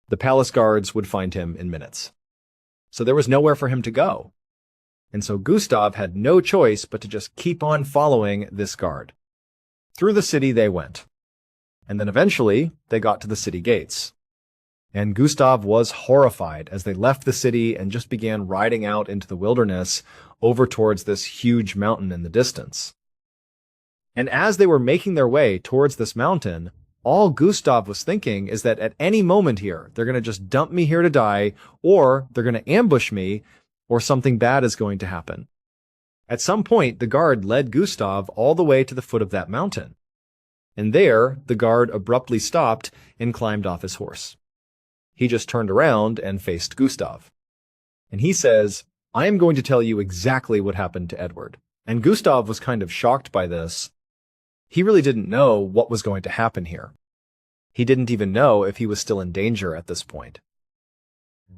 S2: The palace guards would find him in minutes. So there was nowhere for him to go. And so Gustav had no choice but to just keep on following this guard. Through the city they went. And then eventually they got to the city gates. And Gustav was horrified as they left the city and just began riding out into the wilderness over towards this huge mountain in the distance. And as they were making their way towards this mountain, all Gustav was thinking is that at any moment here, they're going to just dump me here to die, or they're going to ambush me, or something bad is going to happen. At some point, the guard led Gustav all the way to the foot of that mountain. And there, the guard abruptly stopped and climbed off his horse. He just turned around and faced Gustav. And he says, "I am going to tell you exactly what happened to Edward." And Gustav was kind of shocked by this. He really didn't know what was going to happen here. He didn't even know if he was still in danger at this point.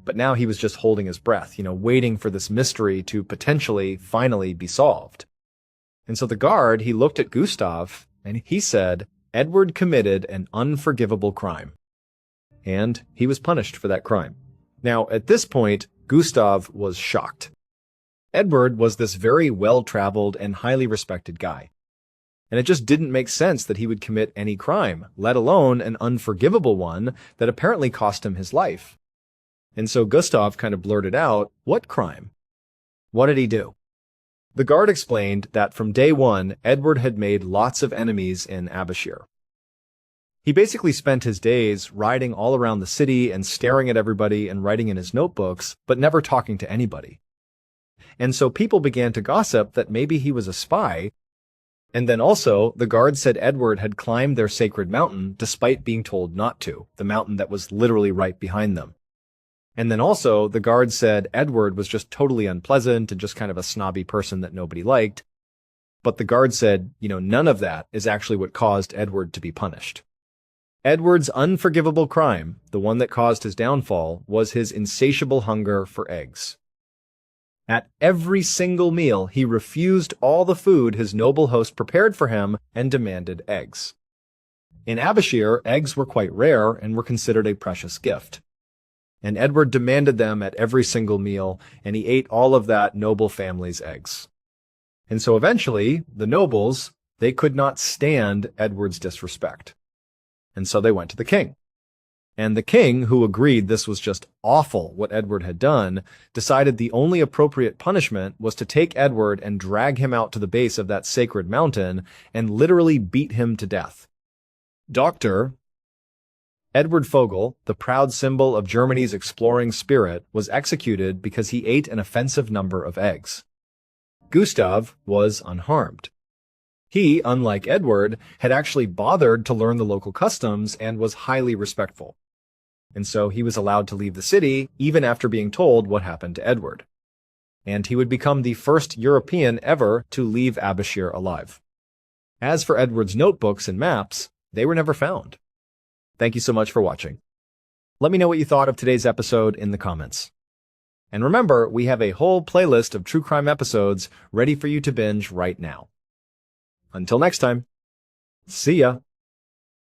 S2: But now he was just holding his breath, waiting for this mystery to potentially finally be solved. And so the guard, he looked at Gustav and he said, "Edward committed an unforgivable crime." And he was punished for that crime. Now, at this point, Gustav was shocked. Edward was this very well-traveled and highly respected guy. And it just didn't make sense that he would commit any crime, let alone an unforgivable one that apparently cost him his life. And so Gustav kind of blurted out, "What crime? What did he do?" The guard explained that from day one, Edward had made lots of enemies in Abashir. He basically spent his days riding all around the city and staring at everybody and writing in his notebooks, but never talking to anybody. And so people began to gossip that maybe he was a spy. And then also, the guard said Edward had climbed their sacred mountain despite being told not to, the mountain that was literally right behind them. And then also, the guard said Edward was just totally unpleasant and just kind of a snobby person that nobody liked. But the guard said, none of that is actually what caused Edward to be punished. Edward's unforgivable crime, the one that caused his downfall, was his insatiable hunger for eggs. At every single meal, he refused all the food his noble host prepared for him and demanded eggs. In Abashir, eggs were quite rare and were considered a precious gift. And Edward demanded them at every single meal, and he ate all of that noble family's eggs. And so eventually, the nobles, they could not stand Edward's disrespect. And so they went to the king. And the king, who agreed this was just awful what Edward had done, decided the only appropriate punishment was to take Edward and drag him out to the base of that sacred mountain and literally beat him to death. Dr. Edward Vogel, the proud symbol of Germany's exploring spirit, was executed because he ate an offensive number of eggs. Gustav was unharmed. He, unlike Edward, had actually bothered to learn the local customs and was highly respectful. And so he was allowed to leave the city even after being told what happened to Edward. And he would become the first European ever to leave Abashir alive. As for Edward's notebooks and maps, they were never found. Thank you so much for watching. Let me know what you thought of today's episode in the comments. And remember, we have a whole playlist of true crime episodes ready for you to binge right now. Until next time, see ya!